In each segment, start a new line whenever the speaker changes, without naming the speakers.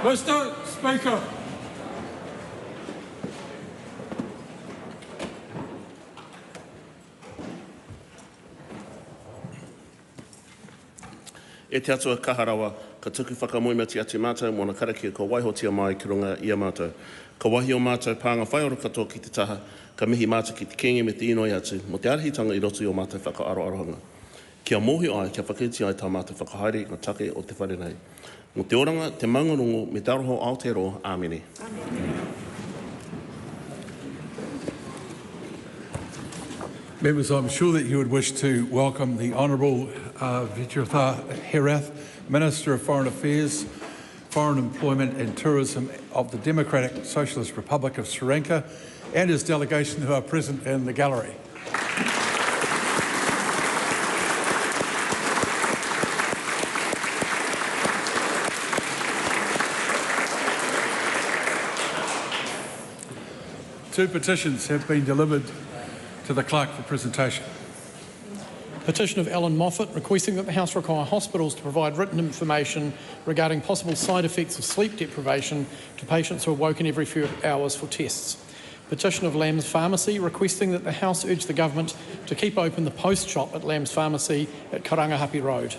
Mr. Speaker.
E te atua kaharawa, ka tuku whakamoima ti ati mātou mōna karakia ko waihotia mai ki runga ia mātou. Ka wahi o mātou pānga whaiora katoa ki te taha, ka mihi mātou ki te kengi me te inoi atu, mo te arahitanga I roto I o mātou whakaaroarohanga. Kia mohi ai, kia whaketi ai tā mātou whakahaere ngā take o te wharenei. Mo te oranga, te maungarongo, me te aroho Aotearoa, āmene.
Members, I'm sure that you would wish to welcome the Honourable Vijayartha Herath, Minister of Foreign Affairs, Foreign Employment and Tourism of the Democratic Socialist Republic of Sri Lanka, and his delegation who are present in the gallery. Two petitions have been delivered to the clerk for presentation.
Petition of Alan Moffat requesting that the House require hospitals to provide written information regarding possible side effects of sleep deprivation to patients who are woken every few hours for tests. Petition of Lamb's Pharmacy requesting that the House urge the government to keep open the post shop at Lamb's Pharmacy at Karangahape Road.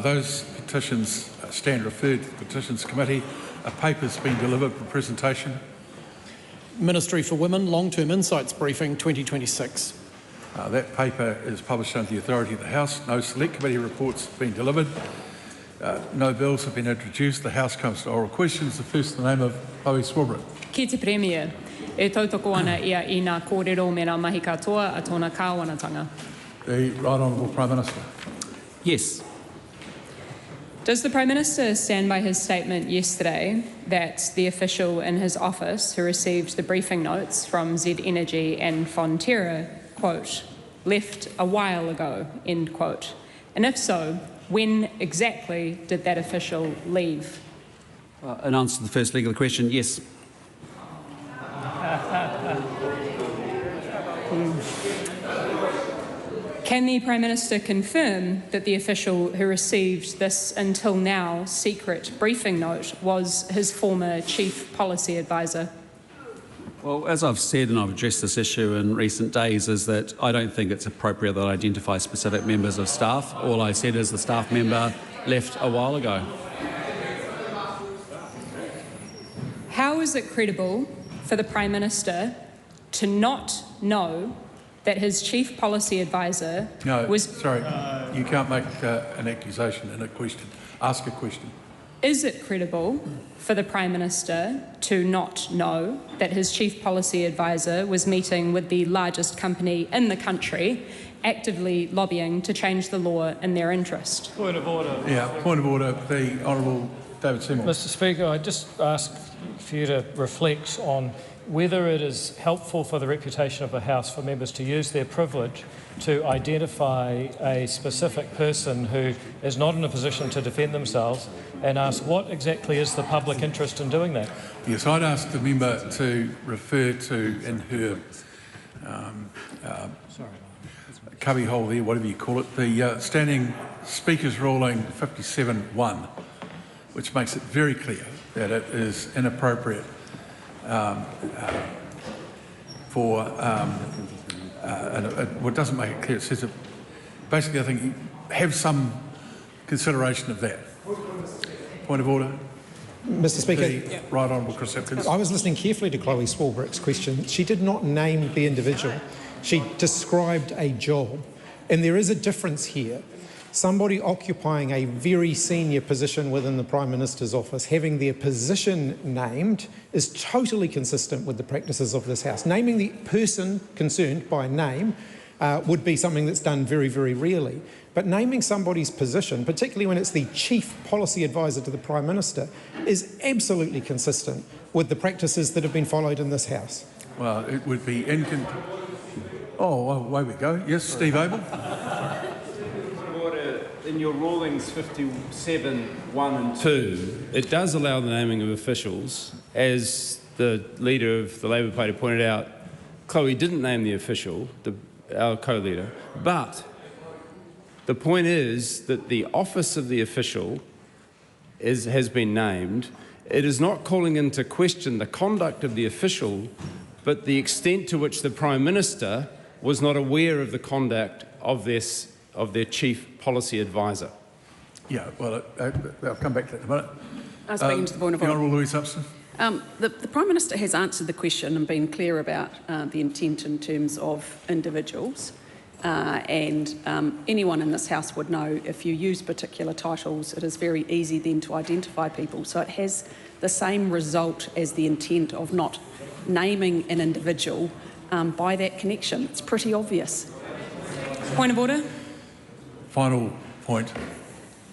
Those petitions stand referred to the Petitions Committee. A paper has been delivered for presentation.
Ministry for Women Long-Term Insights Briefing 2026.
That paper is published under the authority of the House. No select committee reports have been delivered. No bills have been introduced. The House comes to oral questions. The first in the name of Chloe Swarbrick.
Ki te Premier, e tautoko ana ia I ngā kōrero me ngā mahi katoa a tōna kāwanatanga.
The Right Honourable Prime Minister.
Yes. Does the Prime Minister stand by his statement yesterday that the official in his office who received the briefing notes from Z Energy and Fonterra, quote, left a while ago, end quote? And if so, when exactly did that official leave?
In answer to the first leg of the question, yes.
Can the Prime Minister confirm that the official who received this until now secret briefing note was his former Chief Policy Advisor?
Well, as I've said and I've addressed this issue in recent days, is that I don't think it's appropriate that I identify specific members of staff. All I said is the staff member left a while ago.
How is it credible for the Prime Minister to not know that his Chief Policy Advisor was...
Sorry, you can't make an accusation in a question. Ask a question.
Is it credible for the Prime Minister to not know that his Chief Policy Advisor was meeting with the largest company in the country, actively lobbying to change the law in their interest?
Point of order.
Yeah, point of order. The Honourable David Seymour.
Mr Speaker, I just ask for you to reflect on whether it is helpful for the reputation of the House for members to use their privilege to identify a specific person who is not in a position to defend themselves and ask what exactly is the public interest in doing that.
Yes, I'd ask the member to refer to in her cubbyhole there, whatever you call it, the Standing Speakers Ruling 57.1, which makes it very clear that it is inappropriate for, and it doesn't make it clear, it says that basically I think you have some consideration of that. Point of order.
Mr Speaker,
The Right Honourable Chris Hipkins.
I was listening carefully to Chloe Swarbrick's question. She did not name the individual. She described a job. And there is a difference here. Somebody occupying a very senior position within the Prime Minister's office, having their position named, is totally consistent with the practices of this House. Naming the person concerned by name would be something that's done very, very rarely. But naming somebody's position, particularly when it's the Chief Policy Advisor to the Prime Minister, is absolutely consistent with the practices that have been followed in this House.
Well, it would be Oh, well, away we go. Yes, Steve Abel.
In your rulings 57, 1 and 2, it does allow the naming of officials. As the leader of the Labour Party pointed out, Chloe didn't name the official, our co-leader, but the point is that the office of the official has been named. It is not calling into question the conduct of the official, but the extent to which the Prime Minister was not aware of the conduct of their Chief Policy Advisor.
Yeah, well, I'll come back to that in a minute.
Speaking to the point of
the Honourable Louise Upson.
The Prime Minister has answered the question and been clear about the intent in terms of individuals. And anyone in this House would know if you use particular titles, it is very easy then to identify people. So it has the same result as the intent of not naming an individual by that connection. It's pretty obvious.
Point of order.
Final point.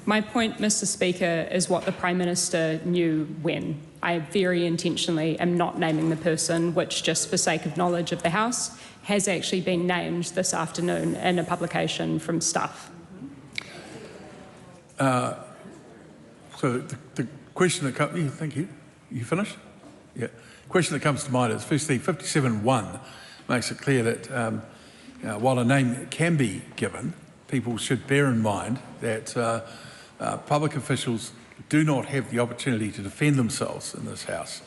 My point, Mr Speaker, is what the Prime Minister knew when. I very intentionally am not naming the person, which, just for sake of knowledge of the House, has actually been named this afternoon in a publication from Stuff.
So the question that comes... thank you. You finished? Yeah. The question that comes to mind is, firstly, 57.1 makes it clear that while a name can be given, people should bear in mind that public officials do not have the opportunity to defend themselves in this House.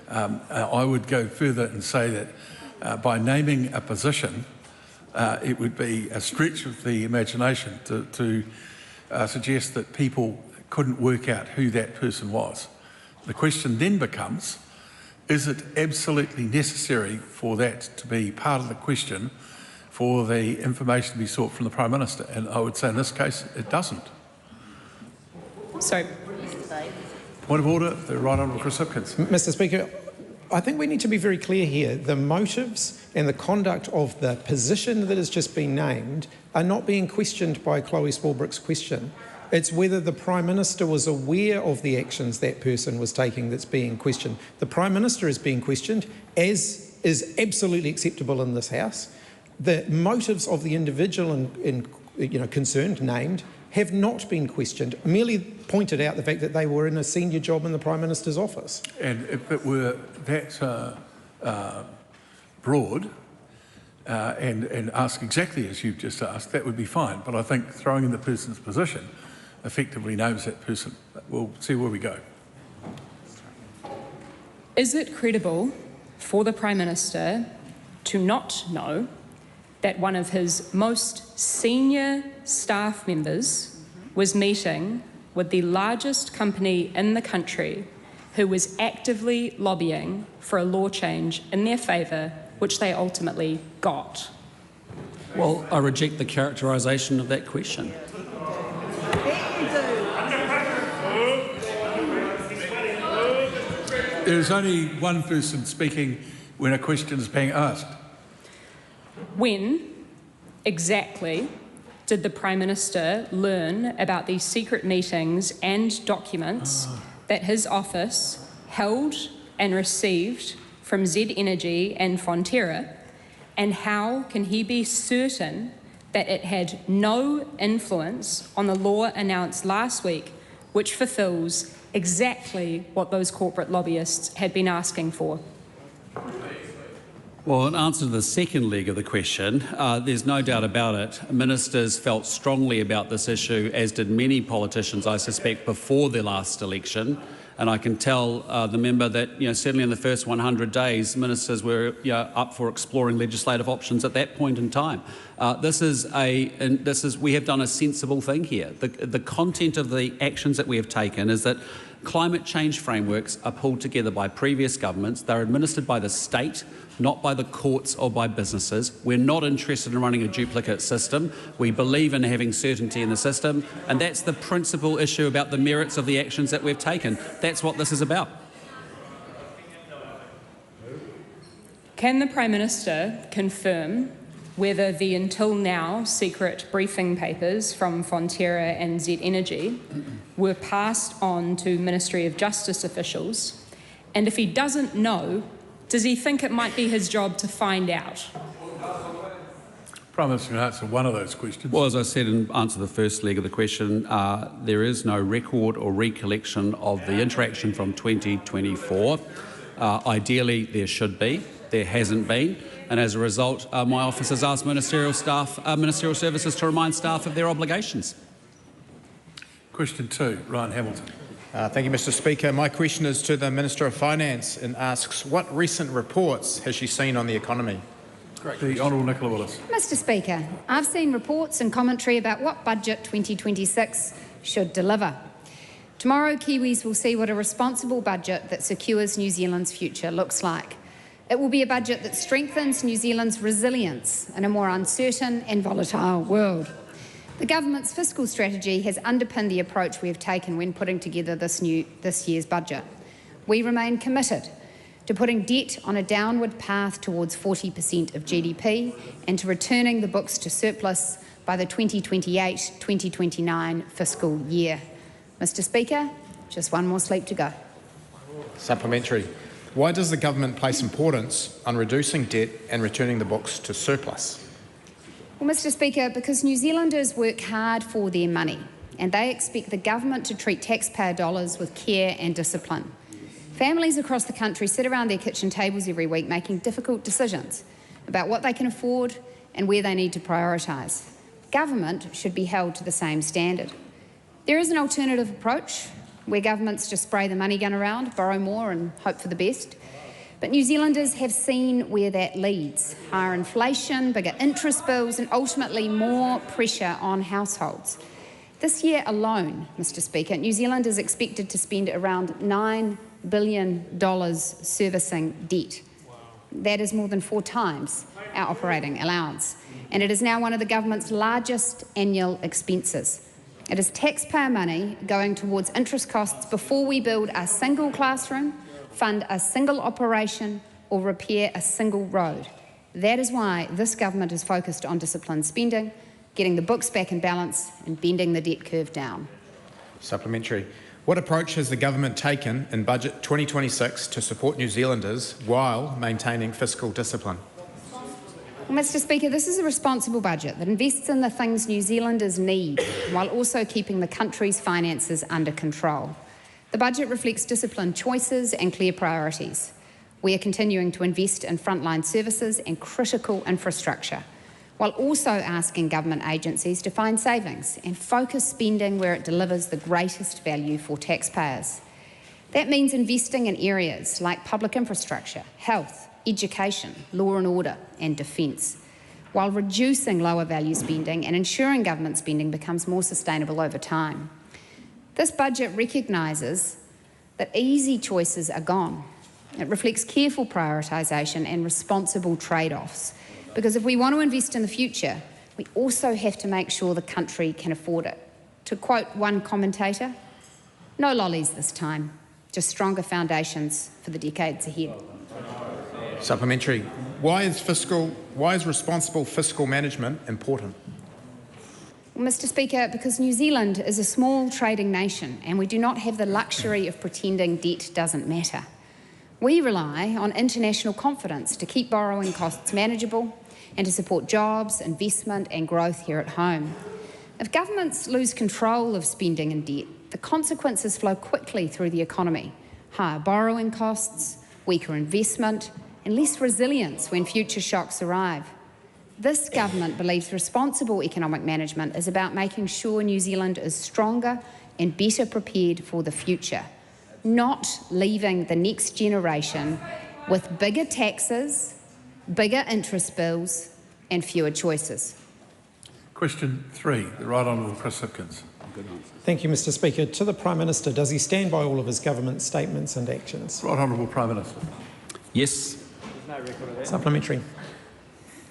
I would go further and say that by naming a position, it would be a stretch of the imagination to suggest that people couldn't work out who that person was. The question then becomes, is it absolutely necessary for that to be part of the question for the information to be sought from the Prime Minister? And I would say in this case, it doesn't.
So,
point of order, the Right Honourable Chris Hipkins.
Mr Speaker, I think we need to be very clear here. The motives and the conduct of the position that has just been named are not being questioned by Chloe Swarbrick's question. It's whether the Prime Minister was aware of the actions that person was taking that's being questioned. The Prime Minister is being questioned, as is absolutely acceptable in this House. The motives of the individual concerned, named, have not been questioned, merely pointed out the fact that they were in a senior job in the Prime Minister's office.
And if it were that broad and ask exactly as you've just asked, that would be fine. But I think throwing in the person's position effectively names that person. We'll see where we go.
is it credible for the Prime Minister to not know that one of his most senior staff members was meeting with the largest company in the country who was actively lobbying for a law change in their favour, which they ultimately got?
Well, I reject the characterisation of that question.
There is only one person speaking when a question is being asked.
When exactly did the Prime Minister learn about these secret meetings and documents that his office held and received from Z Energy and Fonterra, and how can he be certain that it had no influence on the law announced last week, which fulfills exactly what those corporate lobbyists had been asking for?
Well, in answer to the second leg of the question, there's no doubt about it. Ministers felt strongly about this issue, as did many politicians, I suspect, before the last election. And I can tell the member that, certainly in the first 100 days, ministers were up for exploring legislative options at that point in time. We have done a sensible thing here. The content of the actions that we have taken is that Climate change frameworks are pulled together by previous governments. They're administered by the state, not by the courts or by businesses. We're not interested in running a duplicate system. We believe in having certainty in the system, and that's the principal issue about the merits of the actions that we've taken. That's what this is about.
Can the Prime Minister confirm whether the until now secret briefing papers from Fonterra and Z Energy were passed on to Ministry of Justice officials? And if he doesn't know, does he think it might be his job to find out?
Prime Minister can answer one of those questions.
Well, as I said in answer to the first leg of the question, there is no record or recollection of the interaction from 2024. Ideally, there should be. There hasn't been, and as a result, my office has asked ministerial services to remind staff of their obligations.
Question 2, Ryan Hamilton.
Thank you, Mr. Speaker. My question is to the Minister of Finance and asks, what recent reports has she seen on the economy?
The Honourable Nicola Willis.
Mr. Speaker, I've seen reports and commentary about what Budget 2026 should deliver. Tomorrow, Kiwis will see what a responsible budget that secures New Zealand's future looks like. It will be a budget that strengthens New Zealand's resilience in a more uncertain and volatile world. The government's fiscal strategy has underpinned the approach we have taken when putting together this year's budget. We remain committed to putting debt on a downward path towards 40% of GDP and to returning the books to surplus by the 2028-2029 fiscal year. Mr. Speaker, just one more sleep to go.
Supplementary. Why does the government place importance on reducing debt and returning the books to surplus?
Well, Mr. Speaker, because New Zealanders work hard for their money and they expect the government to treat taxpayer dollars with care and discipline. Families across the country sit around their kitchen tables every week making difficult decisions about what they can afford and where they need to prioritise. Government should be held to the same standard. There is an alternative approach where governments just spray the money gun around, borrow more and hope for the best. But New Zealanders have seen where that leads. Higher inflation, bigger interest bills and ultimately more pressure on households. This year alone, Mr. Speaker, New Zealand is expected to spend around $9 billion servicing debt. That is more than 4 times our operating allowance. And it is now one of the government's largest annual expenses. It is taxpayer money going towards interest costs before we build a single classroom, fund a single operation or repair a single road. That is why this government is focused on disciplined spending, getting the books back in balance and bending the debt curve down.
Supplementary. What approach has the government taken in Budget 2026 to support New Zealanders while maintaining fiscal discipline?
Well, Mr. Speaker, this is a responsible budget that invests in the things New Zealanders need while also keeping the country's finances under control. The budget reflects disciplined choices and clear priorities. We are continuing to invest in frontline services and critical infrastructure, while also asking government agencies to find savings and focus spending where it delivers the greatest value for taxpayers. That means investing in areas like public infrastructure, health, education, law and order and defence, while reducing lower value spending and ensuring government spending becomes more sustainable over time. This budget recognises that easy choices are gone. It reflects careful prioritisation and responsible trade-offs, because if we want to invest in the future, we also have to make sure the country can afford it. To quote one commentator, no lollies this time, just stronger foundations for the decades ahead.
Supplementary. Why is responsible fiscal management important?
Well, Mr. Speaker, because New Zealand is a small trading nation and we do not have the luxury of pretending debt doesn't matter. We rely on international confidence to keep borrowing costs manageable and to support jobs, investment and growth here at home. If governments lose control of spending and debt, the consequences flow quickly through the economy. Higher borrowing costs, weaker investment and less resilience when future shocks arrive. This government believes responsible economic management is about making sure New Zealand is stronger and better prepared for the future, not leaving the next generation with bigger taxes, bigger interest bills and fewer choices.
Question 3, the Right Honourable Chris Hipkins.
Thank you, Mr Speaker. To the Prime Minister, does he stand by all of his government statements and actions?
Right Honourable Prime Minister.
Yes.
Supplementary.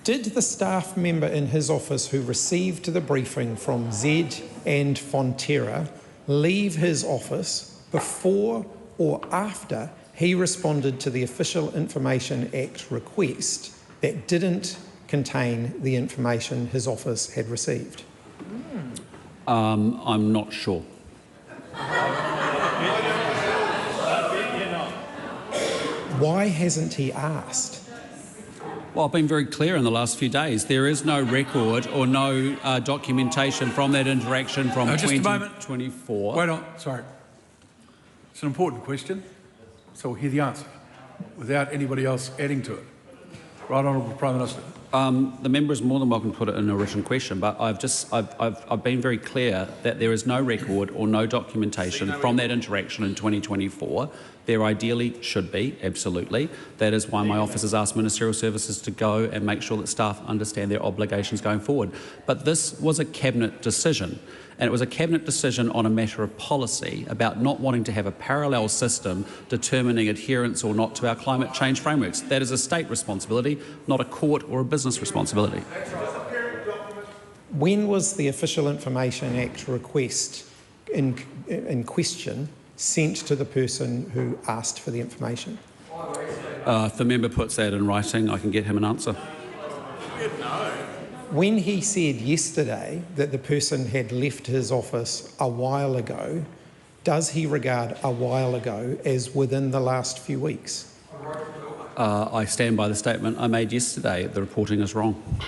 Did the staff member in his office who received the briefing from Z and Fonterra leave his office before or after he responded to the Official Information Act request that didn't contain the information his office had received?
I'm not sure.
Why hasn't he asked?
Well, I've been very clear in the last few days. There is no record or no documentation from that interaction from
just a moment.
2024.
Wait on, sorry. It's an important question, so we'll hear the answer without anybody else adding to it. Right Honourable Prime Minister.
The member is more than welcome to put it in a written question, but I've been very clear that there is no record or no documentation from that interaction in 2024. There ideally should be, absolutely. That is why my office has asked Ministerial Services to go and make sure that staff understand their obligations going forward. But this was a Cabinet decision, and it was a Cabinet decision on a matter of policy about not wanting to have a parallel system determining adherence or not to our climate change frameworks. That is a state responsibility, not a court or a business responsibility.
When was the Official Information Act request in question sent to the person who asked for the information?
If the member puts that in writing, I can get him an answer.
When he said yesterday that the person had left his office a while ago, does he regard a while ago as within the last few weeks?
I stand by the statement I made yesterday. The reporting is wrong.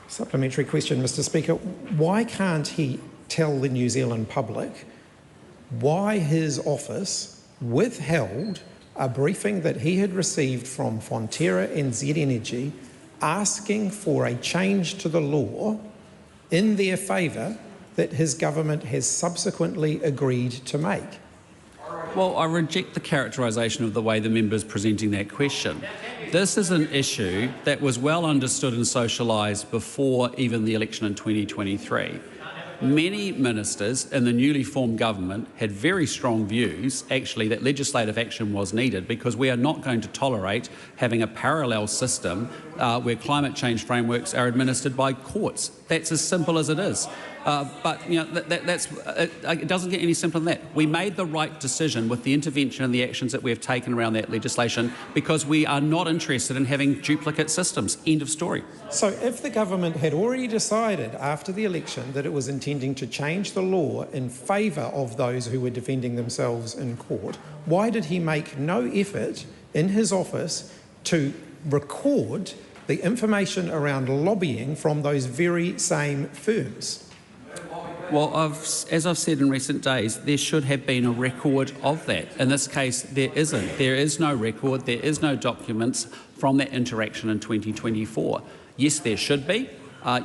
Supplementary question, Mr Speaker. Why can't he tell the New Zealand public why his office withheld a briefing that he had received from Fonterra and Z Energy asking for a change to the law in their favour that his government has subsequently agreed to make?
Well, I reject the characterisation of the way the member is presenting that question. This is an issue that was well understood and socialised before even the election in 2023. Many ministers in the newly formed government had very strong views, actually, that legislative action was needed because we are not going to tolerate having a parallel system where climate change frameworks are administered by courts. That's as simple as it is. But you know, it doesn't get any simpler than that. We made the right decision with the intervention and the actions that we have taken around that legislation because we are not interested in having duplicate systems. End of story.
So if the government had already decided after the election that it was intending to change the law in favour of those who were defending themselves in court, why did he make no effort in his office to record the information around lobbying from those very same firms?
Well, as I've said in recent days, there should have been a record of that. In this case, there isn't. There is no record, there is no documents from that interaction in 2024. Yes, there should be.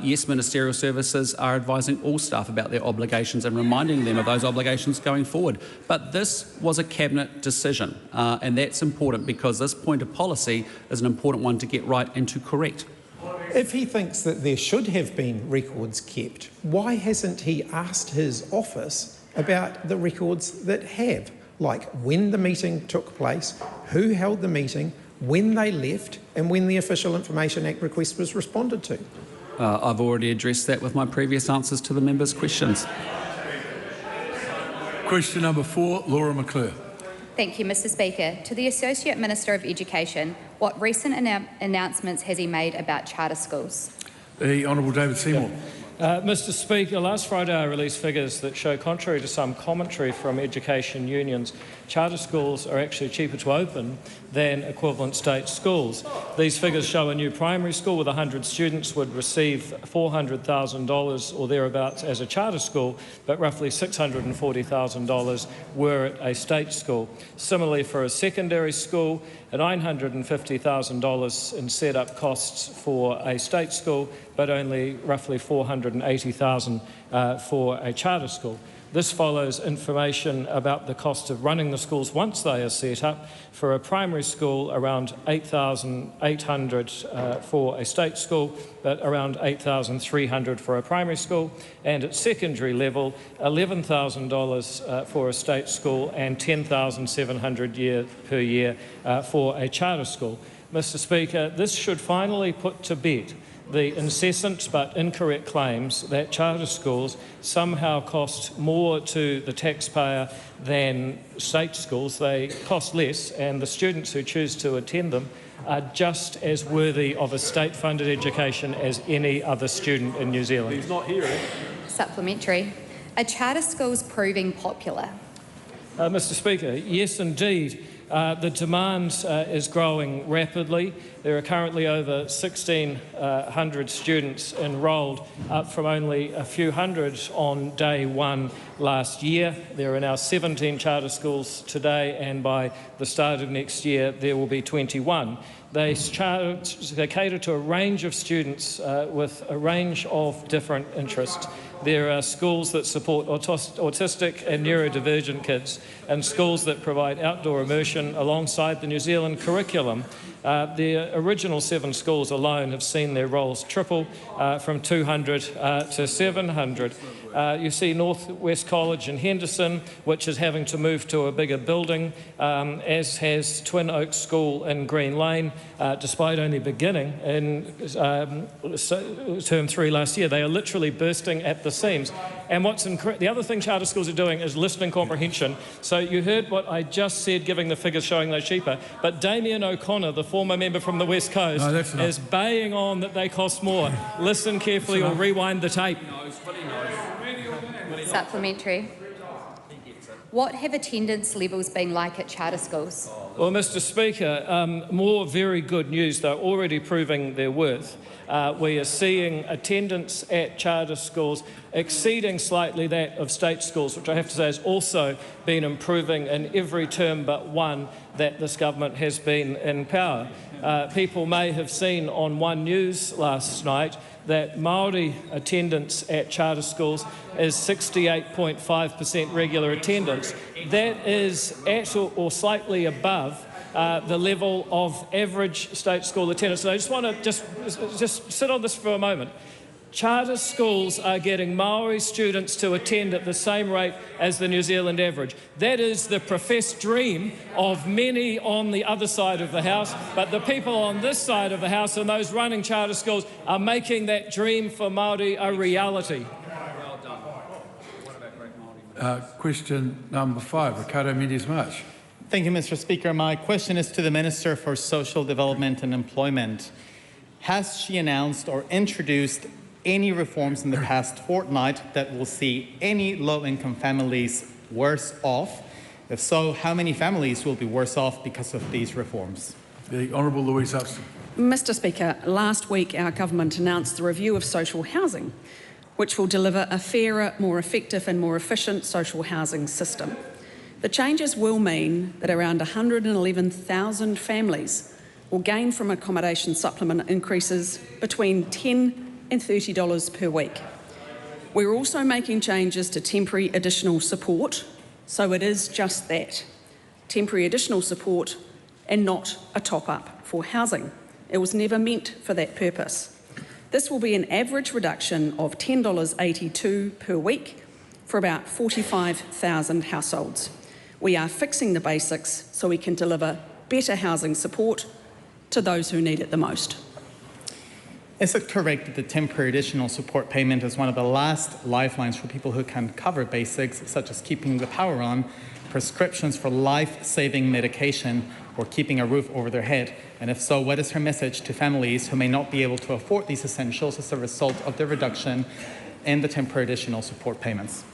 Yes, Ministerial Services are advising all staff about their obligations and reminding them of those obligations going forward. But this was a Cabinet decision, and that's important because this point of policy is an important one to get right and to correct.
If he thinks that there should have been records kept, why hasn't he asked his office about the records that have? Like when the meeting took place, who held the meeting, when they left, and when the Official Information Act request was responded to?
I've already addressed that with my previous answers to the members' questions.
Question number 4, Laura McClure.
Thank you, Mr Speaker. To the Associate Minister of Education, what recent announcements has he made about charter schools?
The Honourable David Seymour.
Mr Speaker, last Friday I released figures that show, contrary to some commentary from education unions, charter schools are actually cheaper to open than equivalent state schools. These figures show a new primary school with 100 students would receive $400,000 or thereabouts as a charter school, but roughly $640,000 were at a state school. Similarly, for a secondary school, $950,000 in set-up costs for a state school, but only roughly $480,000 for a charter school. This follows information about the cost of running the schools once they are set up. For a primary school, around $8,800 for a state school, but around $8,300 for a primary school. And at secondary level, $11,000 for a state school and $10,700 per year for a charter school. Mr. Speaker, this should finally put to bed the incessant but incorrect claims that charter schools somehow cost more to the taxpayer than state schools. They cost less, and the students who choose to attend them are just as worthy of a state-funded education as any other student in New Zealand.
He's not here.
Supplementary. Are charter schools proving popular?
Mr. Speaker, yes indeed. The demand is growing rapidly. There are currently over 1,600 students enrolled, up from only a few hundred on day one last year. There are now 17 charter schools today, and by the start of next year there will be 21. They cater to a range of students with a range of different interests. There are schools that support autistic and neurodivergent kids, and schools that provide outdoor immersion alongside the New Zealand curriculum. The original 7 schools alone have seen their rolls triple from 200 to 700. You see North West College in Henderson, which is having to move to a bigger building, as has Twin Oaks School in Green Lane, despite only beginning in term 3 last year. They are literally bursting at the seams. And the other thing charter schools are doing is listening comprehension. So you heard what I just said, giving the figures showing those cheaper, but Damien O'Connor, the former member from the West Coast, is baying on that they cost more. Listen carefully or rewind the tape.
Supplementary. What have attendance levels been like at charter schools?
Well, Mr. Speaker, more very good news. They're already proving their worth. We are seeing attendance at charter schools exceeding slightly that of state schools, which I have to say has also been improving in every term but one that this government has been in power. People may have seen on One News last night that Māori attendance at charter schools is 68.5% regular attendance. That is at or slightly above the level of average state school attendance. So I just want to just sit on this for a moment. Charter schools are getting Maori students to attend at the same rate as the New Zealand average. That is the professed dream of many on the other side of the House, but the people on this side of the House and those running charter schools are making that dream for Māori a reality.
Question number 5, Ricardo Mendes-March.
Thank you, Mr. Speaker. My question is to the Minister for Social Development and Employment. Has she announced or introduced any reforms in the past fortnight that will see any low-income families worse off? If so, how many families will be worse off because of these reforms?
The Honourable Louise Upston.
Mr. Speaker, last week our government announced the review of social housing, which will deliver a fairer, more effective and more efficient social housing system. The changes will mean that around 111,000 families will gain from accommodation supplement increases between $10 and $30 per week. We're also making changes to temporary additional support, so it is just that, temporary additional support and not a top-up for housing. It was never meant for that purpose. This will be an average reduction of $10.82 per week for about 45,000 households. We are fixing the basics so we can deliver better housing support to those who need it the most.
Is it correct that the temporary additional support payment is one of the last lifelines for people who can cover basics such as keeping the power on, prescriptions for life-saving medication, or keeping a roof over their head? And if so, what is her message to families who may not be able to afford these essentials as a result of the reduction in the temporary additional support payments?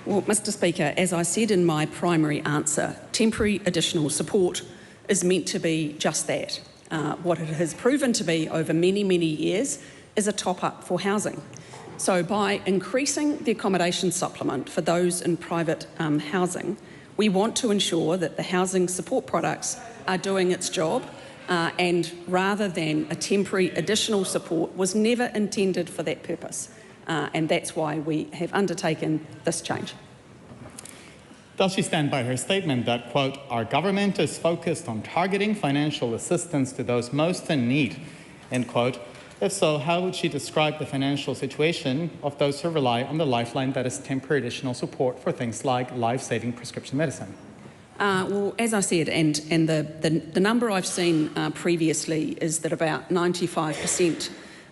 Well, Mr. Speaker, as I said in my primary answer, temporary additional support is meant to be just that. What it has proven to be over many, many years is a top-up for housing. So by increasing the accommodation supplement for those in private housing, we want to ensure that the housing support products are doing its job, and rather than a temporary additional support was never intended for that purpose. And that's why we have undertaken this change.
Does she stand by her statement that, quote, our government is focused on targeting financial assistance to those most in need, end quote? If so, how would she describe the financial situation of those who rely on the lifeline that is temporary additional support for things like life-saving prescription medicine?
Well, as I said, and the number I've seen previously is that about 95%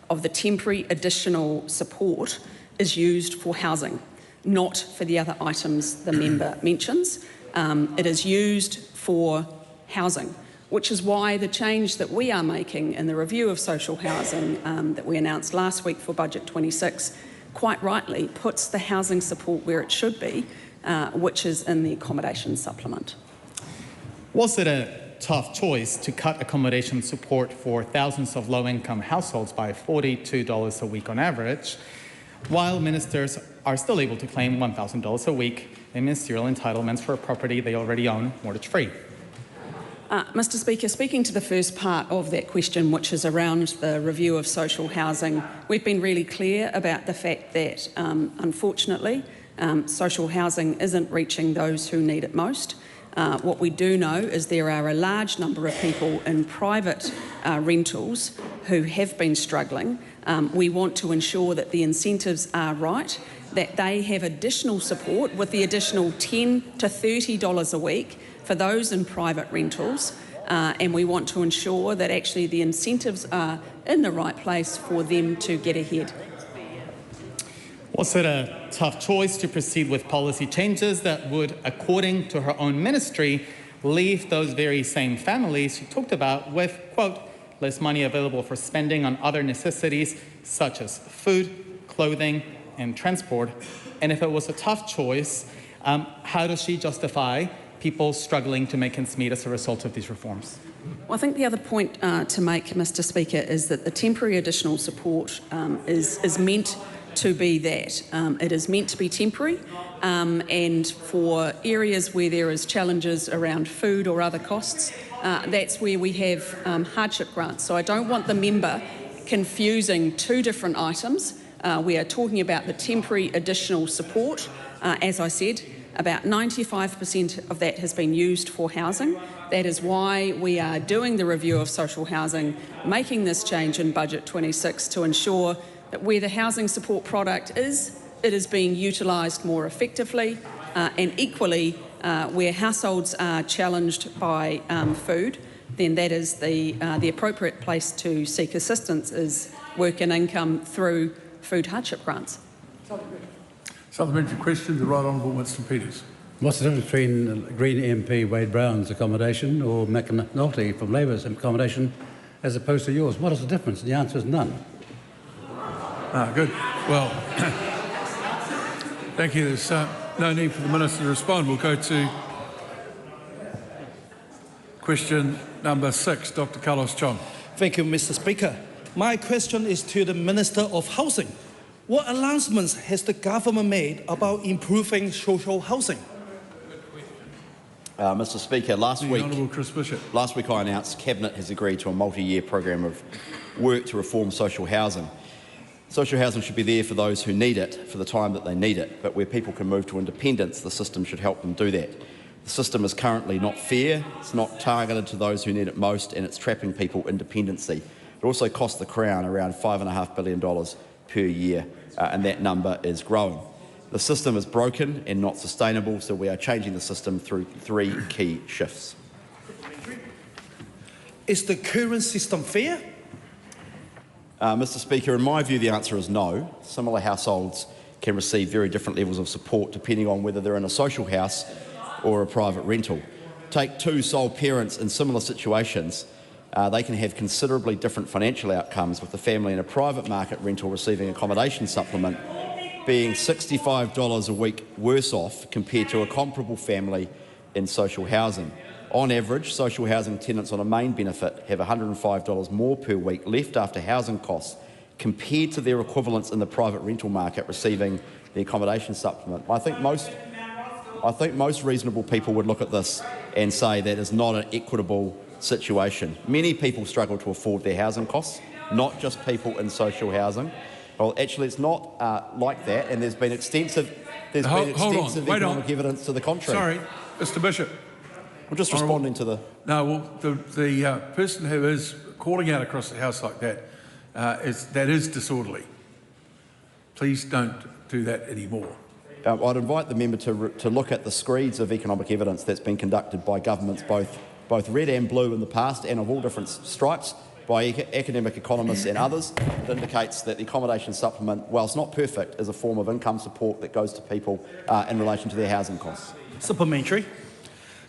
of the temporary additional support is used for housing, not for the other items the member mentions. It is used for housing, which is why the change that we are making in the review of social housing that we announced last week for Budget 26 quite rightly puts the housing support where it should be, which is in the accommodation supplement.
Was it a tough choice to cut accommodation support for thousands of low-income households by $42 a week on average, while ministers are still able to claim $1,000 a week in ministerial entitlements for a property they already own mortgage-free?
Mr Speaker, speaking to the first part of that question, which is around the review of social housing, we've been really clear about the fact that, unfortunately, social housing isn't reaching those who need it most. What we do know is there are a large number of people in private rentals who have been struggling. We want to ensure that the incentives are right, that they have additional support with the additional $10 to $30 a week for those in private rentals, and we want to ensure that actually the incentives are in the right place for them to get ahead.
Was it a tough choice to proceed with policy changes that would, according to her own ministry, leave those very same families she talked about with, quote, less money available for spending on other necessities such as food, clothing, and transport? And if it was a tough choice, how does she justify people struggling to make ends meet as a result of these reforms?
Well, I think the other point to make, Mr Speaker, is that the temporary additional support is meant to be that. It is meant to be temporary, and for areas where there is challenges around food or other costs, that's where we have hardship grants. So I don't want the member confusing two different items. We are talking about the temporary additional support. As I said, about 95% of that has been used for housing. That is why we are doing the review of social housing, making this change in Budget 26 to ensure that where the housing support product is, it is being utilised more effectively, and equally where households are challenged by food, then that is the appropriate place to seek assistance is work and income through food hardship grants.
Supplementary question, the Right Honourable Winston Peters.
What's the difference between Green MP Wade Brown's accommodation or McNulty from Labour's accommodation as opposed to yours? What is the difference? The answer is none.
Good. Well, thank you. There's no need for the Minister to respond. We'll go to question number 6, Dr. Carlos Chong.
Thank you, Mr. Speaker. My question is to the Minister of Housing. What announcements has the government made about improving social housing?
Mr. Speaker, last week I announced Cabinet has agreed to a multi-year program of work to reform social housing. Social housing should be there for those who need it for the time that they need it, but where people can move to independence, the system should help them do that. The system is currently not fair, it's not targeted to those who need it most, and it's trapping people in dependency. It also costs the Crown around $5.5 billion per year, and that number is growing. The system is broken and not sustainable, so we are changing the system through 3 key shifts.
Is the current system fair?
Mr. Speaker, in my view, the answer is no. Similar households can receive very different levels of support depending on whether they're in a social house or a private rental. Take 2 sole parents in similar situations. They can have considerably different financial outcomes, with the family in a private market rental receiving accommodation supplement being $65 a week worse off compared to a comparable family in social housing. On average, social housing tenants on a main benefit have $105 more per week left after housing costs compared to their equivalents in the private rental market receiving the accommodation supplement. I think most reasonable people would look at this and say that is not an equitable situation. Many people struggle to afford their housing costs, not just people in social housing. Well, actually, it's not like that, and there's been extensive There's been
Hold on,
extensive
wait on.
economic evidence to the contrary.
Sorry, Mr Bishop.
I'm just responding to the...
No, well, the person who is calling out across the House like that, is disorderly. Please don't do that anymore.
I'd invite the member to look at the screeds of economic evidence that's been conducted by governments, both red and blue in the past and of all different stripes, by academic economists and others. It indicates that the accommodation supplement, whilst not perfect, is a form of income support that goes to people in relation to their housing costs.
Supplementary.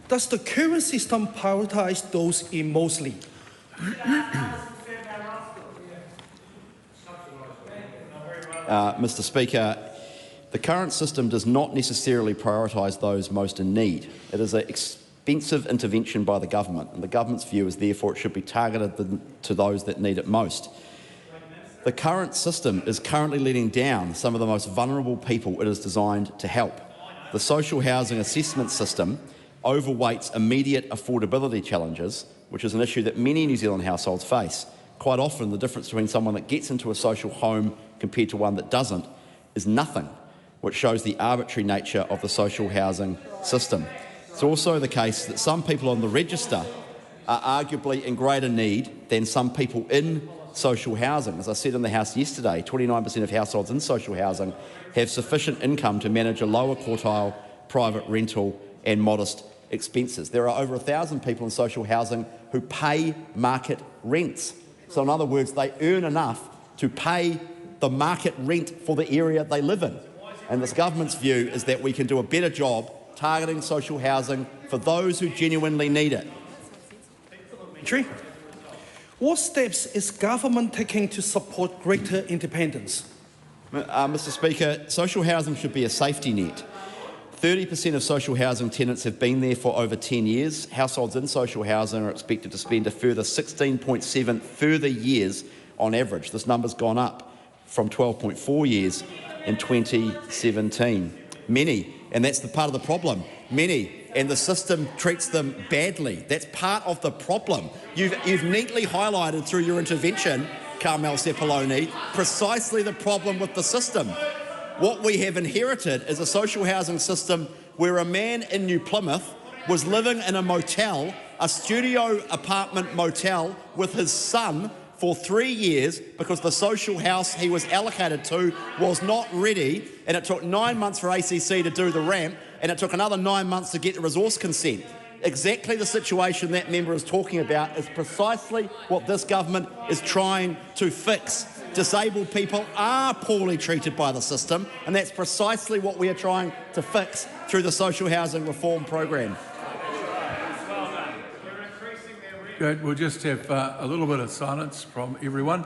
Does the current system prioritise those in mostly?
Mr Speaker, the current system does not necessarily prioritise those most in need. It is an expensive intervention by the government, and the government's view is therefore it should be targeted to those that need it most. The current system is currently letting down some of the most vulnerable people it is designed to help. The social housing assessment system overweights immediate affordability challenges, which is an issue that many New Zealand households face. Quite often, the difference between someone that gets into a social home compared to one that doesn't is nothing, which shows the arbitrary nature of the social housing system. It's also the case that some people on the register are arguably in greater need than some people in social housing. As I said in the House yesterday, 29% of households in social housing have sufficient income to manage a lower quartile private rental and modest expenses. There are over 1,000 people in social housing who pay market rents. So in other words, they earn enough to pay the market rent for the area they live in. And this government's view is that we can do a better job targeting social housing for those who genuinely need it.
What steps is government taking to support greater independence?
Mr Speaker, social housing should be a safety net. 30% of social housing tenants have been there for over 10 years. Households in social housing are expected to spend a further 16.7 further years on average. This number's gone up from 12.4 years in 2017. Many, and that's the part of the problem, many, and the system treats them badly. That's part of the problem. You've neatly highlighted through your intervention, Carmel Sepuloni, precisely the problem with the system. What we have inherited is a social housing system where a man in New Plymouth was living in a motel, a studio apartment motel, with his son for 3 years because the social house he was allocated to was not ready, and it took 9 months for ACC to do the ramp, and it took another 9 months to get the resource consent. Exactly the situation that member is talking about is precisely what this government is trying to fix. Disabled people are poorly treated by the system, and that's precisely what we are trying to fix through the social housing reform program.
Good. We'll just have a little bit of silence from everyone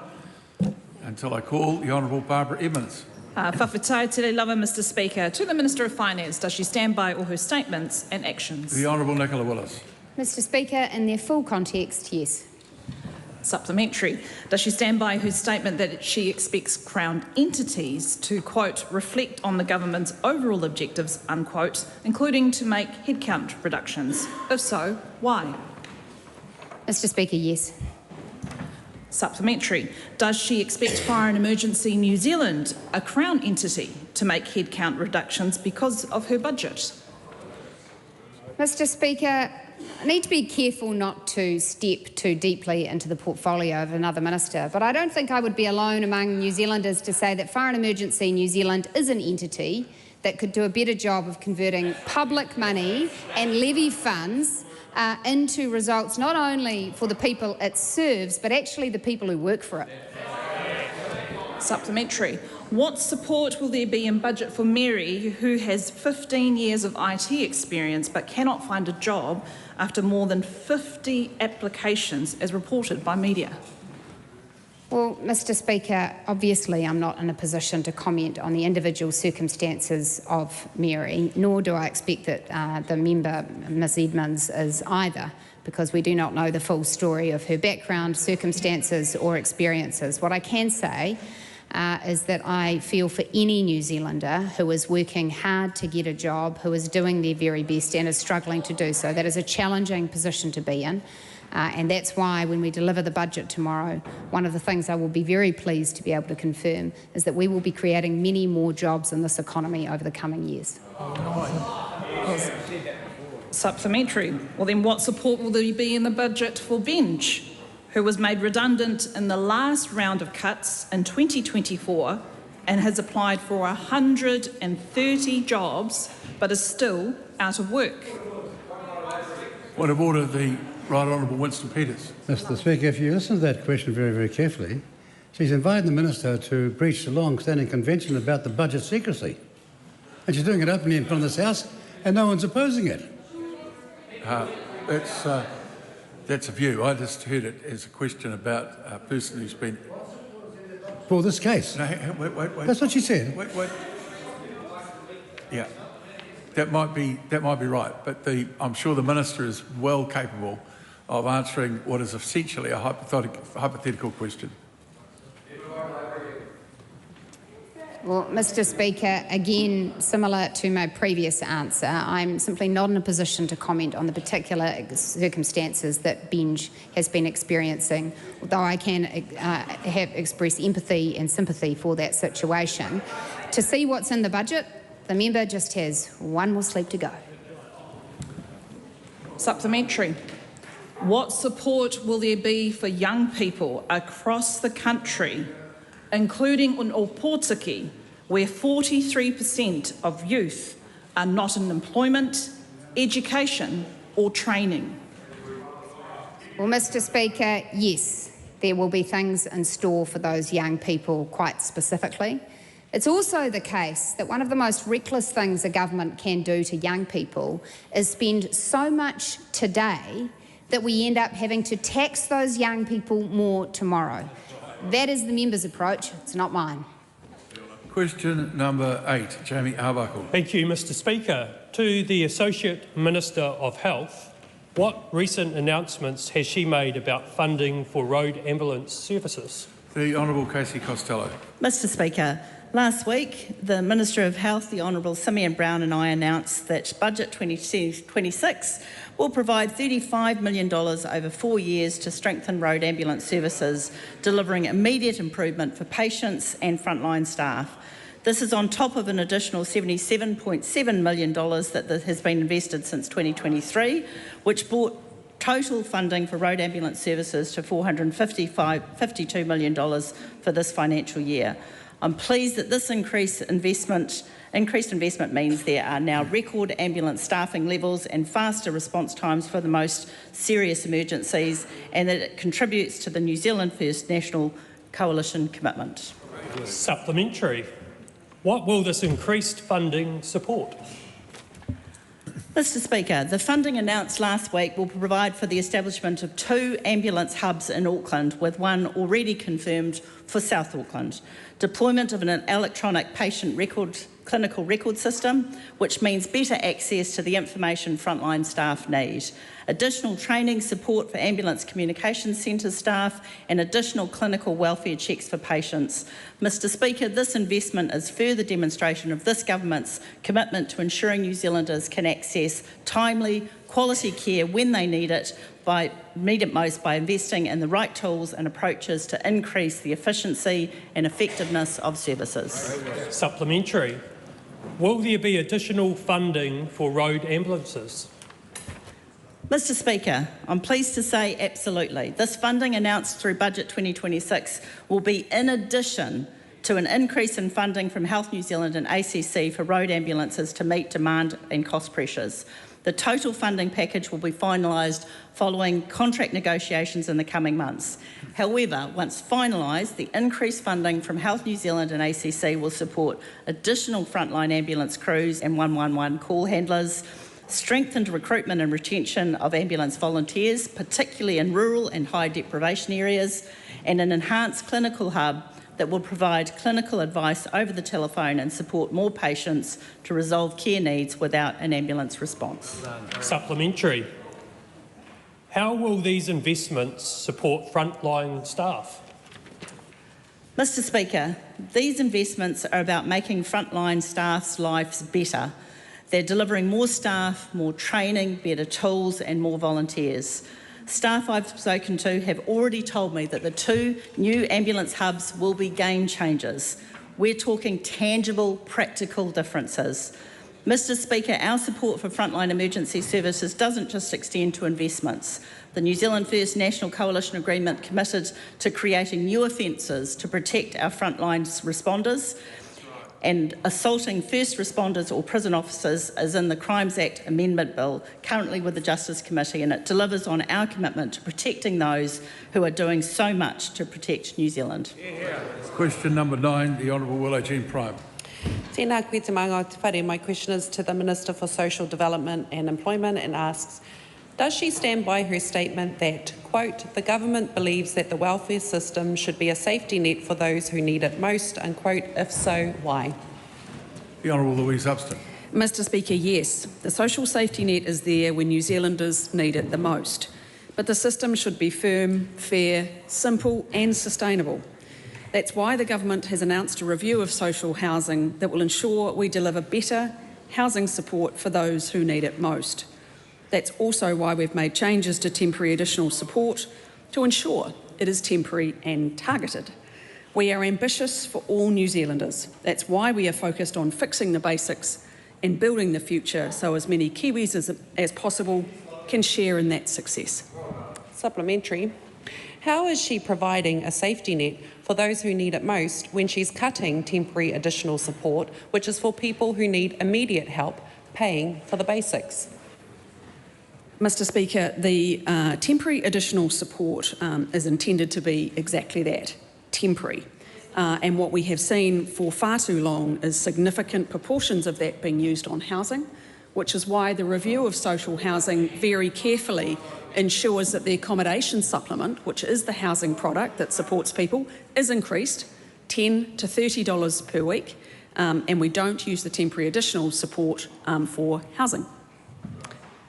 until I call the Honourable Barbara Edmonds.
Whawhitai te lava, Mr Speaker. To the Minister of Finance, does she stand by all her statements and actions?
The Honourable Nicola Willis.
Mr Speaker, in their full context, yes.
Supplementary. Does she stand by her statement that she expects Crown entities to, quote, reflect on the government's overall objectives, unquote, including to make headcount reductions? If so, why?
Mr Speaker, yes.
Supplementary. Does she expect Fire and Emergency New Zealand, a Crown entity, to make headcount reductions because of her budget?
Mr Speaker, I need to be careful not to step too deeply into the portfolio of another minister, but I don't think I would be alone among New Zealanders to say that Fire and Emergency New Zealand is an entity that could do a better job of converting public money and levy funds into results not only for the people it serves, but actually the people who work for it.
Supplementary. What support will there be in budget for Mary, who has 15 years of IT experience but cannot find a job after more than 50 applications, as reported by media?
Well, Mr Speaker, obviously I'm not in a position to comment on the individual circumstances of Mary, nor do I expect that the member, Ms Edmonds, is either, because we do not know the full story of her background, circumstances or experiences. What I can say is that I feel for any New Zealander who is working hard to get a job, who is doing their very best and is struggling to do so. That is a challenging position to be in. And that's why when we deliver the budget tomorrow, one of the things I will be very pleased to be able to confirm is that we will be creating many more jobs in this economy over the coming years.
Supplementary. Well, then what support will there be in the budget for Benj, who was made redundant in the last round of cuts in 2024 and has applied for 130 jobs but is still out of work?
Point of order, the Right Honourable Winston Peters.
Mr. Speaker, if you listen to that question very, very carefully, she's invited the Minister to breach the long-standing convention about the budget secrecy. And she's doing it openly in front of this House, and no one's opposing it.
That's a view. I just heard it as a question about a person who's been...
For this case.
No, wait.
That's what she said.
Wait. Yeah, that might be right, but I'm sure the Minister is well capable of answering what is essentially a hypothetical question.
Well, Mr. Speaker, again, similar to my previous answer, I'm simply not in a position to comment on the particular circumstances that Benj has been experiencing, although I can express empathy and sympathy for that situation. To see what's in the budget, the member just has one more sleep to go.
Supplementary. What support will there be for young people across the country, including in Aotearoa, where 43% of youth are not in employment, education or training?
Well, Mr. Speaker, yes, there will be things in store for those young people quite specifically. It's also the case that one of the most reckless things a government can do to young people is spend so much today that we end up having to tax those young people more tomorrow. That is the member's approach, it's not mine.
Question number 8, Jamie Arbuckle.
Thank you, Mr. Speaker. To the Associate Minister of Health, what recent announcements has she made about funding for road ambulance services?
The Honourable Casey Costello.
Mr. Speaker, last week the Minister of Health, the Honourable Seymour and Brown, and I announced that Budget 2026 will provide $35 million over 4 years to strengthen road ambulance services, delivering immediate improvement for patients and frontline staff. This is on top of an additional $77.7 million that has been invested since 2023, which brought total funding for road ambulance services to $452 million for this financial year. I'm pleased that this increased investment means there are now record ambulance staffing levels and faster response times for the most serious emergencies, and that it contributes to the New Zealand First National Coalition commitment.
Supplementary. What will this increased funding support?
Mr. Speaker, the funding announced last week will provide for the establishment of 2 ambulance hubs in Auckland, with one already confirmed for South Auckland. Deployment of an electronic patient clinical record system, which means better access to the information frontline staff need. Additional training support for ambulance communication centre staff and additional clinical welfare checks for patients. Mr. Speaker, this investment is further demonstration of this government's commitment to ensuring New Zealanders can access timely, quality care when they need it most by investing in the right tools and approaches to increase the efficiency and effectiveness of services.
Supplementary. Will there be additional funding for road ambulances?
Mr. Speaker, I'm pleased to say absolutely. This funding announced through Budget 2026 will be in addition to an increase in funding from Health New Zealand and ACC for road ambulances to meet demand and cost pressures. The total funding package will be finalised following contract negotiations in the coming months. However, once finalised, the increased funding from Health New Zealand and ACC will support additional frontline ambulance crews and 111 call handlers, strengthened recruitment and retention of ambulance volunteers, particularly in rural and high deprivation areas, and an enhanced clinical hub that will provide clinical advice over the telephone and support more patients to resolve care needs without an ambulance response.
Supplementary. How will these investments support frontline staff?
Mr. Speaker, these investments are about making frontline staff's lives better. They're delivering more staff, more training, better tools and more volunteers. Staff I've spoken to have already told me that the 2 new ambulance hubs will be game changers. We're talking tangible, practical differences. Mr. Speaker, our support for frontline emergency services doesn't just extend to investments. The New Zealand First National Coalition Agreement committed to creating new offences to protect our frontline responders, and assaulting first responders or prison officers is in the Crimes Act Amendment Bill, currently with the Justice Committee, and it delivers on our commitment to protecting those who are doing so much to protect New Zealand.
Question number 9, the Honourable Willow Jean Prime.
Tēnā koe te manga te whare. My question is to the Minister for Social Development and Employment and asks, does she stand by her statement that, quote, the government believes that the welfare system should be a safety net for those who need it most, unquote? If so, why?
The Honourable Louise Upston.
Mr. Speaker, yes, the social safety net is there when New Zealanders need it the most. But the system should be firm, fair, simple and sustainable. That's why the government has announced a review of social housing that will ensure we deliver better housing support for those who need it most. That's also why we've made changes to temporary additional support to ensure it is temporary and targeted. We are ambitious for all New Zealanders. That's why we are focused on fixing the basics and building the future so as many Kiwis as possible can share in that success.
Supplementary. How is she providing a safety net for those who need it most when she's cutting temporary additional support, which is for people who need immediate help paying for the basics?
Mr. Speaker, the temporary additional support is intended to be exactly that, temporary. And what we have seen for far too long is significant proportions of that being used on housing, which is why the review of social housing very carefully ensures that the accommodation supplement, which is the housing product that supports people, is increased $10 to $30 per week, and we don't use the temporary additional support for housing.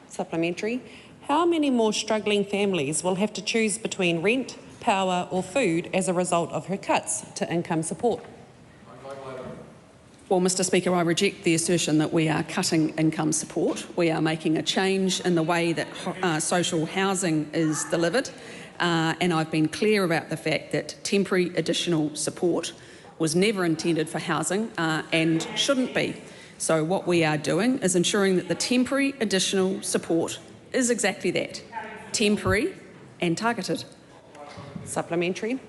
Supplementary. How many more struggling families will have to choose between rent, power or food as a result of her cuts to income support?
Well, Mr. Speaker, I reject the assertion that we are cutting income support. We are making a change in the way that social housing is delivered, and I've been clear about the fact that temporary additional support was never intended for housing and shouldn't be. So what we are doing is ensuring that the temporary additional support is exactly that, temporary and targeted.
Supplementary.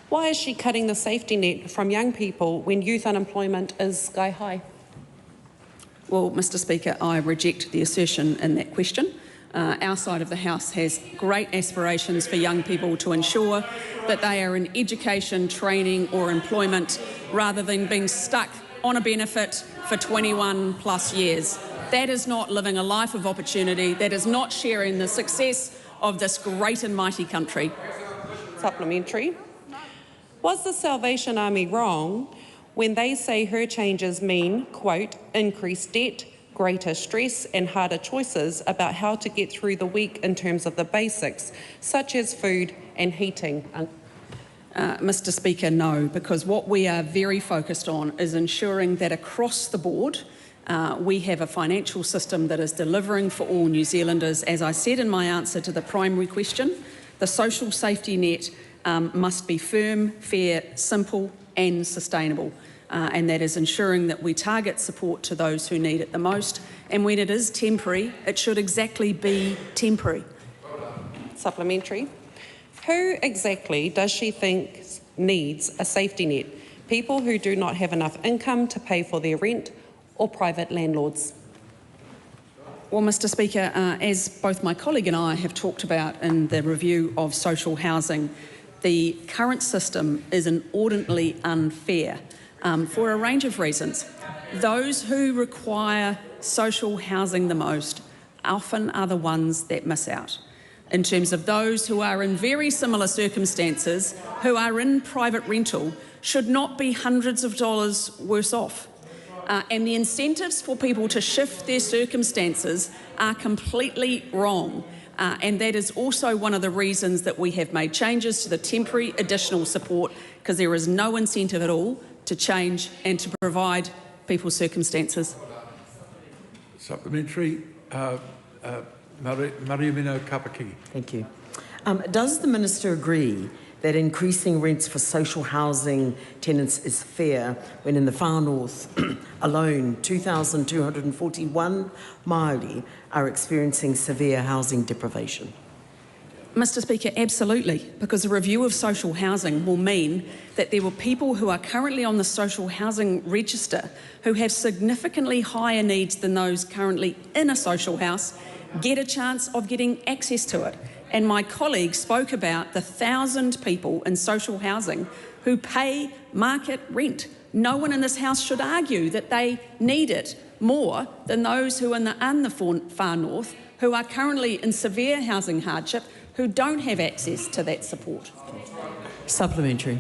Why is she cutting the safety net from young people when youth unemployment is sky high?
Well, Mr. Speaker, I reject the assertion in that question. Our side of the House has great aspirations for young people to ensure that they are in education, training or employment rather than being stuck on a benefit for 21 plus years. That is not living a life of opportunity. That is not sharing the success of this great and mighty country.
Supplementary. Was the Salvation Army wrong when they say her changes mean, quote, increased debt, greater stress and harder choices about how to get through the week in terms of the basics, such as food and heating?
Mr. Speaker, no, because what we are very focused on is ensuring that across the board we have a financial system that is delivering for all New Zealanders. As I said in my answer to the primary question, the social safety net must be firm, fair, simple and sustainable. And that is ensuring that we target support to those who need it the most. And when it is temporary, it should exactly be temporary.
Supplementary. Who exactly does she think needs a safety net? People who do not have enough income to pay for their rent or private landlords?
Well, Mr. Speaker, as both my colleague and I have talked about in the review of social housing, the current system is inordinately unfair for a range of reasons. Those who require social housing the most often are the ones that miss out. In terms of those who are in very similar circumstances, who are in private rental, should not be hundreds of dollars worse off. And the incentives for people to shift their circumstances are completely wrong. And that is also one of the reasons that we have made changes to the temporary additional support, because there is no incentive at all to change and to provide people's circumstances.
Supplementary. Mariamino Kapaki.
Thank you. Does the Minister agree that increasing rents for social housing tenants is fair when in the far north alone 2,241 Māori are experiencing severe housing deprivation?
Mr Speaker, absolutely, because a review of social housing will mean that there will people who are currently on the social housing register who have significantly higher needs than those currently in a social house get a chance of getting access to it. And my colleague spoke about the 1,000 people in social housing who pay market rent. No one in this House should argue that they need it more than those who are in the far north, who are currently in severe housing hardship, who don't have access to that support.
Supplementary.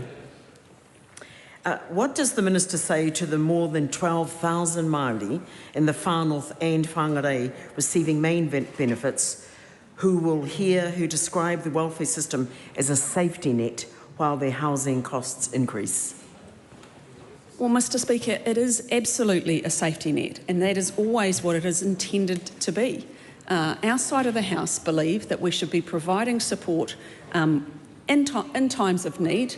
What does the Minister say to the more than 12,000 Māori in the far north and whangarei receiving main benefits who describe the welfare system as a safety net while their housing costs increase?
Well, Mr Speaker, it is absolutely a safety net, and that is always what it is intended to be. Our side of the House believe that we should be providing support in times of need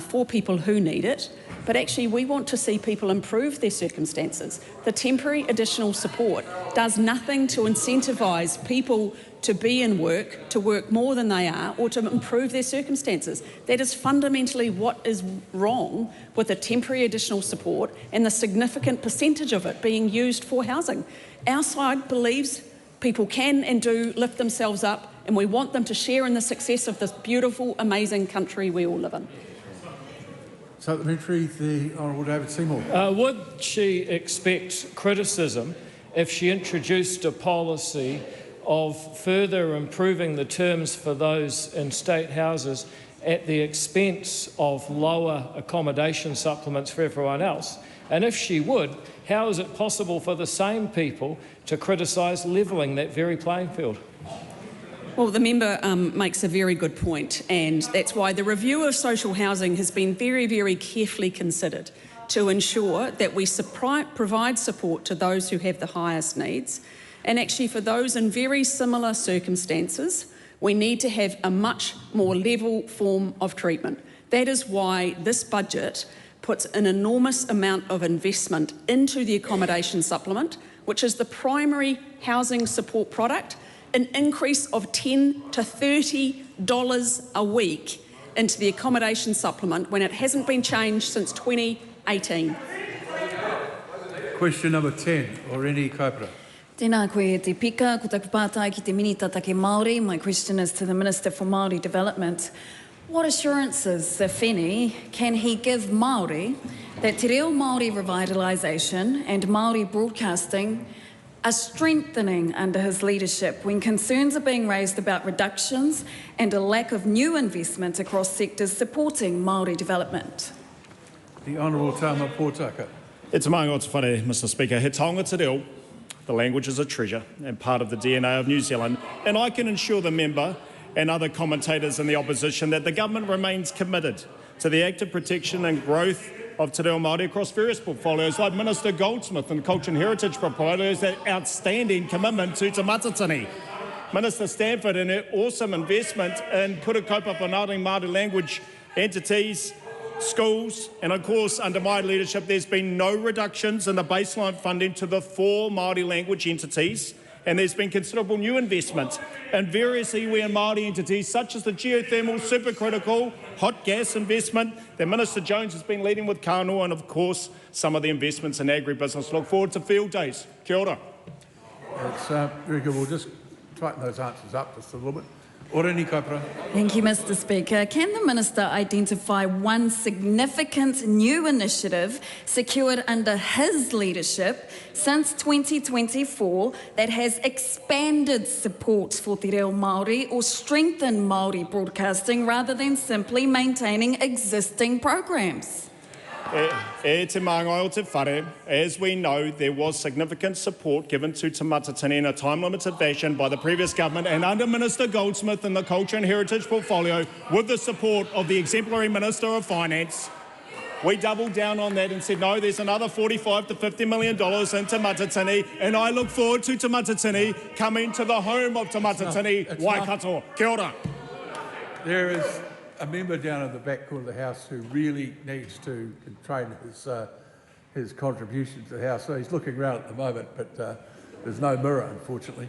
for people who need it, but actually we want to see people improve their circumstances. The temporary additional support does nothing to incentivise people to be in work, to work more than they are, or to improve their circumstances. That is fundamentally what is wrong with the temporary additional support and the significant percentage of it being used for housing. Our side believes people can and do lift themselves up, and we want them to share in the success of this beautiful, amazing country we all live in.
Supplementary, the Honourable David Seymour.
Would she expect criticism if she introduced a policy of further improving the terms for those in state houses at the expense of lower accommodation supplements for everyone else? And if she would, how is it possible for the same people to criticise levelling that very playing field?
Well, the member makes a very good point, and that's why the review of social housing has been very, very carefully considered to ensure that we provide support to those who have the highest needs. And actually, for those in very similar circumstances, we need to have a much more level form of treatment. That is why this budget puts an enormous amount of investment into the accommodation supplement, which is the primary housing support product, an increase of $10 to $30 a week into the accommodation supplement when it hasn't been changed since 2018.
Question number 10, Oreni Kaipara.
Tēnā koe te pika, ko taku pātai ki te minita take Māori. My question is to the Minister for Māori Development. What assurances, if any, can he give Māori that Te Reo Māori revitalisation and Māori broadcasting are strengthening under his leadership when concerns are being raised about reductions and a lack of new investment across sectors supporting Māori development?
The Honourable Tama Pōtaka.
E te maunga o te whare, Mr Speaker. He taonga te reo, the language is a treasure and part of the DNA of New Zealand, and I can assure the member and other commentators in the opposition that the government remains committed to the active protection and growth of Te Reo Māori across various portfolios, like Minister Goldsmith and Culture and Heritage portfolios, that outstanding commitment to Te Matatini. Minister Stanford and her awesome investment in kura kaupapa Ngāti Māori language entities, schools, and of course under my leadership there's been no reductions in the baseline funding to the 4 Māori language entities, and there's been considerable new investment in various iwi and Māori entities such as the geothermal, supercritical, hot gas investment that Minister Jones has been leading with Kānoa, and of course some of the investments in agribusiness. Look forward to field days. Kia ora.
That's very good. We'll just tighten those answers up just a little bit. Oreni Kaipara.
Thank you, Mr Speaker. Can the Minister identify one significant new initiative secured under his leadership since 2024 that has expanded support for Te Reo Māori or strengthened Māori broadcasting rather than simply maintaining existing programs?
E te maunga o te whare, as we know, there was significant support given to Te Matatini in a time-limited fashion by the previous government and under Minister Goldsmith in the Culture and Heritage portfolio with the support of the exemplary Minister of Finance. We doubled down on that and said, no, there's another $45 to $50 million in Te Matatini, and I look forward to Te Matatini coming to the home of Te Matatini, Waikato. Kia ora.
There is a member down in the back corner of the House who really needs to train his contribution to the House. So he's looking around at the moment, but there's no mirror, unfortunately.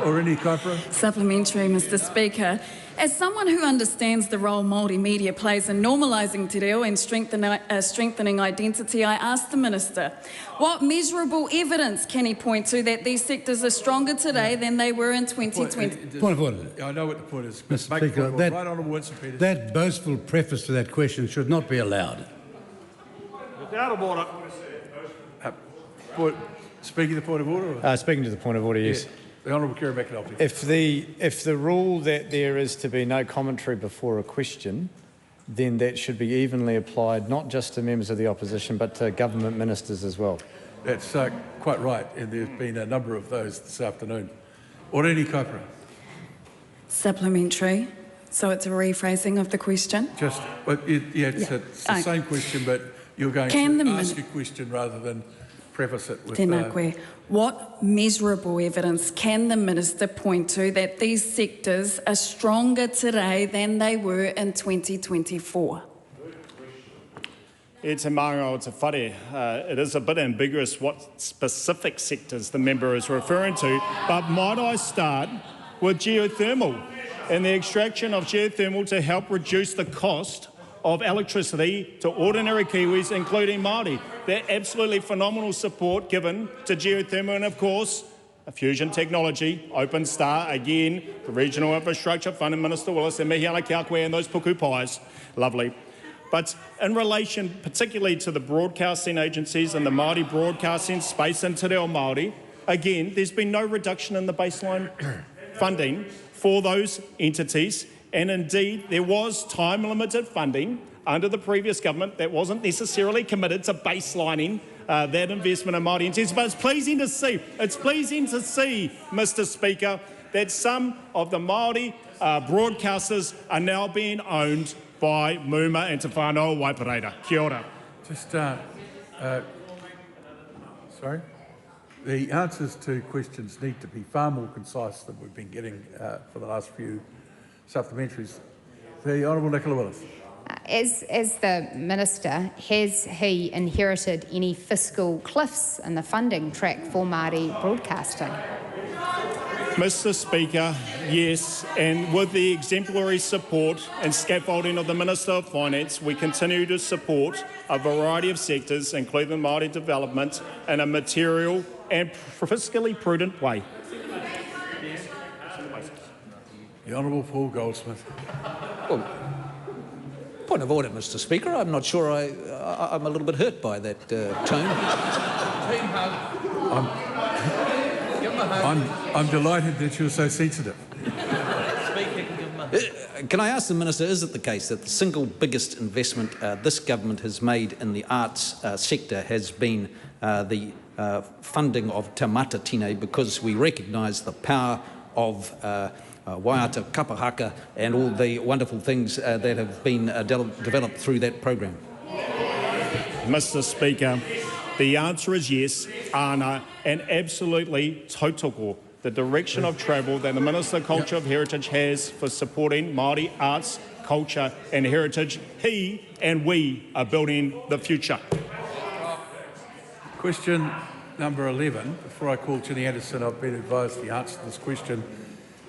Or any kaipara?
Supplementary, Mr Speaker. As someone who understands the role Māori media plays in normalising te reo and strengthening identity, I asked the Minister, what measurable evidence can he point to that these sectors are stronger today than they were in 2020?
Point of order.
I know what the point is.
Mr Speaker,
right, Honourable Winston Peters.
that boastful preface to that question should not be allowed.
Out of order.
Speaking to the point of order?
Speaking to the point of order, yes.
Yeah. The Honourable Kerry McAnulty.
If the rule that there is to be no commentary before a question, then that should be evenly applied not just to members of the opposition but to government ministers as well.
That's quite right, and there's been a number of those this afternoon. Or any kaipara?
Supplementary. So it's a rephrasing of the question?
It's the same question, but you're going to ask a question rather than preface it with...
Tēnā koe. What measurable evidence can the Minister point to that these sectors are stronger today than they were in 2024?
It's a maanga o te whare. It is a bit ambiguous what specific sectors the member is referring to, but might I start with geothermal and the extraction of geothermal to help reduce the cost of electricity to ordinary Kiwis, including Māori. That absolutely phenomenal support given to geothermal and, of course, a fusion technology, Open Star, again, the Regional Infrastructure Fund and Minister Willis and mihi ana ki a koe and those puku pies. Lovely. But in relation particularly to the broadcasting agencies and the Māori broadcasting space in te reo Māori, again, there's been no reduction in the baseline funding for those entities. And indeed, there was time-limited funding under the previous government that wasn't necessarily committed to baselining that investment in Māori entities. But it's pleasing to see, Mr Speaker, that some of the Māori broadcasters are now being owned by Muma and Te Whānau Waipareira. Kia ora.
Sorry? The answers to questions need to be far more concise than we've been getting for the last few supplementaries. The Honourable Nicola Willis.
As the Minister, has he inherited any fiscal cliffs in the funding track for Māori broadcasting?
Mr Speaker, yes, and with the exemplary support and scaffolding of the Minister of Finance, we continue to support a variety of sectors, including Māori development, in a material and fiscally prudent way.
The Honourable Paul Goldsmith.
Well, point of order, Mr Speaker. I'm not sure I'm a little bit hurt by that tone.
I'm delighted that you're so sensitive.
Can I ask the Minister, is it the case that the single biggest investment this government has made in the arts sector has been the funding of Te Mata Tine, because we recognise the power of Waiata Kapahaka and all the wonderful things that have been developed through that program?
Mr Speaker, the answer is yes, Ana, and absolutely tautoko. The direction of travel that the Minister of Culture of Heritage has for supporting Māori arts, culture and heritage, he and we are building the future.
Question number 11. Before I call Ginny Anderson, I've been advised the answer to this question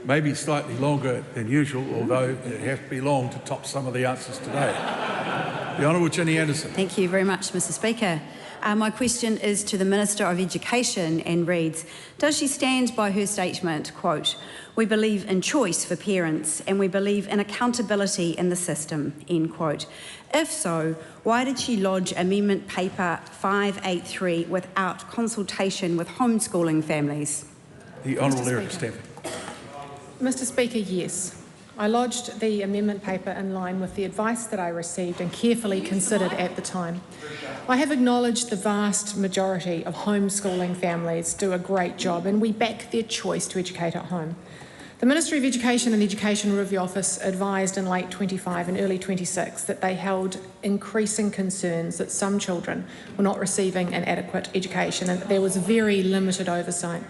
may be slightly longer than usual, although it has to be long to top some of the answers today. The Honourable Ginny Anderson.
Thank you very much, Mr Speaker. My question is to the Minister of Education and reads, does she stand by her statement, quote, "We believe in choice for parents and we believe in accountability in the system," end quote. If so, why did she lodge Amendment Paper 583 without consultation with homeschooling families?
The Honourable Eric Stafford.
Mr Speaker, yes. I lodged the amendment paper in line with the advice that I received and carefully considered at the time. I have acknowledged the vast majority of homeschooling families do a great job and we back their choice to educate at home. The Ministry of Education and the Education Review Office advised in late 25 and early 26 that they held increasing concerns that some children were not receiving an adequate education and that there was very limited oversight.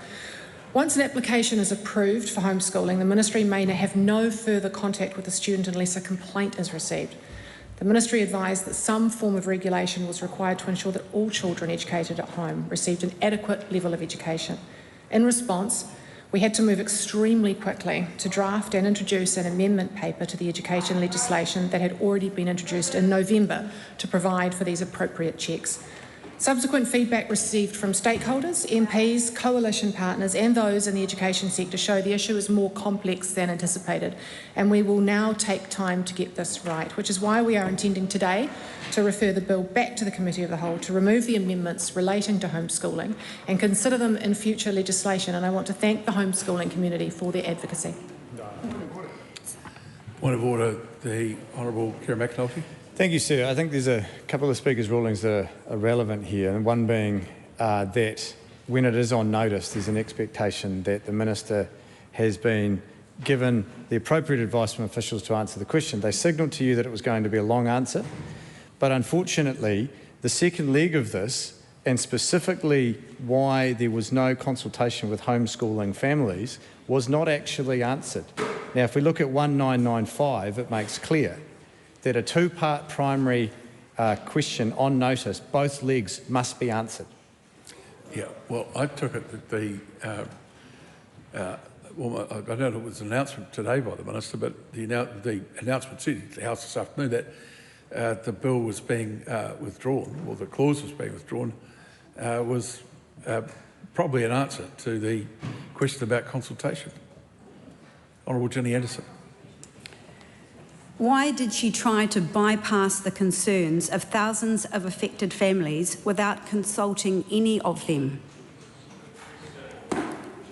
Once an application is approved for homeschooling, the Ministry may have no further contact with the student unless a complaint is received. The Ministry advised that some form of regulation was required to ensure that all children educated at home received an adequate level of education. In response, we had to move extremely quickly to draft and introduce an amendment paper to the education legislation that had already been introduced in November to provide for these appropriate checks. Subsequent feedback received from stakeholders, MPs, coalition partners and those in the education sector show the issue is more complex than anticipated, and we will now take time to get this right, which is why we are intending today to refer the bill back to the Committee of the Whole to remove the amendments relating to homeschooling and consider them in future legislation, and I want to thank the homeschooling community for their advocacy.
Point of order, the Honourable Kira McAnulty.
Thank you, sir. I think there's a couple of Speaker's rulings that are relevant here, and one being that when it is on notice, there's an expectation that the Minister has been given the appropriate advice from officials to answer the question. They signalled to you that it was going to be a long answer, but unfortunately, the second leg of this, and specifically why there was no consultation with homeschooling families, was not actually answered. Now, if we look at 1995, it makes clear that a two-part primary question on notice, both legs must be answered.
Yeah, well, I took it that the, well, I don't know if it was an announcement today by the Minister, but the announcement said to the House this afternoon that the bill was being withdrawn, or the clause was being withdrawn, was probably an answer to the question about consultation. Honourable Ginny Anderson.
Why did she try to bypass the concerns of thousands of affected families without consulting any of them?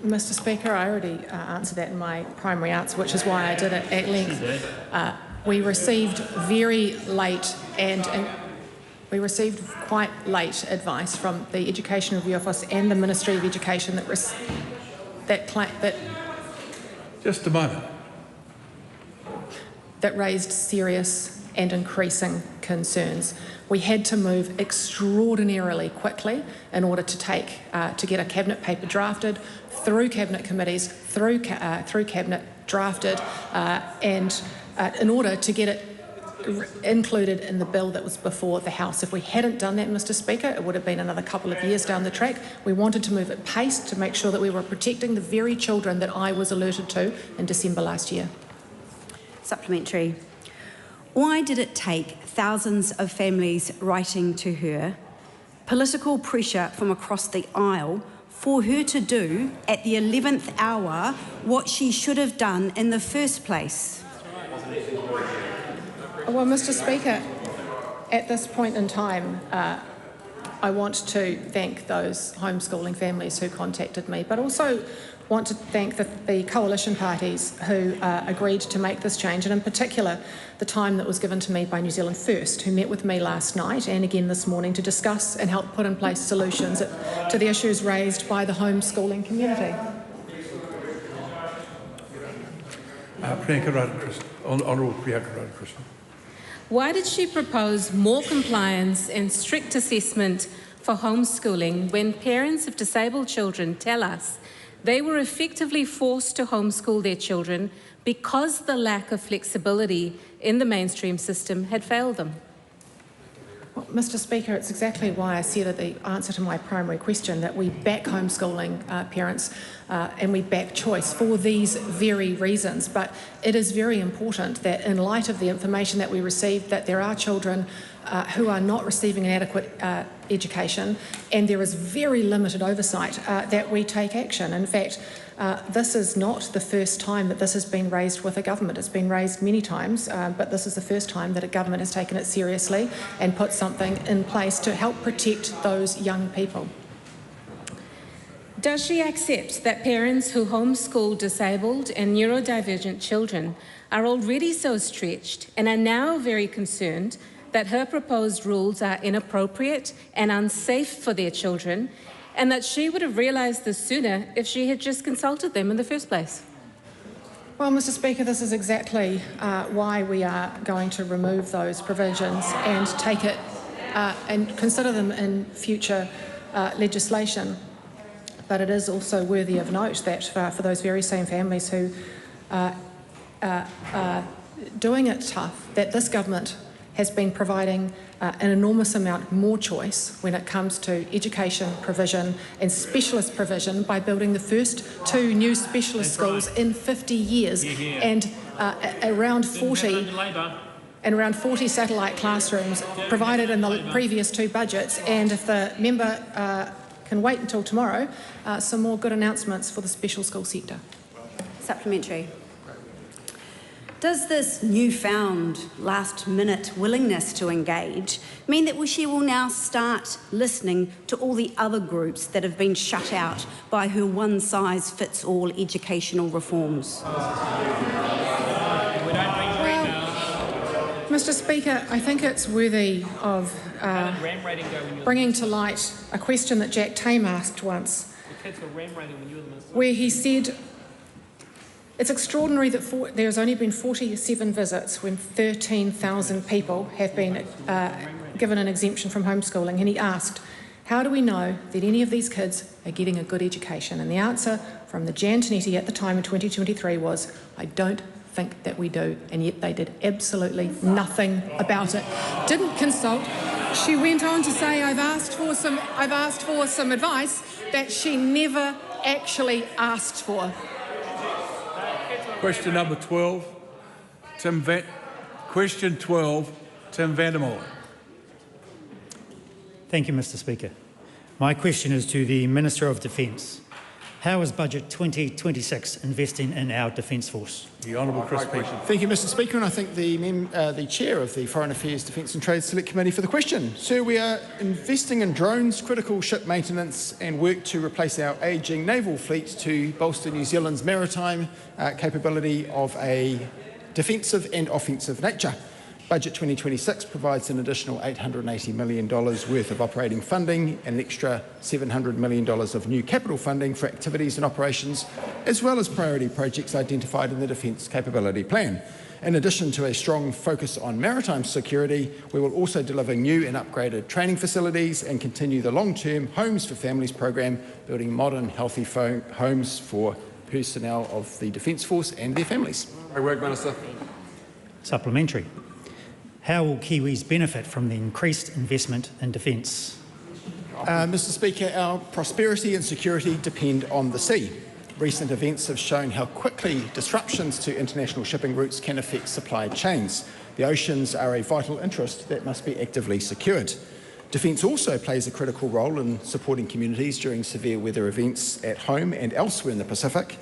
Mr Speaker, I already answered that in my primary answer, which is why I did it at length. We received very late we received quite late advice from the Education Review Office and the Ministry of Education that
just a moment.
That raised serious and increasing concerns. We had to move extraordinarily quickly in order to get a cabinet paper drafted, through cabinet committees, through cabinet drafted, and in order to get it included in the bill that was before the House. If we hadn't done that, Mr Speaker, it would have been another couple of years down the track. We wanted to move at pace to make sure that we were protecting the very children that I was alerted to in December last year.
Supplementary. Why did it take thousands of families writing to her, political pressure from across the aisle, for her to do at the 11th hour what she should have done in the first place?
Well, Mr Speaker, at this point in time, I want to thank those homeschooling families who contacted me, but also want to thank the coalition parties who agreed to make this change, and in particular the time that was given to me by New Zealand First, who met with me last night and again this morning to discuss and help put in place solutions to the issues raised by the homeschooling community.
Honourable Priyanka Radhakrishnan.
Why did she propose more compliance and strict assessment for homeschooling when parents of disabled children tell us they were effectively forced to homeschool their children because the lack of flexibility in the mainstream system had failed them?
Well, Mr Speaker, it's exactly why I said at the answer to my primary question that we back homeschooling parents and we back choice for these very reasons. But it is very important that in light of the information that we received, that there are children who are not receiving an adequate education, and there is very limited oversight, that we take action. In fact, this is not the first time that this has been raised with a government. It's been raised many times, but this is the first time that a government has taken it seriously and put something in place to help protect those young people.
Does she accept that parents who homeschool disabled and neurodivergent children are already so stretched and are now very concerned that her proposed rules are inappropriate and unsafe for their children, and that she would have realised this sooner if she had just consulted them in the first place?
Well, Mr Speaker, this is exactly why we are going to remove those provisions and take it and consider them in future legislation. but it is also worthy of note that for those very same families who are doing it tough, that this government has been providing an enormous amount more choice when it comes to education provision and specialist provision by building the first 2 new specialist schools in 50 years and around 40 satellite classrooms provided in the previous 2 budgets. And if the member can wait until tomorrow, some more good announcements for the special school sector.
Supplementary. Does this newfound last-minute willingness to engage mean that she will now start listening to all the other groups that have been shut out by her one-size-fits-all educational reforms?
Mr. Speaker, I think it's worthy of bringing to light a question that Jack Tame asked once, where he said, it's extraordinary that there has only been 47 visits when 13,000 people have been given an exemption from homeschooling. And he asked, how do we know that any of these kids are getting a good education? And the answer from the Jan Tinetti at the time in 2023 was, I don't think that we do. And yet they did absolutely nothing about it. Didn't consult. She went on to say, I've asked for some advice that she never actually asked for.
Question number 12, Question 12, Tim Vandermolen.
Thank you, Mr. Speaker. My question is to the Minister of Defence. How is Budget 2026 investing in our Defence Force?
The Honourable Chris Peters.
Thank you, Mr. Speaker, and I thank the Chair of the Foreign Affairs, Defence and Trade Select Committee for the question. Sir, we are investing in drones, critical ship maintenance and work to replace our ageing naval fleet to bolster New Zealand's maritime capability of a defensive and offensive nature. Budget 2026 provides an additional $880 million worth of operating funding and an extra $700 million of new capital funding for activities and operations, as well as priority projects identified in the Defence Capability Plan. In addition to a strong focus on maritime security, we will also deliver new and upgraded training facilities and continue the long-term Homes for Families program, building modern, healthy homes for personnel of the Defence Force and their families.
Great work, Minister.
Supplementary. How will Kiwis benefit from the increased investment in defence?
Mr. Speaker, our prosperity and security depend on the sea. Recent events have shown how quickly disruptions to international shipping routes can affect supply chains. The oceans are a vital interest that must be actively secured. Defence also plays a critical role in supporting communities during severe weather events at home and elsewhere in the Pacific.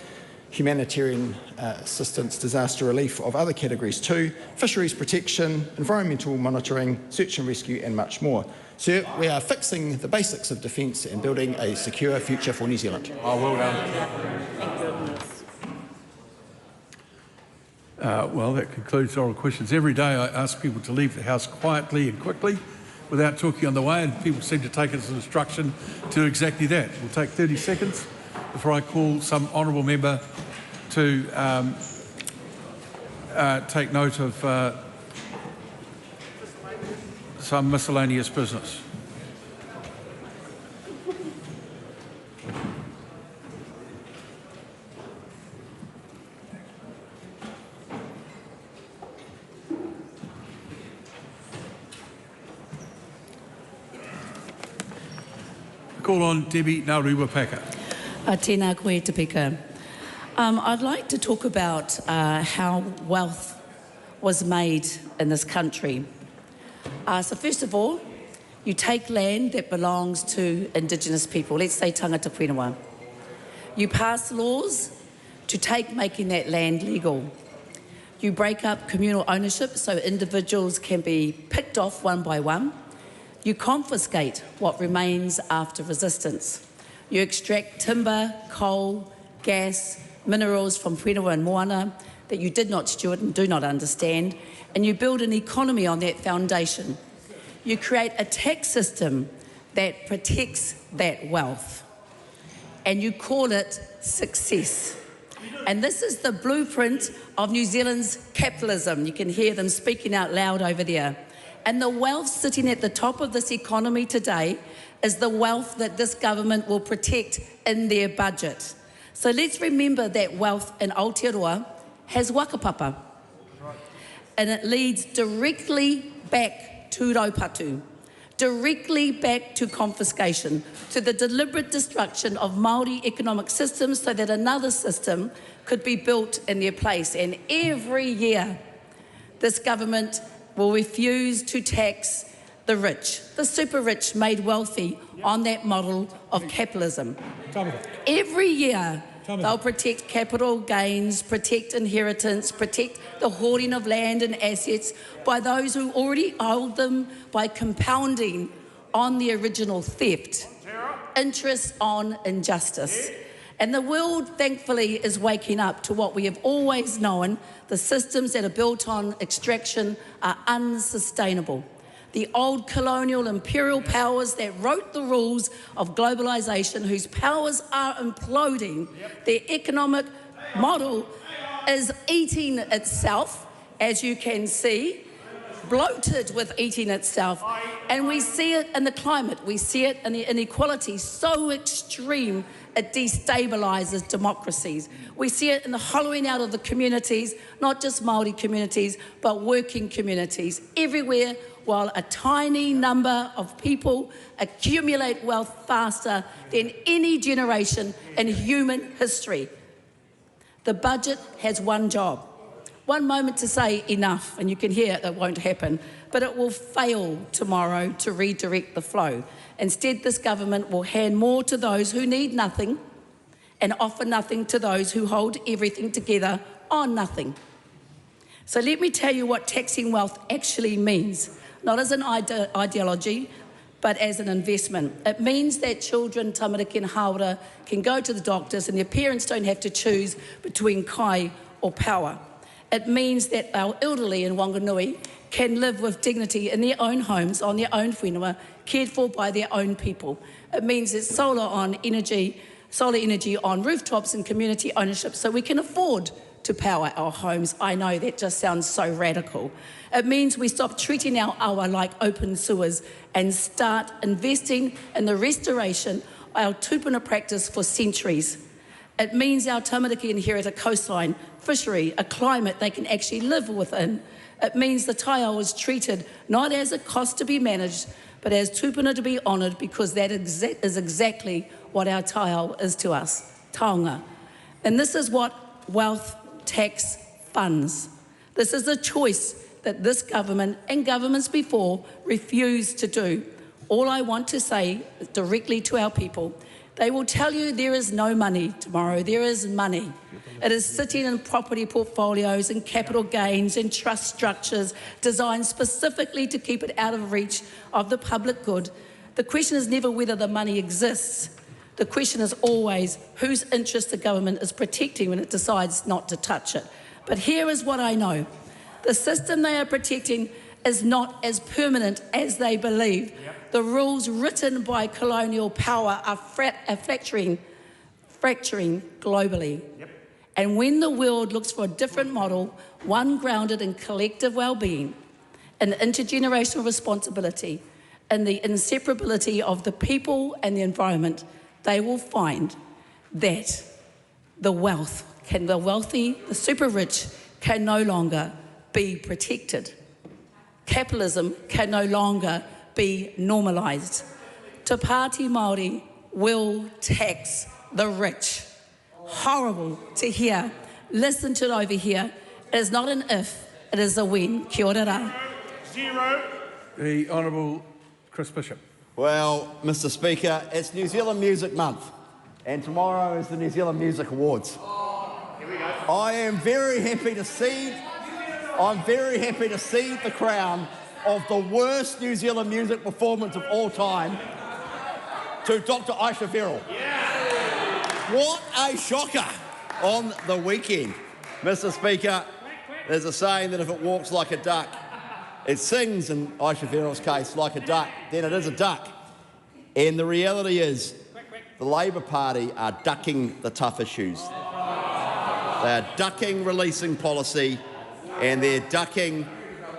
Humanitarian assistance, disaster relief of other categories too, fisheries protection, environmental monitoring, search and rescue and much more. Sir, we are fixing the basics of defence and building a secure future for New Zealand.
Oh, well done. Well, that concludes oral questions. Every day I ask people to leave the House quietly and quickly without talking on the way, and people seem to take it as an instruction to do exactly that. We'll take 30 seconds before I call some honourable member to take note of some miscellaneous business. Call on Debbie Naruwa-Paka.
Tēnā koe te pika. I'd like to talk about how wealth was made in this country. So first of all, you take land that belongs to Indigenous people, let's say tangata whenua. You pass laws to making that land legal. You break up communal ownership so individuals can be picked off one by one. You confiscate what remains after resistance. You extract timber, coal, gas, minerals from whenua and moana that you did not steward and do not understand, and you build an economy on that foundation. You create a tax system that protects that wealth, and you call it success. And this is the blueprint of New Zealand's capitalism. You can hear them speaking out loud over there. And the wealth sitting at the top of this economy today is the wealth that this government will protect in their budget. So let's remember that wealth in Aotearoa has wakapapa. And it leads directly back to raupatu, directly back to confiscation, to the deliberate destruction of Māori economic systems so that another system could be built in their place. And every year, this government will refuse to tax the rich, the super rich made wealthy on that model of capitalism. Every year, they'll protect capital gains, protect inheritance, protect the hoarding of land and assets by those who already hold them by compounding on the original theft, interest on injustice. And the world, thankfully, is waking up to what we have always known: the systems that are built on extraction are unsustainable. The old colonial imperial powers that wrote the rules of globalisation, whose powers are imploding, their economic model is eating itself, as you can see, bloated with eating itself. And we see it in the climate, we see it in the inequality so extreme it destabilises democracies. We see it in the hollowing out of the communities, not just Māori communities, but working communities everywhere, while a tiny number of people accumulate wealth faster than any generation in human history. The budget has one job, one moment to say enough, and you can hear it won't happen, but it will fail tomorrow to redirect the flow. Instead, this government will hand more to those who need nothing and offer nothing to those who hold everything together on nothing. So let me tell you what taxing wealth actually means. Not as an ideology, but as an investment. It means that children, tamariki and haora, can go to the doctors and their parents don't have to choose between kai or power. It means that our elderly in Wanganui can live with dignity in their own homes, on their own whenua, cared for by their own people. It means that solar energy on rooftops and community ownership, so we can afford to power our homes. I know that just sounds so radical. It means we stop treating our awa like open sewers and start investing in the restoration of our tupuna practice for centuries. It means our tamariki inherit a coastline, fishery, a climate they can actually live within. It means the taiao is treated not as a cost to be managed, but as tupuna to be honoured, because that is exactly what our taiao is to us, taonga. And this is what wealth tax funds. This is a choice that this government and governments before refused to do. All I want to say directly to our people, they will tell you there is no money tomorrow. There is money. It is sitting in property portfolios and capital gains and trust structures designed specifically to keep it out of reach of the public good. The question is never whether the money exists. The question is always whose interest the government is protecting when it decides not to touch it. But here is what I know. The system they are protecting is not as permanent as they believe. The rules written by colonial power are fracturing globally. And when the world looks for a different model, one grounded in collective well-being, in intergenerational responsibility, and the inseparability of the people and the environment, they will find that the wealthy, the super rich, can no longer be protected. Capitalism can no longer be normalised. Te Pāti Māori will tax the rich. Horrible to hear. Listen to it over here. It is not an if, it is a when. Kia ora rā.
The Honourable Chris Bishop.
Well, Mr. Speaker, it's New Zealand Music Month, and tomorrow is the New Zealand Music Awards. I am very happy to cede the crown of the worst New Zealand music performance of all time to Dr. Aisha Verrill. What a shocker on the weekend. Mr. Speaker, there's a saying that if it walks like a duck, it sings, in Aisha Verrill's case, like a duck, then it is a duck. And the reality is the Labour Party are ducking the tough issues. They are ducking releasing policy, and they're ducking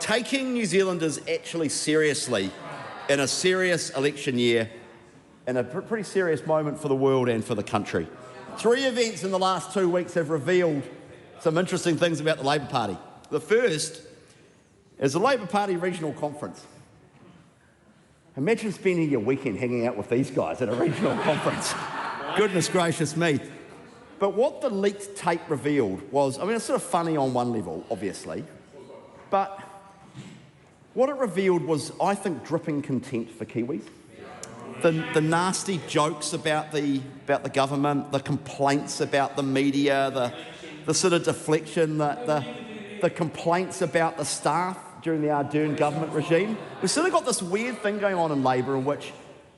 taking New Zealanders actually seriously in a serious election year and a pretty serious moment for the world and for the country. 3 events in the last 2 weeks have revealed some interesting things about the Labour Party. The first is the Labour Party Regional Conference. Imagine spending your weekend hanging out with these guys at a regional conference. Goodness gracious me. But what the leaked tape revealed was, I mean, it's sort of funny on one level, obviously, but what it revealed was, I think, dripping contempt for Kiwis. The nasty jokes about the government, the complaints about the media, the sort of deflection, the complaints about the staff during the Ardern government regime. We've sort of got this weird thing going on in Labour in which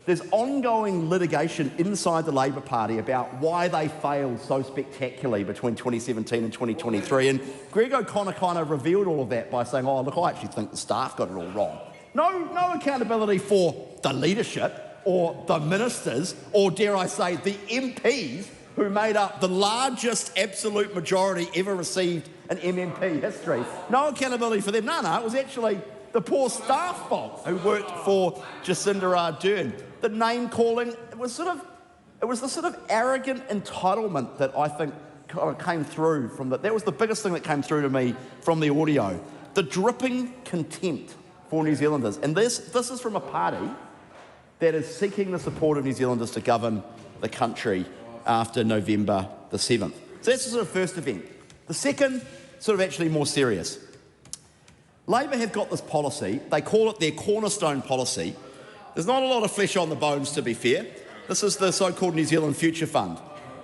there's ongoing litigation inside the Labour Party about why they failed so spectacularly between 2017 and 2023. And Greg O'Connor kind of revealed all of that by saying, oh, look, I actually think the staff got it all wrong. No accountability for the leadership or the ministers, or dare I say, the MPs who made up the largest absolute majority ever received in MMP history. No accountability for them. No, it was actually the poor staff fault who worked for Jacinda Ardern. The name calling, it was the sort of arrogant entitlement that I think kind of came through from that was the biggest thing that came through to me from the audio. The dripping contempt for New Zealanders. And this is from a party that is seeking the support of New Zealanders to govern the country after November the 7th. So that's the sort of first event. The second, sort of actually more serious. Labour have got this policy, they call it their cornerstone policy. There's not a lot of flesh on the bones, to be fair. This is the so-called New Zealand Future Fund.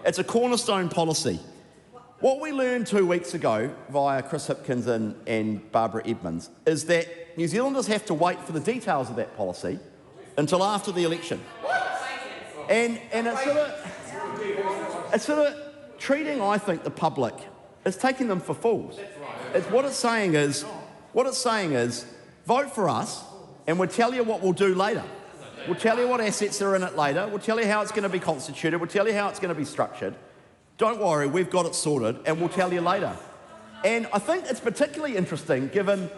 It's a cornerstone policy. What we learned 2 weeks ago via Chris Hipkins and Barbara Edmonds is that New Zealanders have to wait for the details of that policy until after the election. And it's sort of treating, I think, the public as taking them for fools. What it's saying is, vote for us and we'll tell you what we'll do later. We'll tell you what assets are in it later. We'll tell you how it's going to be constituted. We'll tell you how it's going to be structured. Don't worry, we've got it sorted and we'll tell you later. And I think it's particularly interesting given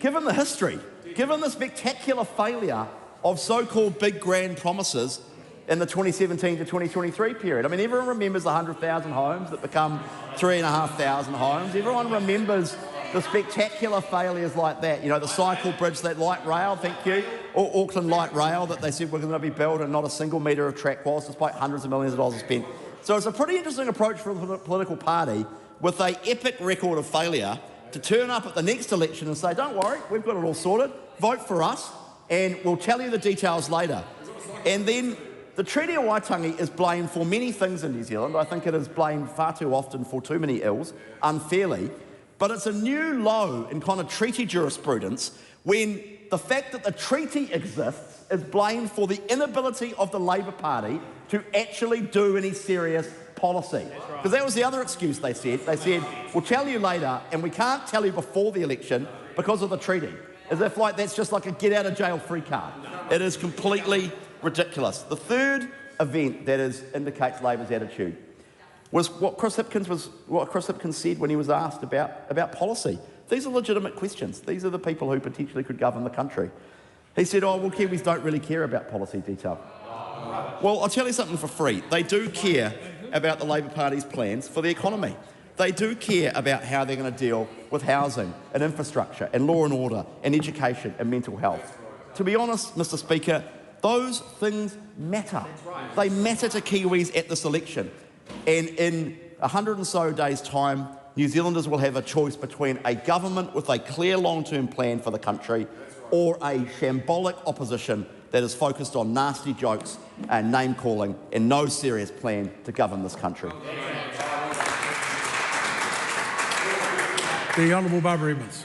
the history, given the spectacular failure of so-called big grand promises in the 2017 to 2023 period. I mean, everyone remembers the 100,000 homes that become 3,500 homes. Everyone remembers the spectacular failures like that. You know, the cycle bridge, that light rail, thank you, or Auckland Light Rail that they said were going to be built and not a single metre of track was, despite hundreds of millions of dollars spent. So it's a pretty interesting approach for a political party with an epic record of failure to turn up at the next election and say, don't worry, we've got it all sorted, vote for us, and we'll tell you the details later. And then the Treaty of Waitangi is blamed for many things in New Zealand. I think it is blamed far too often for too many ills, unfairly. But it's a new low in kind of treaty jurisprudence when the fact that the treaty exists is blamed for the inability of the Labour Party to actually do any serious policy. Because that was the other excuse they said. They said, we'll tell you later, and we can't tell you before the election because of the treaty. As if like that's just like a get-out-of-jail-free card. It is completely ridiculous. The third event that indicates Labour's attitude was what Chris Hipkins said when he was asked about policy. These are legitimate questions. These are the people who potentially could govern the country. He said, oh, well, Kiwis don't really care about policy detail. Well, I'll tell you something for free. They do care about the Labour Party's plans for the economy. They do care about how they're going to deal with housing and infrastructure and law and order and education and mental health. To be honest, Mr. Speaker, those things matter. They matter to Kiwis at this election. And in 100 and so days' time, New Zealanders will have a choice between a government with a clear long-term plan for the country or a shambolic opposition that is focused on nasty jokes and name-calling and no serious plan to govern this country.
The Honourable Barbara Edmonds.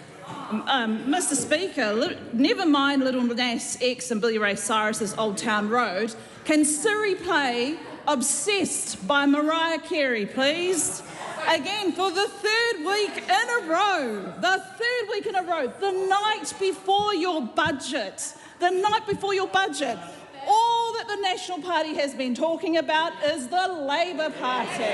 Mr. Speaker, never mind Little Nas X and Billy Ray Cyrus's Old Town Road. Can Siri play Obsessed by Mariah Carey, please? Again, for the third week in a row, the night before your budget, all that the National Party has been talking about is the Labour Party.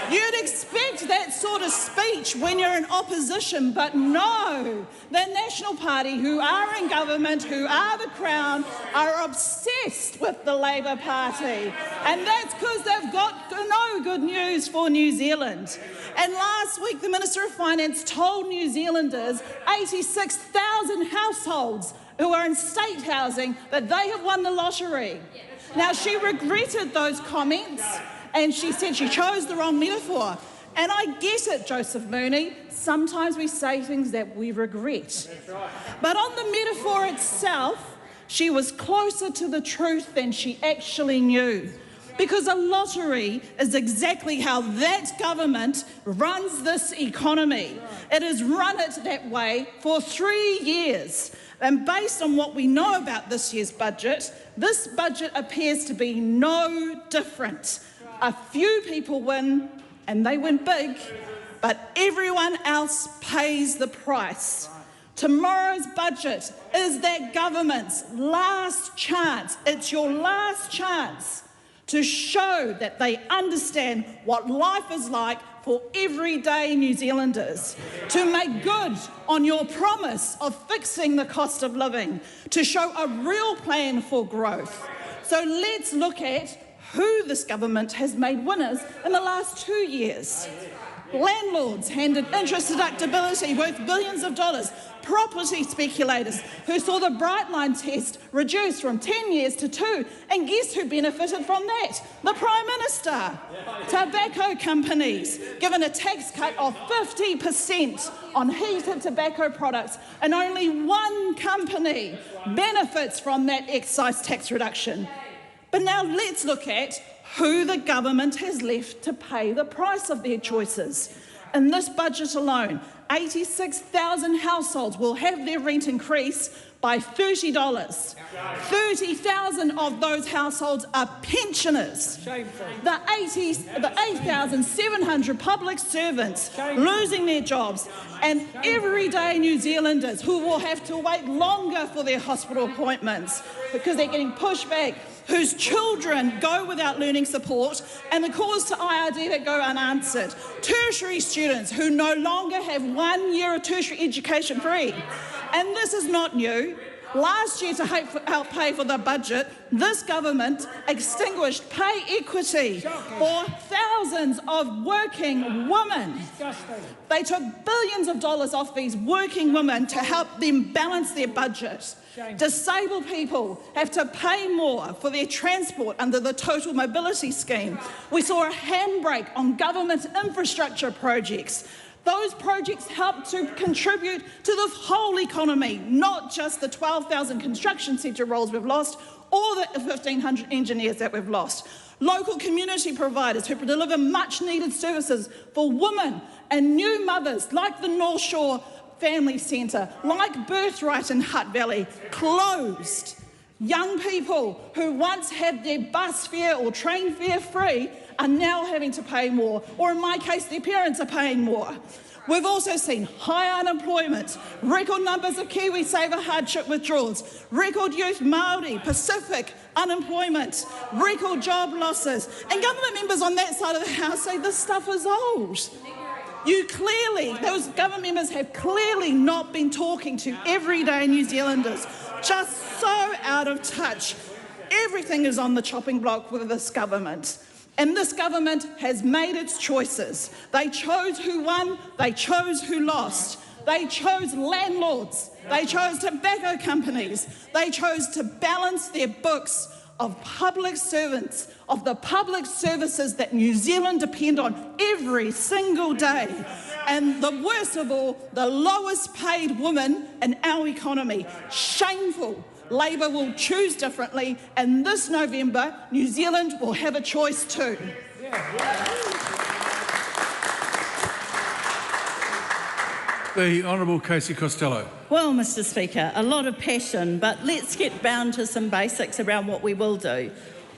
You'd expect that sort of speech when you're in opposition, but no. The National Party, who are in government, who are the Crown, are obsessed with the Labour Party. And that's because they've got no good news for New Zealand. And last week, the Minister of Finance told New Zealanders, 86,000 households who are in state housing, that they have won the lottery. Now, she regretted those comments, and she said she chose the wrong metaphor. And I get it, Joseph Mooney. Sometimes we say things that we regret. But on the metaphor itself, she was closer to the truth than she actually knew. Because a lottery is exactly how that government runs this economy. It has run it that way for 3 years. And based on what we know about this year's budget, this budget appears to be no different. A few people win, and they win big, but everyone else pays the price. Tomorrow's budget is that government's last chance. It's your last chance to show that they understand what life is like for everyday New Zealanders, to make good on your promise of fixing the cost of living, to show a real plan for growth. So let's look at who this government has made winners in the last 2 years. Landlords handed interest deductibility worth billions of dollars. Property speculators who saw the Bright Line test reduced from 10 years to 2. And guess who benefited from that? The Prime Minister. Tobacco companies given a tax cut of 50% on heated tobacco products, and only one company benefits from that excise tax reduction. But now let's look at who the government has left to pay the price of their choices. In this budget alone, 86,000 households will have their rent increase by $30. 30,000 of those households are pensioners. The 8,700 public servants losing their jobs, and everyday New Zealanders who will have to wait longer for their hospital appointments because they're getting pushed back, whose children go without learning support, and the calls to IRD that go unanswered. Tertiary students who no longer have 1 year of tertiary education free. And this is not new. Last year, to help pay for the budget, this government extinguished pay equity for thousands of working women. They took billions of dollars off these working women to help them balance their budget. Disabled people have to pay more for their transport under the Total Mobility Scheme. We saw a handbrake on government infrastructure projects. Those projects help to contribute to the whole economy, not just the 12,000 construction centre roles we've lost or the 1,500 engineers that we've lost. Local community providers who deliver much needed services for women and new mothers, like the North Shore Family Centre, like Birthright in Hutt Valley, closed. Young people who once had their bus fare or train fare free are now having to pay more, or in my case, their parents are paying more. We've also seen high unemployment, record numbers of KiwiSaver hardship withdrawals, record youth Māori, Pacific unemployment, record job losses. And government members on that side of the House say this stuff is old. Those government members have clearly not been talking to everyday New Zealanders, just so out of touch. Everything is on the chopping block with this government. And this government has made its choices. They chose who won, they chose who lost. They chose landlords, they chose tobacco companies, they chose to balance their books of public servants, of the public services that New Zealand depend on every single day. And the worst of all, the lowest paid woman in our economy. Shameful. Labour will choose differently, and this November, New Zealand will have a choice too.
The Honourable Casey Costello.
Well, Mr Speaker, a lot of passion, but let's get down to some basics around what we will do.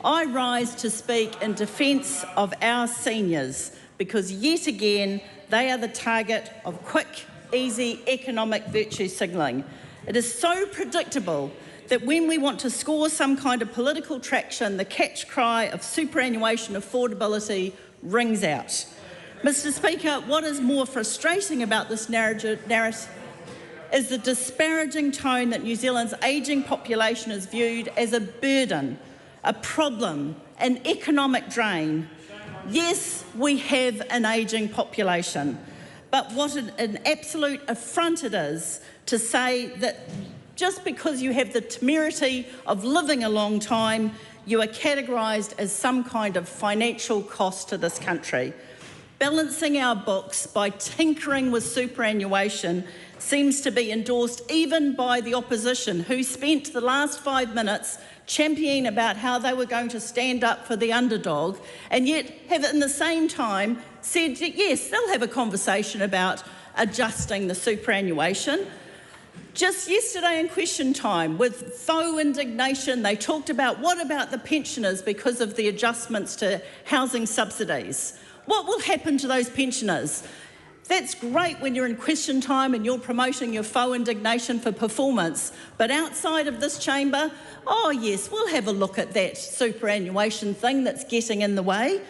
I rise to speak in defence of our seniors because, yet again, they are the target of quick, easy economic virtue signalling. It is so predictable that when we want to score some kind of political traction, the catch cry of superannuation affordability rings out. Mr Speaker, what is more frustrating about this narrative is the disparaging tone that New Zealand's ageing population is viewed as a burden, a problem, an economic drain. Yes, we have an ageing population, but what an absolute affront it is to say that just because you have the temerity of living a long time, you are categorised as some kind of financial cost to this country. Balancing our books by tinkering with superannuation seems to be endorsed even by the opposition, who spent the last 5 minutes championing about how they were going to stand up for the underdog, and yet have at the same time said that yes, they'll have a conversation about adjusting the superannuation. Just yesterday in question time, with faux indignation, they talked about what about the pensioners because of the adjustments to housing subsidies. What will happen to those pensioners? That's great when you're in question time and you're promoting your faux indignation for performance, but outside of this chamber, oh yes, we'll have a look at that superannuation thing that's getting in the way.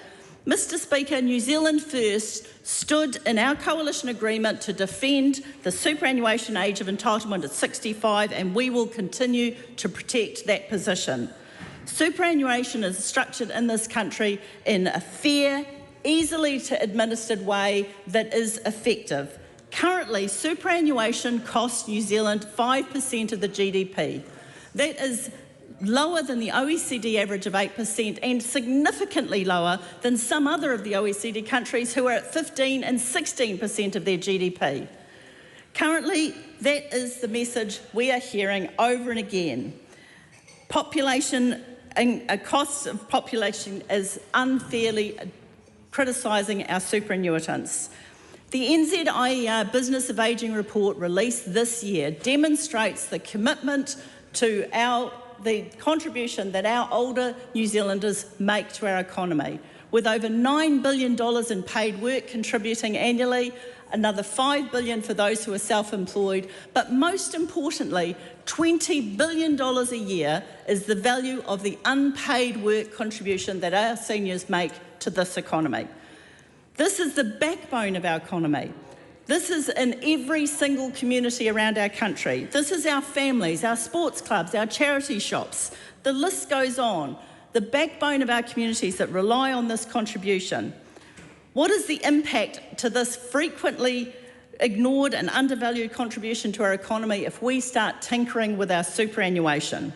Mr Speaker, New Zealand First stood in our coalition agreement to defend the superannuation age of entitlement at 65, and we will continue to protect that position. Superannuation is structured in this country in a fair, easily to administered way that is effective. Currently, superannuation costs New Zealand 5% of the GDP. That is lower than the OECD average of 8% and significantly lower than some other of the OECD countries who are at 15 and 16% of their GDP. Currently, that is the message we are hearing over and again. Population and costs of population is unfairly criticising our superannuitants. The NZIER Business of Ageing report released this year demonstrates the commitment to the contribution that our older New Zealanders make to our economy, with over $9 billion in paid work contributing annually, another $5 billion for those who are self-employed, but most importantly, $20 billion a year is the value of the unpaid work contribution that our seniors make to this economy. This is the backbone of our economy. This is in every single community around our country. This is our families, our sports clubs, our charity shops. The list goes on. The backbone of our communities that rely on this contribution. What is the impact to this frequently ignored and undervalued contribution to our economy if we start tinkering with our superannuation?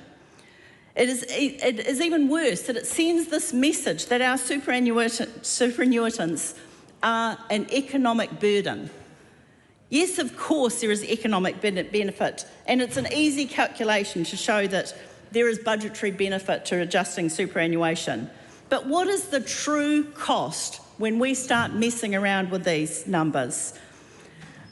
It is even worse that it sends this message that our superannuitants are an economic burden. Yes, of course, there is economic benefit, and it's an easy calculation to show that there is budgetary benefit to adjusting superannuation. But what is the true cost when we start messing around with these numbers?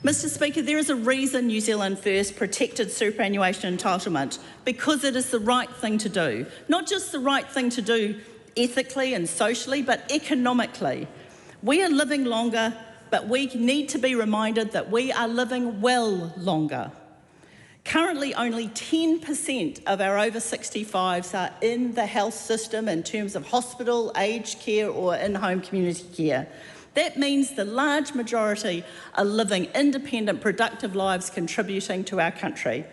Mr Speaker, there is a reason New Zealand First protected superannuation entitlement, because it is the right thing to do. Not just the right thing to do ethically and socially, but economically. We are living longer, but we need to be reminded that we are living well longer. Currently, only 10% of our over 65s are in the health system in terms of hospital, aged care or in-home community care. That means the large majority are living independent, productive lives contributing to our country.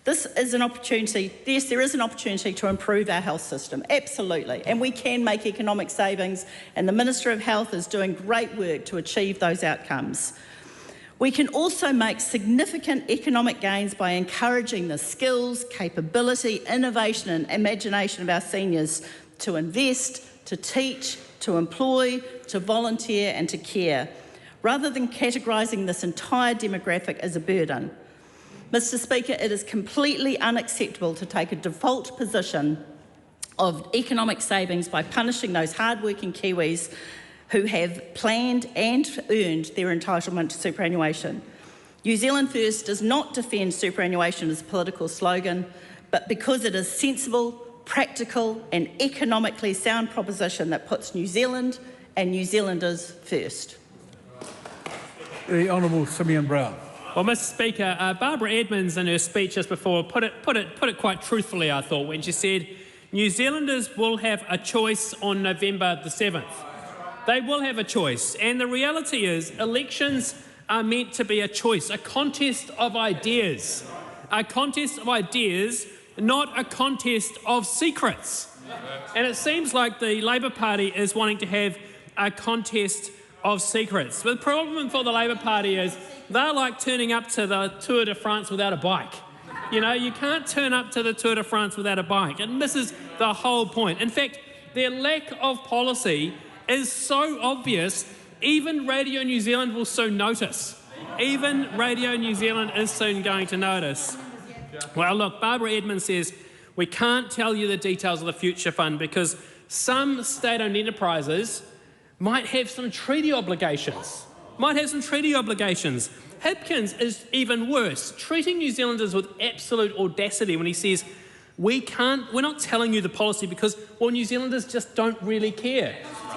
This is an opportunity, yes, there is an opportunity to improve our health system, absolutely, and we can make economic savings, and the Minister of Health is doing great work to achieve those outcomes. We can also make significant economic gains by encouraging the skills, capability, innovation and imagination of our seniors to invest, to teach, to employ, to volunteer and to care, rather than categorising this entire demographic as a burden. Mr Speaker, it is completely unacceptable to take a default position of economic savings by punishing those hard-working Kiwis who have planned and earned their entitlement to superannuation. New Zealand First does not defend superannuation as a political slogan, but because it is sensible, practical and economically sound proposition that puts New Zealand and New Zealanders first.
The Honourable Seymour Brown.
Well, Mr Speaker, Barbara Edmonds in her speech just before put it quite truthfully, I thought, when she said New Zealanders will have a choice on November the 7th. They will have a choice. And the reality is elections are meant to be a choice, a contest of ideas. A contest of ideas, not a contest of secrets. And it seems like the Labour Party is wanting to have a contest of secrets. But the problem for the Labour Party is they're like turning up to the Tour de France without a bike. You know, you can't turn up to the Tour de France without a bike. And this is the whole point. In fact, their lack of policy is so obvious, even Radio New Zealand will soon notice. Even Radio New Zealand is soon going to notice. Well, look, Barbara Edmonds says, we can't tell you the details of the Future Fund because some state-owned enterprises might have some treaty obligations. Hipkins is even worse, treating New Zealanders with absolute audacity when he says, we're not telling you the policy because, well, New Zealanders just don't really care.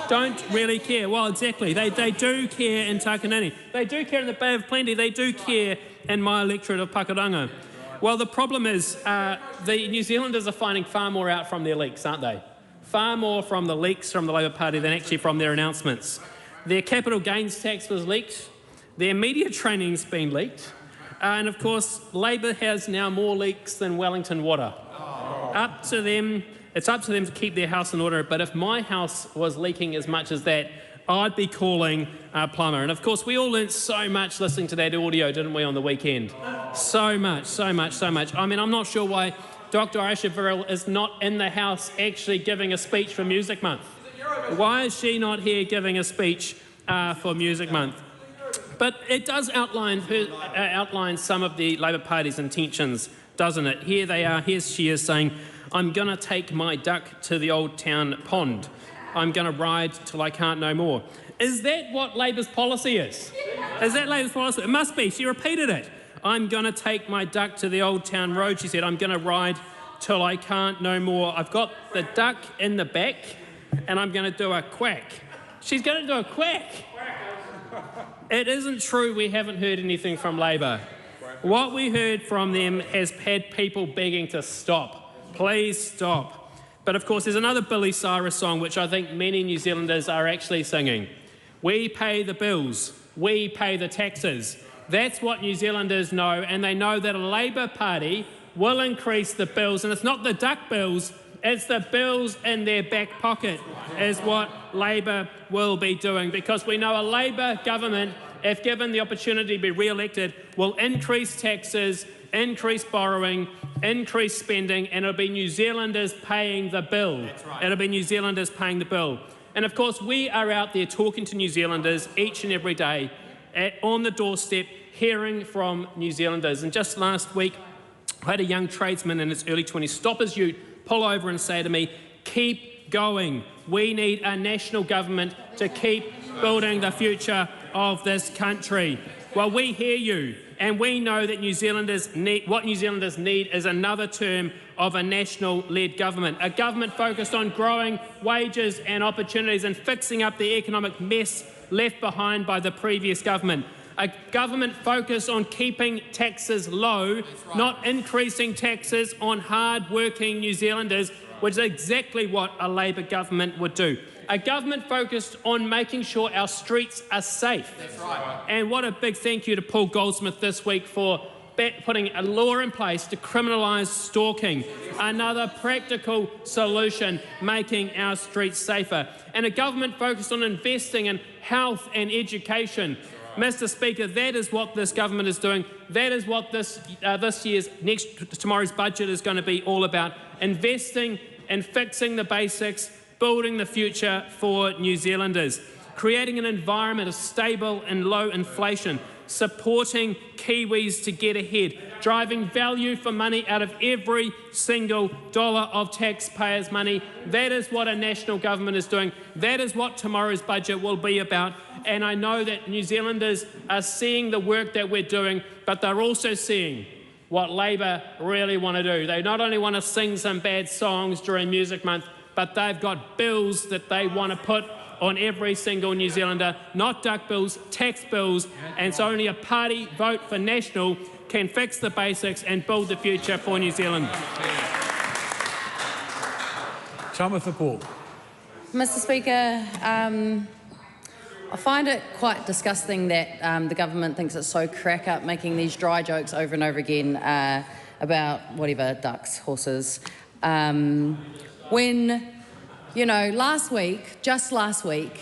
Well, exactly. They do care in Takanini. They do care in the Bay of Plenty. They do care in my electorate of Pakuranga. Well, the problem is the New Zealanders are finding far more out from their leaks, aren't they? Far more from the leaks from the Labour Party than actually from their announcements. Their capital gains tax was leaked. Their media training's been leaked. And, of course, Labour has now more leaks than Wellington Water. It's up to them to keep their house in order, but if my house was leaking as much as that, I'd be calling a plumber. And of course, we all learnt so much listening to that audio, didn't we, on the weekend? So much. I mean, I'm not sure why Dr. Aisha Viril is not in the House actually giving a speech for Music Month. Why is she not here giving a speech for Music Month? But it does outline some of the Labour Party's intentions, doesn't it? Here they are. Here she is saying, I'm going to take my duck to the old town pond. I'm going to ride till I can't no more. Is that what Labour's policy is? Is that Labour's policy? It must be. She repeated it. I'm going to take my duck to the old town road, she said. I'm going to ride till I can't no more. I've got the duck in the back and I'm going to do a quack. She's going to do a quack. It isn't true we haven't heard anything from Labour. What we heard from them has had people begging to stop. Please stop. But of course, there's another Billy Cyrus song which I think many New Zealanders are actually singing. We pay the bills. We pay the taxes. That's what New Zealanders know, and they know that a Labour Party will increase the bills, and it's not the duck bills, it's the bills in their back pocket is what Labour will be doing, because we know a Labour government, if given the opportunity to be re-elected, will increase taxes, increase borrowing, increase spending, and it'll be New Zealanders paying the bill. Right. It'll be New Zealanders paying the bill. And of course, we are out there talking to New Zealanders each and every day on the doorstep, hearing from New Zealanders. And just last week, I had a young tradesman in his early 20s stop his ute, pull over and say to me, keep going. We need a national government to keep building the future of this country. Well, we hear you. And we know that what New Zealanders need is another term of a national-led government, a government focused on growing wages and opportunities and fixing up the economic mess left behind by the previous government, a government focused on keeping taxes low, not increasing taxes on hard-working New Zealanders, which is exactly what a Labour government would do. A government focused on making sure our streets are safe. That's right. And what a big thank you to Paul Goldsmith this week for putting a law in place to criminalise stalking. Another practical solution, making our streets safer. And a government focused on investing in health and education. Mr. Speaker, that is what this government is doing. That is what tomorrow's budget is going to be all about. Investing and fixing the basics, building the future for New Zealanders, creating an environment of stable and low inflation, supporting Kiwis to get ahead, driving value for money out of every single dollar of taxpayers' money. That is what a national government is doing. That is what tomorrow's budget will be about. And I know that New Zealanders are seeing the work that we're doing, but they're also seeing what Labour really want to do. They not only want to sing some bad songs during Music Month, but they've got bills that they want to put on every single New Zealander, not duck bills, tax bills, and so only a party vote for national can fix the basics and build the future for New Zealand.
Tamatha Paul.
Mr. Speaker, I find it quite disgusting that the government thinks it's so crack up making these dry jokes over and over again about whatever, ducks, horses. When, you know, just last week,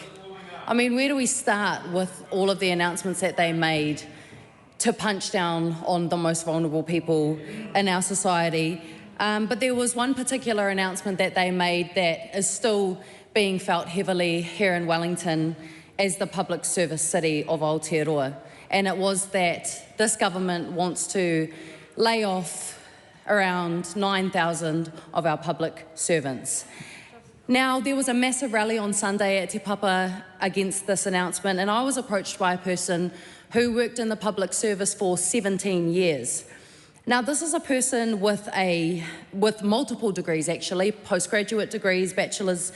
I mean, where do we start with all of the announcements that they made to punch down on the most vulnerable people in our society? But there was one particular announcement that they made that is still being felt heavily here in Wellington as the public service city of Aotearoa. And it was that this government wants to lay off around 9,000 of our public servants. Now, there was a massive rally on Sunday at Te Papa against this announcement, and I was approached by a person who worked in the public service for 17 years. Now, this is a person with multiple degrees, actually, postgraduate degrees, bachelor's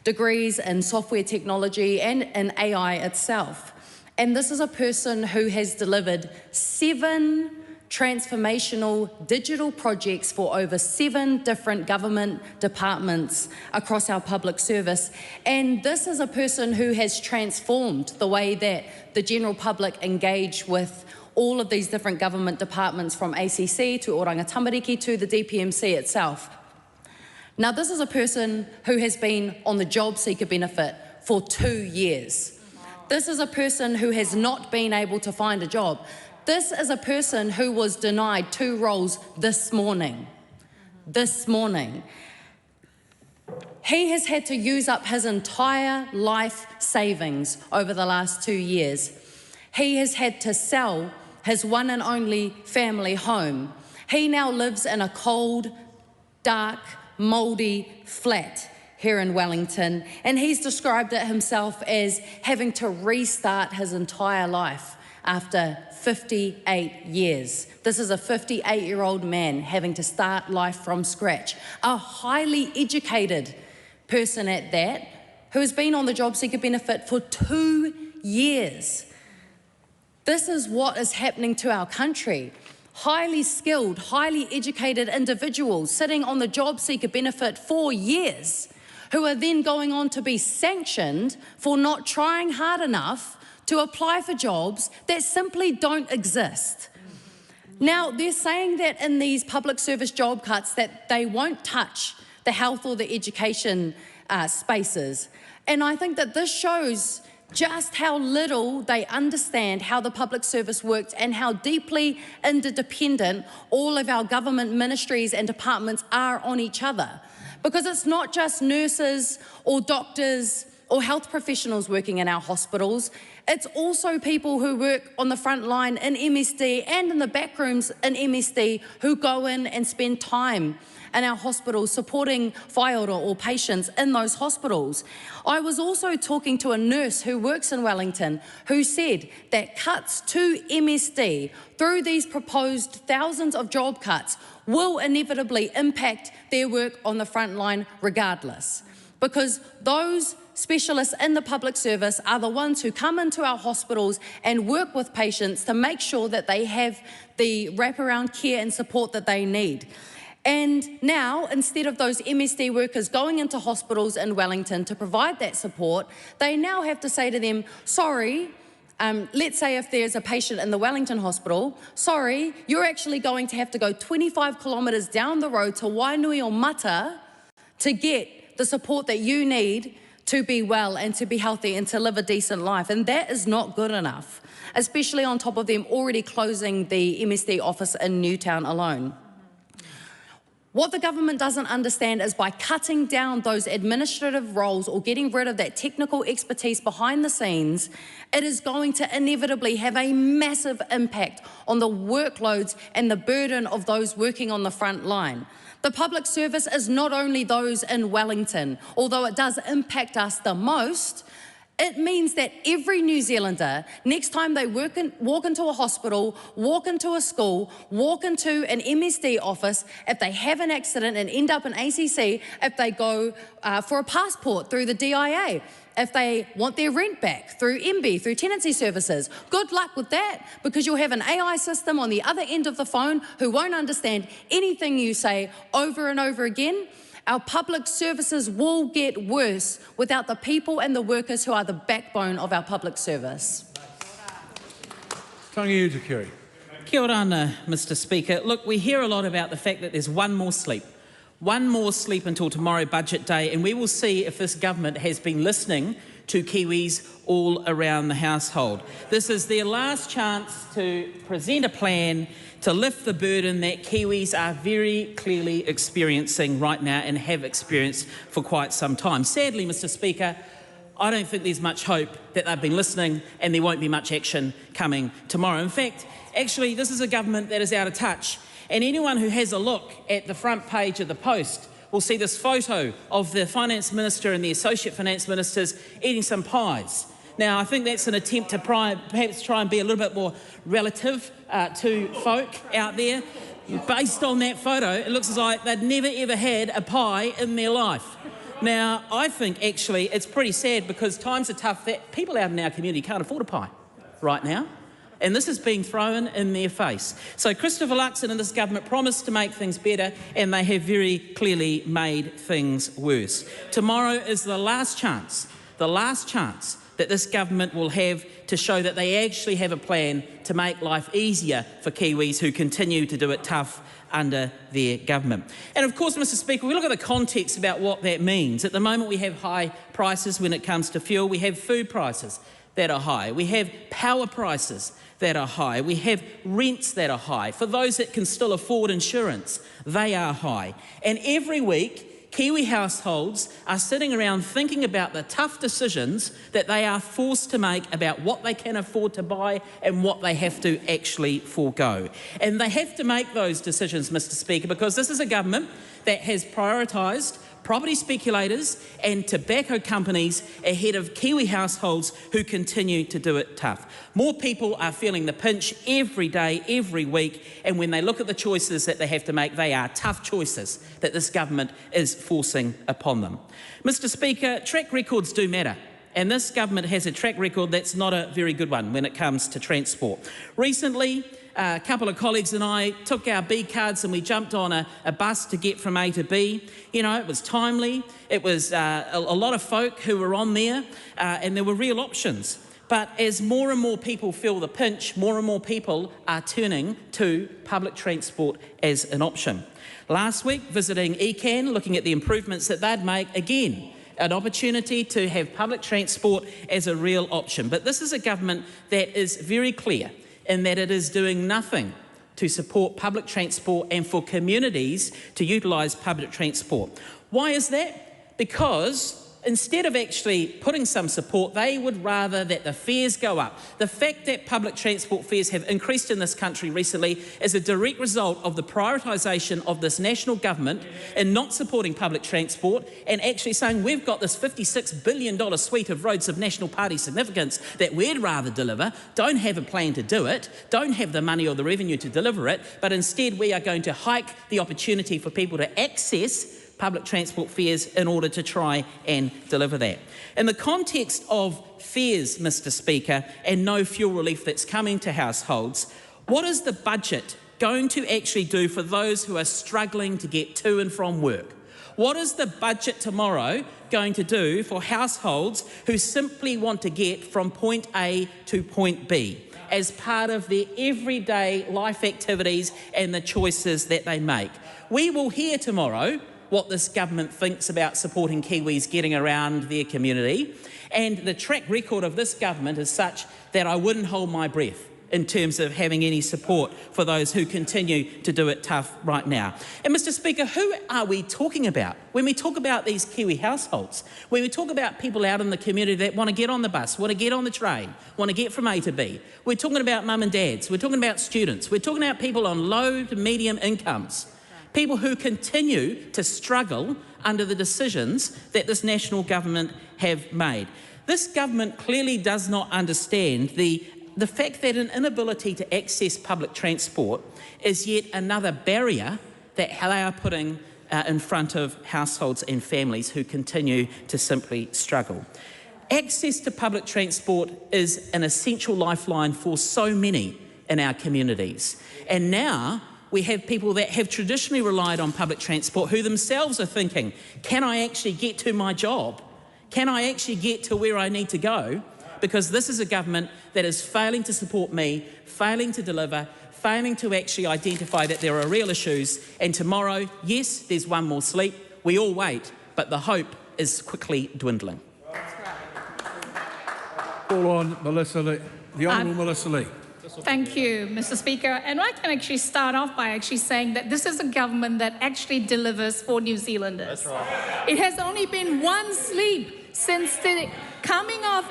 degrees in software technology and in AI itself. And this is a person who has delivered 7 transformational digital projects for over 7 different government departments across our public service. And this is a person who has transformed the way that the general public engage with all of these different government departments, from ACC to Oranga Tamariki to the DPMC itself. Now, this is a person who has been on the job seeker benefit for 2 years. This is a person who has not been able to find a job. This is a person who was denied 2 roles this morning. This morning. He has had to use up his entire life savings over the last 2 years. He has had to sell his one and only family home. He now lives in a cold, dark, mouldy flat here in Wellington, and he's described it himself as having to restart his entire life after 58 years. This is a 58-year-old man having to start life from scratch. A highly educated person at that, who has been on the job seeker benefit for 2 years. This is what is happening to our country. Highly skilled, highly educated individuals sitting on the job seeker benefit for years, who are then going on to be sanctioned for not trying hard enough to apply for jobs that simply don't exist. Now, they're saying that in these public service job cuts that they won't touch the health or the education spaces. And I think that this shows just how little they understand how the public service works and how deeply interdependent all of our government ministries and departments are on each other. Because it's not just nurses or doctors or health professionals working in our hospitals, it's also people who work on the front line in MSD and in the back rooms in MSD who go in and spend time in our hospitals supporting whaiora or patients in those hospitals. I was also talking to a nurse who works in Wellington who said that cuts to MSD through these proposed thousands of job cuts will inevitably impact their work on the front line regardless, because those specialists in the public service are the ones who come into our hospitals and work with patients to make sure that they have the wraparound care and support that they need. And now, instead of those MSD workers going into hospitals in Wellington to provide that support, they now have to say to them, sorry, let's say if there's a patient in the Wellington hospital, sorry, you're actually going to have to go 25 kilometres down the road to Wainui or Mata to get the support that you need to be well and to be healthy and to live a decent life. And that is not good enough, especially on top of them already closing the MSD office in Newtown alone. What the government doesn't understand is by cutting down those administrative roles or getting rid of that technical expertise behind the scenes, it is going to inevitably have a massive impact on the workloads and the burden of those working on the front line. The public service is not only those in Wellington, although it does impact us the most. It means that every New Zealander, next time they walk into a hospital, walk into a school, walk into an MSD office, if they have an accident and end up in ACC, if they go for a passport through the DIA, if they want their rent back through MB, through tenancy services, good luck with that, because you'll have an AI system on the other end of the phone who won't understand anything you say over and over again. Our public services will get worse without the people and the workers who are the backbone of our public service.
Tangi Utakiri.
Kia ora ana, Mr Speaker. Look, we hear a lot about the fact that there's one more sleep until tomorrow budget day, and we will see if this government has been listening to Kiwis all around the household. This is their last chance to present a plan to lift the burden that Kiwis are very clearly experiencing right now and have experienced for quite some time. Sadly, Mr Speaker, I don't think there's much hope that they've been listening and there won't be much action coming tomorrow. In fact, actually, this is a government that is out of touch. And anyone who has a look at the front page of the Post will see this photo of the Finance Minister and the Associate Finance Ministers eating some pies. Now, I think that's an attempt to perhaps try and be a little bit more relative to folk out there. Based on that photo, it looks like they'd never ever had a pie in their life. Now, I think actually it's pretty sad because times are tough that people out in our community can't afford a pie right now. And this is being thrown in their face. So Christopher Luxon and this government promised to make things better, and they have very clearly made things worse. Tomorrow is the last chance that this government will have to show that they actually have a plan to make life easier for Kiwis who continue to do it tough under their government. And of course, Mr Speaker, we look at the context about what that means. At the moment, we have high prices when it comes to fuel. We have food prices that are high. We have power prices that are high. We have rents that are high. For those that can still afford insurance, they are high. And every week, Kiwi households are sitting around thinking about the tough decisions that they are forced to make about what they can afford to buy and what they have to actually forego. And they have to make those decisions, Mr Speaker, because this is a government that has prioritised property speculators and tobacco companies ahead of Kiwi households who continue to do it tough. More people are feeling the pinch every day, every week, and when they look at the choices that they have to make, they are tough choices that this government is forcing upon them. Mr Speaker, track records do matter. And this government has a track record that's not a very good one when it comes to transport. Recently, a couple of colleagues and I took our B cards and we jumped on a bus to get from A to B. You know, it was timely. It was a lot of folk who were on there and there were real options. But as more and more people feel the pinch, more and more people are turning to public transport as an option. Last week, visiting ECAN, looking at the improvements that they'd make, again, an opportunity to have public transport as a real option. But this is a government that is very clear in that it is doing nothing to support public transport and for communities to utilise public transport. Why is that? Because instead of actually putting some support, they would rather that the fares go up. The fact that public transport fares have increased in this country recently is a direct result of the prioritisation of this national government in not supporting public transport and actually saying we've got this $56 billion suite of roads of national party significance that we'd rather deliver, don't have a plan to do it, don't have the money or the revenue to deliver it, but instead we are going to hike the opportunity for people to access public transport fares in order to try and deliver that. In the context of fares, Mr Speaker, and no fuel relief that's coming to households, what is the budget going to actually do for those who are struggling to get to and from work? What is the budget tomorrow going to do for households who simply want to get from point A to point B as part of their everyday life activities and the choices that they make? We will hear tomorrow what this government thinks about supporting Kiwis getting around their community, and the track record of this government is such that I wouldn't hold my breath in terms of having any support for those who continue to do it tough right now. And Mr Speaker, who are we talking about when we talk about these Kiwi households? When we talk about people out in the community that want to get on the bus, want to get on the train, want to get from A to B. We're talking about mum and dads, we're talking about students, we're talking about people on low to medium incomes. People who continue to struggle under the decisions that this national government have made. This government clearly does not understand the fact that an inability to access public transport is yet another barrier that they are putting in front of households and families who continue to simply struggle. Access to public transport is an essential lifeline for so many in our communities. And now,
we have people that have traditionally relied on public transport who themselves are thinking, can I actually get to my job? Can I actually get to where I need to go? Because this is a government that is failing to support me, failing to deliver, failing to actually identify that there are real issues. And tomorrow, yes, there's one more sleep. We all wait, but the hope is quickly dwindling.
Call on Melissa Lee. The Honourable Melissa Lee.
Thank you, Mr. Speaker. And I can actually start off by actually saying that this is a government that actually delivers for New Zealanders. That's right. It has only been one sleep since the coming of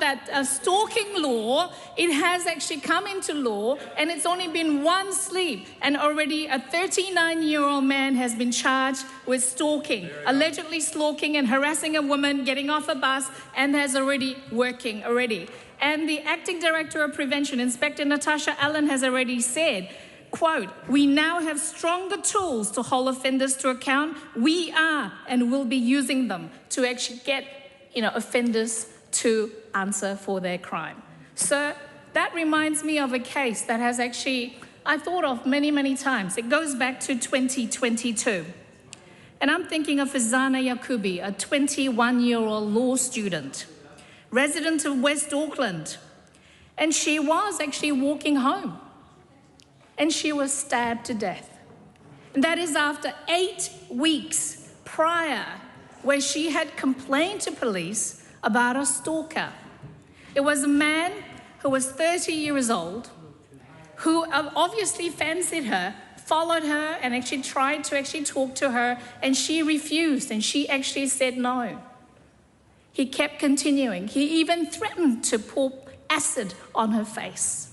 that stalking law. It has actually come into law, and it's only been one sleep, and already a 39-year-old man has been charged with stalking, allegedly stalking and harassing a woman getting off a bus, and has already working already. And the Acting Director of Prevention, Inspector Natasha Allen, has already said, quote, we now have stronger tools to hold offenders to account. We are and will be using them to actually get offenders to answer for their crime. So that reminds me of a case that has actually, I thought of many, many times. It goes back to 2022. And I'm thinking of Fizana Yakubi, a 21-year-old law student, resident of West Auckland. And she was actually walking home. And she was stabbed to death. And that is after 8 weeks prior, where she had complained to police about a stalker. It was a man who was 30 years old, who obviously fancied her, followed her, and actually tried to actually talk to her, and she refused, and she actually said no. He kept continuing. He even threatened to pour acid on her face.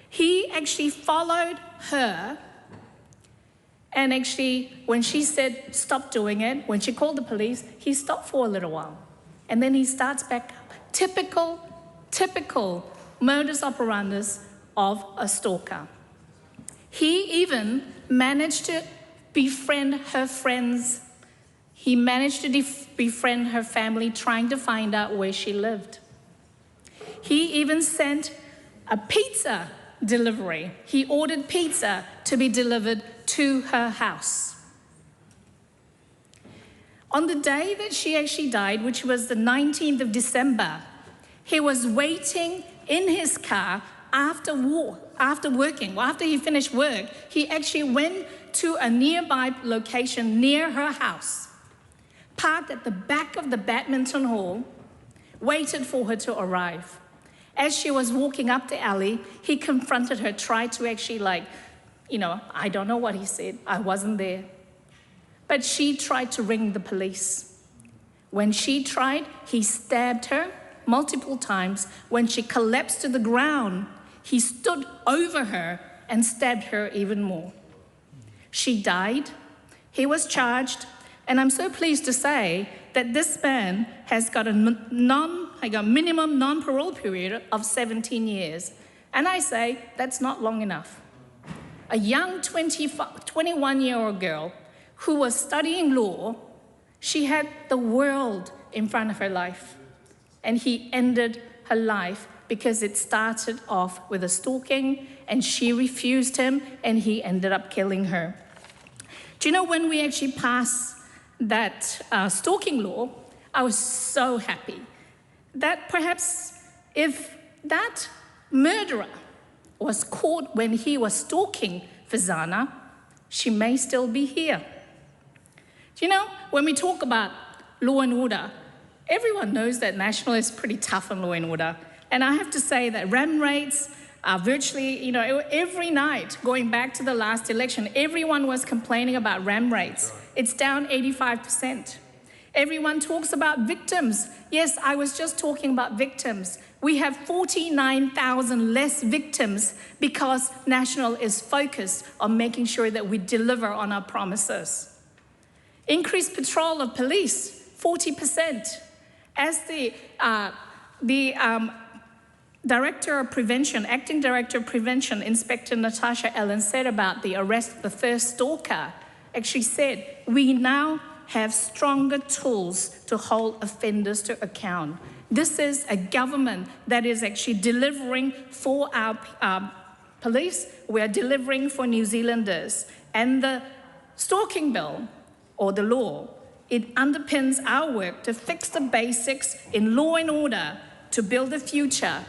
He actually followed her, and actually, when she said stop doing it, when she called the police, he stopped for a little while. And then he starts back up. Typical modus operandi of a stalker. He even managed to befriend her friends. He managed to befriend her family, trying to find out where she lived. He even sent a pizza delivery. He ordered pizza to be delivered to her house. On the day that she actually died, which was the 19th of December, he was waiting in his car after he finished work. He actually went to a nearby location near her house, parked at the back of the badminton hall, waited for her to arrive. As she was walking up the alley, he confronted her, tried to actually I don't know what he said. I wasn't there. But she tried to ring the police. When she tried, he stabbed her multiple times. When she collapsed to the ground, he stood over her and stabbed her even more. She died. He was charged. And I'm so pleased to say that this man has got a minimum non-parole period of 17 years. And I say that's not long enough. A young 21-year-old girl who was studying law, she had the world in front of her life. And he ended her life because it started off with a stalking, and she refused him, and he ended up killing her. Do you know, when we actually passed that stalking law, I was so happy that perhaps if that murderer was caught when he was stalking Fizana, she may still be here. Do you know, when we talk about law and order, everyone knows that National is pretty tough on law and order. And I have to say that ram rates are virtually, every night, going back to the last election, everyone was complaining about ram rates. It's down 85%. Everyone talks about victims. Yes, I was just talking about victims. We have 49,000 less victims because National is focused on making sure that we deliver on our promises. Increased patrol of police, 40%. As the Director of Prevention, Acting Director of Prevention, Inspector Natasha Allen said about the arrest of the first stalker, actually said, we now have stronger tools to hold offenders to account. This is a government that is actually delivering for our Police, we are delivering for New Zealanders. And the stalking bill, or the law, it underpins our work to fix the basics in law and order to build a future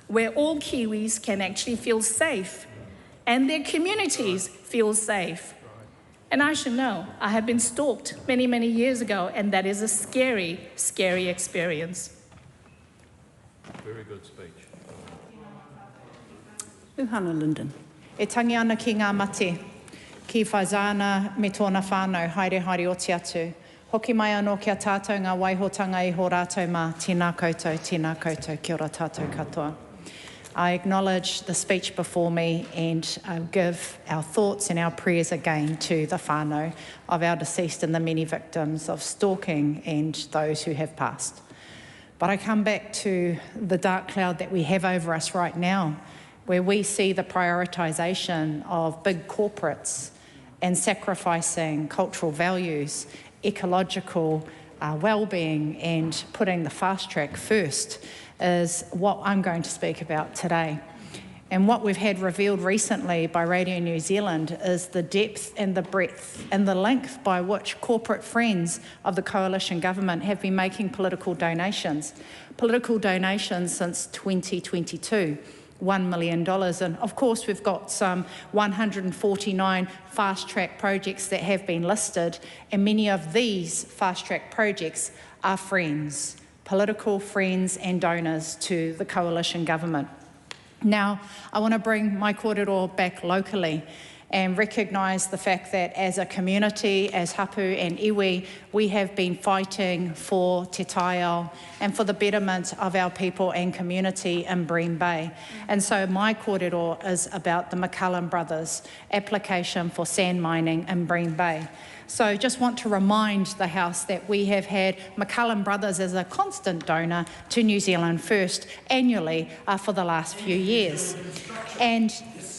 where all Kiwis can actually feel safe and their communities feel safe. And I should know, I have been stalked many, many years ago, and that is a scary, scary experience.
Very good speech.
Uhana Linden. E tangi ana ki ngā mate, ki whaizana me tōna whānau, haere haere oti atu. Hoki mai anō kia tātou ngā waihotanga I ho rātou mā, tēnā koutou, kia ora tātou katoa. I acknowledge the speech before me and give our thoughts and our prayers again to the whānau of our deceased and the many victims of stalking and those who have passed. But I come back to the dark cloud that we have over us right now, where we see the prioritisation of big corporates and sacrificing cultural values, ecological well-being and putting the fast track first is what I'm going to speak about today. And what we've had revealed recently by Radio New Zealand is the depth and the breadth and the length by which corporate friends of the coalition government have been making political donations. Political donations since 2022. $1 million. And of course, we've got some 149 fast-track projects that have been listed, and many of these fast-track projects are friends, political friends and donors to the coalition government. Now, I want to bring my kōrero back locally and recognise the fact that as a community, as hapu and iwi, we have been fighting for te taiao and for the betterment of our people and community in Bream Bay. And so my kōrero is about the McCullum brothers' application for sand mining in Bream Bay. So just want to remind the House that we have had McCullum Brothers as a constant donor to New Zealand First annually for the last few years. And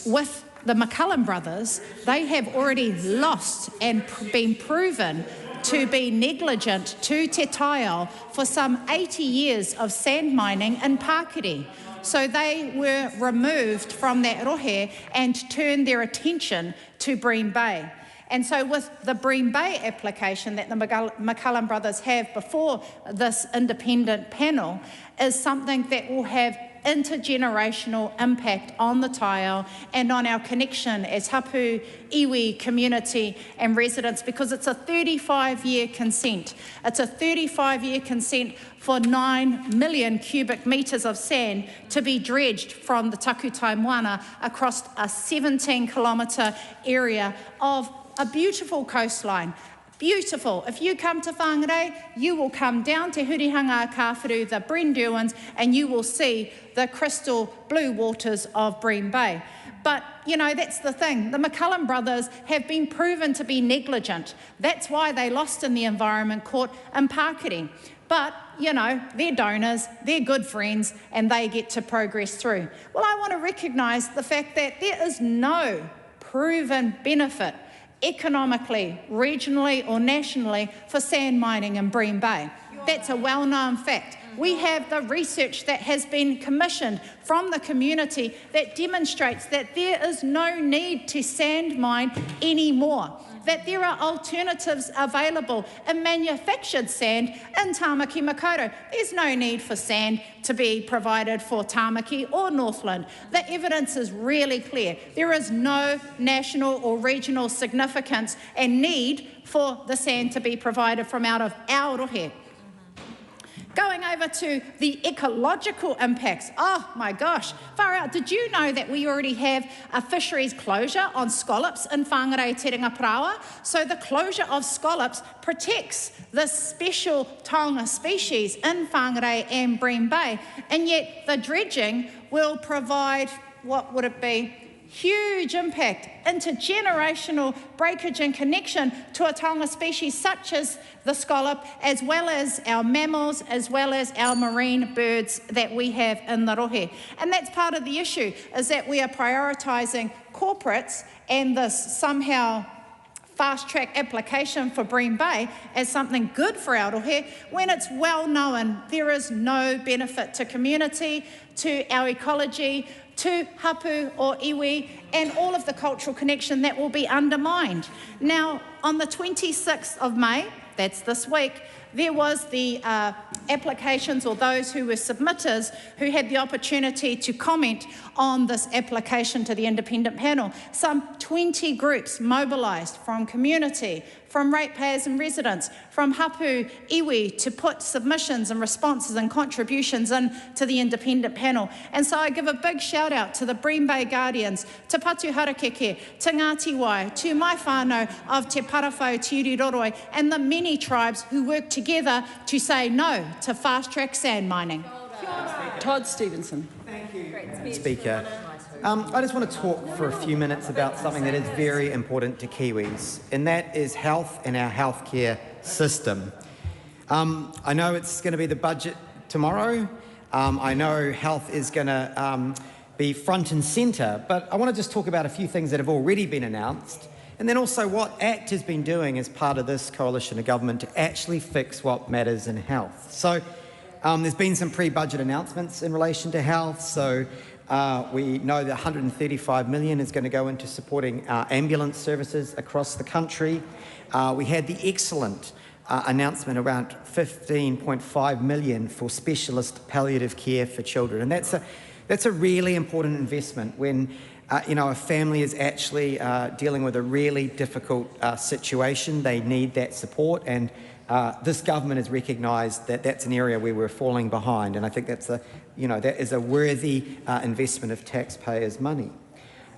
with the McCullum brothers, they have already lost and been proven to be negligent to te taiao for some 80 years of sand mining in Pakiri. So they were removed from that rohe and turned their attention to Bream Bay. And so with the Bream Bay application that the McCullum brothers have before this independent panel is something that will have intergenerational impact on the taiao and on our connection as hapu, iwi, community and residents, because it's a 35-year consent. It's a 35-year consent for 9 million cubic metres of sand to be dredged from the Takutai Moana across a 17-kilometre area of a beautiful coastline. Beautiful. If you come to Whangarei, you will come down to Hurihanga Kāwhiru, the Brenduans, and you will see the crystal blue waters of Bream Bay. But, you know, that's the thing. The McCullum brothers have been proven to be negligent. That's why they lost in the Environment Court in Pakiri. But, you know, they're donors, they're good friends, and they get to progress through. Well, I want to recognise the fact that there is no proven benefit economically, regionally or nationally for sand mining in Bream Bay. That's a well-known fact. We have the research that has been commissioned from the community that demonstrates that there is no need to sand mine anymore, that there are alternatives available in manufactured sand in Tāmaki Makaurau. There's no need for sand to be provided for Tāmaki or Northland. The evidence is really clear. There is no national or regional significance and need for the sand to be provided from out of Aotearoa. Going over to the ecological impacts. Oh my gosh, far out. Did you know that we already have a fisheries closure on scallops in Whangarei Terenga-Parawa? So the closure of scallops protects this special taonga species in Whangarei and Bream Bay, and yet the dredging will provide, what would it be? Huge impact, intergenerational breakage and connection to a taonga species such as the scallop, as well as our mammals, as well as our marine birds that we have in the rohe. And that's part of the issue, is that we are prioritising corporates and this somehow fast-track application for Bream Bay as something good for Aotearoa when it's well known there is no benefit to community, to our ecology, to hapu or iwi and all of the cultural connection that will be undermined. Now, on the 26th of May, that's this week, there was the applications, or those who were submitters who had the opportunity to comment on this application to the independent panel. Some 20 groups mobilised from community, from ratepayers and residents, from hapu iwi, to put submissions and responses and contributions in to the independent panel. And so I give a big shout out to the Bream Bay Guardians, to Patu Harakeke, to Ngāti Wai, to my whānau of Te Parawhau, Te Uriroroi, and the many tribes who work together to say no to fast-track sand mining.
Todd Stevenson.
Thank you, Speaker. I just want to talk for a few minutes about something that is very important to Kiwis, and that is health and our healthcare system. I know it's going to be the budget tomorrow. I know health is going to be front and centre, but I want to just talk about a few things that have already been announced, and then also what ACT has been doing as part of this coalition of government to actually fix what matters in health. So there's been some pre-budget announcements in relation to health. So we know that $135 million is going to go into supporting ambulance services across the country. We had the excellent announcement around $15.5 million for specialist palliative care for children, and that's a really important investment when a family is actually dealing with a really difficult situation. They need that support, and this government has recognised that that's an area where we're falling behind, and I think that's that is a worthy investment of taxpayers' money.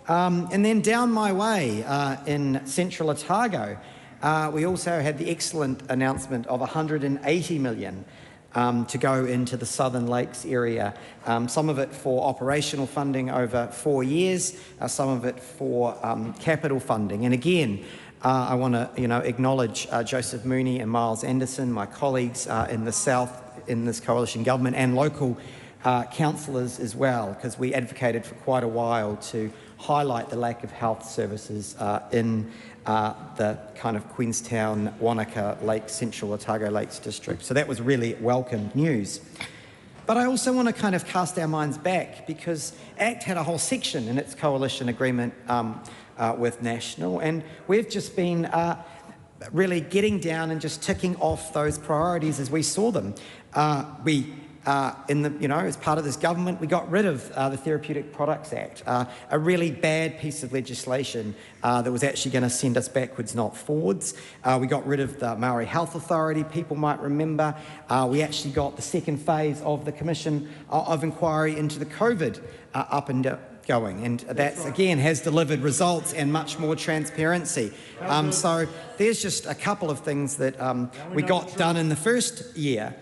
And then down my way in central Otago, we also had the excellent announcement of $180 million to go into the Southern Lakes area, some of it for operational funding over 4 years, some of it for capital funding. And again, I want to acknowledge Joseph Mooney and Miles Anderson, my colleagues in the South in this coalition government, and local councillors as well, because we advocated for quite a while to highlight the lack of health services in the kind of Queenstown, Wanaka, Lake, Central Otago Lakes district. So that was really welcome news. But I also want to kind of cast our minds back, because ACT had a whole section in its coalition agreement with National, and we've just been really getting down and just ticking off those priorities as we saw them. As part of this government, we got rid of the Therapeutic Products Act, a really bad piece of legislation that was actually going to send us backwards, not forwards. We got rid of the Maori Health Authority, people might remember. We actually got the second phase of the Commission of Inquiry into the COVID up and going, and that again has delivered results and much more transparency. So there's just a couple of things that we got done in the first year.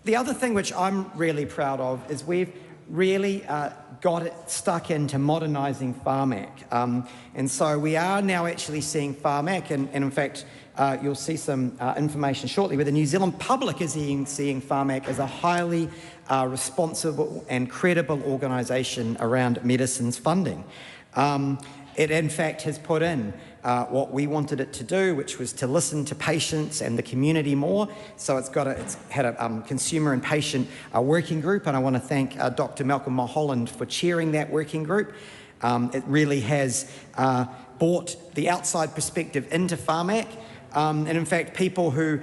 The other thing which I'm really proud of is we've really got it stuck into modernising FarmAC. And so we are now actually seeing FarmAC, and in fact, you'll see some information shortly where the New Zealand public is seeing FarmAC as a highly responsible and credible organisation around medicines funding. It in fact has put in what we wanted it to do, which was to listen to patients and the community more. So it's had a consumer and patient working group, and I want to thank Dr. Malcolm Mulholland for chairing that working group. It really has brought the outside perspective into FarmAC, and in fact people who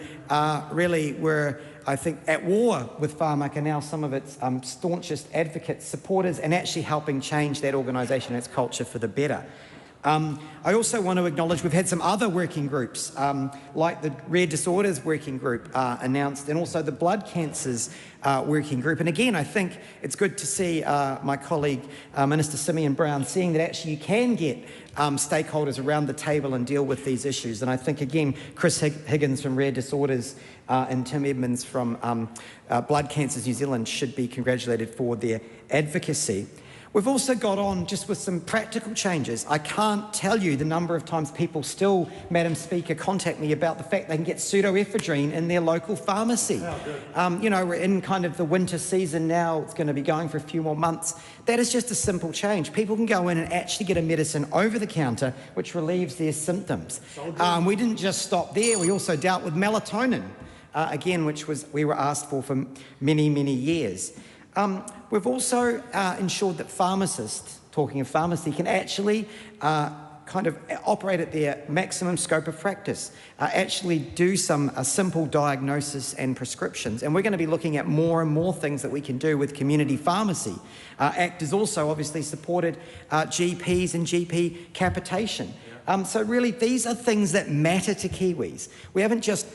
really were, I think, at war with FarmAC are now some of its staunchest advocates, supporters, and actually helping change that organisation and its culture for the better. I also want to acknowledge we've had some other working groups, like the Rare Disorders Working Group announced, and also the Blood Cancers Working Group. And again, I think it's good to see my colleague, Minister Seymour Brown, seeing that actually you can get stakeholders around the table and deal with these issues. And I think, again, Chris Higgins from Rare Disorders and Tim Edmonds from Blood Cancers New Zealand should be congratulated for their advocacy. We've also got on just with some practical changes. I can't tell you the number of times people still, Madam Speaker, contact me about the fact they can get pseudoephedrine in their local pharmacy. We're in kind of the winter season now. It's going to be going for a few more months. That is just a simple change. People can go in and actually get a medicine over the counter which relieves their symptoms. We didn't just stop there. We also dealt with melatonin, again, which we were asked for many, many years. We've also ensured that pharmacists talking of pharmacy, can actually kind of operate at their maximum scope of practice, actually do some simple diagnosis and prescriptions. And we're going to be looking at more and more things that we can do with community pharmacy. ACT has also obviously supported GPs and GP capitation. So really, these are things that matter to Kiwis. We haven't just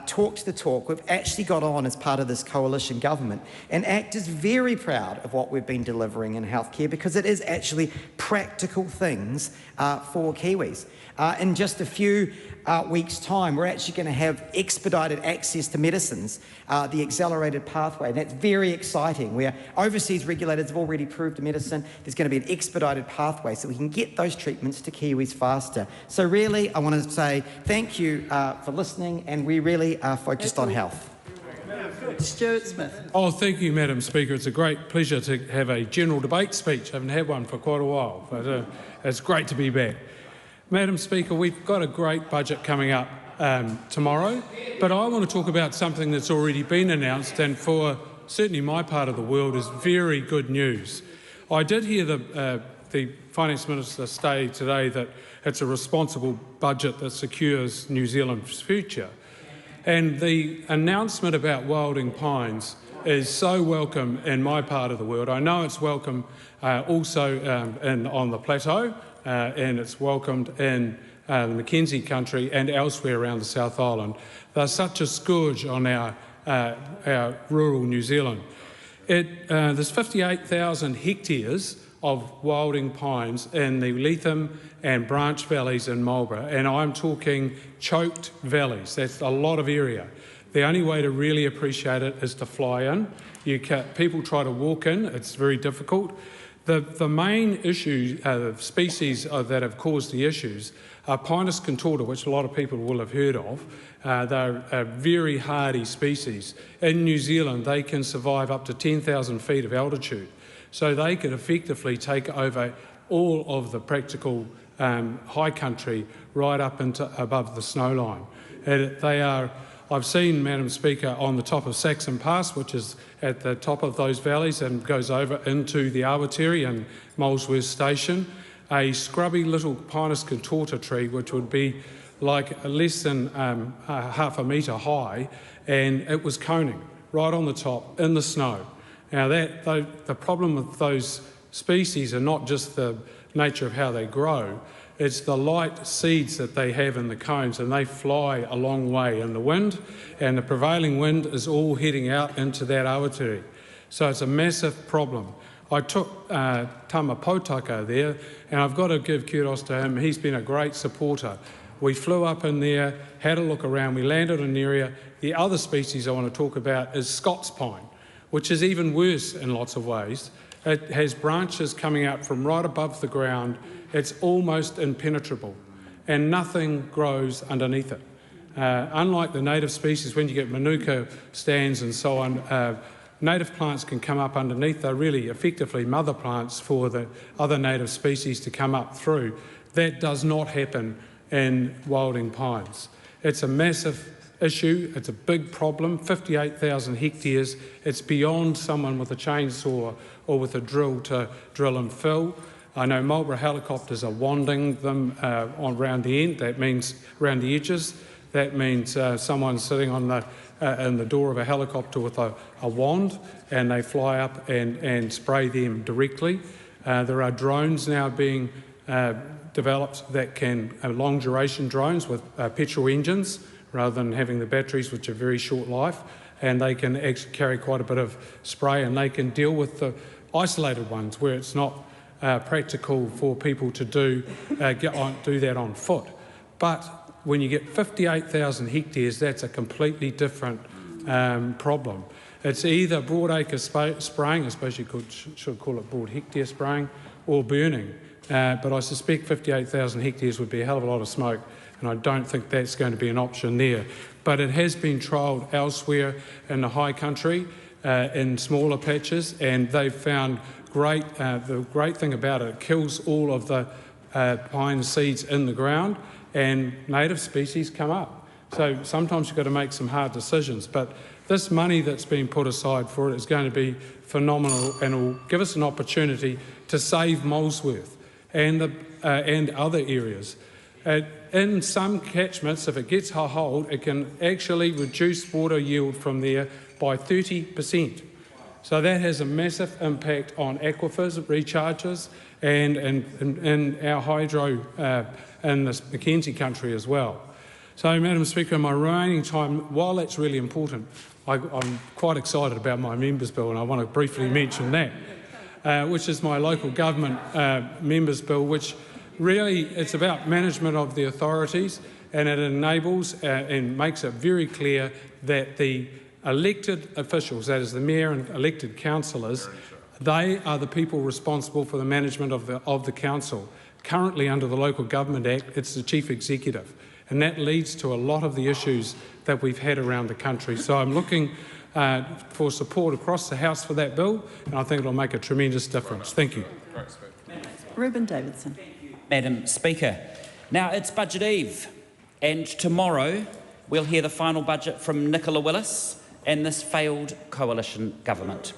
talked the talk, we've actually got on as part of this coalition government. And ACT is very proud of what we've been delivering in healthcare because it is actually practical things for Kiwis. In just a few weeks' time, we're actually going to have expedited access to medicines, the accelerated pathway, and that's very exciting, where overseas regulators have already approved a medicine. There's going to be an expedited pathway so we can get those treatments to Kiwis faster. So really, I want to say thank you for listening, and we really are focused on health.
Stuart Smith.
Oh, thank you, Madam Speaker. It's a great pleasure to have a general debate speech. I haven't had one for quite a while, but it's great to be back. Madam Speaker, we've got a great budget coming up tomorrow, but I want to talk about something that's already been announced and for certainly my part of the world is very good news. I did hear the Finance Minister say today that it's a responsible budget that secures New Zealand's future. And the announcement about Wilding Pines is so welcome in my part of the world. I know it's welcome also on the plateau, and it's welcomed in the Mackenzie country and elsewhere around the South Island. They're such a scourge on our rural New Zealand. There's 58,000 hectares of wilding pines in the Leitham and Branch valleys in Marlborough, and I'm talking choked valleys. That's a lot of area. The only way to really appreciate it is to fly in. People try to walk in, it's very difficult. The main species that have caused the issues are Pinus contorta, which a lot of people will have heard of. They're a very hardy species. In New Zealand, they can survive up to 10,000 feet of altitude. So they could effectively take over all of the practical high country right up into above the snow line. And I've seen, Madam Speaker, on the top of Saxon Pass, which is at the top of those valleys and goes over into the Aotearoa and Molesworth Station, a scrubby little Pinus contorta tree, which would be like less than half a metre high, and it was coning right on the top in the snow. Now, the problem with those species are not just the nature of how they grow, it's the light seeds that they have in the cones, and they fly a long way in the wind, and the prevailing wind is all heading out into that Aotearoa. So it's a massive problem. I took Tama Potaka there, and I've got to give kudos to him. He's been a great supporter. We flew up in there, had a look around, we landed in an area. The other species I want to talk about is Scots pine, which is even worse in lots of ways. It has branches coming out from right above the ground. It's almost impenetrable, and nothing grows underneath it. Unlike the native species, when you get manuka stands and so on, native plants can come up underneath. They're really effectively mother plants for the other native species to come up through. That does not happen in wilding pines. It's a massive issue. It's a big problem. 58,000 hectares. It's beyond someone with a chainsaw or with a drill to drill and fill. I know Marlborough helicopters are wanding them around the end. That means around the edges. That means someone sitting on in the door of a helicopter with a wand, and they fly up and spray them directly. There are drones now being developed that can, long duration drones with petrol engines rather than having the batteries, which are very short life, and they can actually carry quite a bit of spray, and they can deal with the isolated ones where it's not practical for people to do that on foot. But when you get 58,000 hectares, that's a completely different problem. It's either broadacre spraying, I suppose you should call it broad hectare spraying, or burning. But I suspect 58,000 hectares would be a hell of a lot of smoke, and I don't think that's going to be an option there. But it has been trialled elsewhere in the high country, in smaller patches, and they've found the great thing about it kills all of the pine seeds in the ground, and native species come up. So sometimes you've got to make some hard decisions. But this money that's been put aside for it is going to be phenomenal and will give us an opportunity to save Molesworth and other areas. In some catchments, if it gets a hold, it can actually reduce water yield from there by 30%. So that has a massive impact on aquifers, recharges, and our hydro in this Mackenzie country as well. So, Madam Speaker, in my remaining time, while that's really important, I'm quite excited about my Members' Bill, and I want to briefly mention that, which is my local government Members' Bill, which really it's about management of the authorities, and it enables and makes it very clear that the elected officials, that is the mayor and elected councillors, they are the people responsible for the management of the council. Currently, under the Local Government Act, it's the chief executive, and that leads to a lot of the issues that we've had around the country. So I'm looking for support across the House for that bill, and I think it'll make a tremendous difference. Thank you.
Ruben Davidson.
Madam Speaker, now it's Budget Eve, and tomorrow we'll hear the final budget from Nicola Willis and this failed coalition government.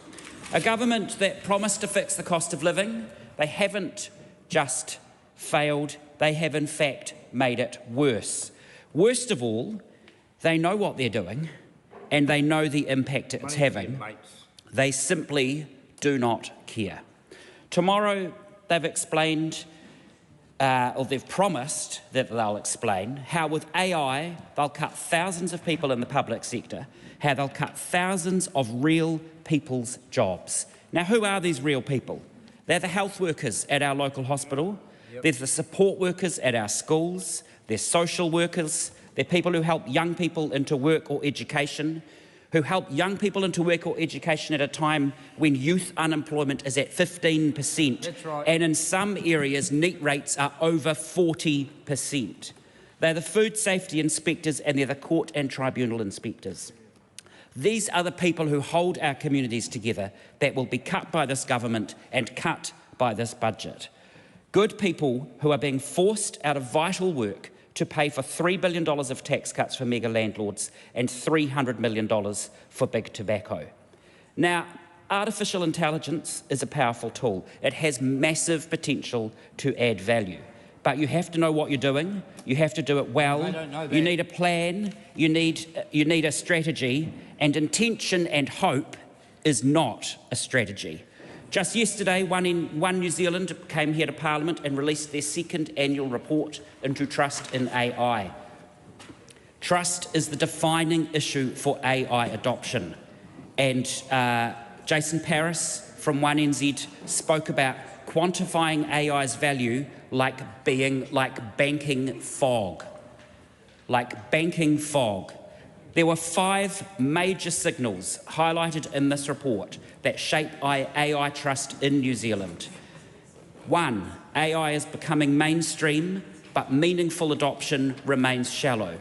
A government that promised to fix the cost of living. They haven't just failed, they have in fact made it worse. Worst of all, they know what they're doing and they know the impact it's having. They simply do not care. Tomorrow they've explained, or they've promised that they'll explain, how with AI they'll cut thousands of people in the public sector, how they'll cut thousands of real people's jobs. Now, who are these real people? They're the health workers at our local hospital, there's the support workers at our schools, they're social workers, they're people who help young people into work or education, who help young people into work or education at a time when youth unemployment is at 15%. That's right. And in some areas, NEET rates are over 40%. They're the food safety inspectors and they're the court and tribunal inspectors. These are the people who hold our communities together that will be cut by this government and cut by this budget. Good people who are being forced out of vital work to pay for $3 billion of tax cuts for mega landlords and $300 million for big tobacco. Now, artificial intelligence is a powerful tool. It has massive potential to add value. But you have to know what you're doing. You have to do it well.
I don't know that.
You need a plan. You need a strategy. And intention and hope is not a strategy. Just yesterday, One New Zealand came here to Parliament and released their second annual report into trust in AI. Trust is the defining issue for AI adoption. And Jason Paris from 1NZ spoke about quantifying AI's value like banking fog. Like banking fog. There were 5 major signals highlighted in this report that shape AI trust in New Zealand. 1, AI is becoming mainstream, but meaningful adoption remains shallow.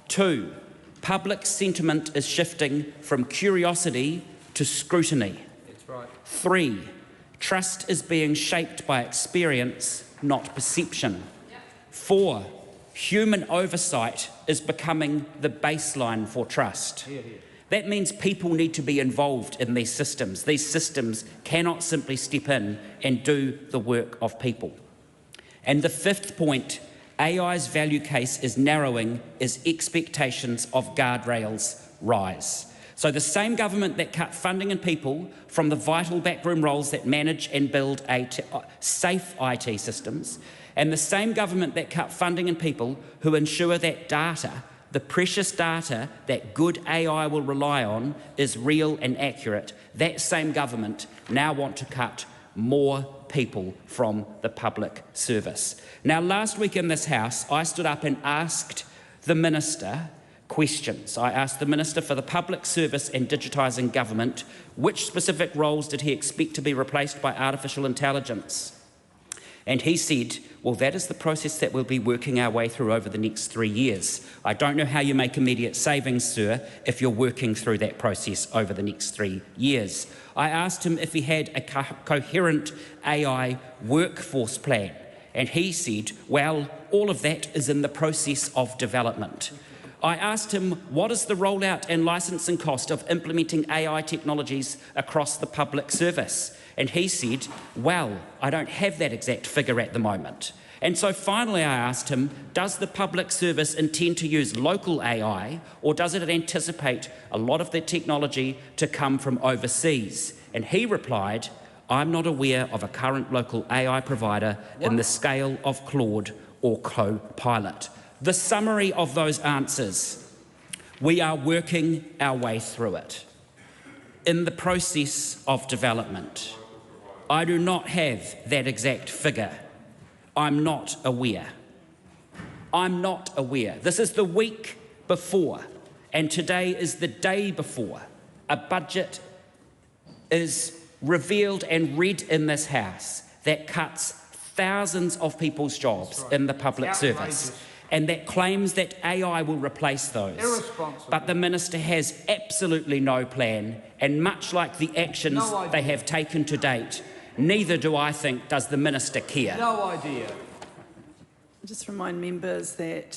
2, public sentiment is shifting from curiosity to scrutiny. That's right. 3, trust is being shaped by experience, not perception. 4, human oversight is becoming the baseline for trust. That means people need to be involved in these systems. These systems cannot simply step in and do the work of people. And the 5th point, AI's value case is narrowing as expectations of guardrails rise. So the same government that cut funding and people from the vital backroom roles that manage and build safe IT systems, and the same government that cut funding and people who ensure that data, the precious data that good AI will rely on, is real and accurate, that same government now want to cut more people from the public service. Now, last week in this House, I stood up and asked the Minister questions. I asked the Minister for the Public Service and Digitising Government which specific roles did he expect to be replaced by artificial intelligence. And he said, well, that is the process that we'll be working our way through over the next 3 years. I don't know how you make immediate savings, sir, if you're working through that process over the next 3 years. I asked him if he had a coherent AI workforce plan. And he said, well, all of that is in the process of development. I asked him, what is the rollout and licensing cost of implementing AI technologies across the public service? And he said, well, I don't have that exact figure at the moment. And so finally I asked him, does the public service intend to use local AI, or does it anticipate a lot of the technology to come from overseas? And he replied, I'm not aware of a current local AI provider in the scale of Claude or Copilot. The summary of those answers: we are working our way through it. In the process of development. I do not have that exact figure. I'm not aware. I'm not aware. This is the week before, and today is the day before a budget is revealed and read in this House that cuts thousands of people's jobs in the public service, and that claims that AI will replace those. But the Minister has absolutely no plan, and much like the actions they have taken to date, neither do I think does the Minister care.
No idea. I just remind members that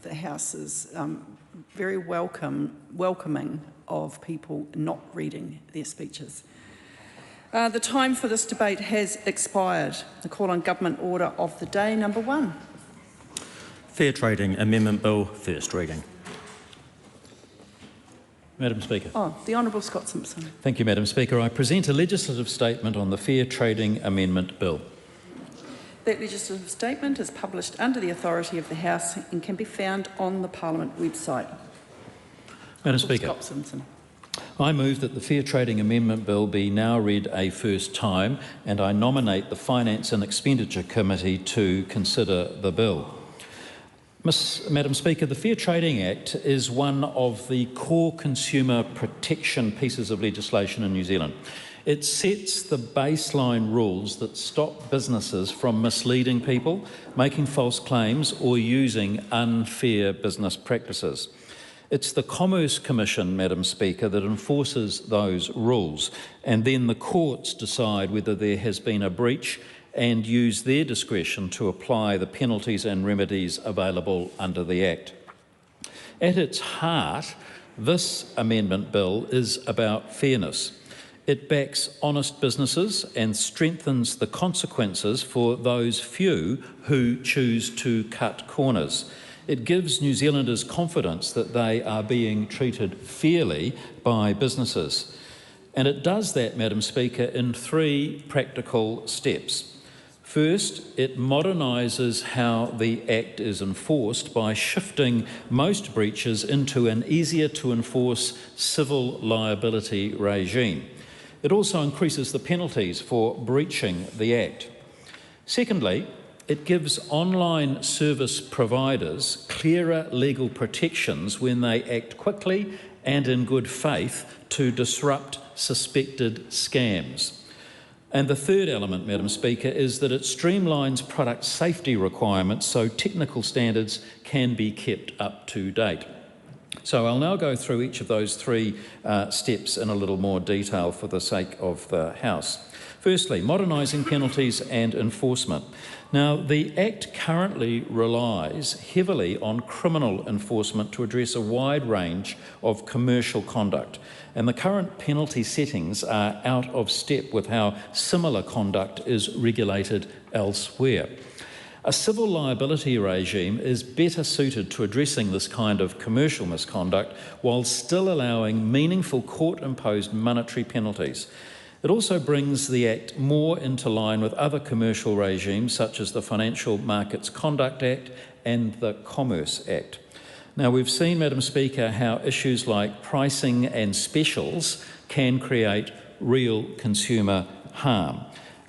the House is very welcoming of people not reading their speeches. The time for this debate has expired. I call on Government Order of the Day, number 1.
Fair Trading Amendment Bill, first reading.
Madam Speaker.
The Honourable Scott Simpson.
Thank you, Madam Speaker. I present a legislative statement on the Fair Trading Amendment Bill.
That legislative statement is published under the authority of the House and can be found on the Parliament website.
Madam Speaker.
Scott Simpson.
I move that the Fair Trading Amendment Bill be now read a first time, and I nominate the Finance and Expenditure Committee to consider the bill. Madam Speaker, the Fair Trading Act is one of the core consumer protection pieces of legislation in New Zealand. It sets the baseline rules that stop businesses from misleading people, making false claims or using unfair business practices. It's the Commerce Commission, Madam Speaker, that enforces those rules, and then the courts decide whether there has been a breach and use their discretion to apply the penalties and remedies available under the Act. At its heart, this amendment bill is about fairness. It backs honest businesses and strengthens the consequences for those few who choose to cut corners. It gives New Zealanders confidence that they are being treated fairly by businesses. And it does that, Madam Speaker, in 3 practical steps. First, it modernises how the Act is enforced by shifting most breaches into an easier-to-enforce civil liability regime. It also increases the penalties for breaching the Act. Secondly, it gives online service providers clearer legal protections when they act quickly and in good faith to disrupt suspected scams. And the third element, Madam Speaker, is that it streamlines product safety requirements so technical standards can be kept up to date. So I'll now go through each of those 3 steps in a little more detail for the sake of the House. Firstly, modernising penalties and enforcement. Now, the Act currently relies heavily on criminal enforcement to address a wide range of commercial conduct, and the current penalty settings are out of step with how similar conduct is regulated elsewhere. A civil liability regime is better suited to addressing this kind of commercial misconduct while still allowing meaningful court-imposed monetary penalties. It also brings the Act more into line with other commercial regimes such as the Financial Markets Conduct Act and the Commerce Act. Now, we've seen, Madam Speaker, how issues like pricing and specials can create real consumer harm.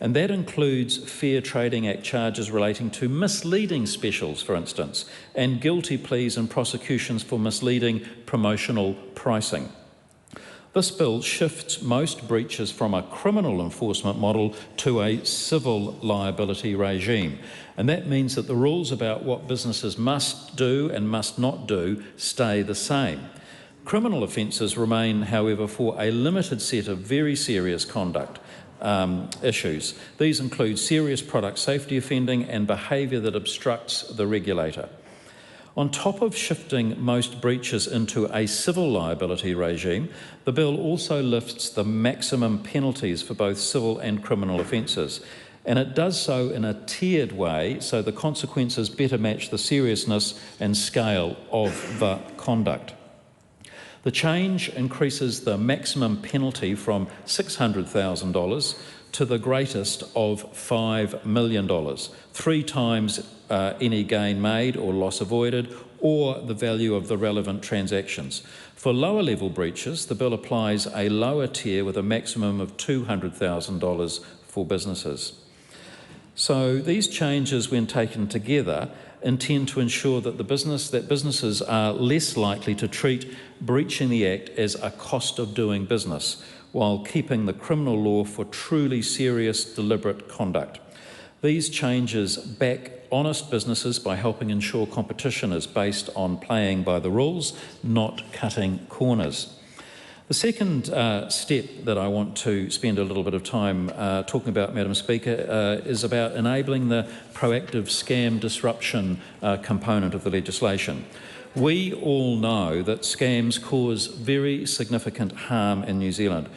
And that includes Fair Trading Act charges relating to misleading specials, for instance, and guilty pleas and prosecutions for misleading promotional pricing. This bill shifts most breaches from a criminal enforcement model to a civil liability regime. And that means that the rules about what businesses must do and must not do stay the same. Criminal offences remain, however, for a limited set of very serious conduct issues. These include serious product safety offending and behaviour that obstructs the regulator. On top of shifting most breaches into a civil liability regime, the bill also lifts the maximum penalties for both civil and criminal offences, and it does so in a tiered way so the consequences better match the seriousness and scale of the conduct. The change increases the maximum penalty from $600,000 to the greatest of $5 million, 3 times any gain made or loss avoided, or the value of the relevant transactions. For lower level breaches, the bill applies a lower tier with a maximum of $200,000 for businesses. So these changes, when taken together, intend to ensure that businesses are less likely to treat breaching the Act as a cost of doing business, while keeping the criminal law for truly serious, deliberate conduct. These changes back honest businesses by helping ensure competition is based on playing by the rules, not cutting corners. The second step that I want to spend a little bit of time talking about, Madam Speaker, is about enabling the proactive scam disruption component of the legislation. We all know that scams cause very significant harm in New Zealand.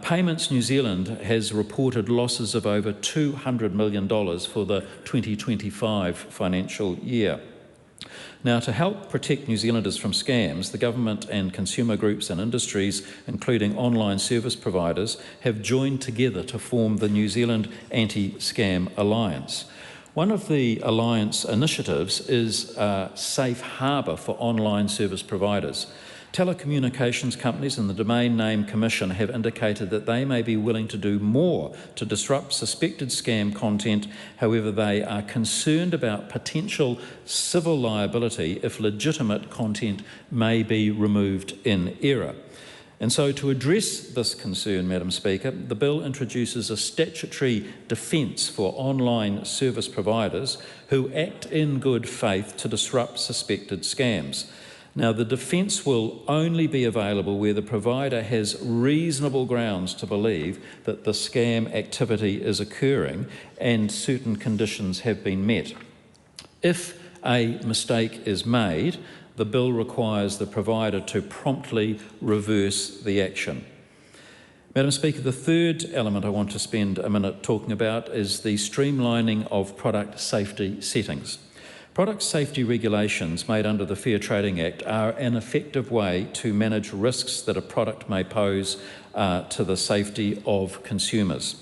Payments New Zealand has reported losses of over $200 million for the 2025 financial year. Now, to help protect New Zealanders from scams, the government and consumer groups and industries, including online service providers, have joined together to form the New Zealand Anti-Scam Alliance. One of the Alliance initiatives is a safe harbour for online service providers. Telecommunications companies and the Domain Name Commission have indicated that they may be willing to do more to disrupt suspected scam content. However, they are concerned about potential civil liability if legitimate content may be removed in error. And so to address this concern, Madam Speaker, the bill introduces a statutory defence for online service providers who act in good faith to disrupt suspected scams. Now, the defence will only be available where the provider has reasonable grounds to believe that the scam activity is occurring and certain conditions have been met. If a mistake is made, the bill requires the provider to promptly reverse the action. Madam Speaker, the third element I want to spend a minute talking about is the streamlining of product safety settings. Product safety regulations made under the Fair Trading Act are an effective way to manage risks that a product may pose to the safety of consumers.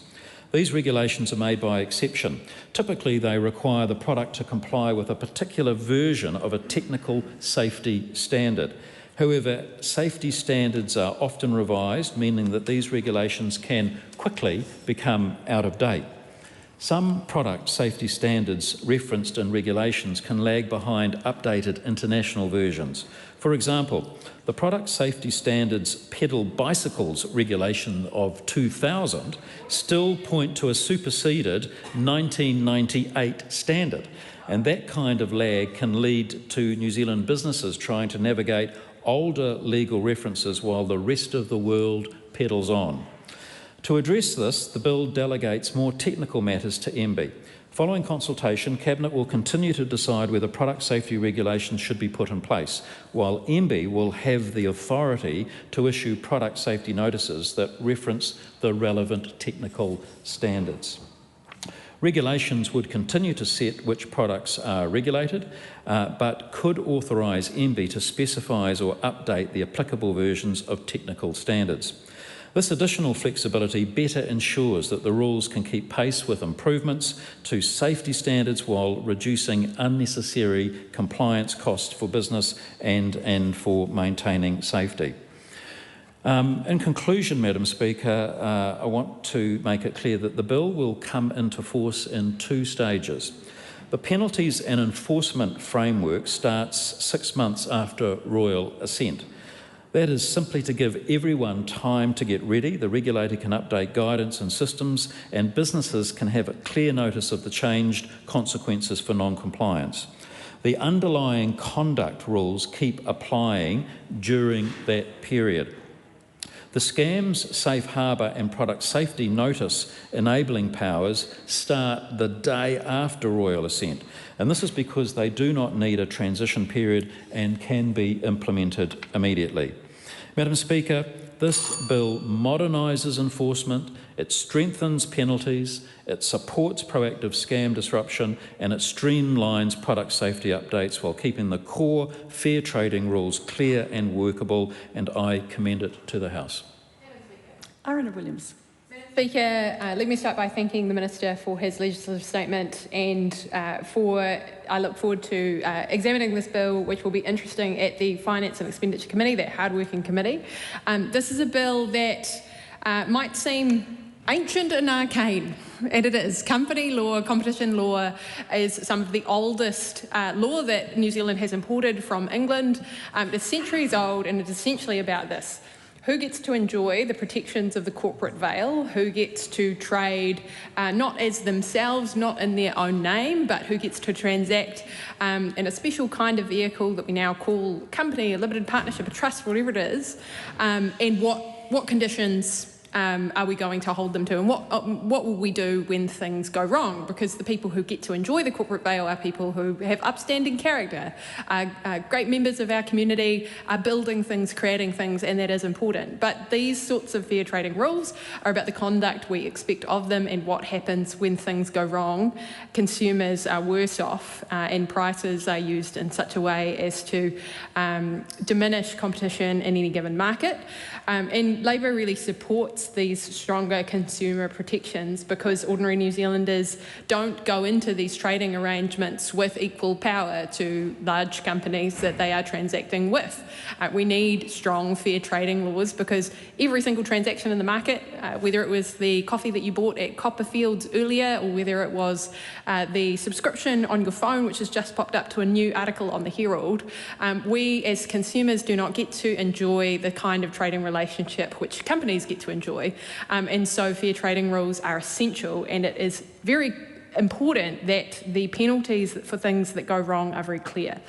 These regulations are made by exception. Typically, they require the product to comply with a particular version of a technical safety standard. However, safety standards are often revised, meaning that these regulations can quickly become out of date. Some product safety standards referenced in regulations can lag behind updated international versions. For example, the Product Safety Standards Pedal Bicycles regulation of 2000 still point to a superseded 1998 standard, and that kind of lag can lead to New Zealand businesses trying to navigate older legal references while the rest of the world pedals on. To address this, the bill delegates more technical matters to MB. Following consultation, Cabinet will continue to decide whether product safety regulations should be put in place, while MB will have the authority to issue product safety notices that reference the relevant technical standards. Regulations would continue to set which products are regulated, but could authorise MB to specify or update the applicable versions of technical standards. This additional flexibility better ensures that the rules can keep pace with improvements to safety standards while reducing unnecessary compliance costs for business and for maintaining safety. In conclusion, Madam Speaker, I want to make it clear that the bill will come into force in 2 stages. The penalties and enforcement framework starts 6 months after royal assent. That is simply to give everyone time to get ready. The regulator can update guidance and systems, and businesses can have a clear notice of the changed consequences for non-compliance. The underlying conduct rules keep applying during that period. The Scams, Safe Harbour and Product Safety Notice enabling powers start the day after royal assent, and this is because they do not need a transition period and can be implemented immediately. Madam Speaker, this bill modernises enforcement, it strengthens penalties, it supports proactive scam disruption, and it streamlines product safety updates while keeping the core fair trading rules clear and workable, and I commend it to the House.
Arana Williams.
Speaker, let me start by thanking the Minister for his legislative statement, and I look forward to examining this bill, which will be interesting at the Finance and Expenditure Committee, that hard-working committee. This is a bill that might seem ancient and arcane, and it is. Company law, competition law is some of the oldest law that New Zealand has imported from England. It's centuries old, and it's essentially about this. Who gets to enjoy the protections of the corporate veil? Who gets to trade not as themselves, not in their own name, but who gets to transact in a special kind of vehicle that we now call company, a limited partnership, a trust, whatever it is, and what conditions are we going to hold them to, and what will we do when things go wrong? Because the people who get to enjoy the corporate veil are people who have upstanding character, great members of our community, are building things, creating things, and that is important. But these sorts of fair trading rules are about the conduct we expect of them and what happens when things go wrong. Consumers are worse off, and prices are used in such a way as to diminish competition in any given market. And Labour really supports these stronger consumer protections because ordinary New Zealanders don't go into these trading arrangements with equal power to large companies that they are transacting with. We need strong fair trading laws because every single transaction in the market, whether it was the coffee that you bought at Copperfields earlier or whether it was the subscription on your phone, which has just popped up to a new article on the Herald, we as consumers do not get to enjoy the kind of trading relationship which companies get to enjoy. And so fair trading rules are essential, and it is very important that the penalties for things that go wrong are very clear.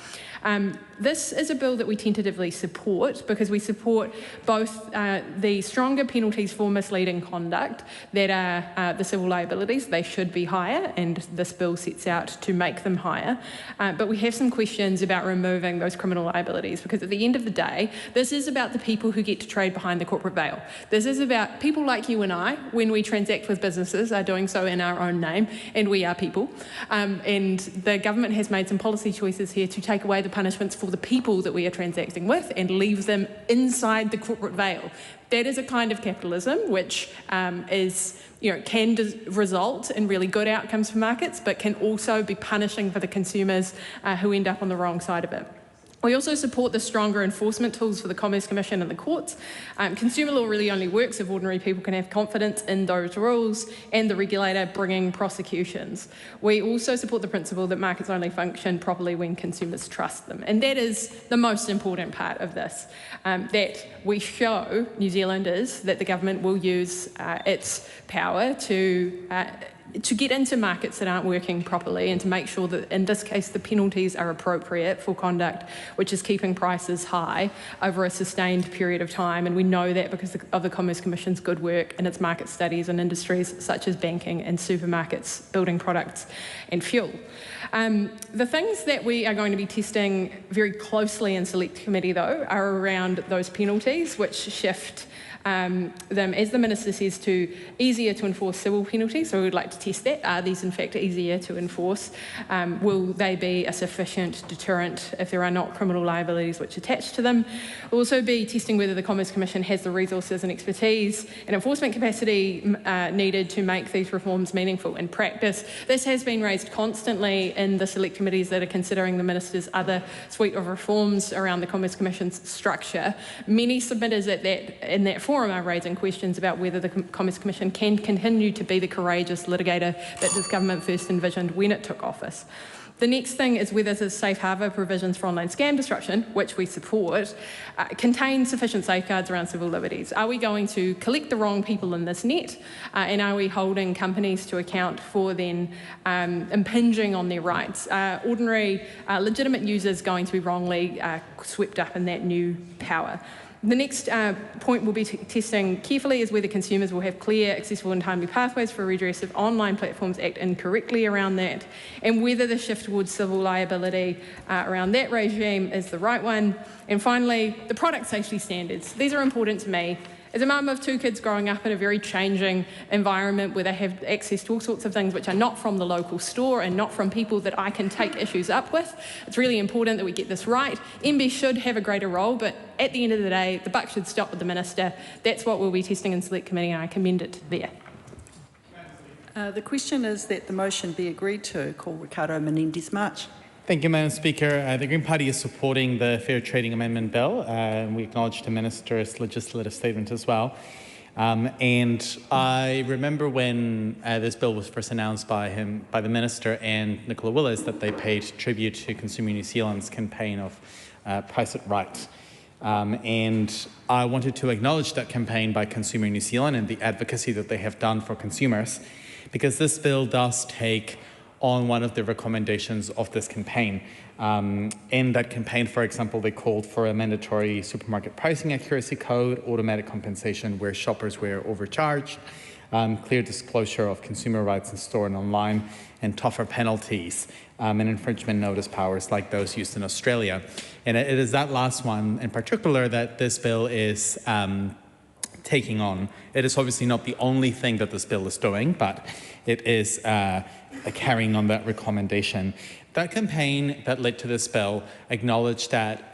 This is a bill that we tentatively support because we support both the stronger penalties for misleading conduct that are the civil liabilities. They should be higher, and this bill sets out to make them higher. But we have some questions about removing those criminal liabilities because at the end of the day, this is about the people who get to trade behind the corporate veil. This is about people like you and I, when we transact with businesses, are doing so in our own name, and we are people. And the government has made some policy choices here to take away the punishments for the people that we are transacting with and leave them inside the corporate veil. That is a kind of capitalism which can result in really good outcomes for markets, but can also be punishing for the consumers who end up on the wrong side of it. We also support the stronger enforcement tools for the Commerce Commission and the courts. Consumer law really only works if ordinary people can have confidence in those rules and the regulator bringing prosecutions. We also support the principle that markets only function properly when consumers trust them. And that is the most important part of this, that we show New Zealanders that the government will use its power to get into markets that aren't working properly and to make sure that, in this case, the penalties are appropriate for conduct which is keeping prices high over a sustained period of time. And we know that because of the Commerce Commission's good work in its market studies in industries such as banking and supermarkets, building products and fuel. The things that we are going to be testing very closely in Select Committee, though, are around those penalties which shift them, as the Minister says, to easier to enforce civil penalties. So we would like to test that. Are these in fact easier to enforce? Will they be a sufficient deterrent if there are not criminal liabilities which attach to them? We'll also be testing whether the Commerce Commission has the resources and expertise and enforcement capacity needed to make these reforms meaningful in practice. This has been raised constantly in the Select Committees that are considering the Minister's other suite of reforms around the Commerce Commission's structure. Many submitters in that forum are raising questions about whether the Commerce Commission can continue to be the courageous litigator that this government first envisioned when it took office. The next thing is whether the safe harbour provisions for online scam disruption, which we support, contain sufficient safeguards around civil liberties. Are we going to collect the wrong people in this net? And are we holding companies to account for then impinging on their rights? Ordinary legitimate users going to be wrongly swept up in that new power? The next point we'll be testing carefully is whether consumers will have clear, accessible and timely pathways for redress if online platforms act incorrectly around that, and whether the shift towards civil liability around that regime is the right one. And finally, the product safety standards. These are important to me. As a mum of 2 kids growing up in a very changing environment where they have access to all sorts of things which are not from the local store and not from people that I can take issues up with, it's really important that we get this right. MB should have a greater role, but at the end of the day, the buck should stop with the Minister. That's what we'll be testing in Select Committee, and I commend it there.
The question is that the motion be agreed to. Call Ricardo Menendez-March.
Thank you, Madam Speaker. The Green Party is supporting the Fair Trading Amendment Bill. We acknowledge the Minister's legislative statement as well. And I remember when this bill was first announced by the Minister and Nicola Willis, that they paid tribute to Consumer New Zealand's campaign of Price It Right. And I wanted to acknowledge that campaign by Consumer New Zealand and the advocacy that they have done for consumers, because this bill does take on one of the recommendations of this campaign. In that campaign, for example, they called for a mandatory supermarket pricing accuracy code, automatic compensation where shoppers were overcharged, clear disclosure of consumer rights in store and online, and tougher penalties and infringement notice powers like those used in Australia. And it is that last one in particular that this bill is taking on. It is obviously not the only thing that this bill is doing, but it is carrying on that recommendation. That campaign that led to this bill acknowledged that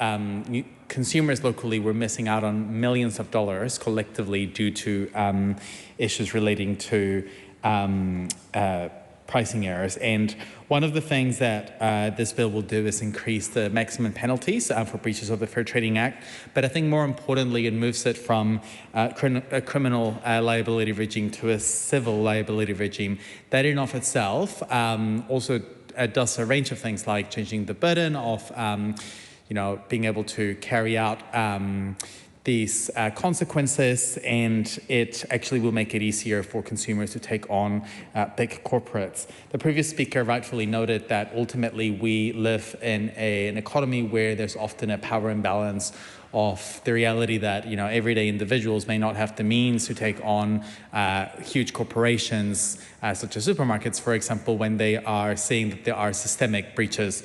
consumers locally were missing out on millions of dollars collectively due to issues relating to pricing errors. And one of the things that this bill will do is increase the maximum penalties for breaches of the Fair Trading Act. But I think more importantly, it moves it from a criminal liability regime to a civil liability regime. That in of itself also does a range of things like changing the burden of being able to carry out these consequences, and it actually will make it easier for consumers to take on big corporates. The previous speaker rightfully noted that ultimately we live in an economy where there's often a power imbalance of the reality that everyday individuals may not have the means to take on huge corporations such as supermarkets, for example, when they are seeing that there are systemic breaches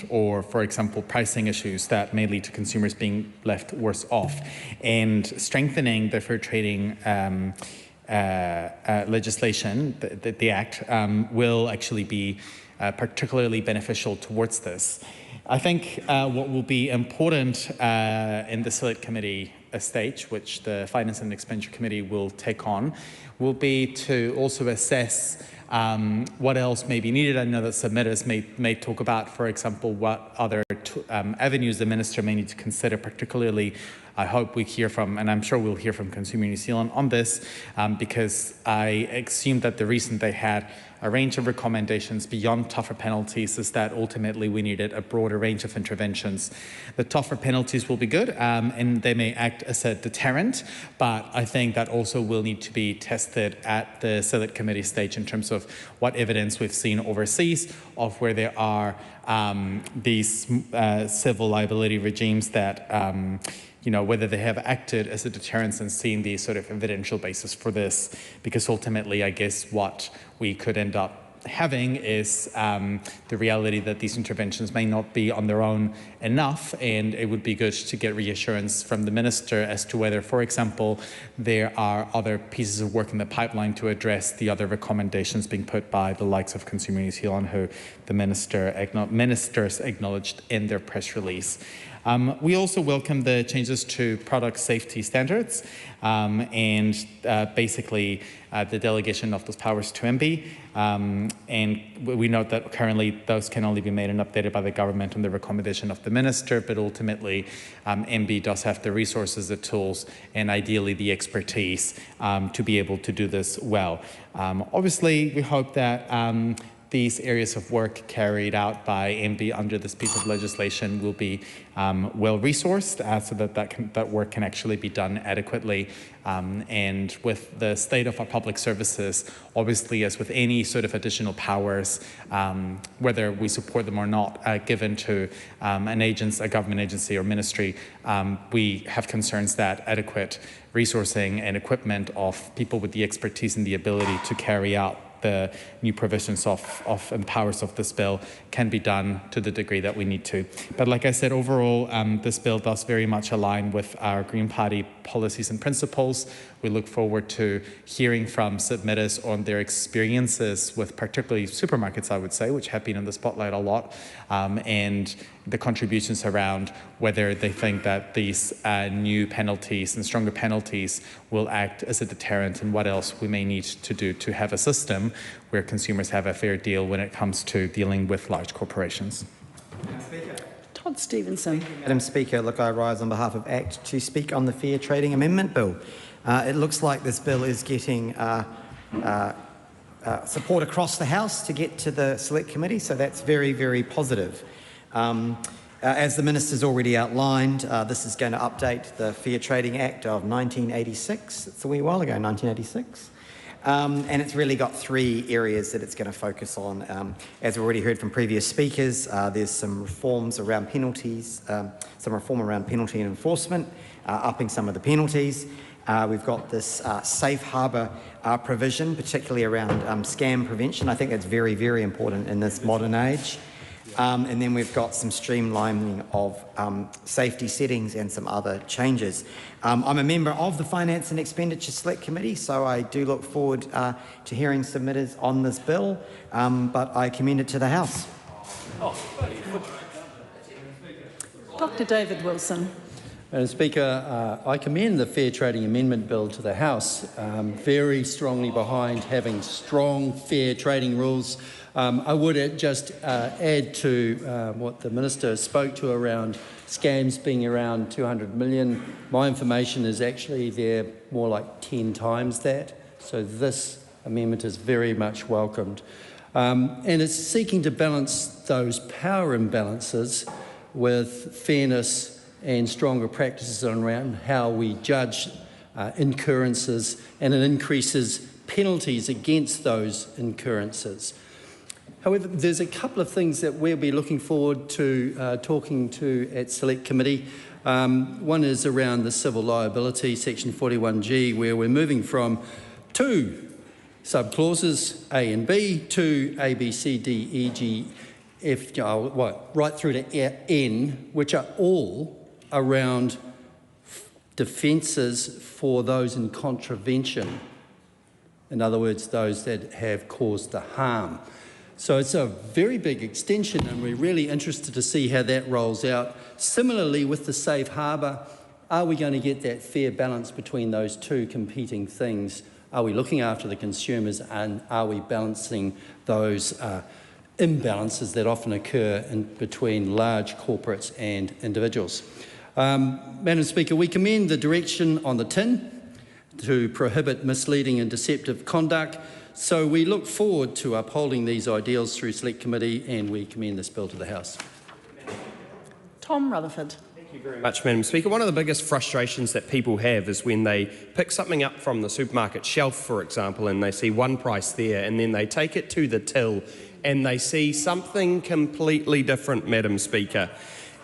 or, for example, pricing issues that may lead to consumers being left worse off. And strengthening the fair trading legislation, the Act, will actually be particularly beneficial towards this. I think what will be important in the Select Committee stage, which the Finance and Expenditure Committee will take on, will be to also assess what else may be needed. I know that submitters may talk about, for example, what other avenues the Minister may need to consider, particularly I hope we hear from, and I'm sure we'll hear from Consumer New Zealand on this, because I assume that the reason they had a range of recommendations beyond tougher penalties is that ultimately we needed a broader range of interventions. The tougher penalties will be good, and they may act as a deterrent, but I think that also will need to be tested at the Select Committee stage in terms of what evidence we've seen overseas of where there are these civil liability regimes that whether they have acted as a deterrence and seen the sort of evidential basis for this, because ultimately, I guess what we could end up having is the reality that these interventions may not be on their own enough, and it would be good to get reassurance from the Minister as to whether, for example, there are other pieces of work in the pipeline to address the other recommendations being put by the likes of Consumer New Zealand, who the ministers acknowledged in their press release. We also welcome the changes to product safety standards and basically the delegation of those powers to MB. And we note that currently those can only be made and updated by the government on the recommendation of the Minister, but ultimately MB does have the resources, the tools, and ideally the expertise to be able to do this well. Obviously, we hope that these areas of work carried out by MB under this piece of legislation will be well resourced so that that work can actually be done adequately. And with the state of our public services, obviously, as with any sort of additional powers, whether we support them or not, given to a government agency or ministry, we have concerns that adequate resourcing and equipment of people with the expertise and the ability to carry out the new provisions of and powers of this bill can be done to the degree that we need to. But like I said, overall, this bill does very much align with our Green Party policies and principles. We look forward to hearing from submitters on their experiences with particularly supermarkets, I would say, which have been in the spotlight a lot, and the contributions around whether they think that these new penalties and stronger penalties will act as a deterrent, and what else we may need to do to have a system where consumers have a fair deal when it comes to dealing with large corporations.
Todd Stevenson.
Madam Speaker, look, I rise on behalf of ACT to speak on the Fair Trading Amendment Bill. It looks like this bill is getting support across the House to get to the Select Committee, so that's very, very positive. As the Minister's already outlined, this is going to update the Fair Trading Act of 1986. It's a wee while ago, 1986. And it's really got three areas that it's going to focus on. As we've already heard from previous speakers, there's some reforms around penalties, some reform around penalty and enforcement, upping some of the penalties. We've got this safe harbour provision, particularly around scam prevention. I think that's very, very important in this modern age. And then we've got some streamlining of safety settings and some other changes. I'm a member of the Finance and Expenditure Select Committee, so I do look forward to hearing submitters on this bill, but I commend it to the House.
Dr. David Wilson.
Madam Speaker, I commend the Fair Trading Amendment Bill to the House, very strongly behind having strong fair trading rules. I would just add to what the Minister spoke to around scams being around 200 million. My information is actually they're more like 10 times that, so this amendment is very much welcomed. And it's seeking to balance those power imbalances with fairness and stronger practices around how we judge incurrences, and it increases penalties against those incurrences. However, there's a couple of things that we'll be looking forward to talking to at Select Committee. One is around the civil liability, section 41G, where we're moving from 2 subclauses, A and B, to A, B, C, D, E, G, F, right through to N, which are all around defences for those in contravention. In other words, those that have caused the harm. So it's a very big extension, and we're really interested to see how that rolls out. Similarly, with the safe harbour, are we going to get that fair balance between those two competing things? Are we looking after the consumers, and are we balancing those imbalances that often occur between large corporates and individuals? Madam Speaker, we commend the direction on the tin to prohibit misleading and deceptive conduct. So we look forward to upholding these ideals through Select Committee, and we commend this bill to the House.
Tom Rutherford.
Thank you very much, Madam Speaker. One of the biggest frustrations that people have is when they pick something up from the supermarket shelf, for example, and they see one price there, and then they take it to the till and they see something completely different, Madam Speaker.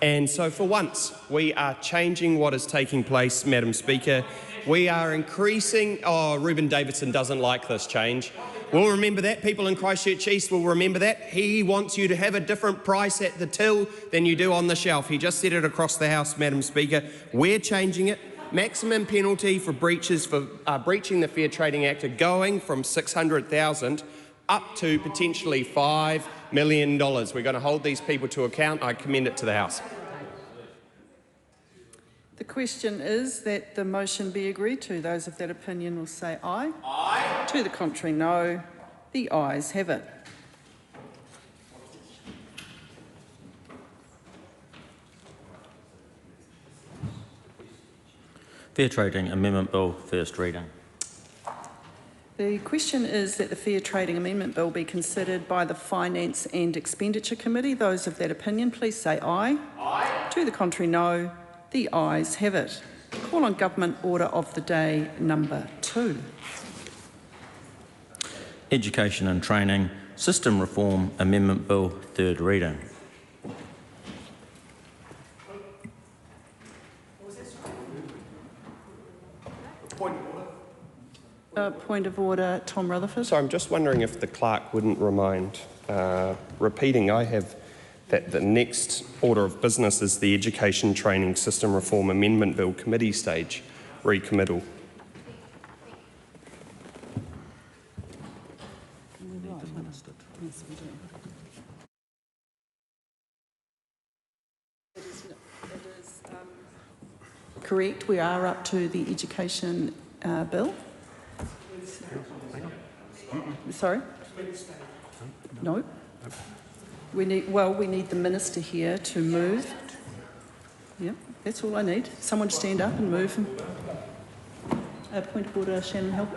And so for once, we are changing what is taking place, Madam Speaker. We are increasing... Oh, Reuben Davidson doesn't like this change. We'll remember that. People in Christchurch East will remember that. He wants you to have a different price at the till than you do on the shelf. He just said it across the House, Madam Speaker. We're changing it. Maximum penalty for breaches for breaching the Fair Trading Act are going from $600,000 up to potentially $5 million. We're going to hold these people to account. I commend it to the House.
The question is that the motion be agreed to. Those of that opinion will say aye. Aye. To the contrary, no. The ayes have it.
Fair Trading Amendment Bill, first reading.
The question is that the Fair Trading Amendment Bill be considered by the Finance and Expenditure Committee. Those of that opinion, please say aye. Aye. To the contrary, no. The ayes have it. Call on Government Order of the Day number 2.
Education and Training System Reform Amendment Bill, third reading.
Point of order, Tom Rutherford.
So I'm just wondering if the clerk wouldn't remind, repeating, I have that the next order of business is the Education Training System Reform Amendment Bill committee stage recommittal.
Correct, we are up to the education bill. Sorry? No. We need the minister here to move. Yep, that's all I need. Someone stand up and move. Point of order, Shannon Hill.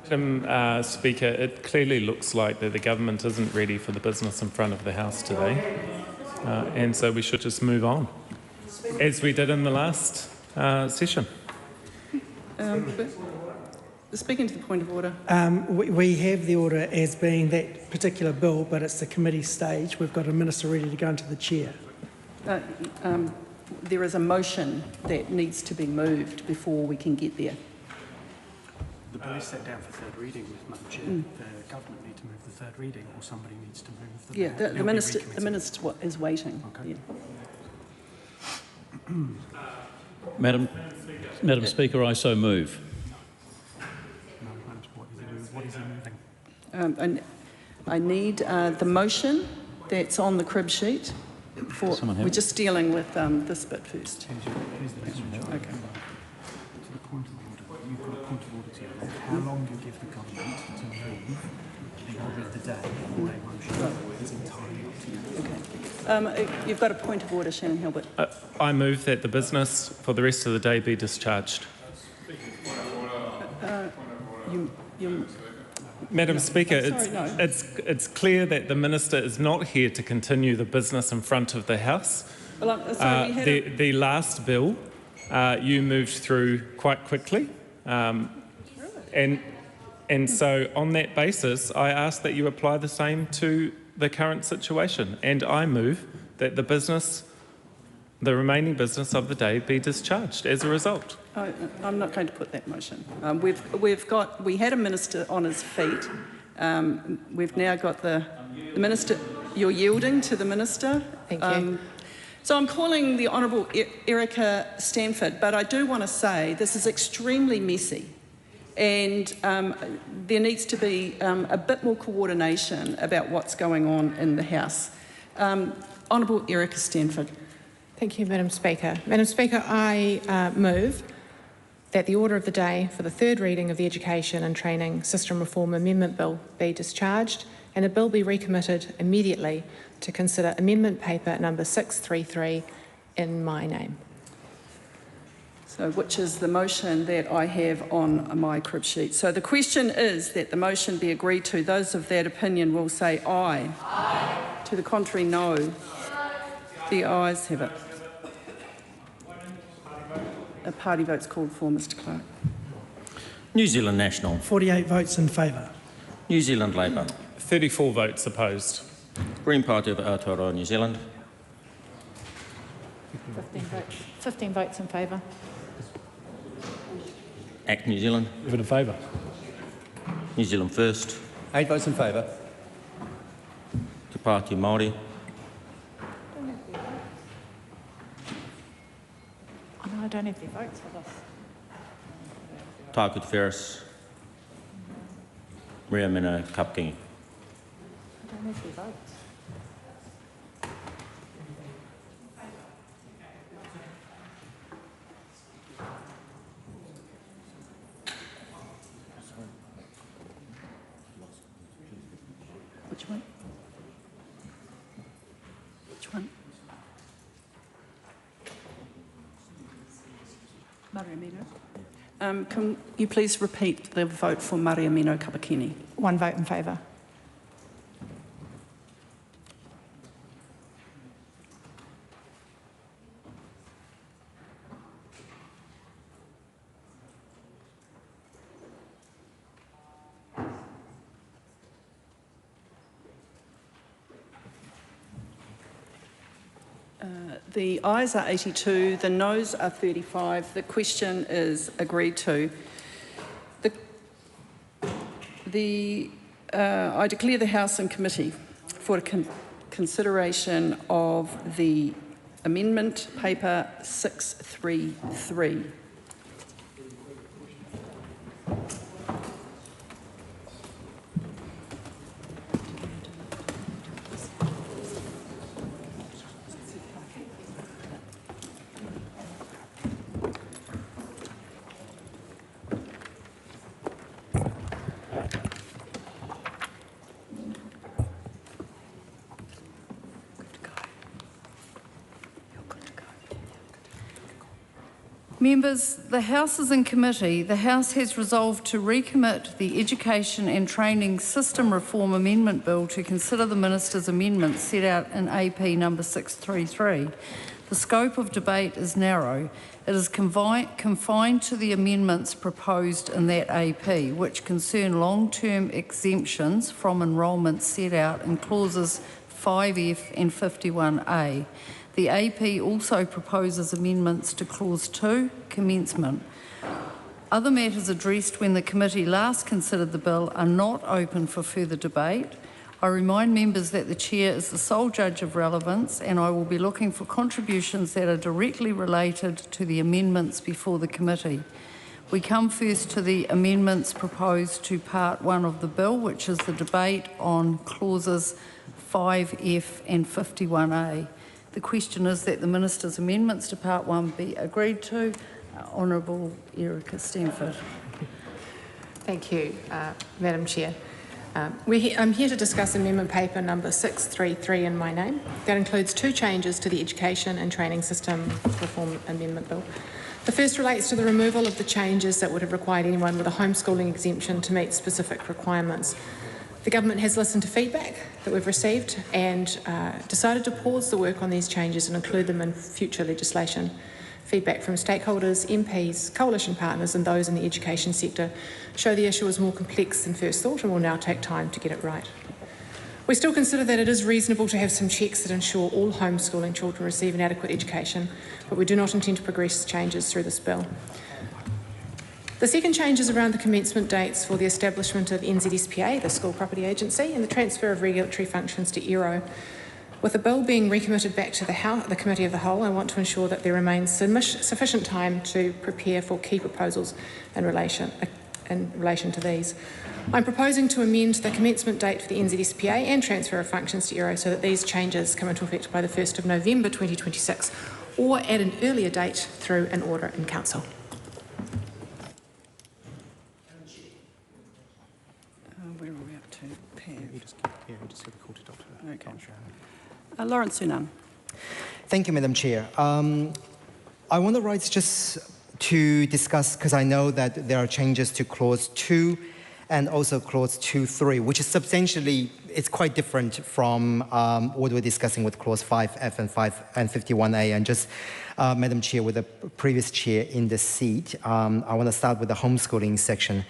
Madam Speaker, it clearly looks like that the government isn't ready for the business in front of the House today, and so we should just move on, as we did in the last session.
Speaking to the point of order.
We have the order as being that particular bill, but it's the committee stage. We've got a minister ready to go into the chair.
There is a motion that needs to be moved before we can get there.
The bill is set down for third reading, Madam Chair. The government need to move the third reading, or somebody needs to move the.
Yeah, the minister is waiting.
Okay.
Yeah.
Madam Speaker, I so move.
What is he moving?
I need the motion that's on the crib sheet. We're just dealing with this bit first. Okay.
You've got a point of order to you. How long do you give the government to move the order of the day or a motion? It's entirely up to you.
You've got a point of order, Shannon Hilbert.
I move that the business for the rest of the day be discharged. Madam Speaker, it's clear that the minister is not here to continue the business in front of the House.
Well,
the last bill you moved through quite quickly, and so on that basis, I ask that you apply the same to the current situation, and I move that the remaining business of the day be discharged as a result.
I'm not going to put that motion. We had a minister on his feet. We've now got the minister. You're yielding to the minister.
Thank you.
So I'm calling the Honourable Erica Stanford, but I do want to say this is extremely messy, and there needs to be a bit more coordination about what's going on in the House. Honourable Erica Stanford.
Thank you, Madam Speaker. Madam Speaker, I move that the order of the day for the third reading of the Education and Training System Reform Amendment Bill be discharged and the bill be recommitted immediately to consider amendment paper number 633 in my name.
So, which is the motion that I have on my crib sheet. So the question is that the motion be agreed to. Those of that opinion will say aye. Aye. To the contrary, no. The ayes have it. A party vote's called for, Mr Clerk.
New Zealand National.
48 votes in favour.
New Zealand Labour.
34 votes opposed.
Green Party of Aotearoa, New Zealand.
15 votes in favour.
ACT New Zealand.
11 in favour.
New Zealand First.
8 votes in favour.
Te Pāti Māori.
I don't have the votes for this.
Tāku Te Ferris. Rea Mena Kapkingi.
I don't have the votes.
Which one? Which one? Can you please repeat the vote for Mariamino Kapakini?
1 vote in favour.
The ayes are 82, the noes are 35. The question is agreed to. I declare the House in committee for consideration of the amendment paper 633.
Members, the House is in committee. The House has resolved to recommit the Education and Training System Reform Amendment Bill to consider the Minister's amendments set out in AP number 633. The scope of debate is narrow. It is confined to the amendments proposed in that AP, which concern long-term exemptions from enrolment set out in clauses 5F and 51A. The AP also proposes amendments to Clause 2, commencement. Other matters addressed when the committee last considered the bill are not open for further debate. I remind members that the Chair is the sole judge of relevance, and I will be looking for contributions that are directly related to the amendments before the committee. We come first to the amendments proposed to Part 1 of the bill, which is the debate on clauses 5F and 51A. The question is that the Minister's amendments to Part 1 be agreed to. Honourable Erica Stanford.
Thank you, Madam Chair. I'm here to discuss amendment paper number 633 in my name. That includes 2 changes to the Education and Training System Reform Amendment Bill. The first relates to the removal of the changes that would have required anyone with a homeschooling exemption to meet specific requirements. The government has listened to feedback that we've received and decided to pause the work on these changes and include them in future legislation. Feedback from stakeholders, MPs, coalition partners and those in the education sector show the issue is more complex than first thought and will now take time to get it right. We still consider that it is reasonable to have some checks that ensure all homeschooling children receive an adequate education, but we do not intend to progress changes through this bill. The second change is around the commencement dates for the establishment of NZSPA, the School Property Agency, and the transfer of regulatory functions to ERO. With the bill being recommitted back to the Committee of the Whole, I want to ensure that there remains sufficient time to prepare for key proposals in relation to these. I'm proposing to amend the commencement date for the NZSPA and transfer of functions to ERO so that these changes come into effect by the 1st of November 2026 or at an earlier date through an order in Council.
Where are we up to? Okay. Lawrence Sunan.
Thank you, Madam Chair. I want to rise just to discuss, because I know that there are changes to Clause 2 and also Clause 2.3, which is substantially, it's quite different from what we're discussing with Clause 5F and 51A. And just, Madam Chair, with the previous chair in the seat, I want to start with the homeschooling section.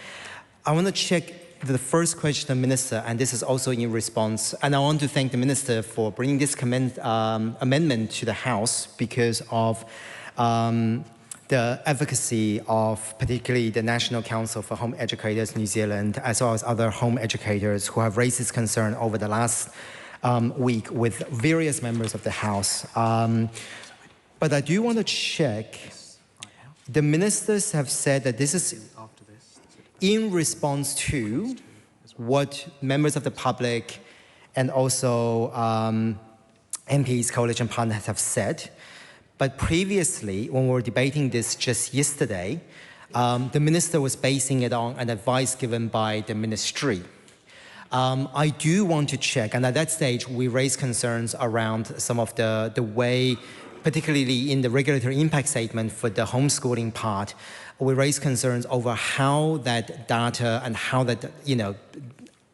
I want to check the first question to the Minister, and this is also in response, and I want to thank the Minister for bringing this amendment to the House because of the advocacy of particularly the National Council for Home Educators New Zealand, as well as other home educators who have raised this concern over the last week with various members of the House. But I do want to check, the ministers have said that this is in response to what members of the public and also MPs, coalition partners have said. But previously, when we were debating this just yesterday, the minister was basing it on an advice given by the ministry. I do want to check, and at that stage, we raised concerns around some of the way
particularly in the regulatory impact statement for the homeschooling part, we raised concerns over how that data and how that,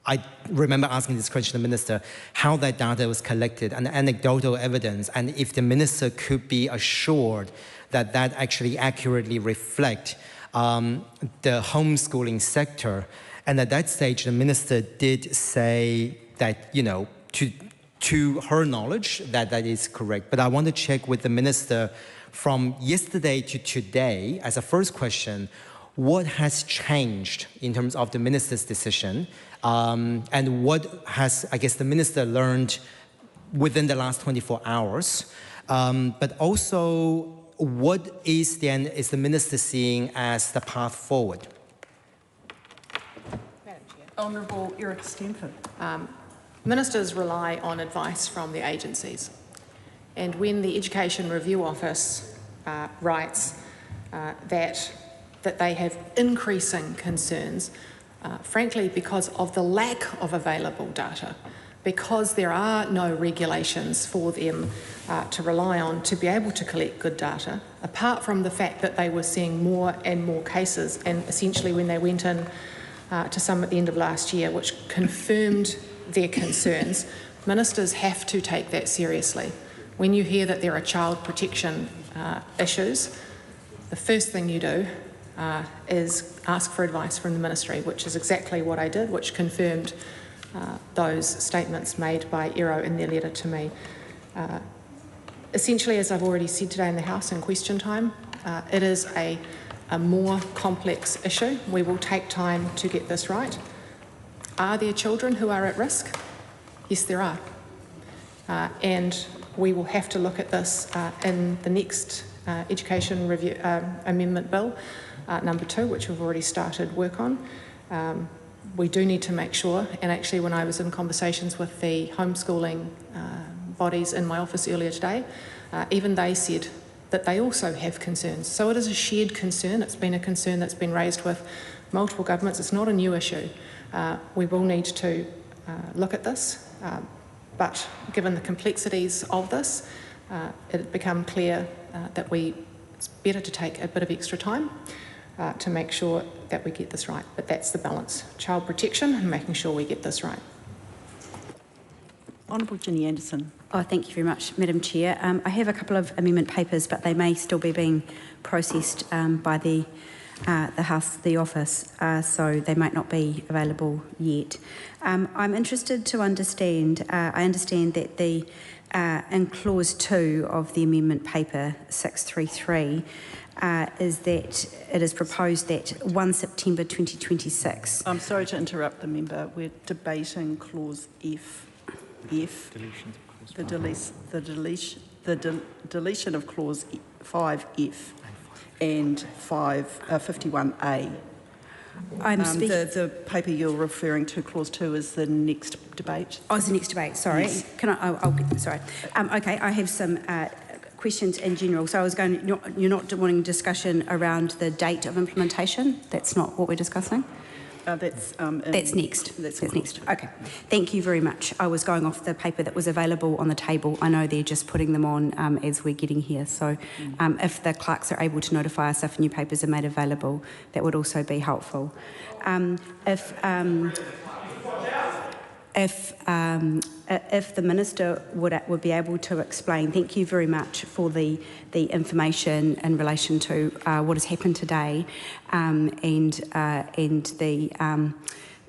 I remember asking this question to the minister, how that data was collected and anecdotal evidence, and if the minister could be assured that that actually accurately reflect the homeschooling sector. And at that stage, the minister did say that, to her knowledge, that is correct. But I want to check with the minister from yesterday to today, as a first question, what has changed in terms of the minister's decision? And what has, I guess, the minister learned within the last 24 hours? But also, what is the minister seeing as the path forward?
Honourable Eric Stanford.
Ministers rely on advice from the agencies. And when the Education Review Office writes that they have increasing concerns, frankly, because of the lack of available data, because there are no regulations for them to rely on to be able to collect good data, apart from the fact that they were seeing more and more cases, and essentially when they went in to some at the end of last year, which confirmed their concerns, ministers have to take that seriously. When you hear that there are child protection issues, the first thing you do is ask for advice from the ministry, which is exactly what I did, which confirmed those statements made by Aotearoa in their letter to me. Essentially, as I've already said today in the House in question time, it is a more complex issue. We will take time to get this right. Are there children who are at risk? Yes, there are. And we will have to look at this in the next Education Review Amendment Bill, number 2, which we've already started work on. We do need to make sure, and actually when I was in conversations with the homeschooling bodies in my office earlier today, even they said that they also have concerns. So it is a shared concern. It's been a concern that's been raised with multiple governments. It's not a new issue. We will need to look at this, but given the complexities of this, it had become clear that it's better to take a bit of extra time to make sure that we get this right. But that's the balance. Child protection and making sure we get this right.
Honourable Ginny Anderson.
Oh, thank you very much, Madam Chair. I have a couple of amendment papers, but they may still be being processed by the House, the office, so they might not be available yet. I'm interested to understand, I understand that in clause 2 of the amendment paper 633 is that it is proposed that 1 September 2026.
I'm sorry to interrupt the member. We're debating clause F. The deletion of clause 5F and 51A. The paper you're referring to, clause 2, is the next debate.
Oh, it's the next debate. Sorry.
Yes.
Can I? Sorry. Okay. I have some questions in general. So I was going. You're not wanting discussion around the date of implementation. That's not what we're discussing.
That's
next. That's next. Okay. Thank you very much. I was going off the paper that was available on the table. I know they're just putting them on as we're getting here. So if the clerks are able to notify us if new papers are made available, that would also be helpful. If the minister would be able to explain, thank you very much for the information in relation to what has happened today and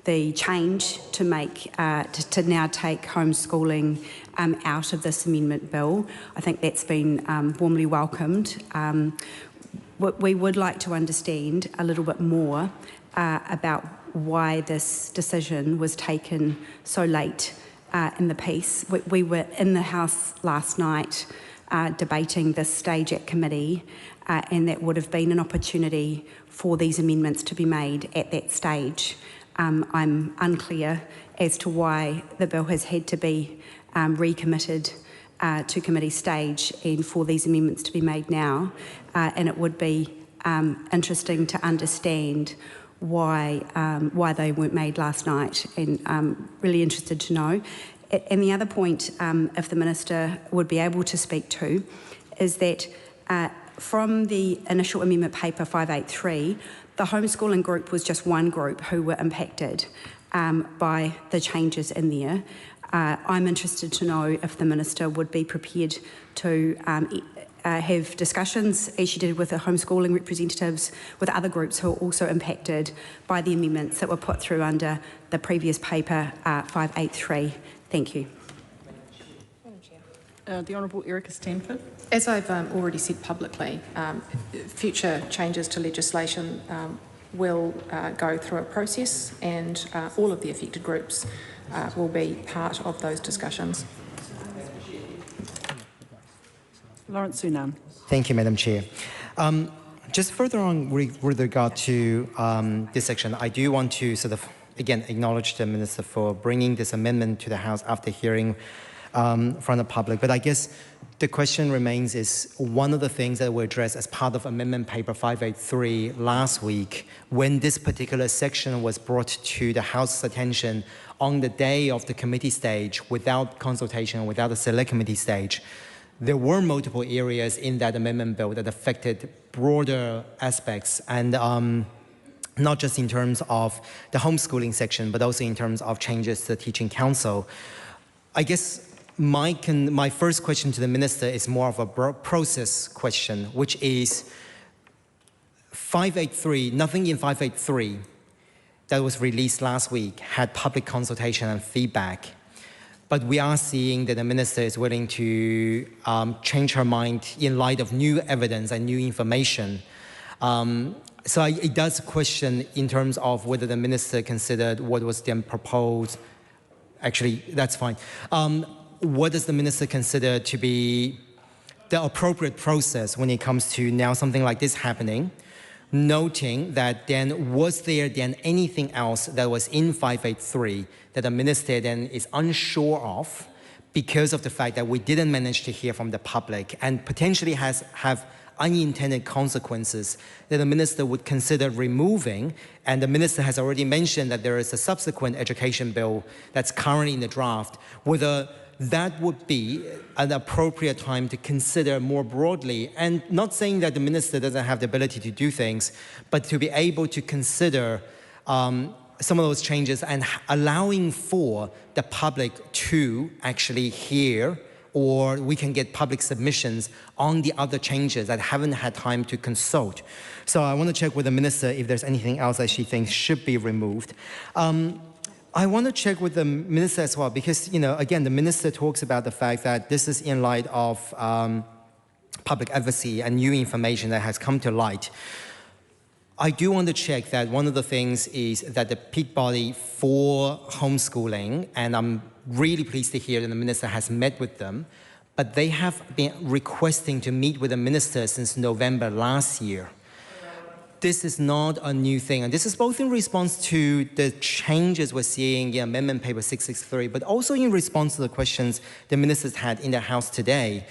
the change to make to now take homeschooling out of this amendment bill. I think that's been warmly welcomed. We would like to understand a little bit more about why this decision was taken so late in the piece. We were in the House last night debating this stage at committee, and that would have been an opportunity for these amendments to be made at that stage. I'm unclear as to why the bill has had to be recommitted to committee stage and for these amendments to be made now, and it would be interesting to understand why they weren't made last night, and I'm really interested to know. And the other point, if the minister would be able to speak to, is that from the initial amendment paper 583, the homeschooling group was just one group who were impacted by the changes in there. I'm interested to know if the Minister would be prepared to have discussions, as she did with the homeschooling representatives, with other groups who are also impacted by the amendments that were put through under the previous paper 583. Thank you.
The Honourable Erica Stanford.
As I've already said publicly, future changes to legislation will go through a process, and all of the affected groups will be part of those discussions.
Lawrence Sunan.
Thank you, Madam Chair. Just further on with regard to this section, I do want to sort of, again, acknowledge the Minister for bringing this amendment to the House after hearing from the public. But I guess the question remains is one of the things that were addressed as part of Amendment Paper 583 last week, when this particular section was brought to the House's attention on the day of the committee stage without consultation, without the select committee stage. There were multiple areas in that amendment bill that affected broader aspects, and not just in terms of the homeschooling section, but also in terms of changes to the teaching council. I guess my first question to the Minister is more of a process question, which is 583, nothing in 583 that was released last week had public consultation and feedback. But we are seeing that the Minister is willing to change her mind in light of new evidence and new information. So it does question in terms of whether the Minister considered what was then proposed. Actually, that's fine. What does the Minister consider to be the appropriate process when it comes to now something like this happening? Noting that then, was there then anything else that was in 583 that the Minister then is unsure of because of the fact that we didn't manage to hear from the public and potentially have unintended consequences that the Minister would consider removing? And the Minister has already mentioned that there is a subsequent education bill that's currently in the draft, whether that would be an appropriate time to consider more broadly, and not saying that the Minister doesn't have the ability to do things, but to be able to consider some of those changes and allowing for the public to actually hear, or we can get public submissions on the other changes that haven't had time to consult. So I want to check with the Minister if there's anything else that she thinks should be removed. I want to check with the Minister as well, because, you know, again, the Minister talks about the fact that this is in light of public advocacy and new information that has come to light. I do want to check that one of the things is that the peak body for homeschooling, and I'm really pleased to hear that the Minister has met with them, but they have been requesting to meet with the Minister since November last year. This is not a new thing, and this is both in response to the changes we're seeing in Amendment Paper 663, but also in response to the questions the Ministers had in the House today.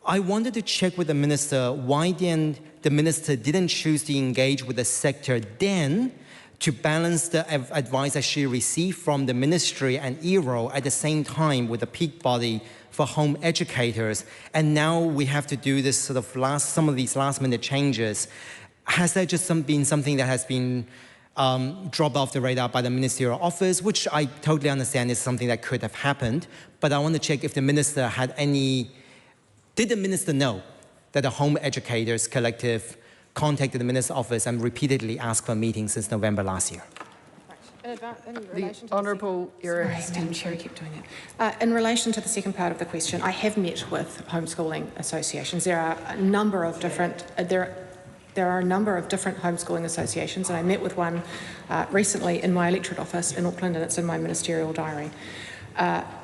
I wanted to check with the Minister why then the Minister didn't choose to engage with the sector then to balance the advice that she received from the Ministry and ERO at the same time with the peak body for home educators, and now we have to do this sort of some of these last-minute changes. Has that just been something that has been dropped off the radar by the ministerial office, which I totally understand is something that could have happened, but I want to check if the Minister had any... Did the Minister know that the Home Educators Collective contacted the Minister's office and repeatedly asked for a meeting since November last year?
The Honourable Erica Stanford.
Keep doing it. In relation to the second part of the question, I have met with homeschooling associations. There are a number of different... There are a number of different homeschooling associations, and I met with one recently in my electorate office in Auckland, and it's in my ministerial diary.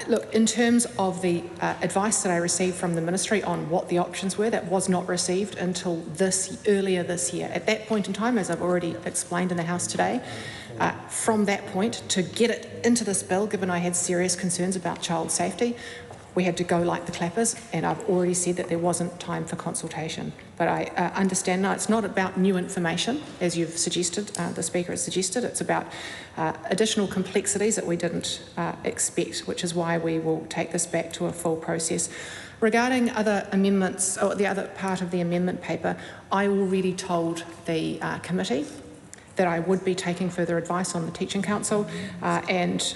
Look, in terms of the advice that I received from the Ministry on what the options were, that was not received until earlier this year. At that point in time, as I've already explained in the House today, from that point to get it into this bill, given I had serious concerns about child safety, we had to go like the clappers, and I've already said that there wasn't time for consultation. But I understand now it's not about new information, as you've suggested, the Speaker has suggested. It's about additional complexities that we didn't expect, which is why we will take this back to a full process. Regarding other amendments, or the other part of the amendment paper, I already told the committee that I would be taking further advice on the Teaching Council and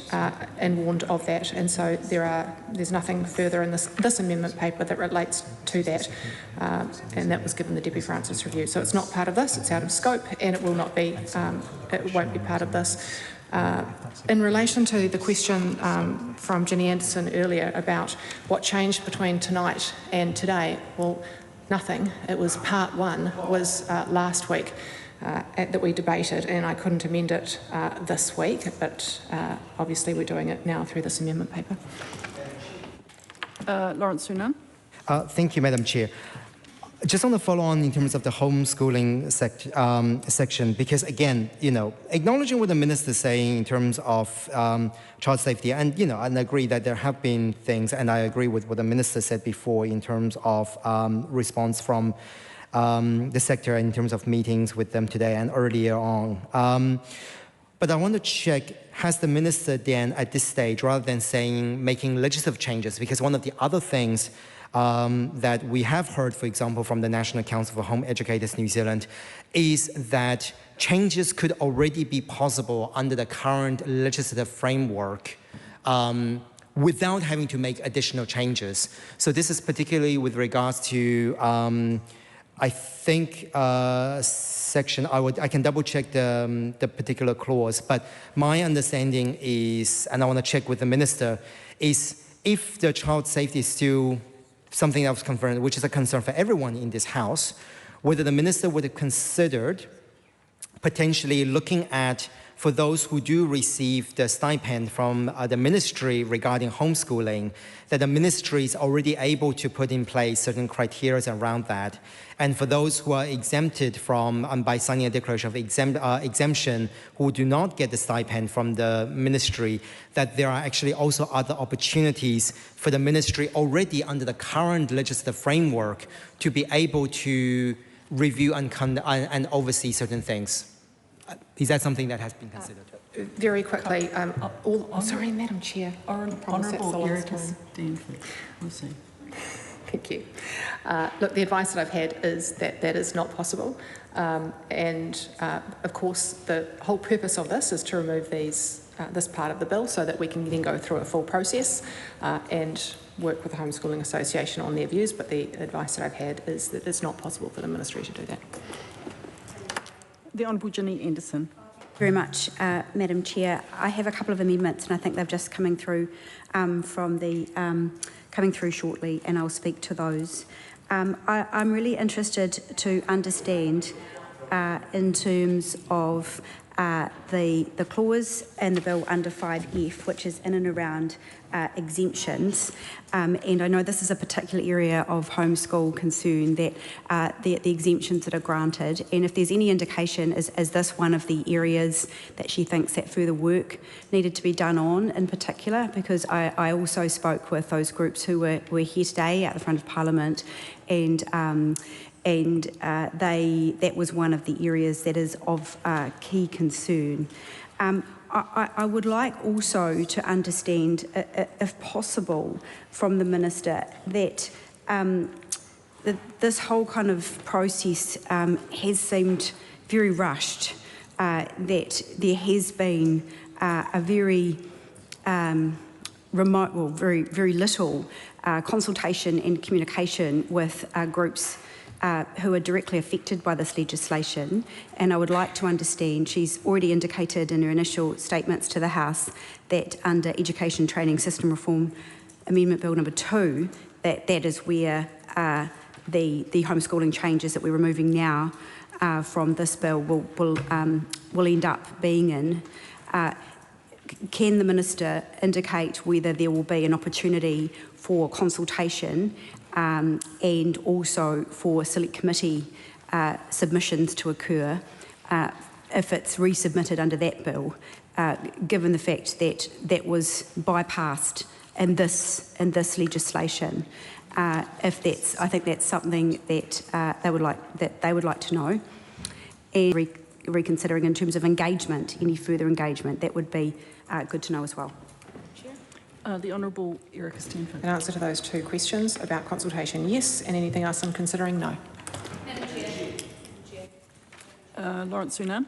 warned of that. And so there's nothing further in this amendment paper that relates to that. And that was given the Deputy Francis review. So it's not part of this, it's out of scope, and it will not be, it won't be part of this. In relation to the question from Ginny Anderson earlier about what changed between tonight and today, well, nothing. It was part one, was last week. That we debated, and I couldn't amend it this week, but obviously we're doing it now through this amendment paper.
Lawrence Sunan.
Thank you, Madam Chair. Just on the follow-on in terms of the homeschooling section, because again, acknowledging what the Minister is saying in terms of child safety, and and I agree that there have been things, and I agree with what the Minister said before in terms of response from the sector in terms of meetings with them today and earlier on. But I want to check, has the Minister then at this stage, rather than making legislative changes, because one of the other things that we have heard, for example, from the National Council for Home Educators New Zealand, is that changes could already be possible under the current legislative framework without having to make additional changes. So this is particularly with regards to I think section, I can double check the particular clause, but my understanding is, and I want to check with the Minister, is if the child safety is still something that was confirmed, which is a concern for everyone in this House, whether the Minister would have considered potentially looking at, for those who do receive the stipend from the ministry regarding homeschooling, that the ministry is already able to put in place certain criteria around that. And for those who are exempted from, by signing a declaration of exemption, who do not get the stipend from the ministry, that there are actually also other opportunities for the ministry already under the current legislative framework to be able to review and oversee certain things. Is that something that has been considered?
Very quickly, sorry, Madam Chair.
Honourable Erica Danford. We'll see.
Thank you. Look, the advice that I've had is that that is not possible. And of course, the whole purpose of this is to remove this part of the bill so that we can then go through a full process and work with the Homeschooling Association on their views. But the advice that I've had is that it's not possible for the Ministry to do that.
The Honourable Ginny Anderson.
Very much, Madam Chair. I have a couple of amendments, and I think they're just coming through coming through shortly, and I'll speak to those. I'm really interested to understand in terms of the clause in the bill under 5F, which is in and around exemptions. And I know this is a particular area of homeschool concern, that the exemptions that are granted. And if there's any indication, is this one of the areas that she thinks that further work needed to be done on in particular? Because I also spoke with those groups who were here today at the front of Parliament, and that was one of the areas that is of key concern. I would like also to understand, if possible, from the Minister that this whole kind of process has seemed very rushed, that there has been a very remote, well, very little consultation and communication with groups who are directly affected by this legislation. And I would like to understand, she's already indicated in her initial statements to the House that under Education Training System Reform Amendment Bill number 2, that is where the homeschooling changes that we're removing now from this bill will end up being in. Can the Minister indicate whether there will be an opportunity for consultation and also for select committee submissions to occur if it's resubmitted under that bill, given the fact that that was bypassed in this legislation. If that's, I think that's something that they would like to know, and reconsidering in terms of engagement, any further engagement, that would be good to know as well.
The Honourable Erica Stanford.
In answer to those two questions about consultation, yes, and anything else I'm considering, no.
Lawrence Sunan.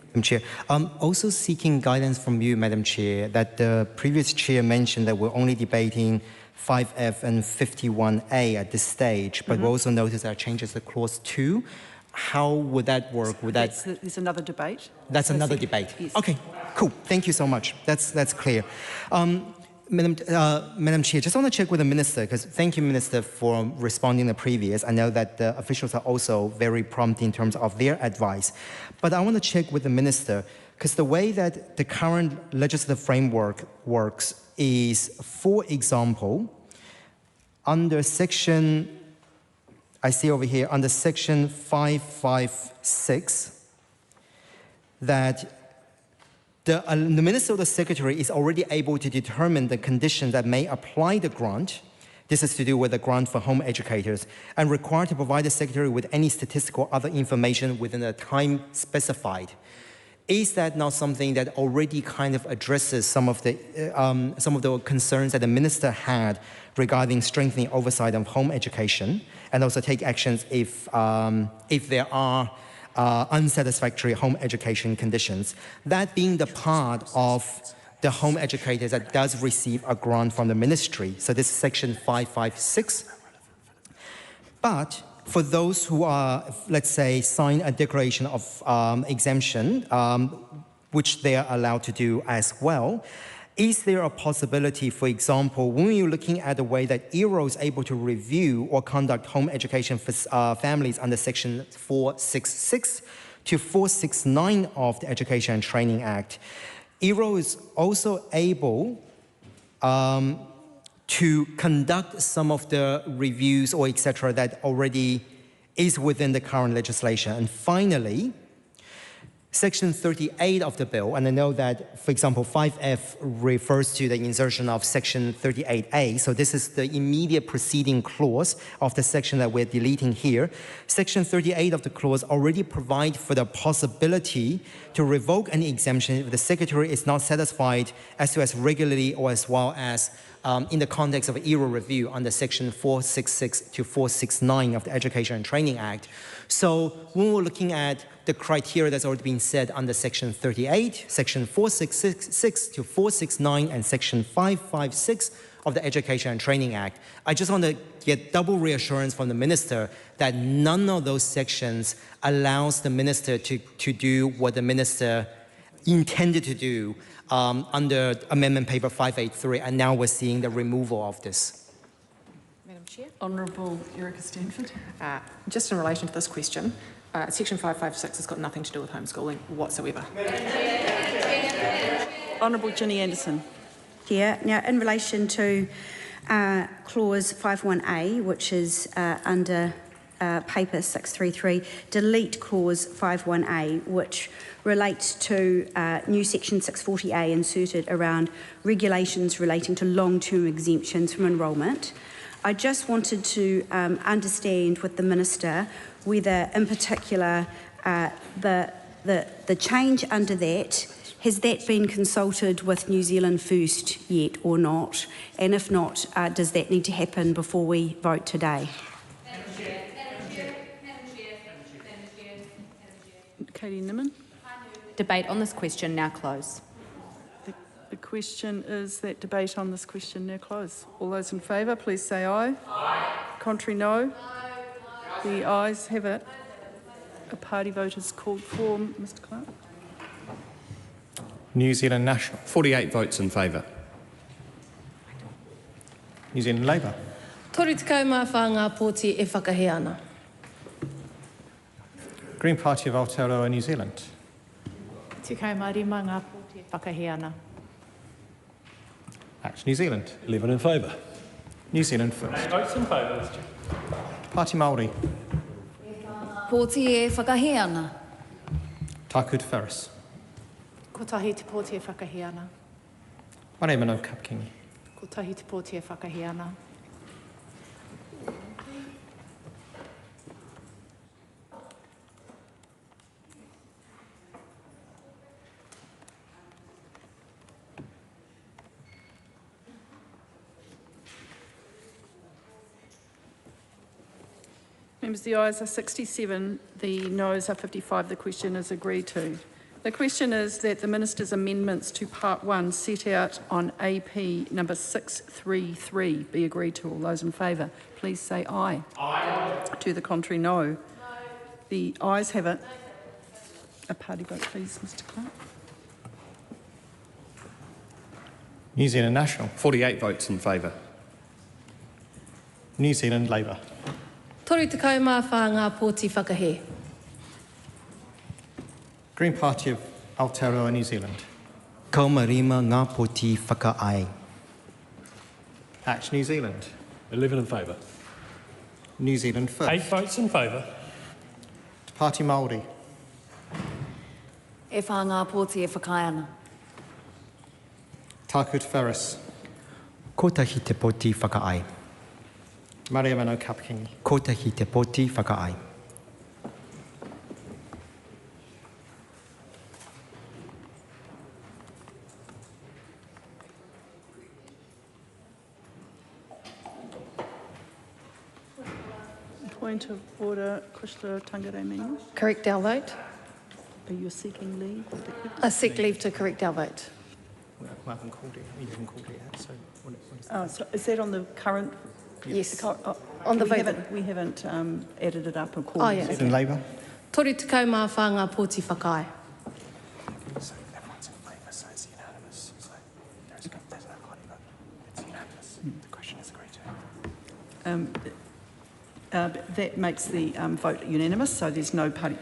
Madam Chair, also seeking guidance from you, Madam Chair, that the previous chair mentioned that we're only debating 5F and 51A at this stage, but we also noticed there are changes to clause 2. How would that work? Would that?
There's another debate.
That's another debate.
Yes.
Okay, cool. Thank you so much. That's clear. Madam Chair, just want to check with the Minister, because thank you, Minister, for responding to the previous. I know that the officials are also very prompt in terms of their advice. But I want to check with the Minister, because the way that the current legislative framework works is, for example, under section, I see over here, under section 556, that the Minister or the Secretary is already able to determine the conditions that may apply the grant. This is to do with the grant for home educators, and required to provide the Secretary with any statistical or other information within the time specified. Is that not something that already kind of addresses some of the concerns that the Minister had regarding strengthening oversight of home education, and also take actions if there are unsatisfactory home education conditions, that being the part of the home educators that does receive a grant from the ministry. So this is section 556. But for those who are, let's say, sign a declaration of exemption, which they are allowed to do as well, is there a possibility, for example, when you're looking at the way that ERO is able to review or conduct home education for families under section 466 to 469 of the Education and Training Act, ERO is also able to conduct some of the reviews or etc. that already is within the current legislation. And finally, Section 38 of the bill, and I know that, for example, 5F refers to the insertion of Section 38A, so this is the immediate preceding clause of the section that we're deleting here. Section 38 of the clause already provides for the possibility to revoke any exemption if the Secretary is not satisfied as to as regularly or as well as in the context of an ERO review under Section 466 to 469 of the Education and Training Act. So when we're looking at the criteria that's already been set under Section 38, Section 466 to 469, and Section 556 of the Education and Training Act, I just want to get double reassurance from the Minister that none of those sections allows the Minister to do what the Minister intended to do under Amendment Paper 583, and now we're seeing the removal of this.
Madam Chair.
Honourable Erica Stanford.
Just in relation to this question, Section 556 has got nothing to do with homeschooling whatsoever.
Honourable Ginny Anderson.
Yeah. Now, in relation to clause 51A, which is under paper 633, delete clause 51A, which relates to new section 640A inserted around regulations relating to long-term exemptions from enrolment. I just wanted to understand with the Minister whether, in particular, the change under that, has that been consulted with New Zealand First yet or not? And if not, does that need to happen before we vote today?
Katie Niman.
Debate on this question now close.
The question is that debate on this question now close. All those in favour, please say aye. Aye. Contrary, no. The ayes have it. A party vote is called for. Mr Clark.
New Zealand National. 48 votes in favour. New Zealand Labour.
Tori te kaumā whāngā pōti e whakahe ana.
Green Party of Aotearoa, New Zealand.
Te kaumārima ngā pōti e whakahe ana.
Act New Zealand. 11 in favour. New Zealand First.
Votes in favour, Mr. Chair.
Party Māori.
Pōti e whakahe ana.
Taku Te Wharis.
Ko tahi te pōti e whakahe ana.
Mare Mano Kapkingi.
Ko tahi te pōti e whakahi ana.
Members, the ayes are 67, the noes are 55. The question is agreed to. The question is that the Minister's amendments to Part 1 set out on AP number 633 be agreed to. All those in favour, please say aye. Aye. To the contrary, no. No. The ayes have it. A party vote, please, Mr Clark.
New Zealand National.
48 votes in favour.
New Zealand Labour.
Tori te kaumā whā ngā pōti whakahe.
Green Party of Aotearoa, New Zealand.
Kaumarima ngā pōti whakaai.
Act New Zealand.
11 in favour.
New Zealand First.
8 votes in favour.
Party Māori.
E whā ngā pōti e whakai ana.
Tāku Te Whereas.
Kotahi te pōti whakaai.
Maria Mano Kapakingi.
Kotahi te pōti whakaai.
Point of order, Christopher Luxon.
Correct our vote.
Are you seeking leave?
I seek leave to correct our vote.
We haven't called it. We haven't called it yet. So, what is
Oh, so is that on the current?
Yes.
On the
vote.
We haven't added it up and called
Oh,
it.
yeah.
New Zealand Labour.
Tori te kaumā whā ngā pōti whakai.
So everyone's in favour, so it's unanimous. So there's no party vote. It's unanimous. The question is agreed to.
That makes the vote unanimous, so there's no party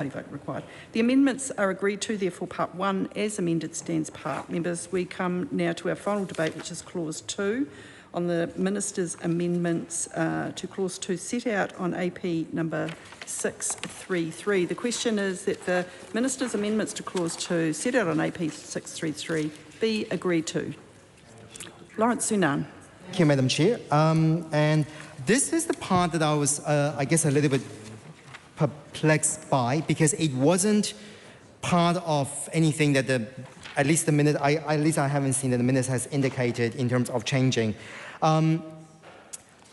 vote required. The amendments are agreed to, therefore Part 1 as amended stands part. Members, we come now to our final debate, which is Clause 2, on the Minister's amendments to Clause 2 set out on AP number 633. The question is that the Minister's amendments to Clause 2 set out on AP 633 be agreed to. Lawrence Sunan.
Thank you, Madam Chair. And this is the part that I was, I guess, a little bit perplexed by, because it wasn't part of anything that at least I haven't seen that the minutes has indicated in terms of changing. I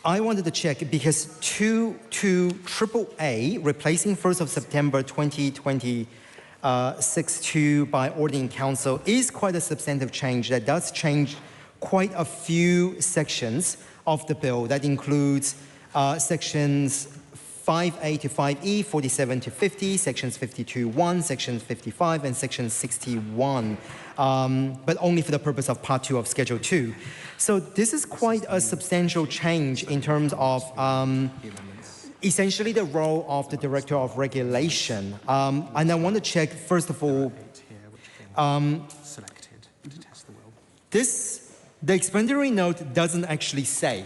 wanted to check because 2AAA replacing 1st of September 2026 by ordering council is quite a substantive change that does change quite a few sections of the bill. That includes sections 5A to 5E, 47 to 50, sections 52(1), sections 55, and section 61, but only for the purpose of Part 2 of Schedule 2. So this is quite a substantial change in terms of essentially the role of the Director of Regulation. And I want to check, first of all, the explanatory note doesn't actually say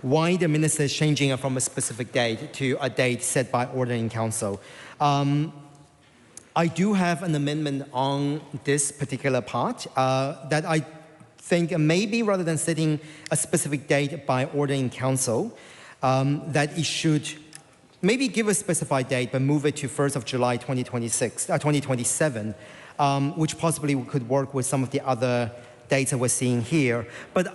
why the minister is changing it from a specific date to a date set by order in council. I do have an amendment on this particular part that I think maybe rather than setting a specific date by order in council, that it should maybe give a specified date but move it to 1st of July 2027, which possibly could work with some of the other dates that we're seeing here. But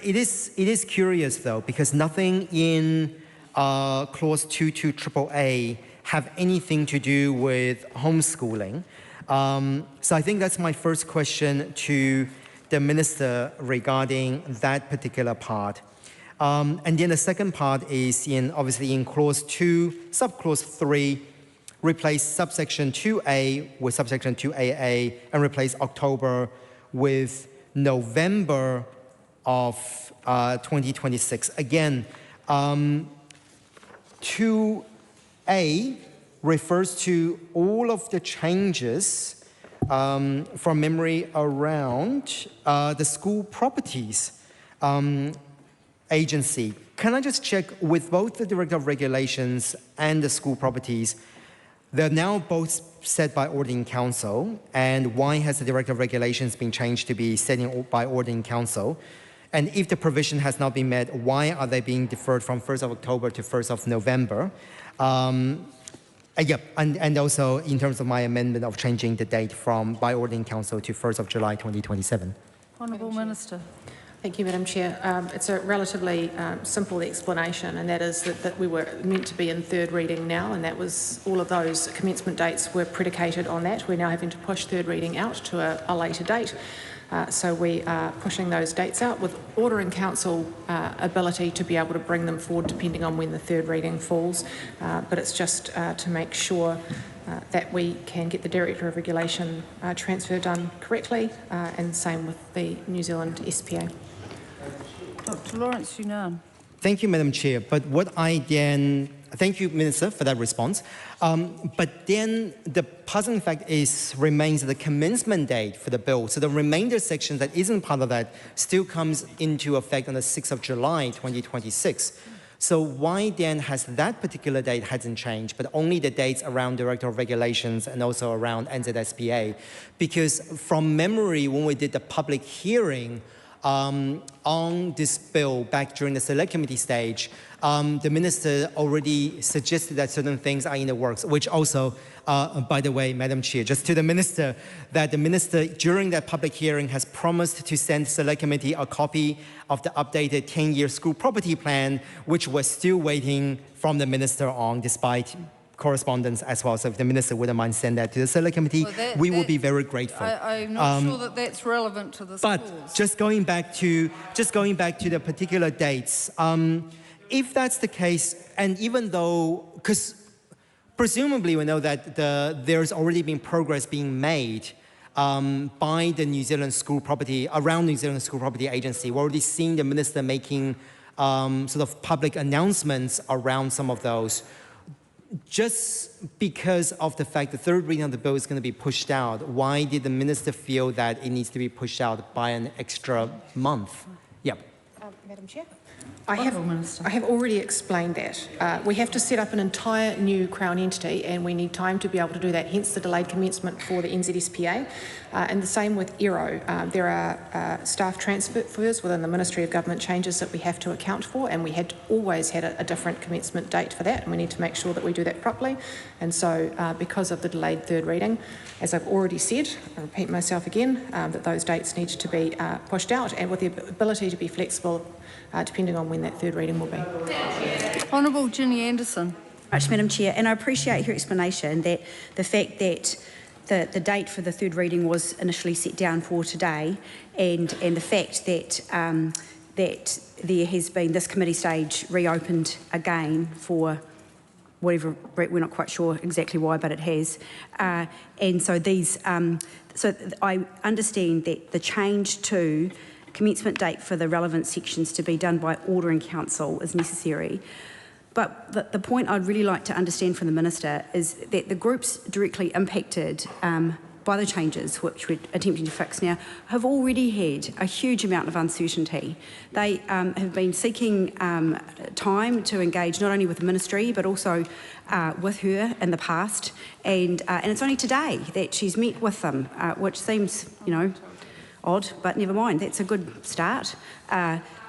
it is curious though, because nothing in Clause 2 AAA have anything to do with homeschooling. So I think that's my first question to the Minister regarding that particular part. And then the second part is obviously in Clause 2, Subclause 3, replace subsection 2A with subsection 2AA and replace October with November of 2026. Again, 2A refers to all of the changes from memory around the school properties agency. Can I just check with both the Director of Regulations and the school properties, They're now both set by ordering council, and why has the Director of Regulations been changed to be set by ordering council? And if the provision has not been met, why are they being deferred from 1st of October to 1st of November? Yep, and also in terms of my amendment of changing the date from by ordering council to 1st of July 2027.
Honourable Minister.
Thank you, Madam Chair. It's a relatively simple explanation, and that is that we were meant to be in third reading now, and that was all of those commencement dates were predicated on that. We're now having to push third reading out to a later date. So we are pushing those dates out with ordering council ability to be able to bring them forward depending on when the third reading falls. But it's just to make sure that we can get the Director of Regulation transfer done correctly, and same with the New Zealand SPA.
Dr. Lawrence Yunnan.
Thank you, Madam Chair. But what I then, thank you, Minister, for that response. But then the puzzling fact remains the commencement date for the bill. So the remainder section that isn't part of that still comes into effect on the 6th of July, 2026. So why then has that particular date hasn't changed, but only the dates around Director of Regulations and also around NZSPA? Because from memory, when we did the public hearing on this bill back during the Select Committee stage, the Minister already suggested that certain things are in the works, which also, by the way, Madam Chair, just to the Minister, that the Minister during that public hearing has promised to send Select Committee a copy of the updated 10-year school property plan, which we're still waiting from the Minister on, despite correspondence as well. So if the Minister wouldn't mind send that to the Select Committee, we will be very grateful.
I'm not sure that that's relevant to this
but
clause.
just going back to the particular dates, if that's the case, and even though, because presumably we know that there's already been progress being made by the New Zealand School Property, around New Zealand School Property Agency. We're already seeing the Minister making sort of public announcements around some of those. Just because of the fact the third reading of the bill is going to be pushed out, why did the Minister feel that it needs to be pushed out by an extra month? Yep.
Madam Chair? I have already explained that. We have to set up an entire new Crown entity, and we need time to be able to do that, hence the delayed commencement for the NZSPA. And the same with ERO. There are staff transfers within the Ministry of Government changes that we have to account for, and we had always had a different commencement date for that, and we need to make sure that we do that properly. And so because of the delayed third reading, as I've already said, I repeat myself again, that those dates need to be pushed out, and with the ability to be flexible depending on when that third reading will be.
Honourable Ginny Anderson.
Much, Madam Chair, and I appreciate your explanation that the fact that the date for the third reading was initially set down for today, and the fact that that there has been this committee stage reopened again for whatever, we're not quite sure exactly why, but it has. And so these, so I understand that the change to commencement date for the relevant sections to be done by ordering council is necessary. But the point I'd really like to understand from the Minister is that the groups directly impacted by the changes, which we're attempting to fix now, have already had a huge amount of uncertainty. They have been seeking time to engage not only with the Ministry but also with her in the past, and it's only today that she's met with them, which seems, you know, odd, but never mind, that's a good start.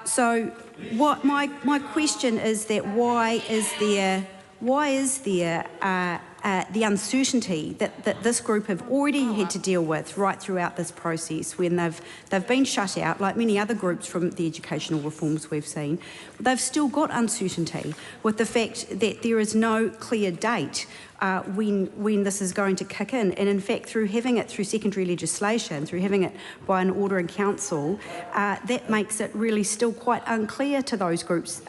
So what my question is that why is there the uncertainty that this group have already had to deal with right throughout this process when they've been shut out, like many other groups from the educational reforms we've seen. They've still got uncertainty with the fact that there is no clear date when this is going to kick in, and in fact through having it through secondary legislation, through having it by an ordering council, that makes it really still quite unclear to those groups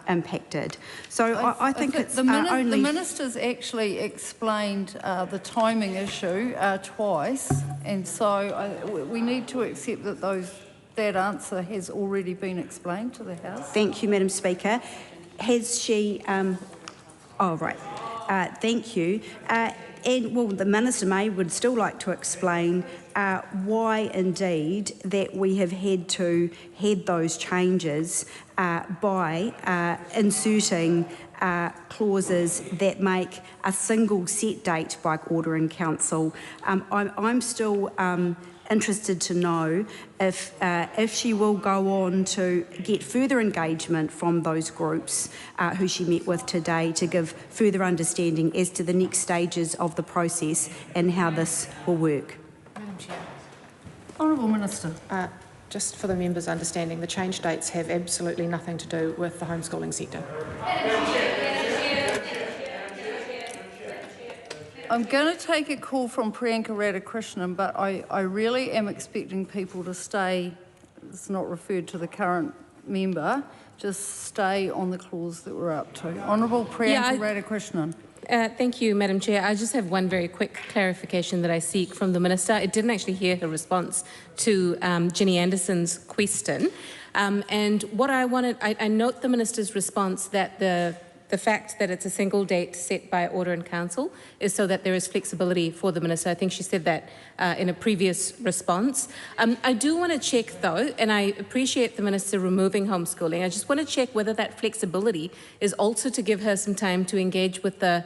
impacted. So I think it's
the Minister's actually explained the timing issue twice, and so we need to accept that that answer has already been explained to the House.
Thank you, Madam Speaker. Has she? Oh, right. Thank you. And, well, the Minister would still like to explain why, indeed, that we have had to head those changes by inserting clauses that make a single set date by order in council. I'm still interested to know if she will go on to get further engagement from those groups who she met with today to give further understanding as to the next stages of the process and how this will work.
Madam Chair.
Honourable Minister.
Just for the members' understanding, the change dates have absolutely nothing to do with the homeschooling sector.
I'm going to take a call from Priyanka Radhakrishnan, but I really am expecting people to stay, it's not referred to the current member, just stay on the clause that we're up to. Honourable Priyanka Radhakrishnan.
Thank you, Madam Chair. I just have one very quick clarification that I seek from the Minister. I didn't actually hear her response to Ginny Anderson's question. And what I wanted, I note the Minister's response that the fact that it's a single date set by order in council is so that there is flexibility for the Minister. I think she said that in a previous response. I do want to check though, and I appreciate the Minister removing homeschooling. I just want to check whether that flexibility is also to give her some time to engage with the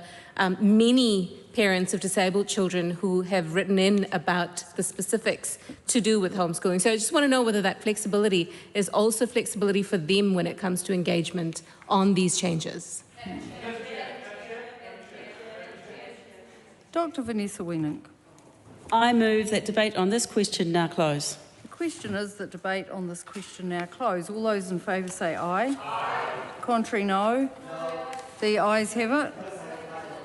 many parents of disabled children who have written in about the specifics to do with homeschooling. So I just want to know whether that flexibility is also flexibility for them when it comes to engagement on these changes.
Dr. Vanessa Wienink.
I move that debate on this question now close.
The question is that debate on this question now close. All those in favour say aye. Aye. Contrary, no. The ayes have it.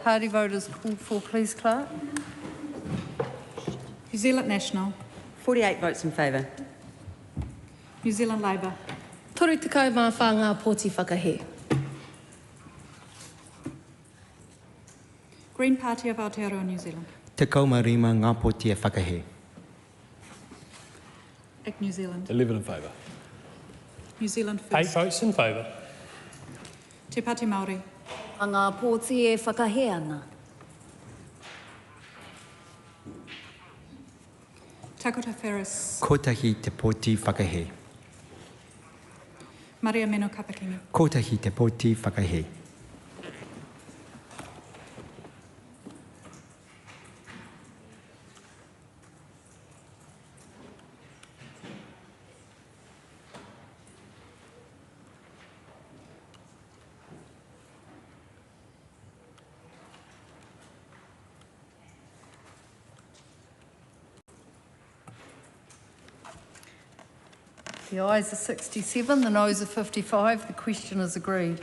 Party vote is called for, please, Clerk.
New Zealand National.
48 votes in favour.
New Zealand Labour.
Toru te kai mā whānga pōti whakahe.
Green Party of Aotearoa, New Zealand.
Te kaumarima ngā pōti e whakahe.
ACT New Zealand.
11 in favour.
New Zealand First.
8 votes in favour.
Te Pāti Māori.
Ngā pōti e whakahe ana.
Takota Ferris.
Kotahi te pōti whakahe.
Maria Meno Kapakingi.
Kotahi te pōti whakahe.
The ayes are 67, the noes are 55. The question is agreed.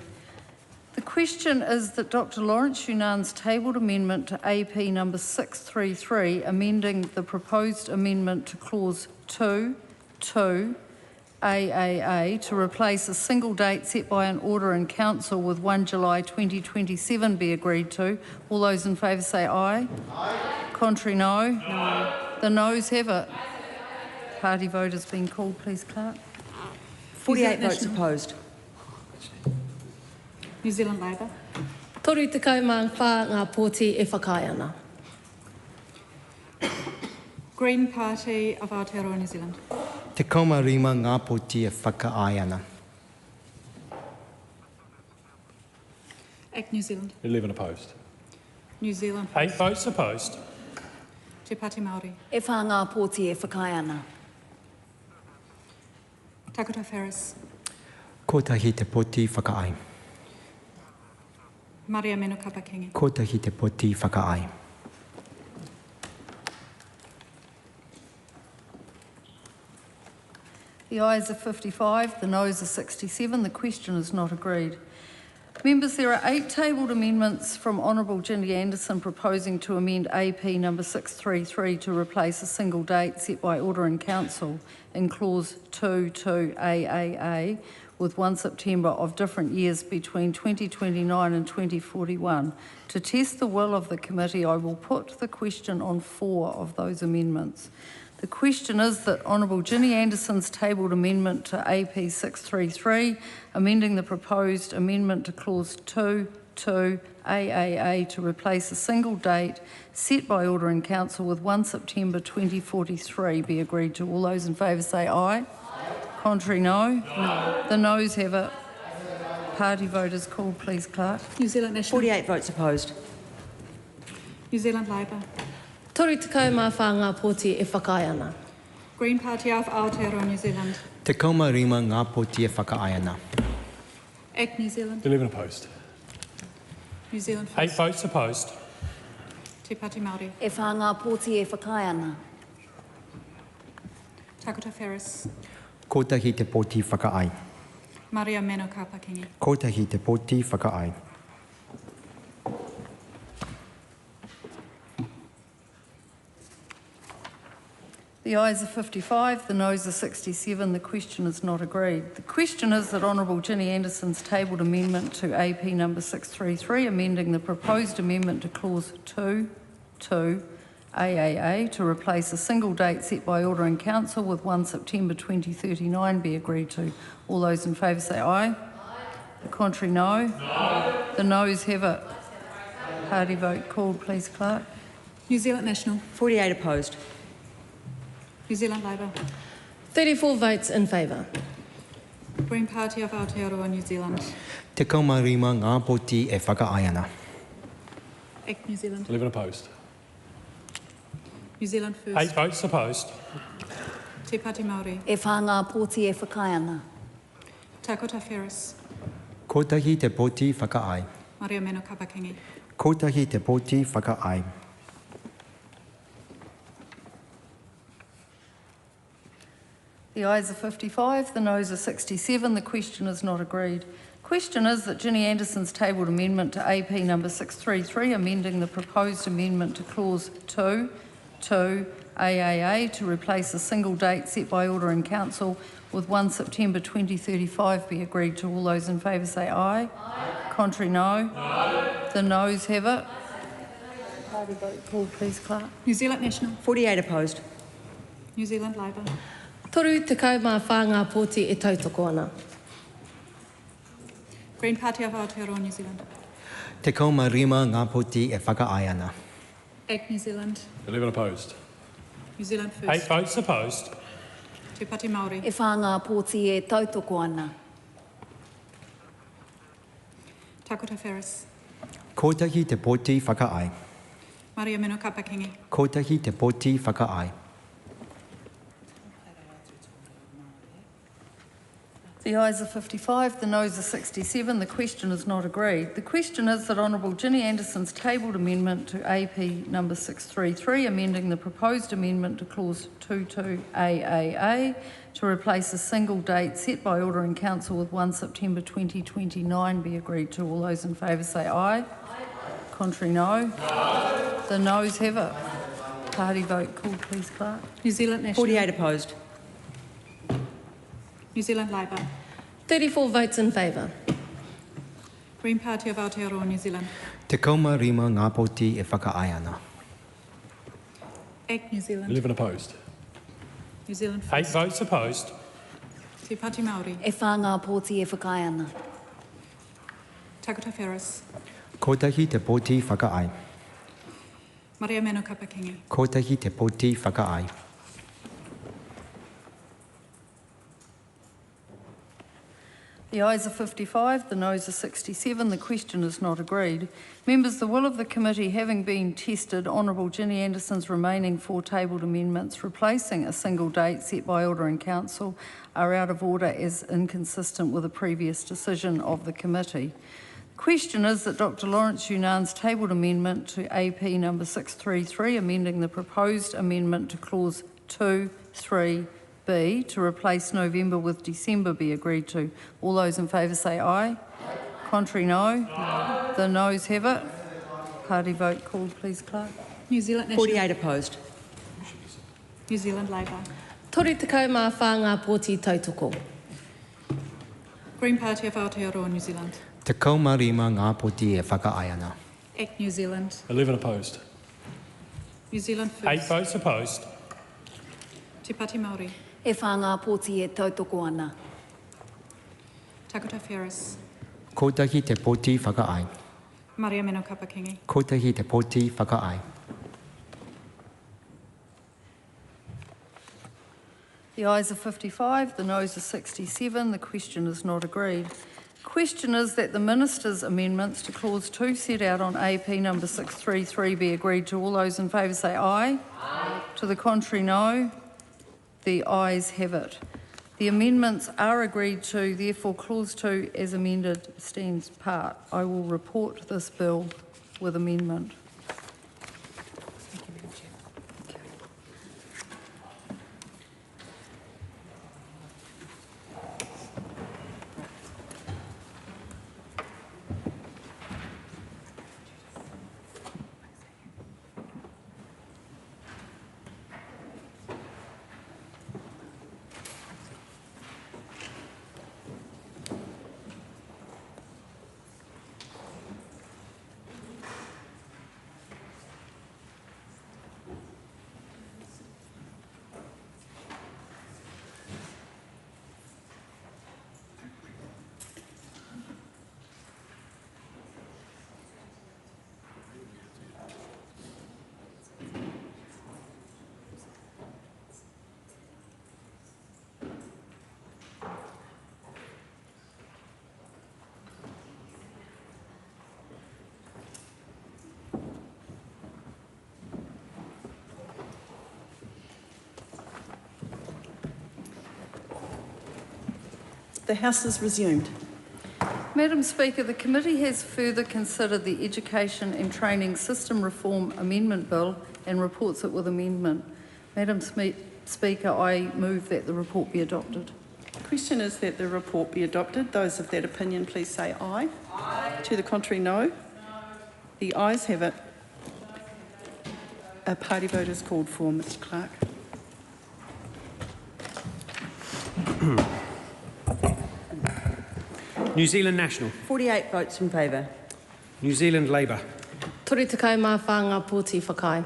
The question is that Dr. Lawrence Yunan's tabled amendment to AP number 633, amending the proposed amendment to clause 2(2) AAA to replace a single date set by an order in council with 1 July 2027 be agreed to. All those in favour say aye. Aye. Contrary, no. No. The noes have it. Party vote has been called, please, Clerk.
48 votes opposed.
New Zealand Labour.
Toru te kai mā ngā pōti e whakai ana.
Green Party of Aotearoa, New Zealand.
Te kaumarima ngā pōti e whakaai ana.
ACT New Zealand.
11 opposed.
New Zealand.
8 votes opposed.
Te Pāti Māori.
E whā ngā pōti e whakai ana.
Takota Ferris.
Kotahi te pōti whakaai.
Maria Meno Kapakingi.
Kotahi te pōti whakaai.
The ayes are 55, the noes are 67. The question is not agreed. Members, there are 8 tabled amendments from Honourable Ginny Anderson proposing to amend AP number 633 to replace a single date set by order in council in clause 2(2) AAA with 1 September of different years between 2029 and 2041. To test the will of the committee, I will put the question on 4 of those amendments. The question is that Honourable Ginny Anderson's tabled amendment to AP 633, amending the proposed amendment to clause 2(2) AAA to replace a single date set by order in council with 1 September 2043 be agreed to. All those in favour say aye. Aye. Contrary, no. No. The noes have it. Party vote is called, please, Clerk.
New Zealand National.
48 votes opposed.
New Zealand Labour.
Tori tekau mā whānga pōti e whakaai ana.
Green Party of Aotearoa, New Zealand.
Te kaumārima ngā poti e whakaae ana.
ACT New Zealand.
11 opposed.
New Zealand
8
First.
votes opposed.
Te Pāti Māori.
E whānga pōti e whakaai ana.
Takota Ferris.
Kotahi te poti whakaae.
Maria Meno Kapakingi.
Kotahi te poti whakaae.
The ayes are 55, the noes are 67. The question is not agreed. The question is that Honourable Ginny Anderson's tabled amendment to AP number 633, amending the proposed amendment to clause 2(2) AAA to replace a single date set by order in council with 1 September 2039 be agreed to. All those in favour say aye. Aye. The contrary, no. No. The noes have it. Party vote called, please, Clerk.
New Zealand National.
48 opposed.
New Zealand Labour.
34 votes in favour.
Green Party of Aotearoa, New Zealand.
Te kaumārima ngā poti e whakaae ana.
ACT New Zealand.
11 opposed.
New Zealand First.
8 votes opposed.
Te Pāti Māori.
E whānga pōti e whakaai ana.
Takota Ferris.
Kotahi te poti whakaae.
Maria Meno Kapakingi.
Kotahi te poti whakaae.
The ayes are 55, the noes are 67. The question is not agreed. Question is that Ginny Anderson's tabled amendment to AP number 633, amending the proposed amendment to clause 2(2) AAA to replace a single date set by order in council with 1 September 2035 be agreed to. All those in favour say aye. Aye. Contrary, no. No. The noes have it. Party vote called, please, Clerk.
New Zealand National.
48 opposed.
New Zealand Labour.
Toru tekau mā whānga pōti e tautoko ana.
Green Party of Aotearoa, New Zealand.
Te kaumārima ngā poti e whakaae ana.
ACT New Zealand.
11 opposed.
New Zealand First.
8 votes opposed.
Te Pāti Māori.
E whānga pōti e tautoko ana.
Takota Ferris.
Kotahi te poti whakaae.
Maria Meno Kapakingi.
Kotahi te poti whakaae.
The ayes are 55, the noes are 67. The question is not agreed. The question is that Honourable Ginny Anderson's tabled amendment to AP number 633, amending the proposed amendment to clause 2(2) AAA to replace a single date set by order in council with 1 September 2029 be agreed to. All those in favour say aye. Aye. Contrary, no. No. The noes have it. Party vote called, please, Clerk.
New Zealand National.
48 opposed.
New Zealand Labour.
34 votes in favour.
Green Party of Aotearoa, New Zealand.
Te kaumārima ngā poti e whakaae ana.
ACT New Zealand.
11 opposed.
New Zealand
8
First.
votes opposed.
Te Pāti Māori.
E whānga pōti e whakaai ana.
Takota Ferris.
Kotahi te poti whakaae.
Maria Meno Kapakingi.
Kotahi te poti whakaae.
The ayes are 55, the noes are 67. The question is not agreed. Members, the will of the committee having been tested, Honourable Ginny Anderson's remaining 4 tabled amendments replacing a single date set by order in council are out of order as inconsistent with a previous decision of the committee. The question is that Dr Lawrence Yunan's tabled amendment to AP number 633, amending the proposed amendment to clause 2(3) B to replace November with December be agreed to. All those in favour say aye. Aye. Contrary, no. No. The noes have it. Party vote called, please, Clerk.
New Zealand National.
48 opposed.
New Zealand Labour.
Toru tekau mā whānga pōti tautoko.
Green Party of Aotearoa, New Zealand.
Te kaumārima ngā poti e whakaae ana.
ACT New Zealand.
11 opposed.
New Zealand First.
8 votes opposed.
Te Pāti Māori.
E whānga pōti e tautoko ana.
Takota Ferris.
Kotahi te poti whakaae.
Maria Meno Kapakingi.
Kotahi te poti whakaae.
The ayes are 55, the noes are 67. The question is not agreed. Question is that the Minister's amendments to Clause 2 set out on AP number 633 be agreed to. All those in favour say aye. Aye. To the contrary, no. The ayes have it. The amendments are agreed to, therefore Clause 2 as amended stands part. I will report this bill with amendment.
The House is resumed.
Madam Speaker, the committee has further considered the Education and Training System Reform Amendment Bill and reports it with amendment. Madam Speaker, I move that the report be adopted.
The question is that the report be adopted. Those of that opinion, please say aye. Aye. To the contrary, no. No. The ayes have it. A party vote is called for, Mr Clerk.
New Zealand National.
48 votes in favour.
New Zealand Labour.
Tori te kai mā whānga pōti whakai.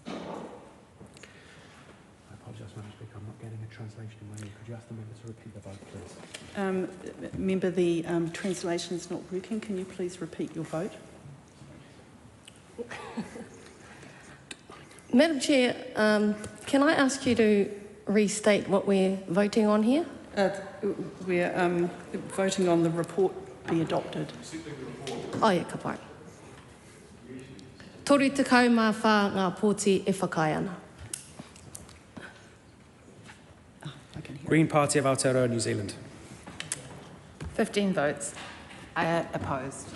I apologise, Madam Speaker, I'm not getting a translation in my ear. Could you ask the member to repeat the vote, please?
Member, the translation is not working. Can you please repeat your vote?
Madam Chair, can I ask you to restate what we're voting on here?
We're voting on the report be adopted.
Oh, yeah, ka pai. Tori te kau mā whā ngā pōti e whakai ana.
Green Party of Aotearoa, New Zealand.
15 votes. Opposed.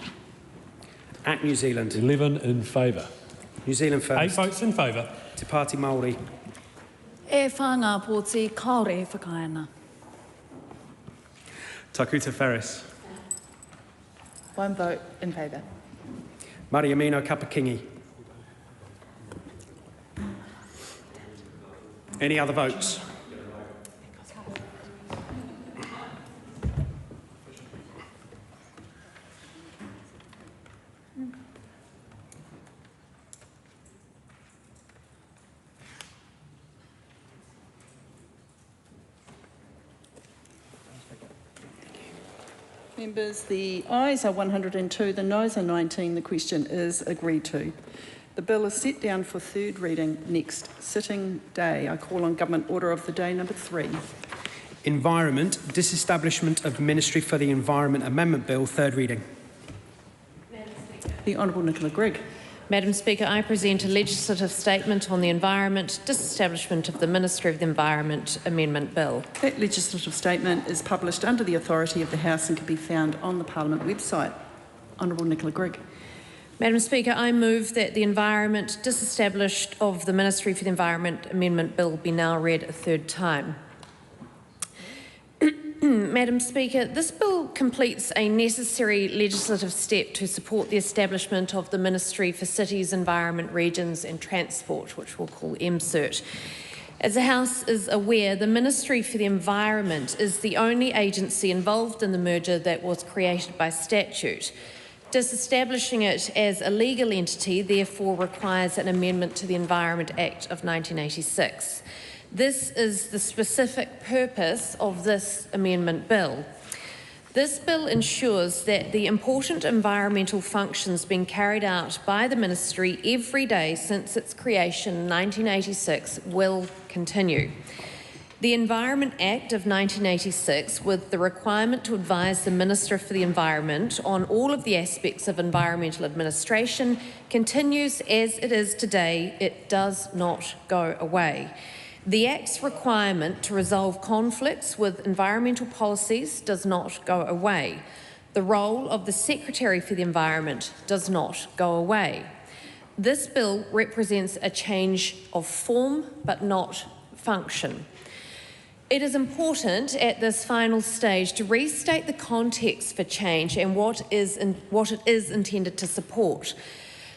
Act New Zealand.
11 in favour.
New Zealand First.
8 votes in favour.
Te Party Māori.
E whānga pōti kaore e whakai ana.
Takuta Ferris.
1 vote in favour.
Mariamino Kapakingi. Any other votes?
Members, the ayes are 102, the noes are 19. The question is agreed to. The bill is set down for third reading next sitting day. I call on Government Order of the Day number 3.
Environment, Disestablishment of Ministry for the Environment Amendment Bill, third reading.
The Honourable Nicola Grigg.
Madam Speaker, I present a legislative statement on the environment, disestablishment of the Ministry of the Environment Amendment Bill.
That legislative statement is published under the authority of the House and can be found on the Parliament website. Honourable Nicola Grigg.
Madam Speaker, I move that the environment disestablished of the Ministry for the Environment Amendment Bill be now read a third time. Madam Speaker, this bill completes a necessary legislative step to support the establishment of the Ministry for Cities, Environment, Regions and Transport, which we'll call MCIRT. As the House is aware, the Ministry for the Environment is the only agency involved in the merger that was created by statute. Disestablishing it as a legal entity therefore requires an amendment to the Environment Act of 1986. This is the specific purpose of this amendment bill. This bill ensures that the important environmental functions being carried out by the Ministry every day since its creation in 1986 will continue. The Environment Act of 1986, with the requirement to advise the Minister for the Environment on all of the aspects of environmental administration, continues as it is today. It does not go away. The Act's requirement to resolve conflicts with environmental policies does not go away. The role of the Secretary for the Environment does not go away. This bill represents a change of form but not function. It is important at this final stage to restate the context for change and what it is intended to support.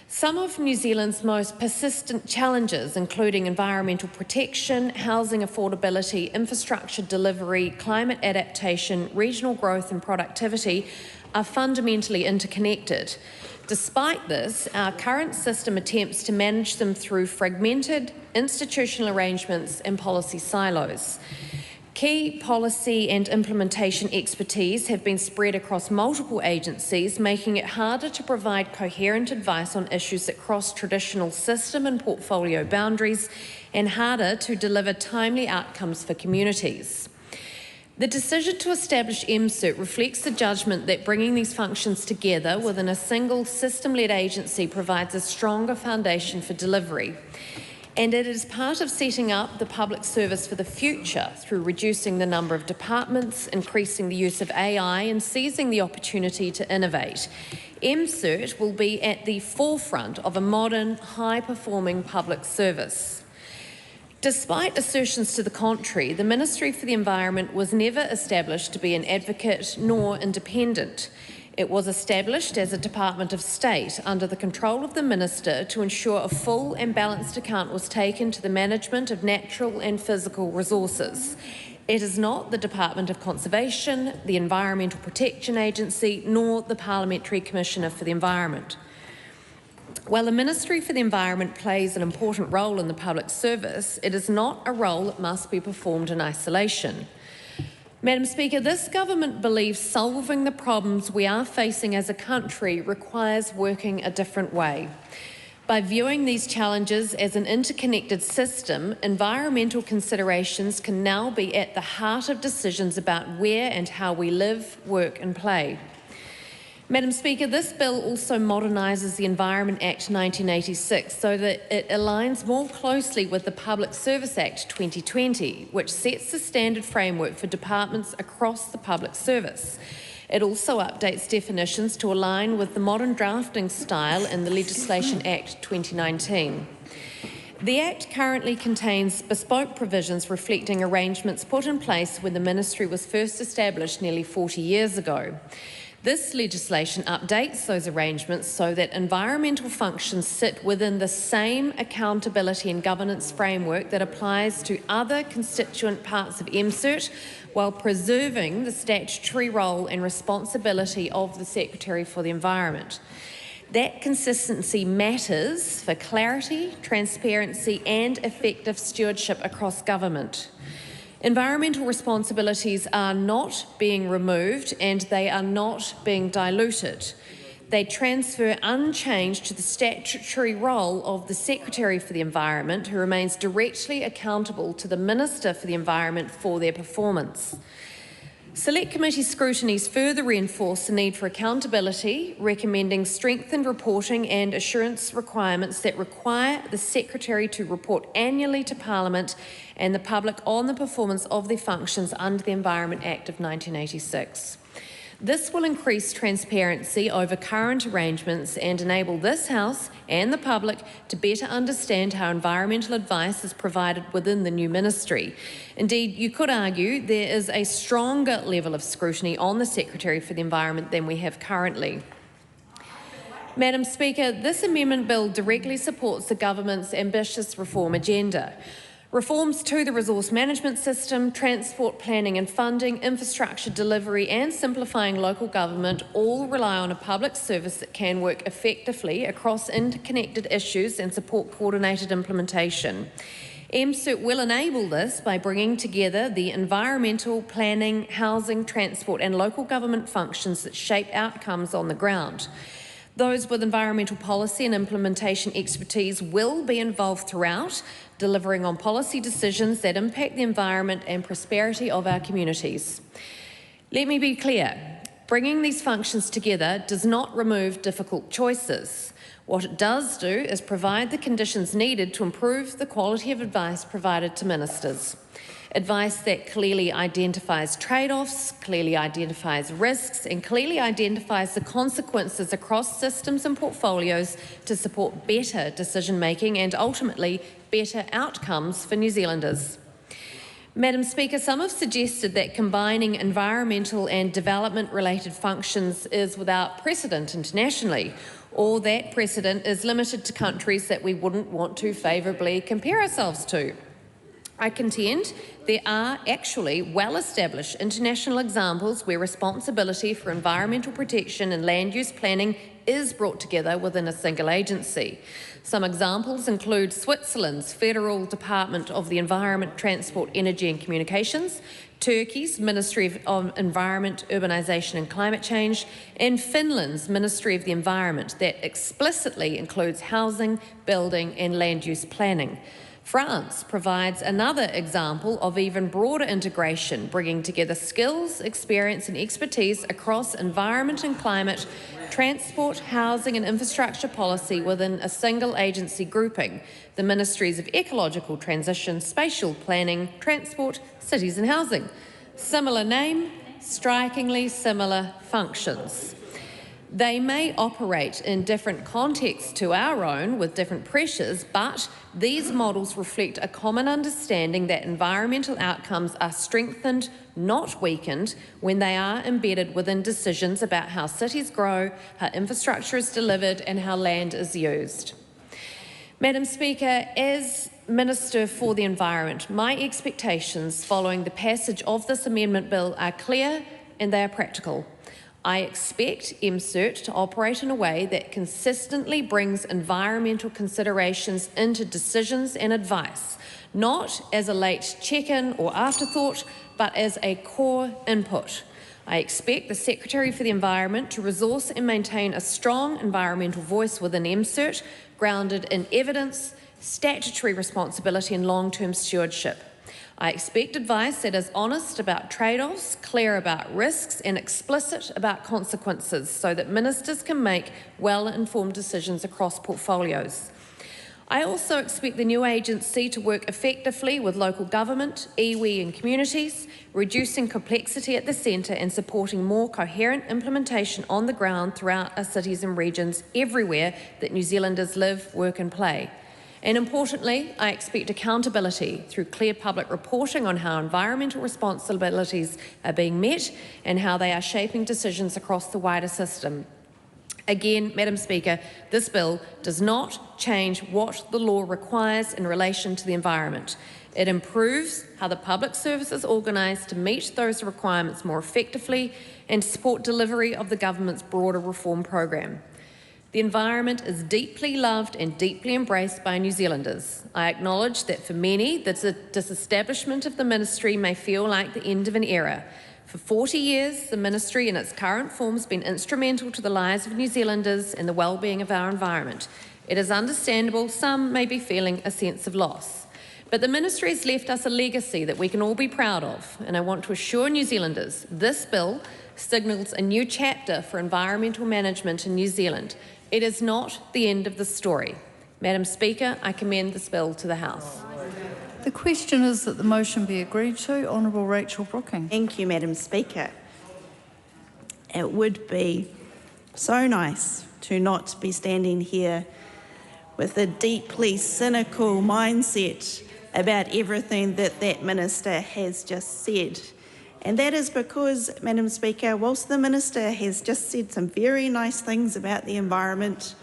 Some of New Zealand's most persistent challenges, including environmental protection, housing affordability, infrastructure delivery, climate adaptation, regional growth and productivity, are fundamentally interconnected. Despite this, our current system attempts to manage them through fragmented institutional arrangements and policy silos. Key policy and implementation expertise have been spread across multiple agencies, making it harder to provide coherent advice on issues that cross traditional system and portfolio boundaries, and harder to deliver timely outcomes for communities. The decision to establish MCERT reflects the judgment that bringing these functions together within a single system-led agency provides a stronger foundation for delivery. And it is part of setting up the public service for the future through reducing the number of departments, increasing the use of AI and seizing the opportunity to innovate. MCERT will be at the forefront of a modern, high-performing public service. Despite assertions to the contrary, the Ministry for the Environment was never established to be an advocate nor independent. It was established as a Department of State under the control of the Minister to ensure a full and balanced account was taken to the management of natural and physical resources. It is not the Department of Conservation, the Environmental Protection Agency, nor the Parliamentary Commissioner for the Environment. While the Ministry for the Environment plays an important role in the public service, it is not a role that must be performed in isolation. Madam Speaker, this government believes solving the problems we are facing as a country requires working a different way. By viewing these challenges as an interconnected system, environmental considerations can now be at the heart of decisions about where and how we live, work and play. Madam Speaker, this bill also modernises the Environment Act 1986 so that it aligns more closely with the Public Service Act 2020, which sets the standard framework for departments across the public service. It also updates definitions to align with the modern drafting style in the Legislation Act 2019. The Act currently contains bespoke provisions reflecting arrangements put in place when the Ministry was first established nearly 40 years ago. This legislation updates those arrangements so that environmental functions sit within the same accountability and governance framework that applies to other constituent parts of MCERT, while preserving the statutory role and responsibility of the Secretary for the Environment. That consistency matters for clarity, transparency and effective stewardship across government. Environmental responsibilities are not being removed and they are not being diluted. They transfer unchanged to the statutory role of the Secretary for the Environment, who remains directly accountable to the Minister for the Environment for their performance. Select Committee scrutinies further reinforce the need for accountability, recommending strengthened reporting and assurance requirements that require the Secretary to report annually to Parliament and the public on the performance of their functions under the Environment Act of 1986. This will increase transparency over current arrangements and enable this House and the public to better understand how environmental advice is provided within the new ministry. Indeed, you could argue there is a stronger level of scrutiny on the Secretary for the Environment than we have currently. Madam Speaker, this amendment bill directly supports the government's ambitious reform agenda. Reforms to the resource management system, transport planning and funding, infrastructure delivery and simplifying local government all rely on a public service that can work effectively across interconnected issues and support coordinated implementation. MCERT will enable this by bringing together the environmental, planning, housing, transport and local government functions that shape outcomes on the ground. Those with environmental policy and implementation expertise will be involved throughout, delivering on policy decisions that impact the environment and prosperity of our communities. Let me be clear, bringing these functions together does not remove difficult choices. What it does do is provide the conditions needed to improve the quality of advice provided to ministers. Advice that clearly identifies trade-offs, clearly identifies risks, and clearly identifies the consequences across systems and portfolios to support better decision-making and ultimately better outcomes for New Zealanders. Madam Speaker, some have suggested that combining environmental and development-related functions is without precedent internationally, or that precedent is limited to countries that we wouldn't want to favourably compare ourselves to. I contend there are actually well-established international examples where responsibility for environmental protection and land use planning is brought together within a single agency. Some examples include Switzerland's Federal Department of the Environment, Transport, Energy and Communications, Turkey's Ministry of Environment, Urbanisation and Climate Change, and Finland's Ministry of the Environment that explicitly includes housing, building and land use planning. France provides another example of even broader integration, bringing together skills, experience and expertise across environment and climate, transport, housing and infrastructure policy within a single agency grouping, the Ministries of Ecological Transition, Spatial Planning, Transport, Cities and Housing. Similar name, strikingly similar functions. They may operate in different contexts to our own with different pressures, but these models reflect a common understanding that environmental outcomes are strengthened, not weakened, when they are embedded within decisions about how cities grow, how infrastructure is delivered, and how land is used. Madam Speaker, as Minister for the Environment, my expectations following the passage of this amendment bill are clear and they are practical. I expect MCERT to operate in a way that consistently brings environmental considerations into decisions and advice, not as a late check-in or afterthought, but as a core input. I expect the Secretary for the Environment to resource and maintain a strong environmental voice within MCERT, grounded in evidence, statutory responsibility and long-term stewardship. I expect advice that is honest about trade-offs, clear about risks and explicit about consequences so that ministers can make well-informed decisions across portfolios. I also expect the new agency to work effectively with local government, iwi and communities, reducing complexity at the centre and supporting more coherent implementation on the ground throughout our cities and regions everywhere that New Zealanders live, work and play. And importantly, I expect accountability through clear public reporting on how environmental responsibilities are being met and how they are shaping decisions across the wider system. Again, Madam Speaker, this bill does not change what the law requires in relation to the environment. It improves how the public service is organised to meet those requirements more effectively and support delivery of the government's broader reform program. The environment is deeply loved and deeply embraced by New Zealanders. I acknowledge that for many, the disestablishment of the ministry may feel like the end of an era. For 40 years, the ministry in its current form has been instrumental to the lives of New Zealanders and the well-being of our environment. It is understandable some may be feeling a sense of loss. But the ministry has left us a legacy that we can all be proud of, and I want to assure New Zealanders this bill signals a new chapter for environmental management in New Zealand. It is not the end of the story. Madam Speaker, I commend this bill to the House.
The question is that the motion be agreed to. Honourable Rachel Brooking.
Thank you, Madam Speaker. It would be so nice to not be standing here with a deeply cynical mindset about everything that that minister has just said. And that is because, Madam Speaker, whilst the Minister has just said some very nice things about the environment,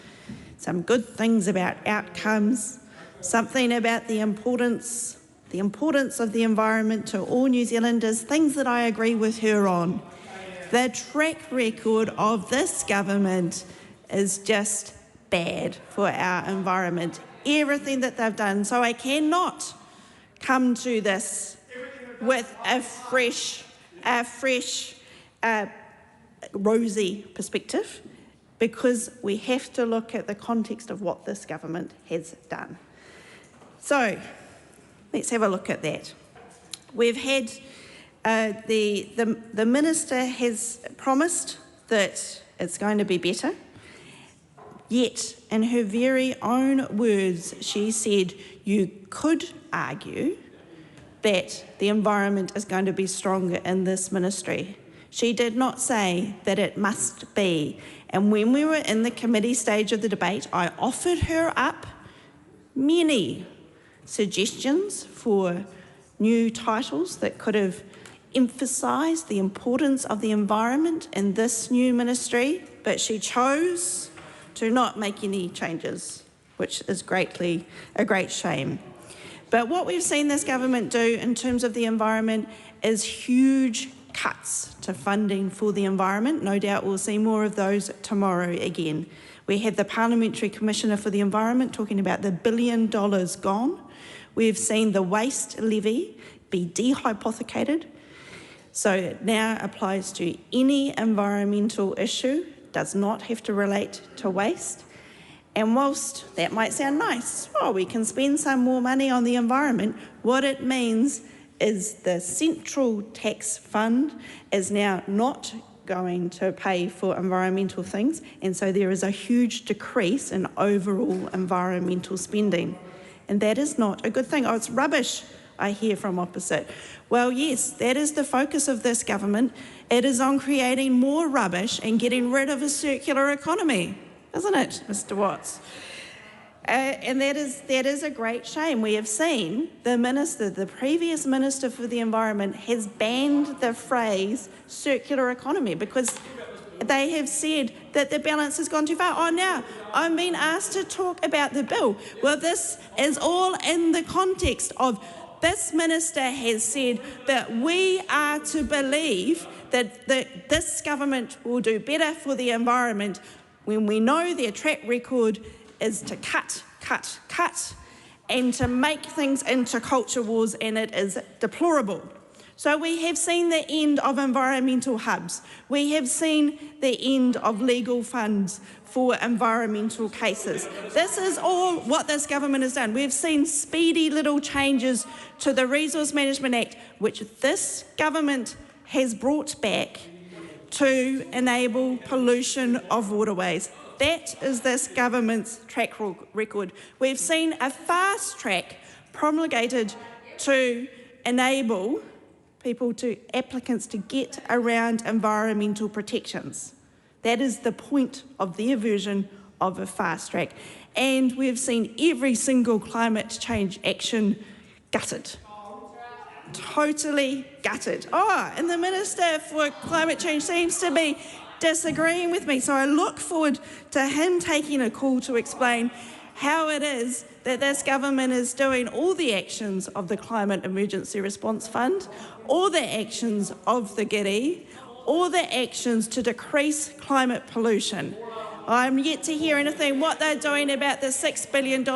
some good things about outcomes, something about the importance of the environment to all New Zealanders, things that I agree with her on, the track record of this government is just bad for our environment, everything that they've done. So I cannot come to this with a fresh rosy perspective, because we have to look at the context of what this government has done. So Let's have a look at that. We've had the Minister has promised that it's going to be better, yet in her very own words she said you could argue that the environment is going to be stronger in this ministry. She did not say that it must be. And when we were in the committee stage of the debate, I offered her up many suggestions for new titles that could have emphasised the importance of the environment in this new ministry, but she chose to not make any changes, which is a great shame. But what we've seen this government do in terms of the environment is huge cuts to funding for the environment. No doubt we'll see more of those tomorrow again. We had the Parliamentary Commissioner for the Environment talking about the $1 billion gone. We've seen the waste levy be dehypothecated. So it now applies to any environmental issue, does not have to relate to waste. And whilst that might sound nice, we can spend some more money on the environment, what it means is the central tax fund is now not going to pay for environmental things, and so there is a huge decrease in overall environmental spending. And that is not a good thing. Oh, it's rubbish, I hear from opposite. Well, yes, that is the focus of this government. It is on creating more rubbish and getting rid of a circular economy, isn't it, Mr. Watts? And that is a great shame. We have seen the previous Minister for the Environment has banned the phrase circular economy because they have said that the balance has gone too far. Oh, now I'm being asked to talk about the bill. Well, this is all in the context of this minister has said that we are to believe that this government will do better for the environment when we know their track record is to cut, and to make things into culture wars, and it is deplorable. So we have seen the end of environmental hubs. We have seen the end of legal funds for environmental cases. This is all what this government has done. We've seen speedy little changes to the Resource Management Act, which this government has brought back to enable pollution of waterways. That is this government's track record. We've seen a fast track promulgated to enable applicants to get around environmental protections. That is the point of their version of a fast track. And we've seen every single climate change action gutted. Totally gutted. And the Minister for Climate Change seems to be disagreeing with me. So I look forward to him taking a call to explain how it is that this government is doing all the actions of the Climate Emergency Response Fund, all the actions of the GIRI, all the actions to decrease climate pollution. I'm yet to hear anything what they're doing about the $6 billion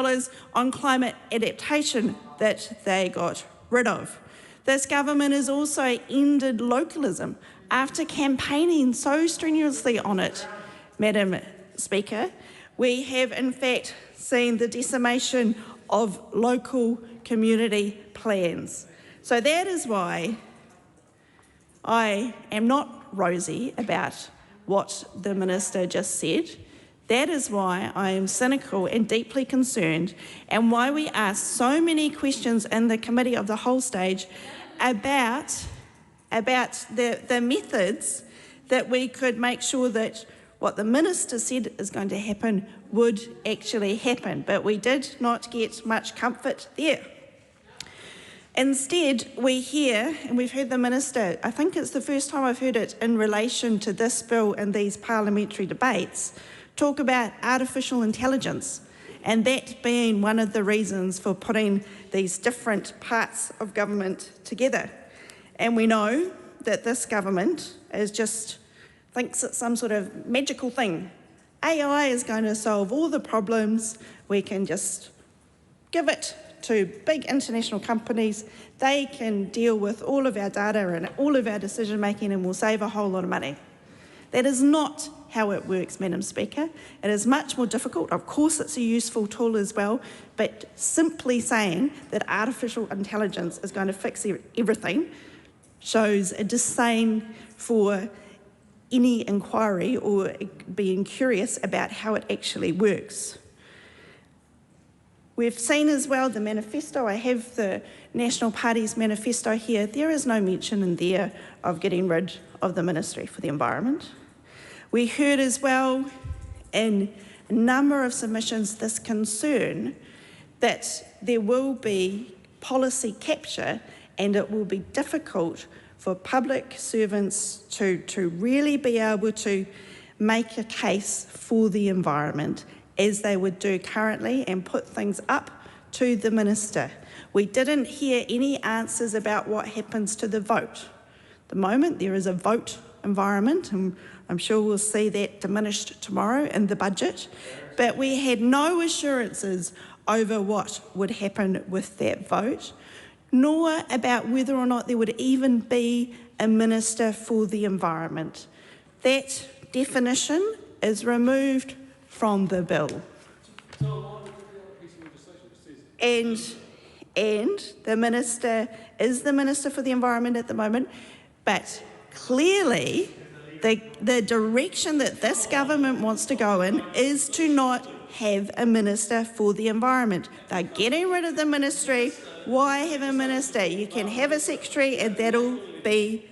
on climate adaptation that they got rid of. This government has also ended localism after campaigning so strenuously on it. Madam Speaker, we have in fact seen the decimation of local community plans. So that is why I am not rosy about what the Minister just said. That is why I am cynical and deeply concerned, and why we asked so many questions in the Committee of the Whole stage about the methods that we could make sure that what the Minister said is going to happen would actually happen. But we did not get much comfort there. Instead, we hear, and we've heard the Minister, I think it's the first time I've heard it in relation to this bill in these parliamentary debates, talk about artificial intelligence, and that being one of the reasons for putting these different parts of government together. And we know that this government thinks it's some sort of magical thing. AI is going to solve all the problems. We can just give it to big international companies. They can deal with all of our data and all of our decision making, and we'll save a whole lot of money. That is not how it works, Madam Speaker. It is much more difficult. Of course, it's a useful tool as well, but simply saying that artificial intelligence is going to fix everything shows a disdain for any inquiry or being curious about how it actually works. We've seen as well the manifesto. I have the National Party's manifesto here. There is no mention in there of getting rid of the Ministry for the Environment. We heard as well in a number of submissions this concern that there will be policy capture and it will be difficult for public servants to really be able to make a case for the environment as they would do currently and put things up to the Minister. We didn't hear any answers about what happens to the vote. At the moment, there is a vote environment, and I'm sure we'll see that diminished tomorrow in the budget, but we had no assurances over what would happen with that vote, nor about whether or not there would even be a Minister for the Environment. That definition is removed from the bill. And the Minister is the Minister for the Environment at the moment, but clearly the direction that this government wants to go in is to not have a Minister for the Environment. They're getting rid of the ministry. Why have a minister? You can have a secretary and that'll be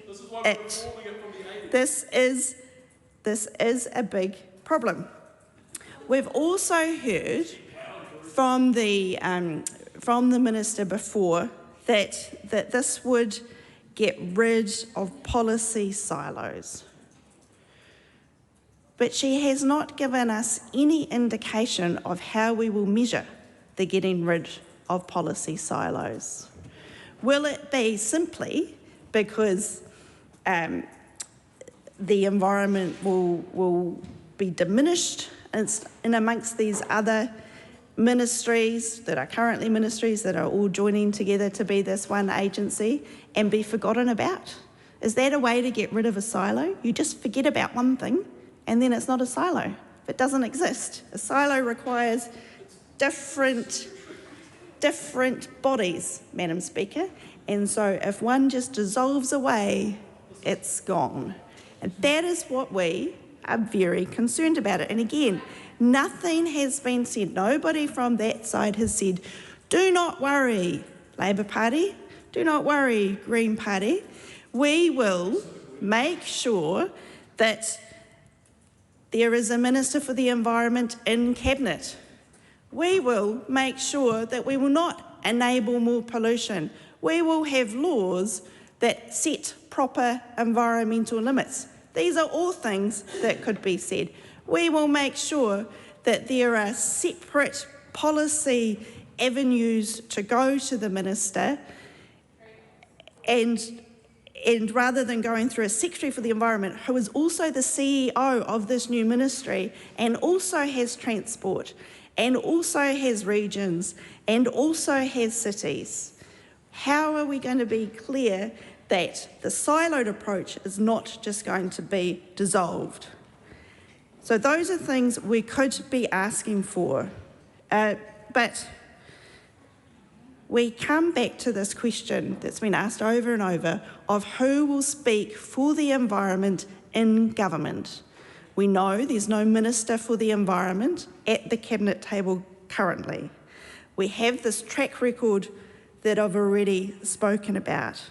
it. This is a big problem. We've also heard from the minister before that this would get rid of policy silos. But she has not given us any indication of how we will measure the getting rid of policy silos. Will it be simply because the environment will be diminished in amongst these other ministries that are currently ministries that are all joining together to be this one agency and be forgotten about? Is that a way to get rid of a silo? You just forget about one thing and then it's not a silo. It doesn't exist. A silo requires different bodies, Madam Speaker, and so if one just dissolves away, it's gone. And that is what we are very concerned about it. And again, nothing has been said. Nobody from that side has said, do not worry, Labour Party, do not worry, Green Party. We will make sure that there is a Minister for the Environment in Cabinet. We will make sure that we will not enable more pollution. We will have laws that set proper environmental limits. These are all things that could be said. We will make sure that there are separate policy avenues to go to the Minister, and rather than going through a Secretary for the Environment, who is also the CEO of this new ministry and also has transport and also has regions and also has cities. How are we going to be clear that the siloed approach is not just going to be dissolved? So those are things we could be asking for. But we come back to this question that's been asked over and over of who will speak for the environment in government. We know there's no Minister for the Environment at the Cabinet table currently. We have this track record that I've already spoken about.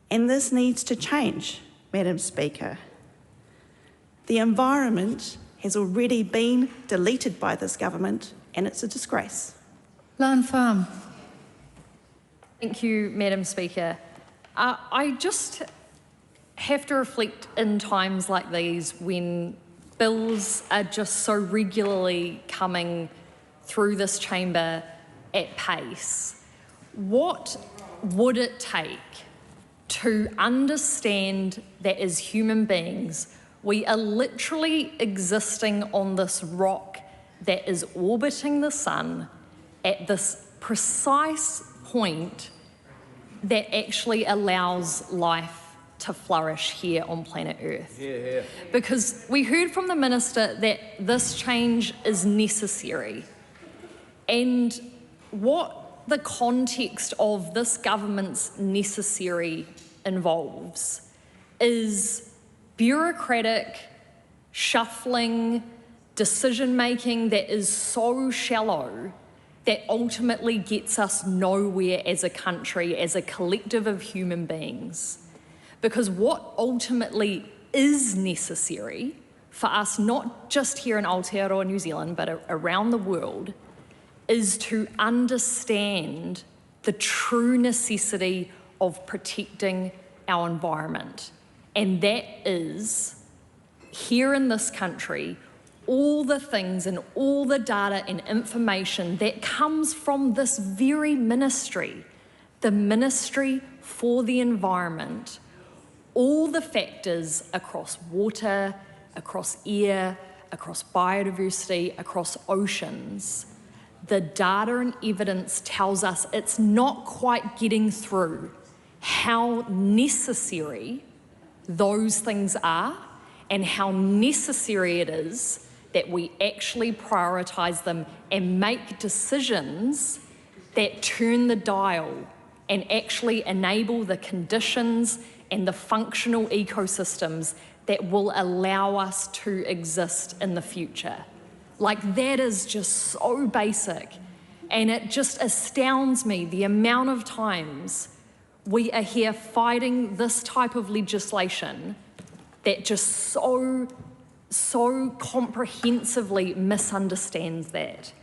And this needs to change, Madam Speaker. The environment has already been deleted by this government and it's a disgrace.
Lan Farm.
Thank you, Madam Speaker. I just have to reflect in times like these when bills are just so regularly coming through this chamber at pace. What would it take to understand that as human beings, we are literally existing on this rock that is orbiting the sun at this precise point that actually allows life to flourish here on planet Earth. Because we heard from the Minister that this change is necessary. And what the context of this government's necessary involves is bureaucratic, shuffling, decision-making that is so shallow that ultimately gets us nowhere as a country, as a collective of human beings. Because what ultimately is necessary for us, not just here in Aotearoa, New Zealand, but around the world, is to understand the true necessity of protecting our environment. And that is, here in this country, all the things and all the data and information that comes from this very ministry, the Ministry for the Environment, all the factors across water, across air, across biodiversity, across oceans, the data and evidence tells us it's not quite getting through how necessary those things are and how necessary it is that we actually prioritise them and make decisions that turn the dial and actually enable the conditions and the functional ecosystems that will allow us to exist in the future. Like, that is just so basic, and it just astounds me the amount of times we are here fighting this type of legislation that just so comprehensively misunderstands that.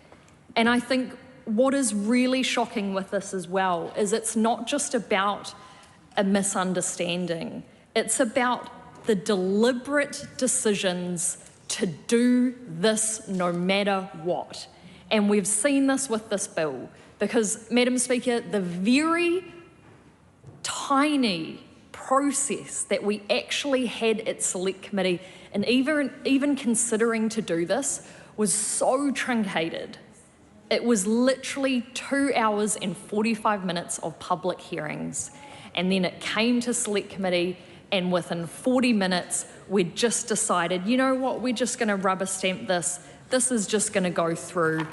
And I think what is really shocking with this as well is it's not just about a misunderstanding, it's about the deliberate decisions to do this no matter what. And we've seen this with this bill because, Madam Speaker, the very tiny process that we actually had at Select Committee and even considering to do this was so truncated. It was literally 2 hours and 45 minutes of public hearings. And then it came to Select Committee, and within 40 minutes, we'd just decided, you know what, we're just going to rubber stamp this. This is just going to go through,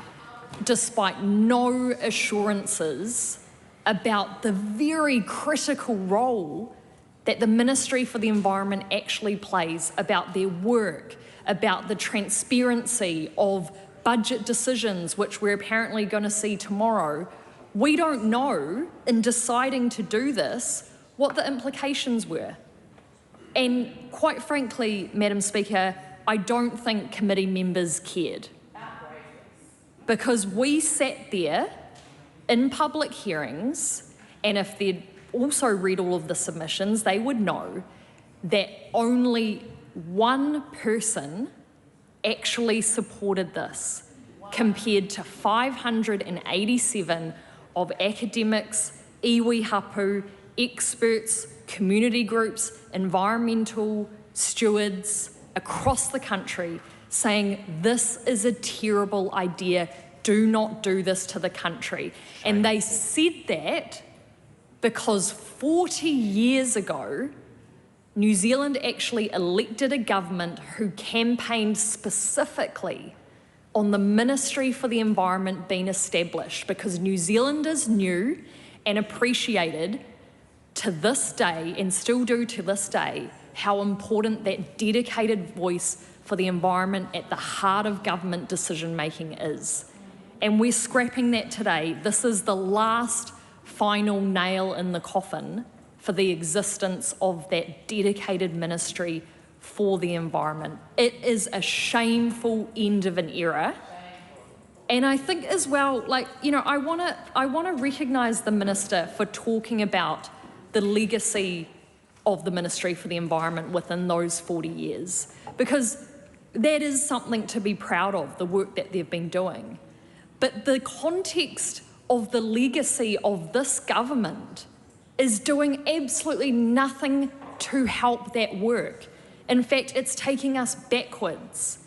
despite no assurances about the very critical role that the Ministry for the Environment actually plays, about their work, about the transparency of budget decisions, which we're apparently going to see tomorrow. We don't know, in deciding to do this, what the implications were. And quite frankly, Madam Speaker, I don't think committee members cared. Because we sat there in public hearings, and if they'd also read all of the submissions, they would know that only one person actually supported this, compared to 587 of academics, iwi hapu, experts, community groups, environmental stewards across the country saying this is a terrible idea, do not do this to the country. And they said that because 40 years ago, New Zealand actually elected a government who campaigned specifically on the Ministry for the Environment being established, because New Zealanders knew and appreciated to this day, and still do to this day, how important that dedicated voice for the environment at the heart of government decision-making is. And we're scrapping that today. This is the last final nail in the coffin for the existence of that dedicated ministry for the environment. It is a shameful end of an era. And I think as well, like, you know, I want to recognise the Minister for talking about the legacy of the Ministry for the Environment within those 40 years, because that is something to be proud of, the work that they've been doing. But the context of the legacy of this government is doing absolutely nothing to help that work. In fact, it's taking us backwards.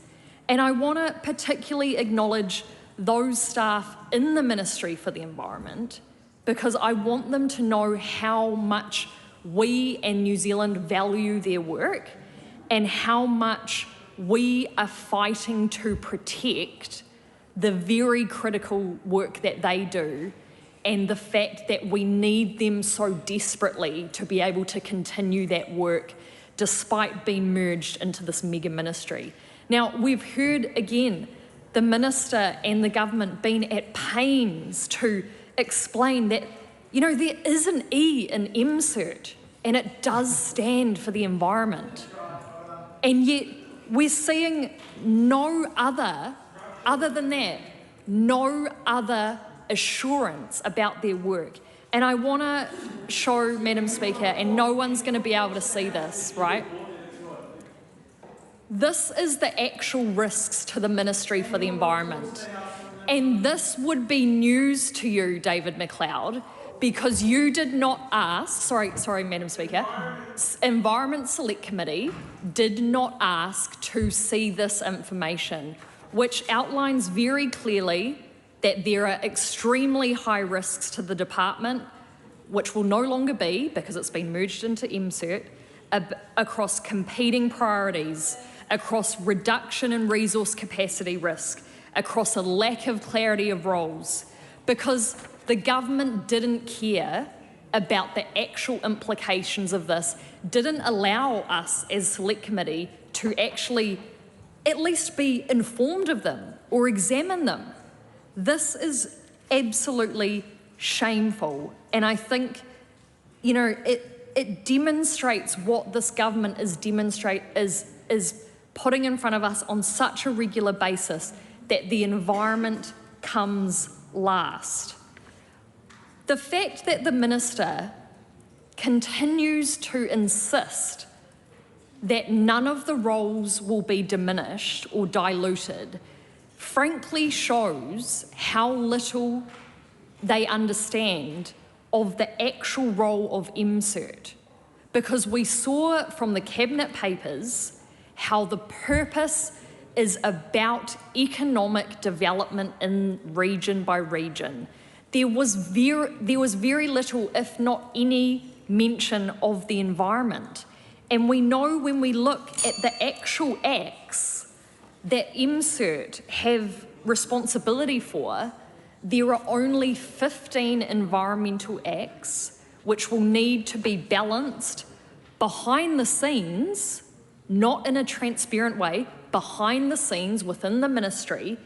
And I want to particularly acknowledge those staff in the Ministry for the Environment, because I want them to know how much we and New Zealand value their work and how much we are fighting to protect the very critical work that they do, and the fact that we need them so desperately to be able to continue that work despite being merged into this mega ministry. Now, we've heard again the minister and the government being at pains to explain that, you know, there is an E in MCERT and it does stand for the environment. And yet we're seeing no other than that, no other assurance about their work. And I want to show, Madam Speaker, and no one's going to be able to see this, right? This is the actual risks to the Ministry for the Environment. And this would be news to you, David McLeod, because you did not ask, sorry, Madam Speaker, Environment Select Committee did not ask to see this information, which outlines very clearly that there are extremely high risks to the department, which will no longer be, because it's been merged into MCERT, across competing priorities, across reduction in resource capacity risk, across a lack of clarity of roles, because the government didn't care about the actual implications of this, didn't allow us as Select Committee to actually at least be informed of them or examine them. This is absolutely shameful, and I think, you know, it demonstrates what this government is putting in front of us on such a regular basis, that the environment comes last. The fact that the minister continues to insist that none of the roles will be diminished or diluted frankly shows how little they understand of the actual role of MCERT. Because we saw from the Cabinet papers how the purpose is about economic development in region by region. There was very little, if not any, mention of the environment. And we know when we look at the actual acts that MCERT have responsibility for, there are only 15 environmental acts which will need to be balanced behind the scenes, not in a transparent way, behind the scenes within the ministry,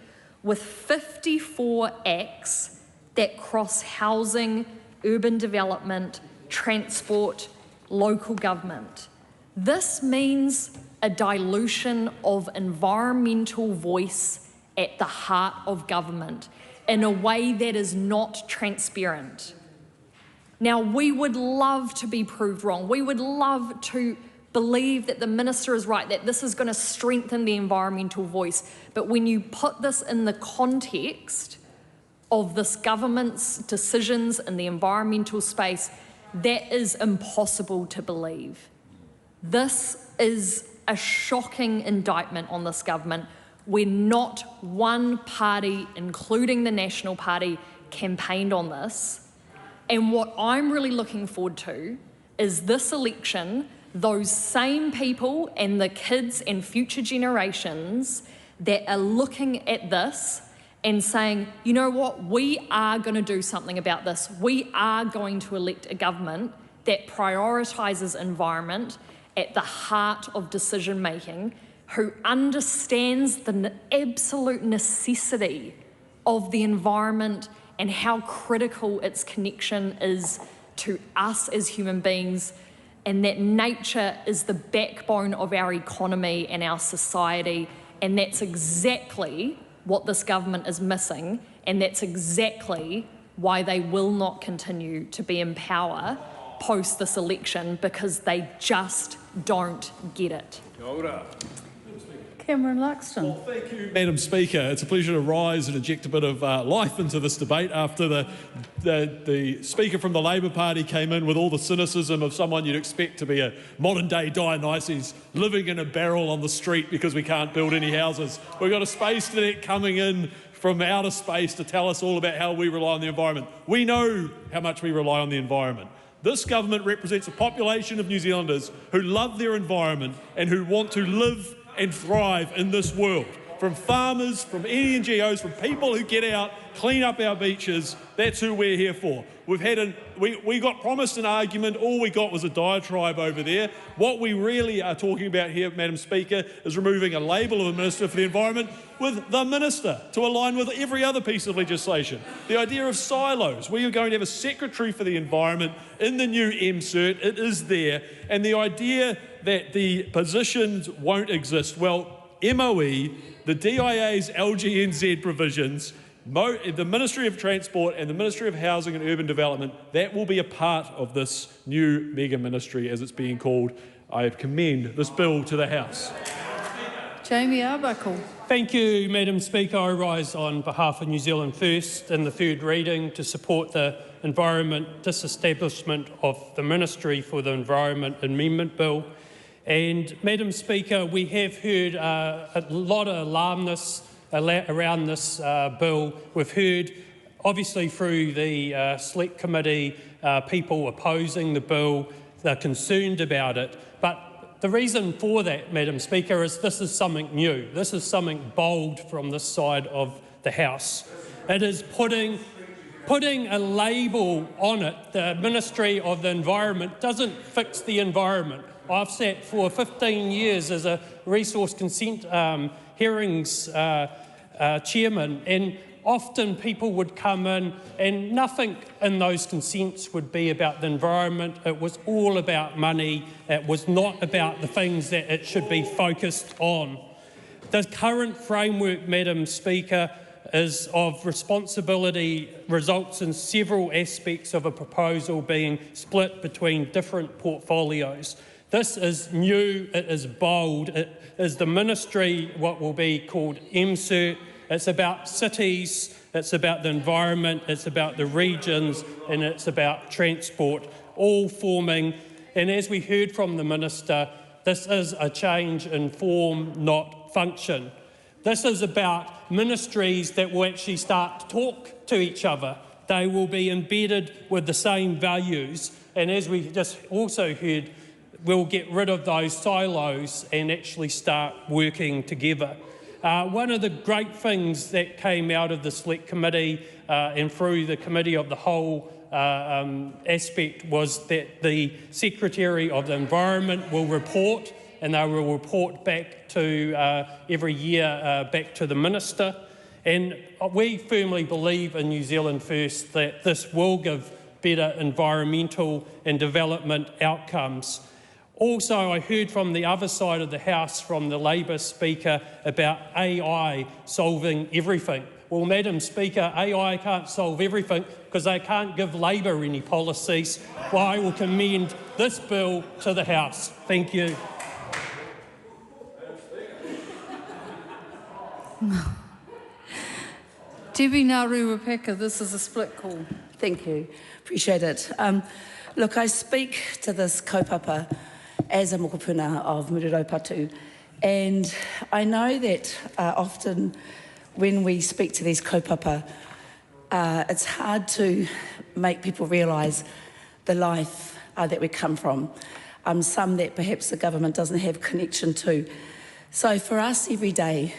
with 54 acts that cross housing, urban development, transport, local government. This means a dilution of environmental voice at the heart of government in a way that is not transparent. Now, we would love to be proved wrong. We would love to believe that the minister is right, that this is going to strengthen the environmental voice. But when you put this in the context of this government's decisions in the environmental space, that is impossible to believe. This is a shocking indictment on this government where not one party, including the National Party, campaigned on this. And what I'm really looking forward to is this election, those same people and the kids and future generations that are looking at this and saying, you know what, we are going to do something about this. We are going to elect a government that prioritises environment at the heart of decision making, who understands the absolute necessity of the environment and how critical its connection is to us as human beings, and that nature is the backbone of our economy and our society, and that's exactly what this government is missing, and that's exactly why they will not continue to be in power post this election, because they just don't get it.
Cameron Luxon.
Well, thank you, Madam Speaker. It's a pleasure to rise and inject a bit of life into this debate after the Speaker from the Labor Party came in with all the cynicism of someone you'd expect to be a modern-day Dionysus living in a barrel on the street because we can't build any houses. We've got a space cadet coming in from outer space to tell us all about how we rely on the environment. We know how much we rely on the environment. This government represents a population of New Zealanders who love their environment and who want to live and thrive in this world. From farmers, from NGOs, from people who get out, clean up our beaches. That's who we're here for. We got promised an argument. All we got was a diatribe over there. What we really are talking about here, Madam Speaker, is removing a label of a Minister for the Environment with the Minister to align with every other piece of legislation. The idea of silos. We are going to have a Secretary for the Environment in the new MCERT. It is there. And the idea that the positions won't exist, well, MOE, the DIA's LGNZ provisions, the Ministry of Transport and the Ministry of Housing and Urban Development, that will be a part of this new mega ministry as it's being called. I commend this bill to the House.
Jamie Arbuckle.
Thank you, Madam Speaker. I rise on behalf of New Zealand First in the third reading to support the Environment Disestablishment of the Ministry for the Environment Amendment Bill. And, Madam Speaker, we have heard a lot of alarmness around this bill. We've heard, obviously, through the Select Committee, people opposing the bill. They're concerned about it. But the reason for that, Madam Speaker, is this is something new. This is something bold from this side of the House. It is putting a label on it. The Ministry of the Environment doesn't fix the environment. I've sat for 15 years as a resource consent hearings chairman, and often people would come in and nothing in those consents would be about the environment. It was all about money. It was not about the things that it should be focused on. The current framework, Madam Speaker, is of responsibility, results in several aspects of a proposal being split between different portfolios. This is new, it is bold, it is the ministry, what will be called MCERT. It's about cities, it's about the environment, it's about the regions, and it's about transport, all forming. And as we heard from the Minister, this is a change in form, not function. This is about ministries that will actually start to talk to each other. They will be embedded with the same values. And as we just also heard, we'll get rid of those silos and actually start working together. One of the great things that came out of the Select Committee and through the Committee of the Whole aspect was that the Secretary of the Environment will report, and they will report back to every year back to the Minister. And we firmly believe in New Zealand First that this will give better environmental and development outcomes. Also, I heard from the other side of the House, from the Labor Speaker, about AI solving everything. Well, Madam Speaker, AI can't solve everything because they can't give Labor any policies. Well, I will commend this bill to the House. Thank you.
Debbie Naruapeka, this is a split call.
Thank you. Appreciate it. Look, I speak to this kaupapa as a mokopuna of Mururopatu, and I know that often when we speak to these kaupapa, it's hard to make people realise the life that we come from, some that perhaps the government doesn't have connection to. So for us every day,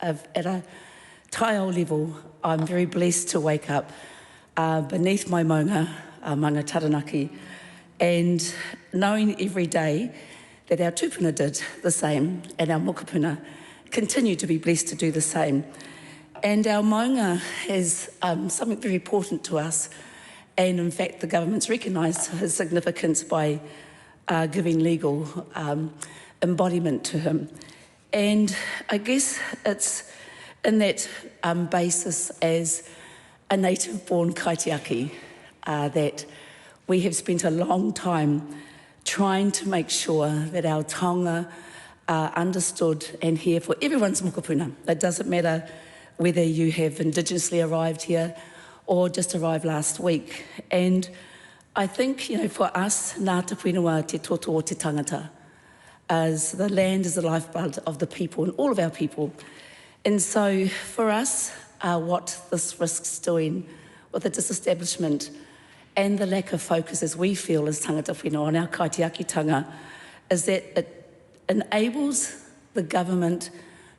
at a taiao level, I'm very blessed to wake up beneath my maunga, Manga Taranaki, and knowing every day that our tupuna did the same and our mokopuna continue to be blessed to do the same. And our maunga has something very important to us, and in fact the government's recognised his significance by giving legal embodiment to him. And I guess it's in that basis as a native-born kaitiaki that we have spent a long time trying to make sure that our taonga are understood and here for everyone's mokopuna. It doesn't matter whether you have indigenously arrived here or just arrived last week. And I think, for us, ngā te whenua te toto o te tangata, as the land is the lifeblood of the people and all of our people. And so for us, what this risks doing with the disestablishment and the lack of focus, as we feel as tangata whenua on our kaitiakitanga, is that it enables the government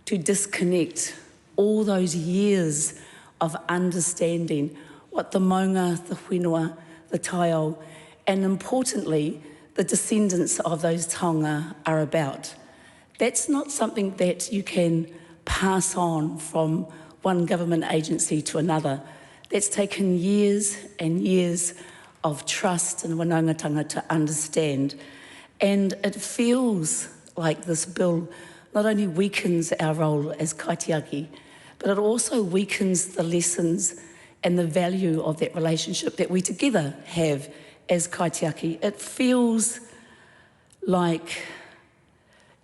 to disconnect all those years of understanding what the maunga, the whenua, the taiao, and importantly, the descendants of those taonga are about. That's not something that you can pass on from one government agency to another. That's taken years and years of trust and whanaungatanga to understand. And it feels like this bill not only weakens our role as kaitiaki, but it also weakens the lessons and the value of that relationship that we together have as kaitiaki. It feels like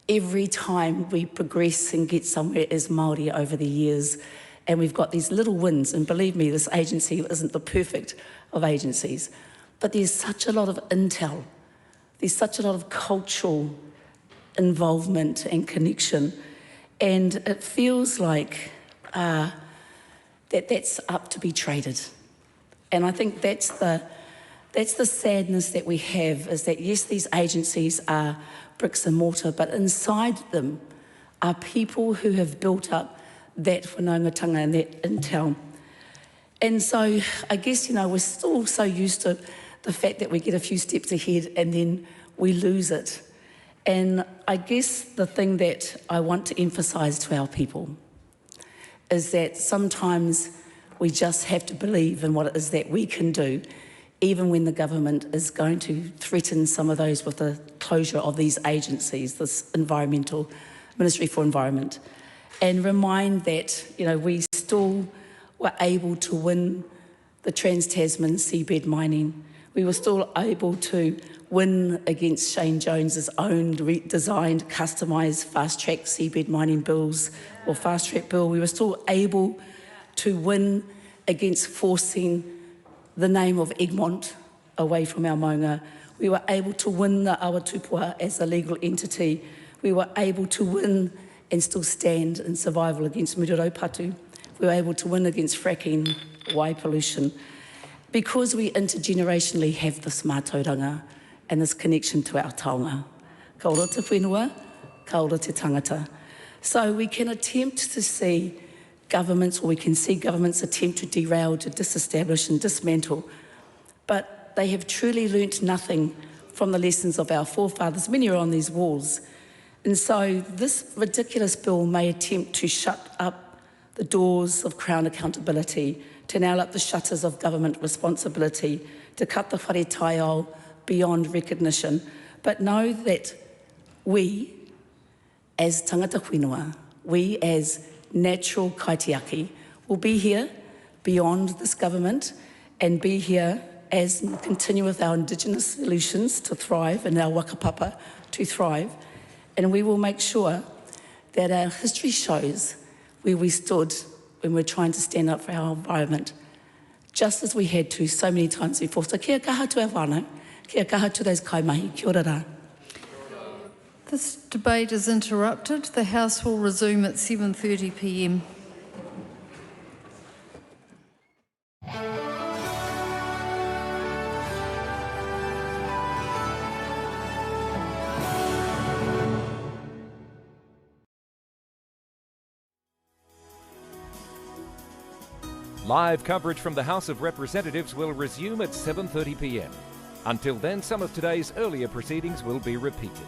every time we progress and get somewhere as Māori over the years, and we've got these little wins, and believe me, this agency isn't the perfect of agencies, but there's such a lot of intel, there's such a lot of cultural involvement and connection, and it feels like that's up to be traded. And I think that's the sadness that we have, is that yes, these agencies are bricks and mortar, but inside them are people who have built up that whanaungatanga and that intel. And so I guess, we're still so used to the fact that we get a few steps ahead and then we lose it. And I guess the thing that I want to emphasise to our people is that sometimes we just have to believe in what it is that we can do, even when the government is going to threaten some of those with the closure of these agencies, this Environmental Ministry for Environment, and remind that, we still were able to win the Trans-Tasman seabed mining. We were still able to win against Shane Jones's own designed, customised fast-track seabed mining bills, or fast-track bill. We were still able to win against forcing the name of Egmont away from our maunga. We were able to win the Aotearoa as a legal entity. We were able to win and still stand in survival against Mururopatu. We were able to win against fracking, wai pollution, because we intergenerationally have this mātauranga and this connection to our taonga. Ka ora te whenua, ka ora te tangata. So we can attempt to see governments, or we can see governments attempt to derail, to disestablish and dismantle, but they have truly learnt nothing from the lessons of our forefathers. Many are on these walls. And so this ridiculous bill may attempt to shut up the doors of Crown accountability, to nail up the shutters of government responsibility, to cut the whare taiao beyond recognition. But know that we, as tangata whenua, we as natural kaitiaki, will be here beyond this government and be here as continue with our Indigenous solutions to thrive and our wakapapa to thrive. And we will make sure that our history shows where we stood when we're trying to stand up for our environment, just as we had to so many times before. So kia kaha to our whānau, kia kaha to those kaimahi, kia ora rā.
This debate is interrupted. The House will resume at 7:30 p.m.
Live coverage from the House of Representatives will resume at 7:30 p.m. Until then, some of today's earlier proceedings will be repeated.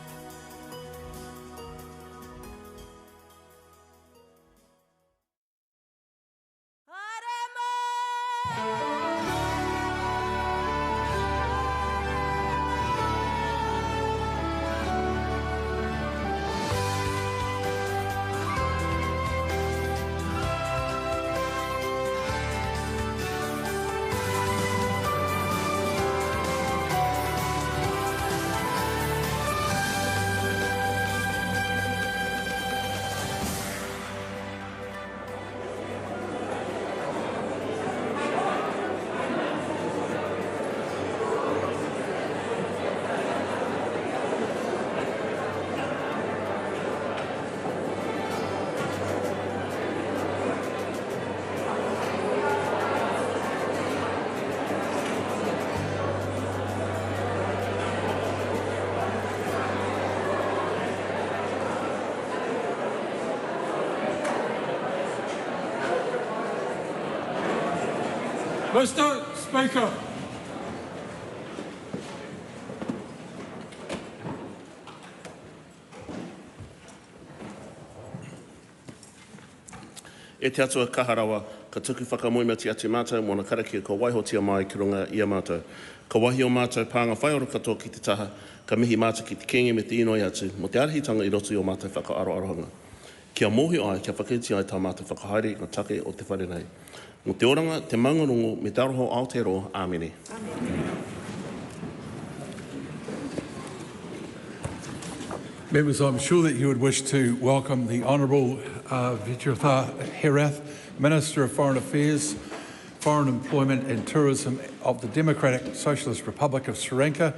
Mr. Speaker.
E te atua kaharawa, ka tuku whakamoima ti ati mātou mōna karakia ko waihotia mai ki runga ia mātou. Ka wahi o mātou pānga whai ora katoa ki te taha, ka mihi mātou ki te kenge me te inoi atu, mo te arahitanga I roto I o mātou whakaaroarohanga. Kia mohi ai, kia whakaiti ai tā mātou whakahaere o take o te whare nei. Mo te oranga, te maungarongo, me te aroho Aotearoa, āmene.
Members, I'm sure that you would wish to welcome the Honourable Vijayartha Herath, Minister of Foreign Affairs, Foreign Employment and Tourism of the Democratic Socialist Republic of Sri Lanka,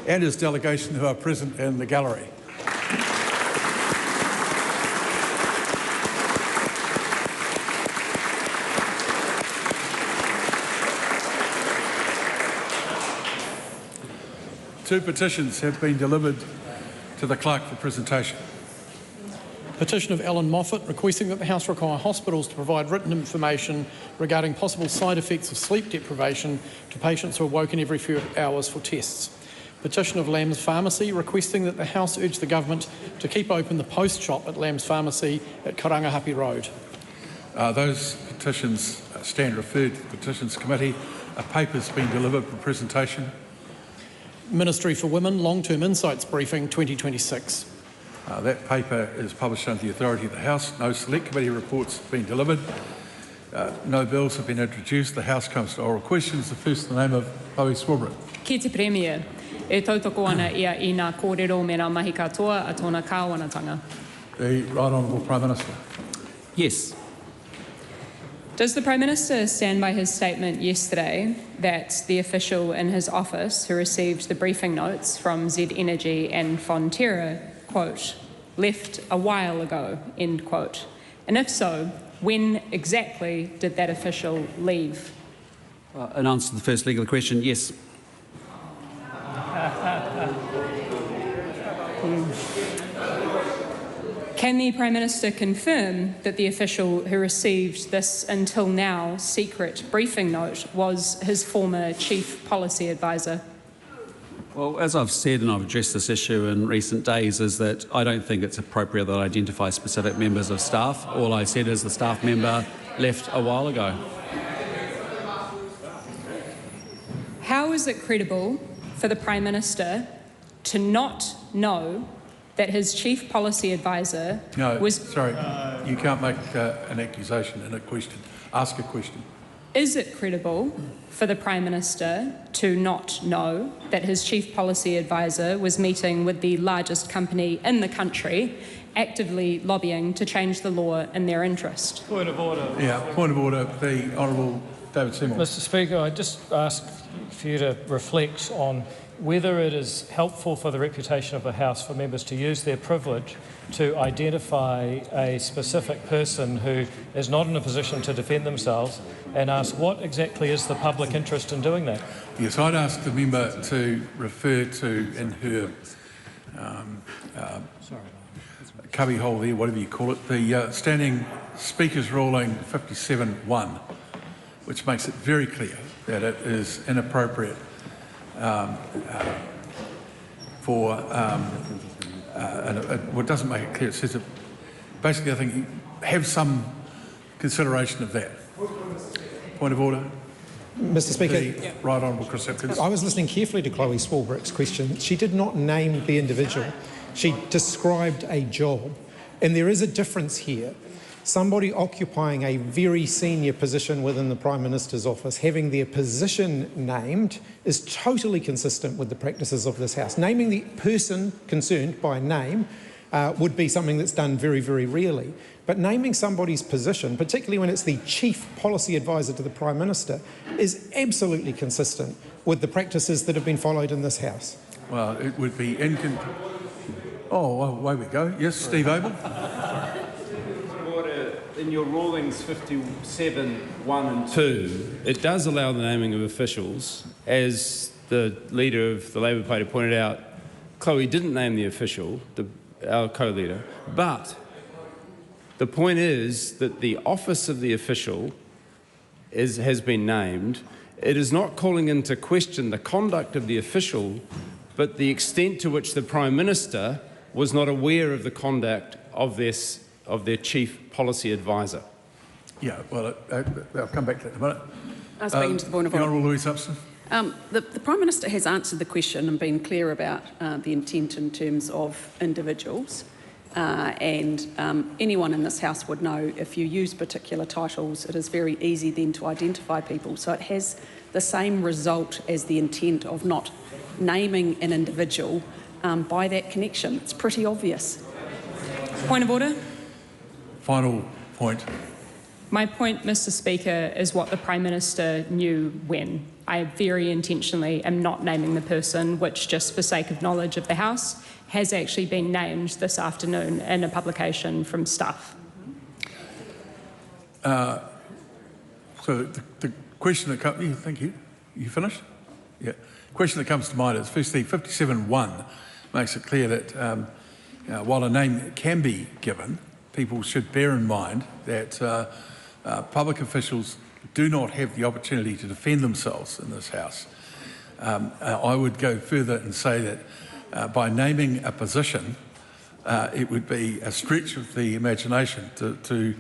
and his delegation who are present in the gallery. Two petitions have been delivered to the clerk for presentation.
Petition of Alan Moffat requesting that the House require hospitals to provide written information regarding possible side effects of sleep deprivation to patients who are woken every few hours for tests. Petition of Lamb's Pharmacy requesting that the House urge the government to keep open the post shop at Lamb's Pharmacy at Karangahape Road.
Those petitions stand referred to the Petitions Committee. A paper has been delivered for presentation.
Ministry for Women Long-Term Insights Briefing 2026.
That paper is published under the authority of the House. No select committee reports have been delivered. No bills have been introduced. The House comes to oral questions. The first in the name of Chloe Swarbrick.
Ki te Premier, e tautoko ana ia I ngā kōrero me ngā mahi katoa a tōna kāwanatanga.
The Right Honourable Prime Minister.
Yes. Does the Prime Minister stand by his statement yesterday that the official in his office who received the briefing notes from Z Energy and Fonterra, quote, left a while ago, end quote? And if so, when exactly did that official leave?
In answer to the first leg of the question, yes.
Can the Prime Minister confirm that the official who received this until now secret briefing note was his former Chief Policy Advisor?
Well, as I've said and I've addressed this issue in recent days, is that I don't think it's appropriate that I identify specific members of staff. All I said is the staff member left a while ago.
How is it credible for the Prime Minister to not know that his Chief Policy Advisor was...
Sorry, you can't make an accusation in a question. Ask a question.
Is it credible for the Prime Minister to not know that his Chief Policy Advisor was meeting with the largest company in the country, actively lobbying to change the law in their interest?
Point of order.
Yeah, point of order. The Honourable David Seymour.
Mr Speaker, I just ask for you to reflect on whether it is helpful for the reputation of the House for members to use their privilege to identify a specific person who is not in a position to defend themselves and ask what exactly is the public interest in doing that.
Yes, I'd ask the member to refer to in her cubbyhole there, whatever you call it, the Standing Speakers Ruling 57.1, which makes it very clear that it is inappropriate for, well, it doesn't make it clear. It says that basically, I think, have some consideration of that. Point of order.
Mr Speaker,
Right Honourable Chris Hipkins.
I was listening carefully to Chloe Swarbrick's question. She did not name the individual. She described a job. And there is a difference here. Somebody occupying a very senior position within the Prime Minister's office, having their position named, is totally consistent with the practices of this House. Naming the person concerned by name would be something that's done very, very rarely. But naming somebody's position, particularly when it's the Chief Policy Advisor to the Prime Minister, is absolutely consistent with the practices that have been followed in this House.
Well, it would be Oh, well, away we go. Yes, Steve Abel.
In your rulings 57.1 and 2, it does allow the naming of officials. As the leader of the Labour Party pointed out, Chloe didn't name the official, our co-leader, but the point is that the office of the official has been named, It is not calling into question the conduct of the official, but the extent to which the Prime Minister was not aware of the conduct of their chief policy advisor.
Yeah, well, I'll come back to that in a minute.
Speaking to the point of order.
Honourable Louise Upson.
The Prime Minister has answered the question and been clear about the intent in terms of individuals. And anyone in this House would know if you use particular titles, it is very easy then to identify people. So it has the same result as the intent of not naming an individual by that connection. It's pretty obvious.
Point of order.
Final point.
My point, Mr. Speaker, is what the Prime Minister knew when. I very intentionally am not naming the person, which, just for sake of knowledge of the House, has actually been named this afternoon in a publication from Stuff.
So the question that comes... Thank you. You finished? Yeah. The question that comes to mind is, firstly, 57(1) makes it clear that while a name can be given, people should bear in mind that public officials do not have the opportunity to defend themselves in this House. I would go further and say that by naming a position, it would be a stretch of the imagination to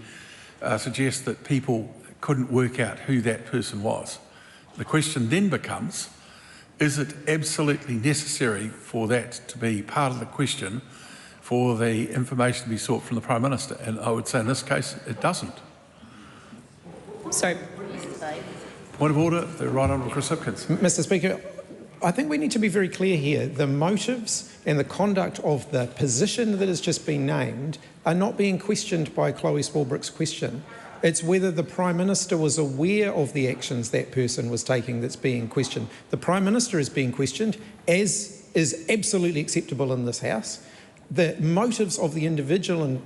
suggest that people couldn't work out who that person was. The question then becomes, is it absolutely necessary for that to be part of the question for the information to be sought from the Prime Minister? And I would say in this case, it doesn't.
So,
point of order, the Right Honourable Chris Hipkins.
Mr. Speaker, I think we need to be very clear here. The motives and the conduct of the position that has just been named are not being questioned by Chloe Swarbrick's question. It's whether the Prime Minister was aware of the actions that person was taking that's being questioned. The Prime Minister is being questioned, as is absolutely acceptable in this House. The motives of the individual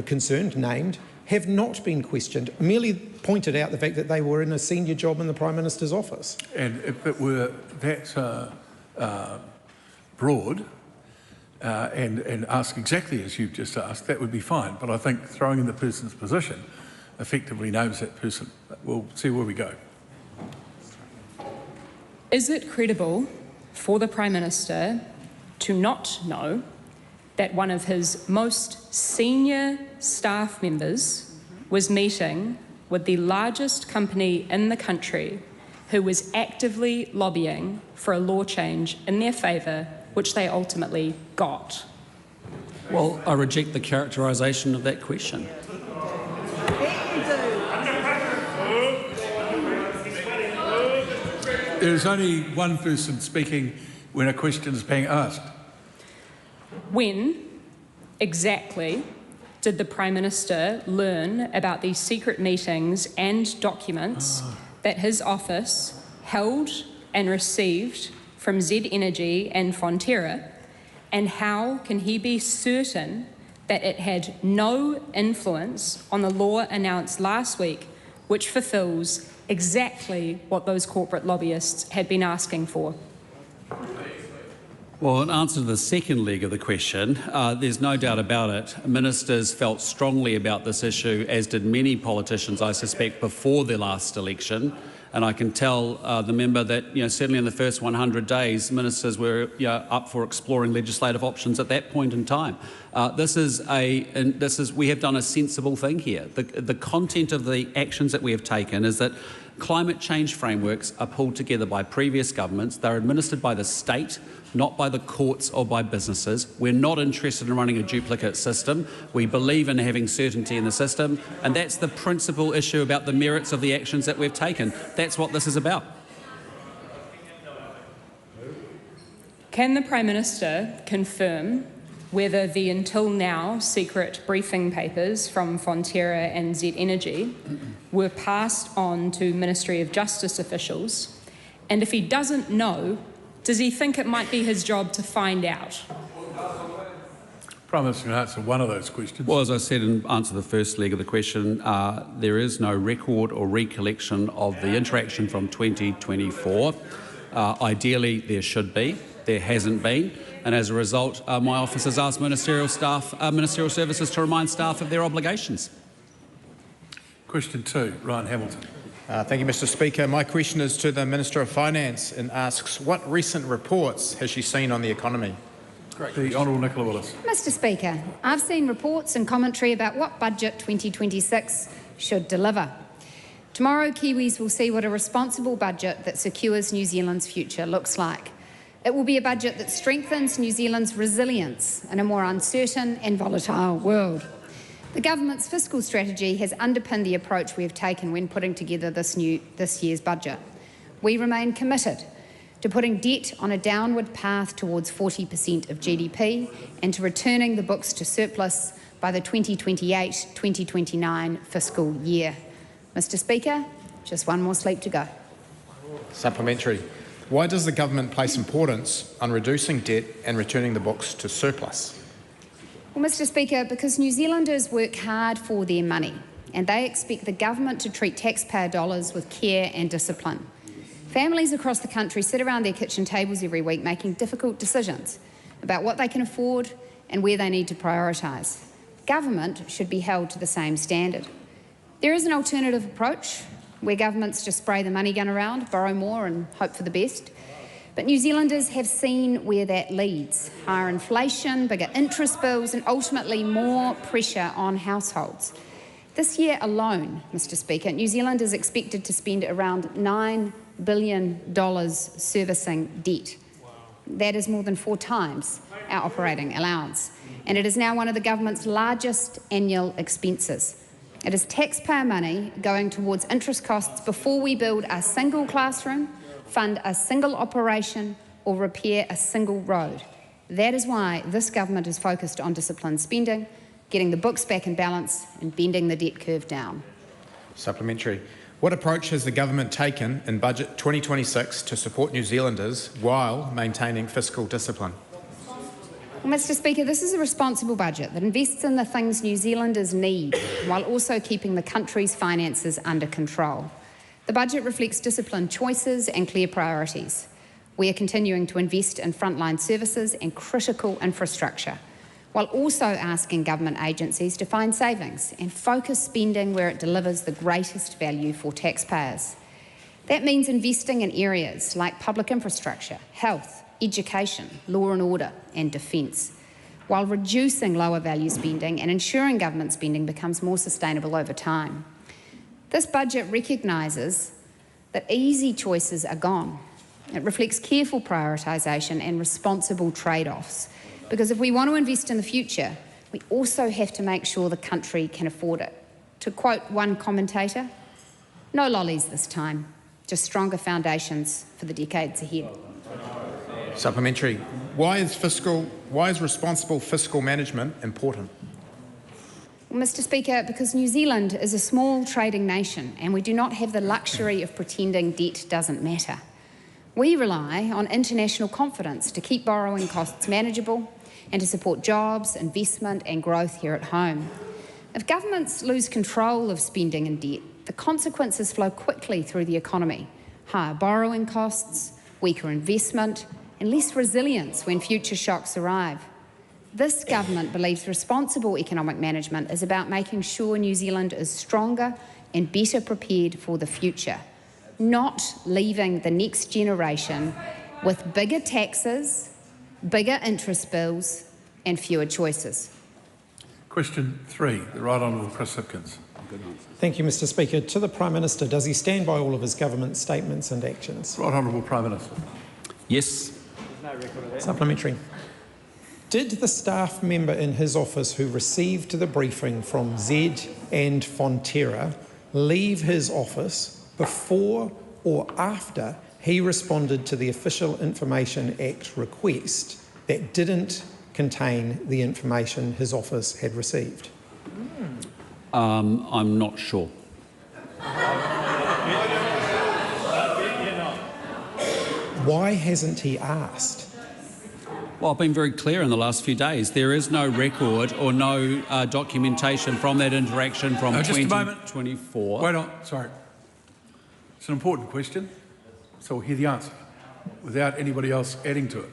concerned, named, have not been questioned, merely pointed out the fact that they were in a senior job in the Prime Minister's office.
And if it were that broad and ask exactly as you've just asked, that would be fine. But I think throwing in the person's position effectively names that person. We'll see where we go.
is it credible for the Prime Minister to not know that one of his most senior staff members was meeting with the largest company in the country who was actively lobbying for a law change in their favour, which they ultimately got?
Well, I reject the characterisation of that question.
There is only one person speaking when a question is being asked.
When exactly did the Prime Minister learn about these secret meetings and documents that his office held and received from Z Energy and Fonterra, and how can he be certain that it had no influence on the law announced last week, which fulfills exactly what those corporate lobbyists had been asking for?
Well, in answer to the second leg of the question, there's no doubt about it. Ministers felt strongly about this issue, as did many politicians, I suspect, before the last election. And I can tell the member that, certainly in the first 100 days, ministers were up for exploring legislative options at that point in time. We have done a sensible thing here. The content of the actions that we have taken is that climate change frameworks are pulled together by previous governments. They're administered by the state, not by the courts or by businesses. We're not interested in running a duplicate system. We believe in having certainty in the system, and that's the principal issue about the merits of the actions that we've taken. That's what this is about.
Can the Prime Minister confirm whether the until now secret briefing papers from Fonterra and Z Energy were passed on to Ministry of Justice officials? And if he doesn't know, does he think it might be his job to find out?
Prime Minister can answer one of those questions.
Well, as I said in answer to the first leg of the question, there is no record or recollection of the interaction from 2024. Ideally, there should be. There hasn't been. And as a result, my office has asked ministerial services to remind staff of their obligations.
Question 2, Ryan Hamilton.
Thank you, Mr Speaker. My question is to the Minister of Finance and asks, what recent reports has she seen on the economy?
The Honourable Nicola Willis.
Mr Speaker, I've seen reports and commentary about what Budget 2026 should deliver. Tomorrow, Kiwis will see what a responsible budget that secures New Zealand's future looks like. It will be a budget that strengthens New Zealand's resilience in a more uncertain and volatile world. The government's fiscal strategy has underpinned the approach we have taken when putting together this year's budget. We remain committed to putting debt on a downward path towards 40% of GDP and to returning the books to surplus by the 2028-2029 fiscal year. Mr Speaker, just one more sleep to go.
Supplementary. Why does the government place importance on reducing debt and returning the books to surplus?
Well, Mr Speaker, because New Zealanders work hard for their money and they expect the government to treat taxpayer dollars with care and discipline. Families across the country sit around their kitchen tables every week making difficult decisions about what they can afford and where they need to prioritise. Government should be held to the same standard. There is an alternative approach where governments just spray the money gun around, borrow more and hope for the best. But New Zealanders have seen where that leads. Higher inflation, bigger interest bills and ultimately more pressure on households. This year alone, Mr Speaker, New Zealand is expected to spend around $9 billion servicing debt. That is more than 4 times our operating allowance. And it is now one of the government's largest annual expenses. It is taxpayer money going towards interest costs before we build a single classroom, fund a single operation or repair a single road. That is why this government is focused on disciplined spending, getting the books back in balance and bending the debt curve down.
Supplementary. What approach has the government taken in Budget 2026 to support New Zealanders while maintaining fiscal discipline?
Well, Mr Speaker, this is a responsible budget that invests in the things New Zealanders need while also keeping the country's finances under control. The budget reflects disciplined choices and clear priorities. We are continuing to invest in frontline services and critical infrastructure, while also asking government agencies to find savings and focus spending where it delivers the greatest value for taxpayers. That means investing in areas like public infrastructure, health, education, law and order and defence, while reducing lower value spending and ensuring government spending becomes more sustainable over time. This budget recognises that easy choices are gone. It reflects careful prioritisation and responsible trade-offs, because if we want to invest in the future, we also have to make sure the country can afford it. To quote one commentator, no lollies this time, just stronger foundations for the decades ahead.
Supplementary. Why is responsible fiscal management important?
Well, Mr Speaker, because New Zealand is a small trading nation and we do not have the luxury of pretending debt doesn't matter. We rely on international confidence to keep borrowing costs manageable and to support jobs, investment and growth here at home. If governments lose control of spending and debt, the consequences flow quickly through the economy. Higher borrowing costs, weaker investment and less resilience when future shocks arrive. This government believes responsible economic management is about making sure New Zealand is stronger and better prepared for the future, not leaving the next generation with bigger taxes, bigger interest bills and fewer choices.
Question 3, the Right Honourable Chris Hipkins.
Thank you, Mr Speaker. To the Prime Minister, does he stand by all of his government statements and actions?
Right Honourable Prime Minister.
Yes.
Supplementary. Did the staff member in his office who received the briefing from Z and Fonterra leave his office before or after he responded to the Official Information Act request that didn't contain the information his office had received?
I'm not sure.
Why hasn't he asked?
Well, I've been very clear in the last few days. There is no record or no documentation from that interaction from 2024.
Wait on, sorry. It's an important question, so we'll hear the answer without anybody else adding to it.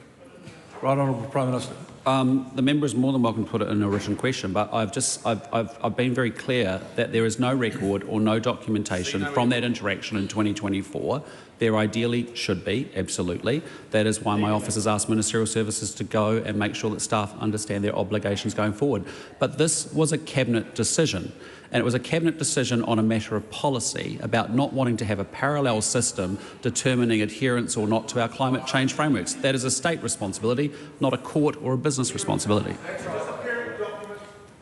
Right Honourable Prime Minister.
The member is more than welcome to put it in a written question, but I've been very clear that there is no record or no documentation from that interaction in 2024. There ideally should be, absolutely. That is why my office has asked Ministerial Services to go and make sure that staff understand their obligations going forward. But this was a Cabinet decision, and it was a Cabinet decision on a matter of policy about not wanting to have a parallel system determining adherence or not to our climate change frameworks. That is a state responsibility, not a court or a business responsibility.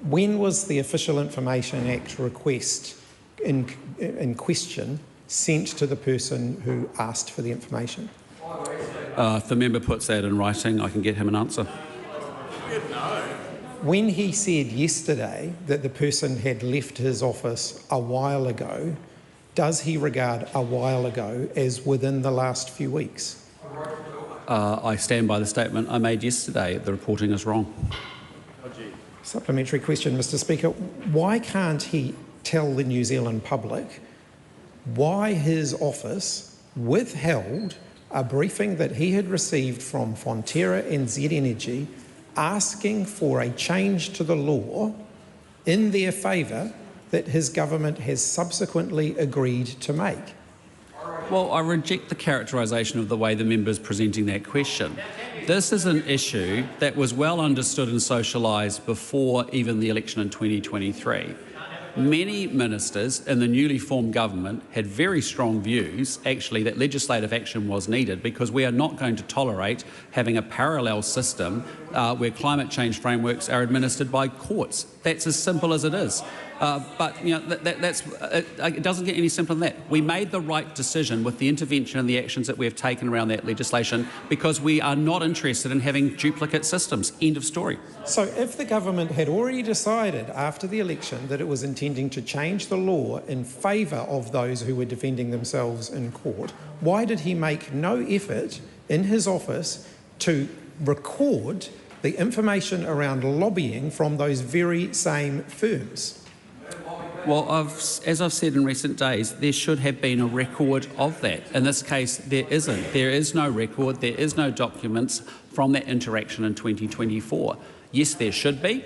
When was the Official Information Act request in question sent to the person who asked for the information?
If the member puts that in writing, I can get him an answer.
When he said yesterday that the person had left his office a while ago, does he regard a while ago as within the last few weeks?
I stand by the statement I made yesterday. The reporting is wrong.
Supplementary question, Mr. Speaker. Why can't he tell the New Zealand public why his office withheld a briefing that he had received from Fonterra and Z Energy asking for a change to the law in their favour that his government has subsequently agreed to make?
Well, I reject the characterisation of the way the member is presenting that question. This is an issue that was well understood and socialised before even the election in 2023. Many ministers in the newly formed government had very strong views, actually, that legislative action was needed because we are not going to tolerate having a parallel system where climate change frameworks are administered by courts. That's as simple as it is. But you know, it doesn't get any simpler than that. We made the right decision with the intervention and the actions that we have taken around that legislation because we are not interested in having duplicate systems. End of story.
So if the government had already decided after the election that it was intending to change the law in favour of those who were defending themselves in court, why did he make no effort in his office to record the information around lobbying from those very same firms?
Well, as I've said in recent days, there should have been a record of that. In this case, there isn't. There is no record, there is no documents from that interaction in 2024. Yes, there should be.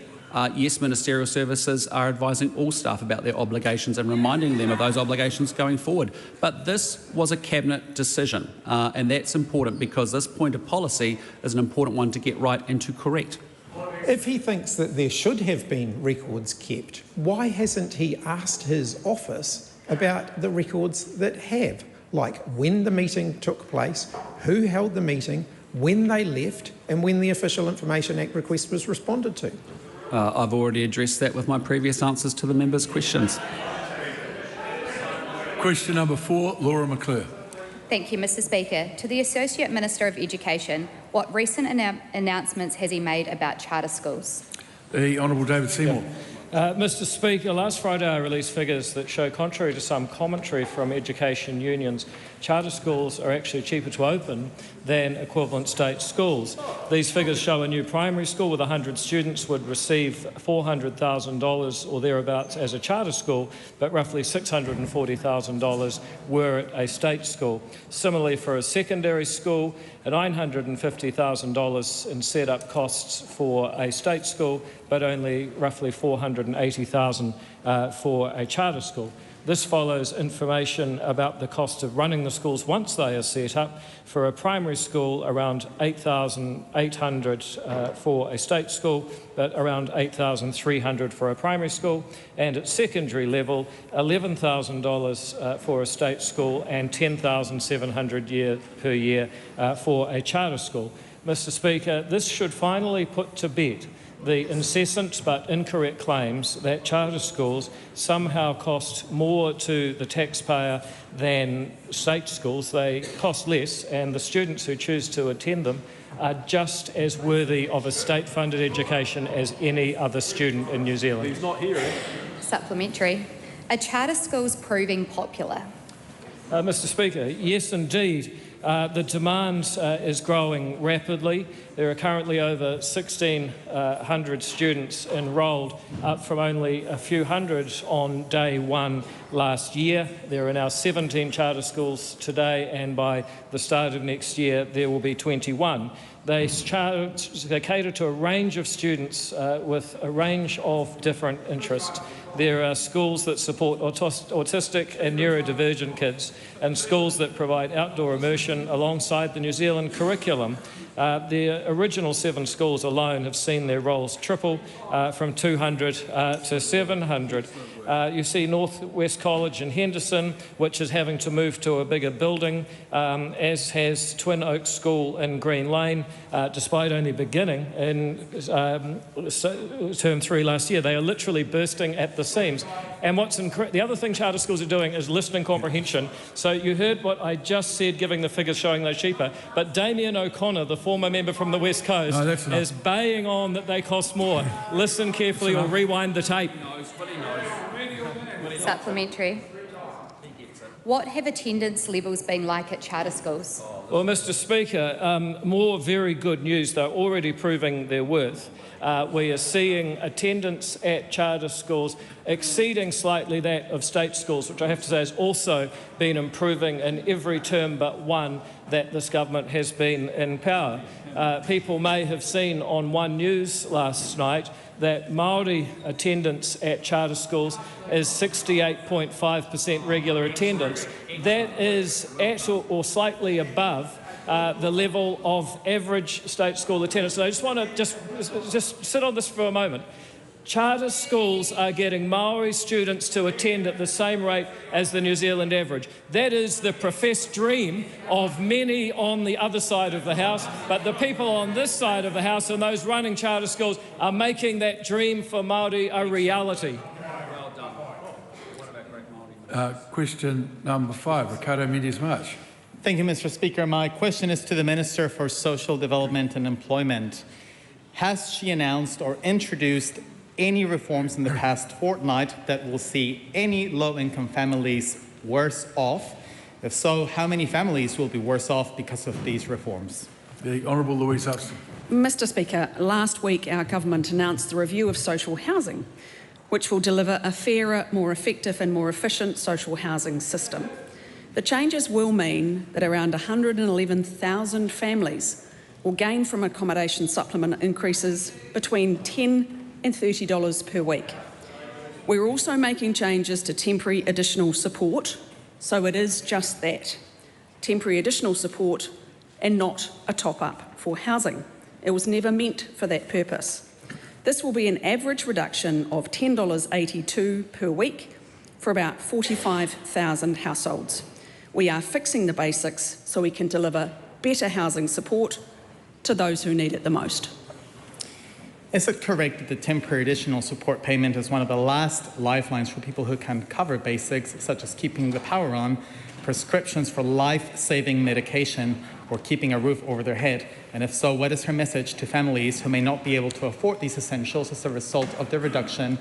Yes, Ministerial Services are advising all staff about their obligations and reminding them of those obligations going forward. But this was a Cabinet decision, and that's important because this point of policy is an important one to get right and to correct.
If he thinks that there should have been records kept, why hasn't he asked his office about the records that have? Like when the meeting took place, who held the meeting, when they left, and when the Official Information Act request was responded to?
I've already addressed that with my previous answers to the members' questions.
Question number 4, Laura McClure.
Thank you, Mr. Speaker. To the Associate Minister of Education, what recent announcements has he made about charter schools?
The Honourable David Seymour.
Mr. Speaker, last Friday I released figures that show, contrary to some commentary from education unions, charter schools are actually cheaper to open than equivalent state schools. These figures show a new primary school with 100 students would receive $400,000 or thereabouts as a charter school, but roughly $640,000 were at a state school. Similarly, for a secondary school, $950,000 in set-up costs for a state school, but only roughly $480,000 for a charter school. This follows information about the cost of running the schools once they are set up. For a primary school, around $8,800 for a state school, but around $8,300 for a primary school. And at secondary level, $11,000 for a state school and $10,700 per year for a charter school. Mr. Speaker, this should finally put to bed the incessant but incorrect claims that charter schools somehow cost more to the taxpayer than state schools. They cost less, and the students who choose to attend them are just as worthy of a state-funded education as any other student in New Zealand. He's not here.
Supplementary. Are charter schools proving popular?
Mr. Speaker, yes indeed. The demand is growing rapidly. There are currently over 1,600 students enrolled, up from only a few hundred on day one last year. There are now 17 charter schools today, and by the start of next year there will be 21. They cater to a range of students with a range of different interests. There are schools that support autistic and neurodivergent kids, and schools that provide outdoor immersion alongside the New Zealand curriculum. The original 7 schools alone have seen their roles triple from 200 to 700. You see North West College in Henderson, which is having to move to a bigger building, as has Twin Oaks School in Green Lane, despite only beginning in term 3 last year. They are literally bursting at the seams. And the other thing charter schools are doing is listening comprehension. So you heard what I just said, giving the figures showing those cheaper, but Damien O'Connor, the former member from the West Coast, is baying on that they cost more. Listen carefully or rewind the tape.
Supplementary. What have attendance levels been like at charter schools?
Well, Mr. Speaker, more very good news. They're already proving their worth. We are seeing attendance at charter schools exceeding slightly that of state schools, which I have to say has also been improving in every term but one that this government has been in power. People may have seen on One News last night that Māori attendance at charter schools is 68.5% regular attendance. That is at or slightly above the level of average state school attendance. So I just want to just sit on this for a moment. Charter schools are getting Māori students to attend at the same rate as the New Zealand average. That is the professed dream of many on the other side of the House, but the people on this side of the House and those running charter schools are making that dream for Māori a reality.
Question number 5, Ricardo Mendes March.
Thank you, Mr. Speaker. My question is to the Minister for Social Development and Employment. Has she announced or introduced any reforms in the past fortnight that will see any low-income families worse off? If so, how many families will be worse off because of these reforms?
The Honourable Louise Upston.
Mr. Speaker, last week our government announced the review of social housing, which will deliver a fairer, more effective and more efficient social housing system. The changes will mean that around 111,000 families will gain from accommodation supplement increases between $10 and $30 per week. We're also making changes to temporary additional support, so it is just that, temporary additional support and not a top-up for housing. It was never meant for that purpose. This will be an average reduction of $10.82 per week for about 45,000 households. We are fixing the basics so we can deliver better housing support to those who need it the most.
Is it correct that the temporary additional support payment is one of the last lifelines for people who can cover basics such as keeping the power on, prescriptions for life-saving medication, or keeping a roof over their head? And if so, what is her message to families who may not be able to afford these essentials as a result of the reduction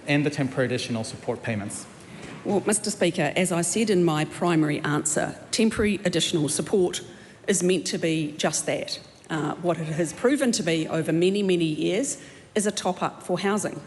in the temporary additional support payments?
Well, Mr. Speaker, as I said in my primary answer, temporary additional support is meant to be just that. What it has proven to be over many, many years is a top-up for housing.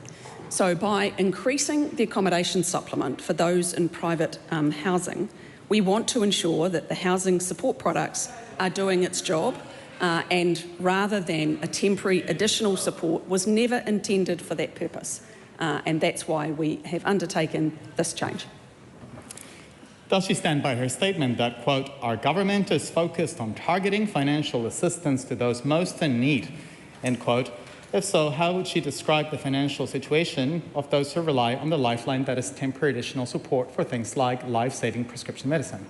So by increasing the accommodation supplement for those in private housing, we want to ensure that the housing support products are doing its job, and rather than a temporary additional support was never intended for that purpose. And that's why we have undertaken this change.
Does she stand by her statement that, quote, our government is focused on targeting financial assistance to those most in need, end quote? If so, how would she describe the financial situation of those who rely on the lifeline that is temporary additional support for things like life-saving prescription medicine?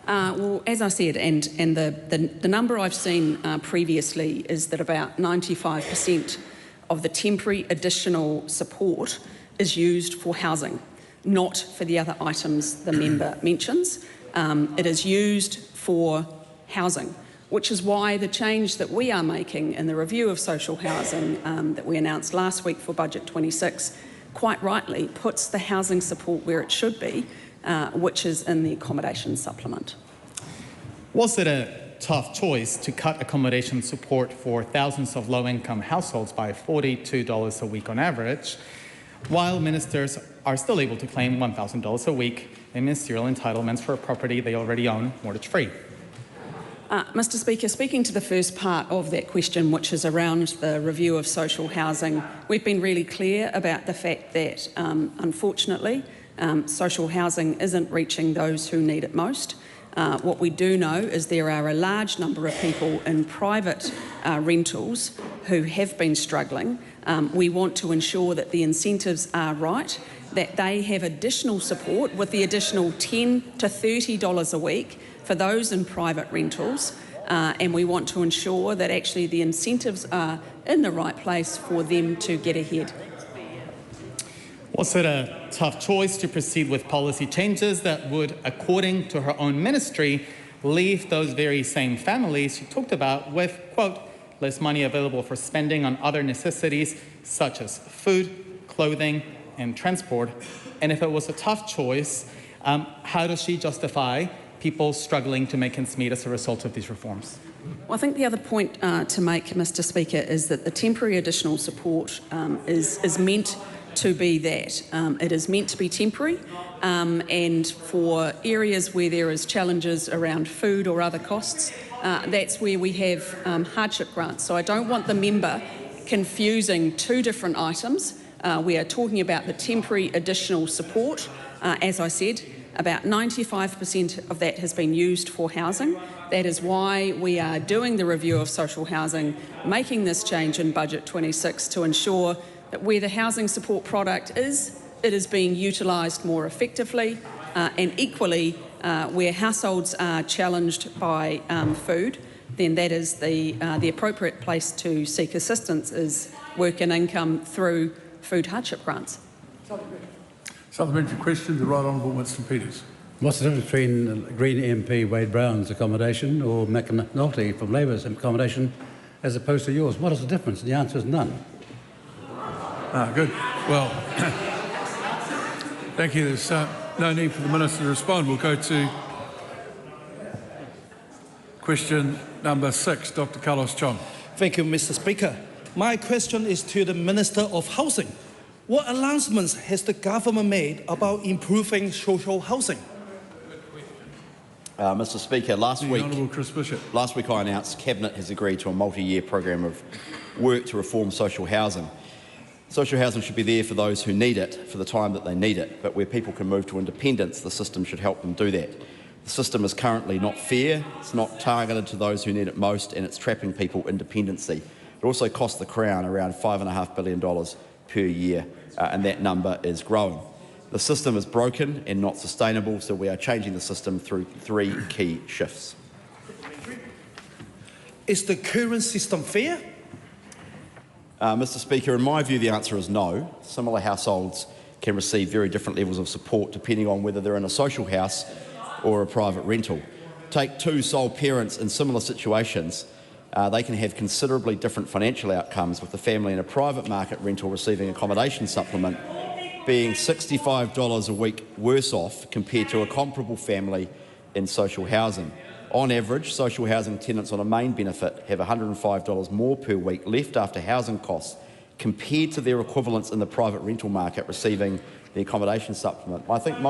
Well, as I said, and the number I've seen previously is that about 95% of the temporary additional support is used for housing, not for the other items the member mentions. It is used for housing, which is why the change that we are making in the review of social housing that we announced last week for Budget 26 quite rightly puts the housing support where it should be, which is in the accommodation supplement.
Was it a tough choice to cut accommodation support for thousands of low-income households by $42 a week on average, while ministers are still able to claim $1,000 a week in ministerial entitlements for a property they already own mortgage-free?
Mr Speaker, speaking to the first part of that question, which is around the review of social housing, we've been really clear about the fact that, unfortunately, social housing isn't reaching those who need it most. What we do know is there are a large number of people in private rentals who have been struggling. We want to ensure that the incentives are right, that they have additional support with the additional $10 to $30 a week for those in private rentals, and we want to ensure that actually the incentives are in the right place for them to get ahead.
Was it a tough choice to proceed with policy changes that would, according to her own ministry, leave those very same families she talked about with, quote, less money available for spending on other necessities such as food, clothing, and transport? And if it was a tough choice, how does she justify people struggling to make ends meet as a result of these reforms?
Well, I think the other point to make, Mr Speaker, is that the temporary additional support is meant to be that. It is meant to be temporary, and for areas where there is challenges around food or other costs, that's where we have hardship grants. So I don't want the member confusing two different items. We are talking about the temporary additional support. As I said, about 95% of that has been used for housing. That is why we are doing the review of social housing, making this change in Budget 26 to ensure that where the housing support product is, it is being utilised more effectively, and equally where households are challenged by food, then that is the appropriate place to seek assistance is work and income through food hardship grants.
Supplementary question, the Right Honourable Winston Peters.
What's the difference between Green MP Wade Brown's accommodation or McNulty from Labour's accommodation as opposed to yours? What is the difference? The answer is none.
Good. Well, thank you. There's no need for the Minister to respond. We'll go to question number 6, Dr. Carlos Chong.
Thank you, Mr. Speaker. My question is to the Minister of Housing. What announcements has the government made about improving social housing?
Mr. Speaker, last week I announced Cabinet has agreed to a multi-year program of work to reform social housing. Social housing should be there for those who need it for the time that they need it, but where people can move to independence, the system should help them do that. The system is currently not fair, it's not targeted to those who need it most, and it's trapping people in dependency. It also costs the Crown around $5.5 billion per year, and that number is growing. The system is broken and not sustainable, so we are changing the system through 3 key shifts.
Is the current system fair?
Mr. Speaker, in my view, the answer is no. Similar households can receive very different levels of support depending on whether they're in a social house or a private rental. Take 2 sole parents in similar situations. They can have considerably different financial outcomes, with the family in a private market rental receiving accommodation supplement being $65 a week worse off compared to a comparable family in social housing. On average, social housing tenants on a main benefit have $105 more per week left after housing costs compared to their equivalents in the private rental market receiving the accommodation supplement. I think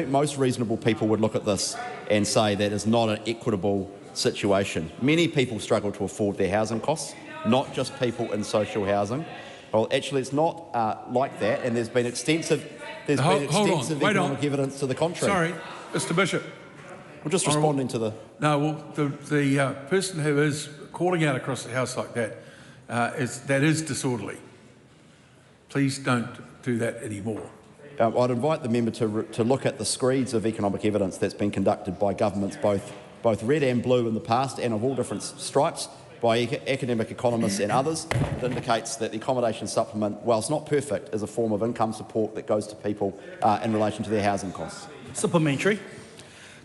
most reasonable people would look at this and say that is not an equitable situation. Many people struggle to afford their housing costs, not just people in social housing. Well, actually, it's not like that, and there's been extensive economic evidence to the contrary.
Sorry, Mr. Bishop.
We're just responding to the...
No, well, the person who is calling out across the House like that, is disorderly. Please don't do that anymore.
I'd invite the member to look at the screeds of economic evidence that's been conducted by governments, both red and blue in the past, and of all different stripes, by academic economists and others. It indicates that the accommodation supplement, whilst not perfect, is a form of income support that goes to people in relation to their housing costs.
Supplementary.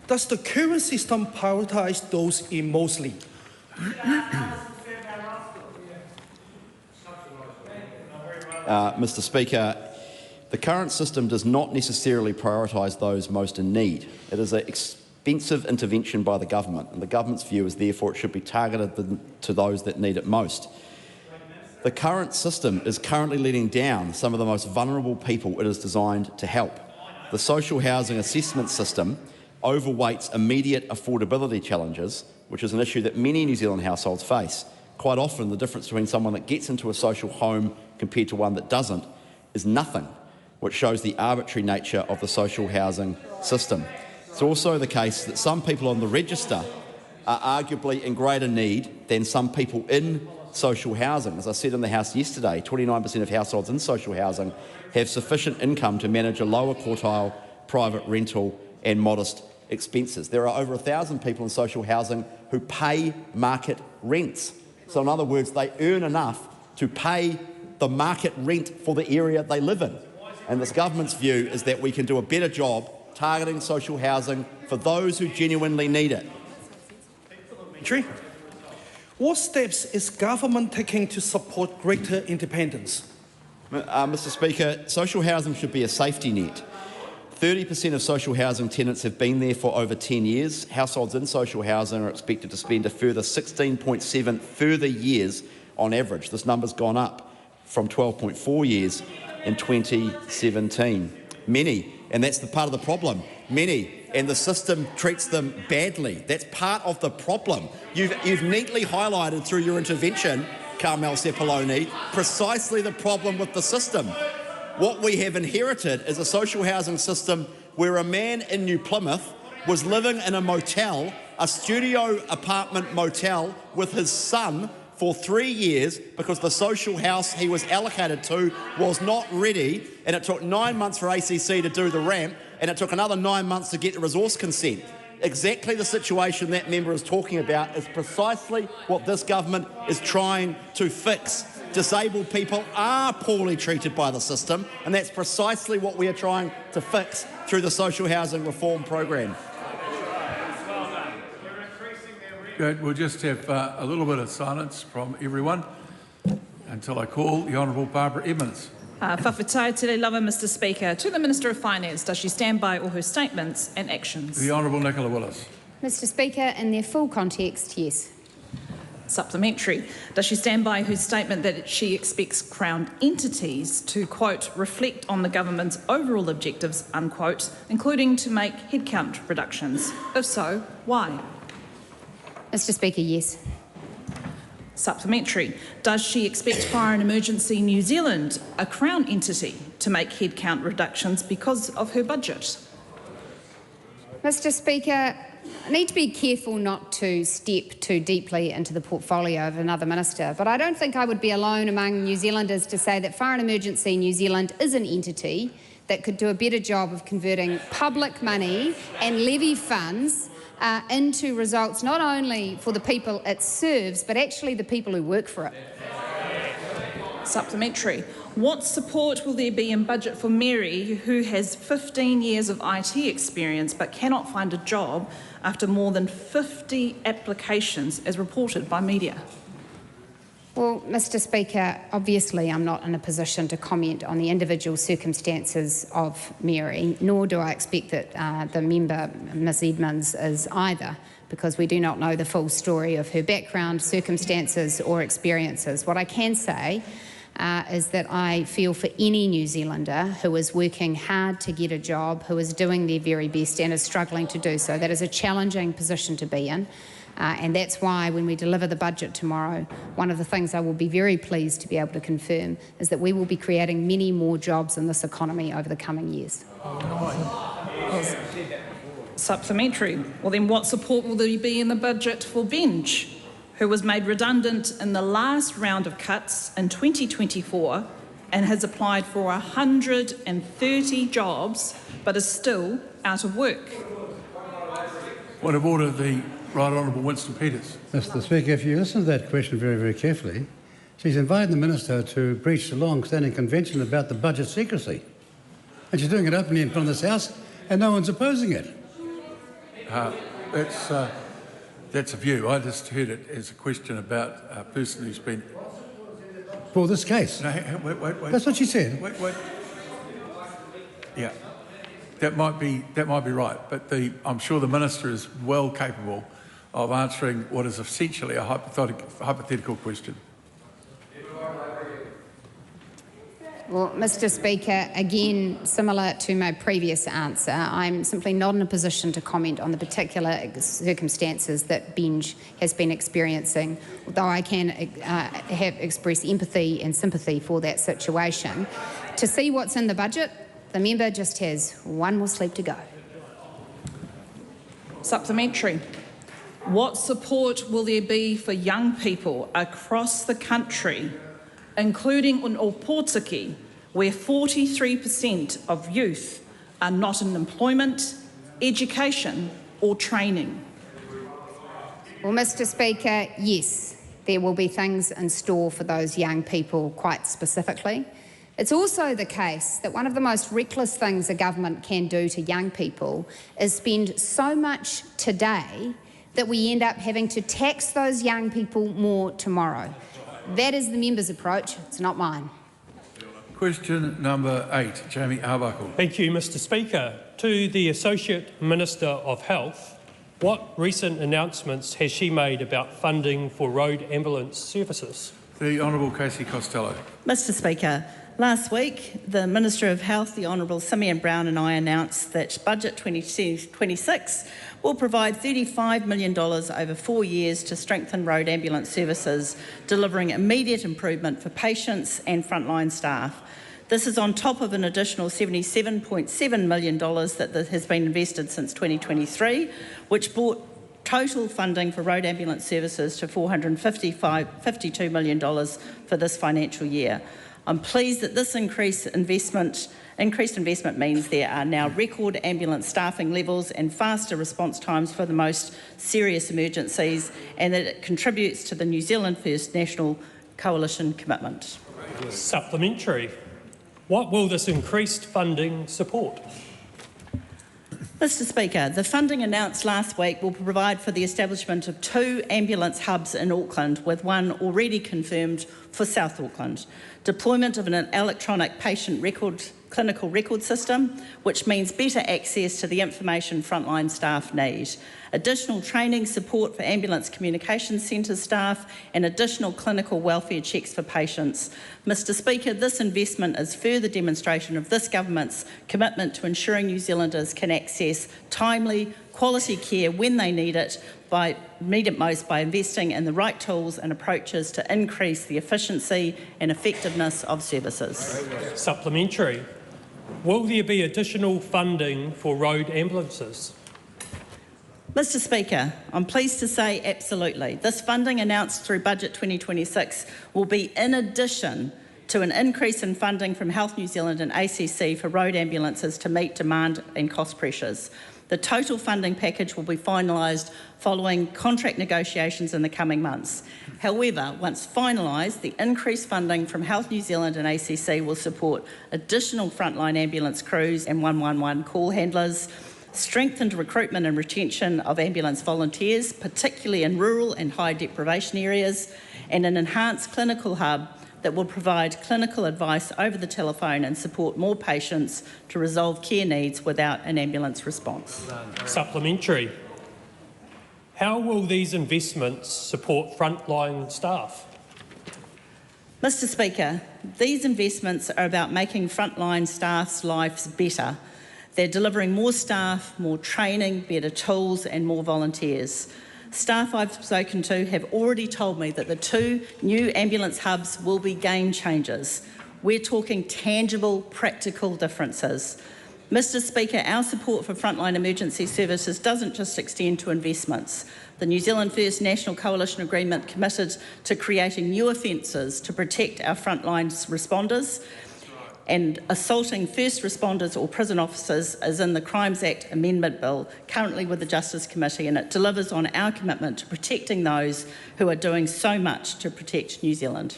Does the current system prioritise those in mostly?
Mr. Speaker, the current system does not necessarily prioritise those most in need. It is expensive intervention by the government, and the government's view is therefore it should be targeted to those that need it most. The current system is currently letting down some of the most vulnerable people it is designed to help. The social housing assessment system overweights immediate affordability challenges, which is an issue that many New Zealand households face. Quite often, the difference between someone that gets into a social home compared to one that doesn't is nothing, which shows the arbitrary nature of the social housing system. It's also the case that some people on the register are arguably in greater need than some people in social housing. As I said in the House yesterday, 29% of households in social housing have sufficient income to manage a lower quartile private rental and modest expenses. There are over 1,000 people in social housing who pay market rents. So in other words, they earn enough to pay the market rent for the area they live in. And this government's view is that we can do a better job targeting social housing for those who genuinely need it.
What steps is government taking to support greater independence?
Mr Speaker, social housing should be a safety net. 30% of social housing tenants have been there for over 10 years. Households in social housing are expected to spend a further 16.7 further years on average. This number's gone up from 12.4 years in 2017. Many, and that's the part of the problem, and the system treats them badly. That's part of the problem. You've neatly highlighted through your intervention, Carmel Sepuloni, precisely the problem with the system. What we have inherited is a social housing system where a man in New Plymouth was living in a motel, a studio apartment motel, with his son for 3 years because the social house he was allocated to was not ready, and it took 9 months for ACC to do the ramp, and it took another 9 months to get the resource consent. Exactly the situation that member is talking about is precisely what this government is trying to fix. Disabled people are poorly treated by the system, and that's precisely what we are trying to fix through the social housing reform program.
Good. We'll just have a little bit of silence from everyone until I call the Honourable Barbara Edmonds.
Whawhetai te lava, Mr Speaker. To the Minister of Finance, does she stand by all her statements and actions?
The Honourable Nicola Willis.
Mr Speaker, in their full context, yes.
Supplementary. Does she stand by her statement that she expects Crown entities to, quote, reflect on the government's overall objectives, unquote, including to make headcount reductions? If so, why?
Mr Speaker, yes.
Supplementary. Does she expect Fire and Emergency New Zealand, a Crown entity, to make headcount reductions because of her budget?
Mr Speaker, I need to be careful not to step too deeply into the portfolio of another minister, but I don't think I would be alone among New Zealanders to say that Fire and Emergency New Zealand is an entity that could do a better job of converting public money and levy funds into results not only for the people it serves, but actually the people who work for it.
Supplementary. What support will there be in budget for Mary, who has 15 years of IT experience but cannot find a job after more than 50 applications, as reported by media?
Well, Mr Speaker, obviously I'm not in a position to comment on the individual circumstances of Mary, nor do I expect that the member, Ms Edmonds, is either, because we do not know the full story of her background, circumstances or experiences. What I can say is that I feel for any New Zealander who is working hard to get a job, who is doing their very best and is struggling to do so. That is a challenging position to be in. And that's why when we deliver the budget tomorrow, one of the things I will be very pleased to be able to confirm is that we will be creating many more jobs in this economy over the coming years.
Supplementary. Well then, what support will there be in the budget for Benj, who was made redundant in the last round of cuts in 2024 and has applied for 130 jobs but is still out of work?
Point of order, the Right Honourable Winston Peters.
Mr Speaker, if you listen to that question very, very carefully, she's invited the Minister to breach the long-standing convention about the budget secrecy. And she's doing it openly in front of this House, and no one's opposing it.
That's a view. I just heard it as a question about a person who's been...
For this case.
No, wait.
That's what she said.
Wait. Yeah. That might be right, but I'm sure the Minister is well capable of answering what is essentially a hypothetical question.
Well, Mr. Speaker, again, similar to my previous answer, I'm simply not in a position to comment on the particular circumstances that Benj has been experiencing, although I can express empathy and sympathy for that situation. To see what's in the budget, the member just has one more sleep to go.
Supplementary. What support will there be for young people across the country, including in Aotearoa, where 43% of youth are not in employment, education or training?
Well, Mr. Speaker, yes, there will be things in store for those young people quite specifically. It's also the case that one of the most reckless things a government can do to young people is spend so much today that we end up having to tax those young people more tomorrow. That is the member's approach, it's not mine.
Question number 8, Jamie Arbuckle.
Thank you, Mr. Speaker. To the Associate Minister of Health, what recent announcements has she made about funding for road ambulance services?
The Honourable Casey Costello.
Mr. Speaker, last week the Minister of Health, the Honourable Simeon Brown, and I announced that Budget 2026 will provide $35 million over 4 years to strengthen road ambulance services, delivering immediate improvement for patients and frontline staff. This is on top of an additional $77.7 million that has been invested since 2023, which brought total funding for road ambulance services to $452 million for this financial year. I'm pleased that this increased investment means there are now record ambulance staffing levels and faster response times for the most serious emergencies, and that it contributes to the New Zealand First National Coalition commitment.
Supplementary. What will this increased funding support?
Mr. Speaker, the funding announced last week will provide for the establishment of 2 ambulance hubs in Auckland, with one already confirmed for South Auckland. Deployment of an electronic patient clinical record system, which means better access to the information frontline staff need. Additional training support for ambulance communications centre staff and additional clinical welfare checks for patients. Mr. Speaker, this investment is further demonstration of this government's commitment to ensuring New Zealanders can access timely, quality care when they need it most by investing in the right tools and approaches to increase the efficiency and effectiveness of services.
Supplementary. Will there be additional funding for road ambulances?
Mr. Speaker, I'm pleased to say absolutely. This funding announced through Budget 2026 will be in addition to an increase in funding from Health New Zealand and ACC for road ambulances to meet demand and cost pressures. The total funding package will be finalised following contract negotiations in the coming months. However, once finalised, the increased funding from Health New Zealand and ACC will support additional frontline ambulance crews and 111 call handlers, strengthened recruitment and retention of ambulance volunteers, particularly in rural and high deprivation areas, and an enhanced clinical hub that will provide clinical advice over the telephone and support more patients to resolve care needs without an ambulance response.
Supplementary. How will these investments support frontline staff?
Mr. Speaker, these investments are about making frontline staff's lives better. They're delivering more staff, more training, better tools and more volunteers. Staff I've spoken to have already told me that the 2 new ambulance hubs will be game changers. We're talking tangible, practical differences. Mr. Speaker, our support for frontline emergency services doesn't just extend to investments. The New Zealand First National Coalition Agreement committed to creating new offences to protect our frontline responders, and assaulting first responders or prison officers is in the Crimes Act Amendment Bill, currently with the Justice Committee, and it delivers on our commitment to protecting those who are doing so much to protect New Zealand.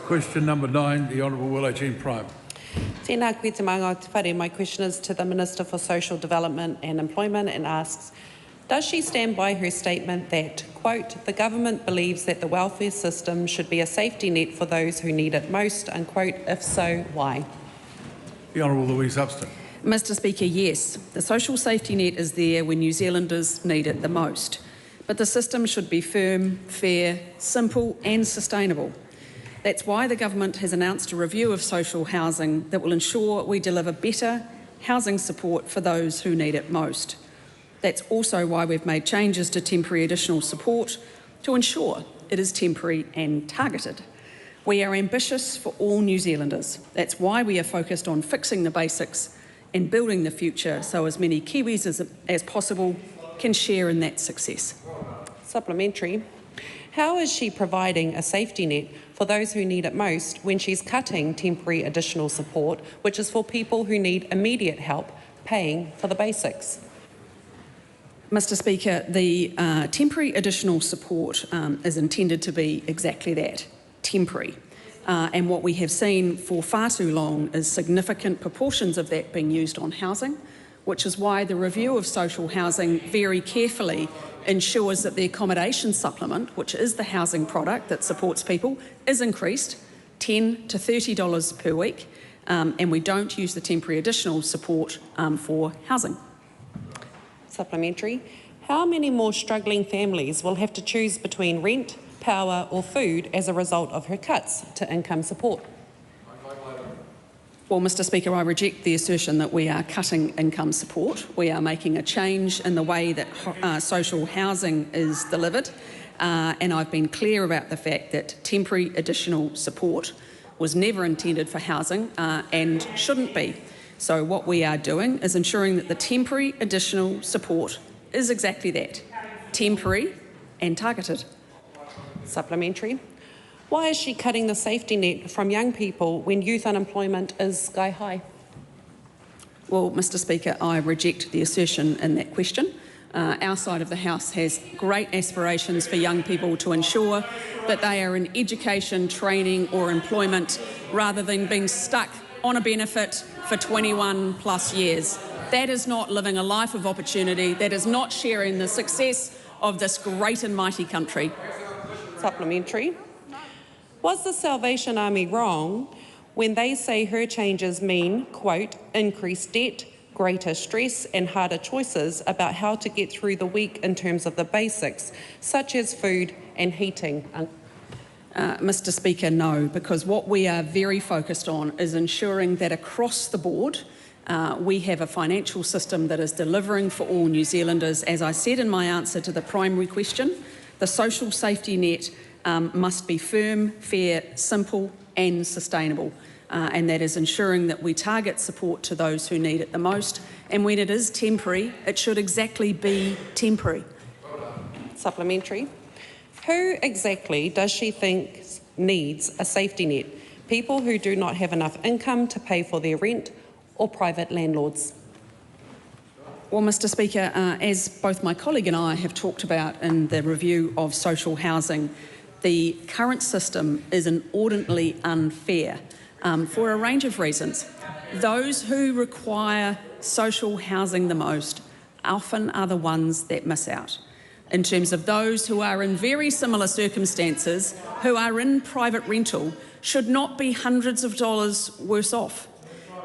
Question number 9, the Honourable Willow Jean Prime.
Tēnā koe te manga te whare. My question is to the Minister for Social Development and Employment and asks, does she stand by her statement that, quote, the government believes that the welfare system should be a safety net for those who need it most, unquote? If so, why?
The Honourable Louise Upston.
Mr Speaker, yes, the social safety net is there when New Zealanders need it the most. But the system should be firm, fair, simple and sustainable. That's why the government has announced a review of social housing that will ensure we deliver better housing support for those who need it most. That's also why we've made changes to temporary additional support to ensure it is temporary and targeted. We are ambitious for all New Zealanders. That's why we are focused on fixing the basics and building the future so as many Kiwis as possible can share in that success.
Supplementary. How is she providing a safety net for those who need it most when she's cutting temporary additional support, which is for people who need immediate help paying for the basics?
Mr Speaker, the temporary additional support is intended to be exactly that, temporary. And what we have seen for far too long is significant proportions of that being used on housing, which is why the review of social housing very carefully ensures that the accommodation supplement, which is the housing product that supports people, is increased $10 to $30 per week, and we don't use the temporary additional support for housing.
Supplementary. How many more struggling families will have to choose between rent, power or food as a result of her cuts to income support?
Well, Mr Speaker, I reject the assertion that we are cutting income support. We are making a change in the way that social housing is delivered, and I've been clear about the fact that temporary additional support was never intended for housing and shouldn't be. So what we are doing is ensuring that the temporary additional support is exactly that, temporary and targeted.
Supplementary. Why is she cutting the safety net from young people when youth unemployment is sky high?
Well, Mr Speaker, I reject the assertion in that question. Our side of the House has great aspirations for young people to ensure that they are in education, training or employment rather than being stuck on a benefit for 21 plus years. That is not living a life of opportunity. That is not sharing the success of this great and mighty country.
Supplementary. Was the Salvation Army wrong when they say her changes mean, quote, increased debt, greater stress and harder choices about how to get through the week in terms of the basics, such as food and heating?
Mr Speaker, no, because what we are very focused on is ensuring that across the board we have a financial system that is delivering for all New Zealanders. As I said in my answer to the primary question, the social safety net must be firm, fair, simple and sustainable. And that is ensuring that we target support to those who need it the most. And when it is temporary, it should exactly be temporary.
Supplementary. Who exactly does she think needs a safety net? People who do not have enough income to pay for their rent or private landlords?
Well, Mr Speaker, as both my colleague and I have talked about in the review of social housing, the current system is inordinately unfair for a range of reasons. Those who require social housing the most often are the ones that miss out. In terms of those who are in very similar circumstances, who are in private rental, should not be hundreds of dollars worse off.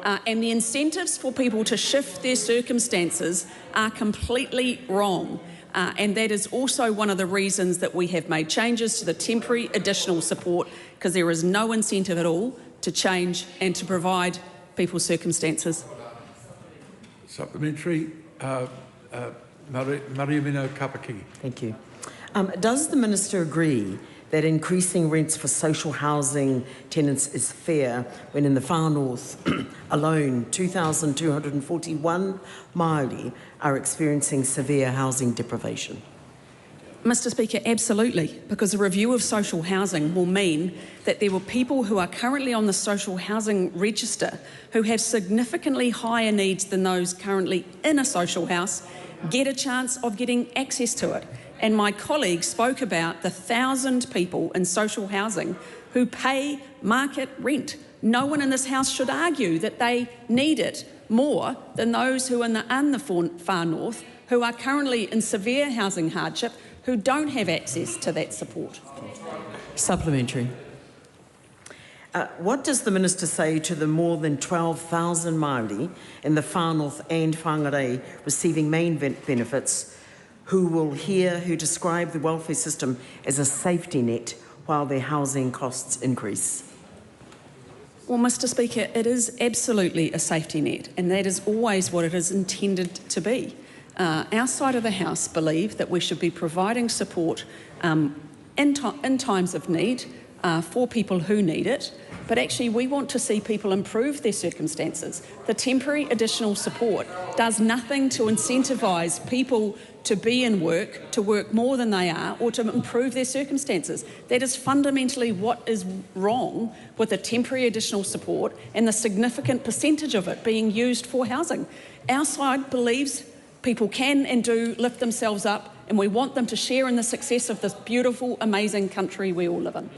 And the incentives for people to shift their circumstances are completely wrong. And that is also one of the reasons that we have made changes to the temporary additional support, because there is no incentive at all to change and to provide people's circumstances.
Supplementary. Mariamino Kapaki.
Thank you. Does the Minister agree that increasing rents for social housing tenants is fair when in the far north alone 2,241 Māori are experiencing severe housing deprivation?
Mr Speaker, absolutely, because a review of social housing will mean that there will people who are currently on the social housing register who have significantly higher needs than those currently in a social house get a chance of getting access to it. And my colleague spoke about the 1,000 people in social housing who pay market rent. No one in this House should argue that they need it more than those who are in the far north, who are currently in severe housing hardship, who don't have access to that support.
Supplementary. What does the Minister say to the more than 12,000 Māori in the Far North and Whangarei receiving main benefits who describe the welfare system as a safety net while their housing costs increase?
Well, Mr Speaker, it is absolutely a safety net, and that is always what it is intended to be. Our side of the House believe that we should be providing support in times of need for people who need it, but actually we want to see people improve their circumstances. The temporary additional support does nothing to incentivise people to be in work, to work more than they are, or to improve their circumstances. That is fundamentally what is wrong with the temporary additional support and the significant percentage of it being used for housing. Our side believes people can and do lift themselves up, and we want them to share in the success of this beautiful, amazing country we all live in.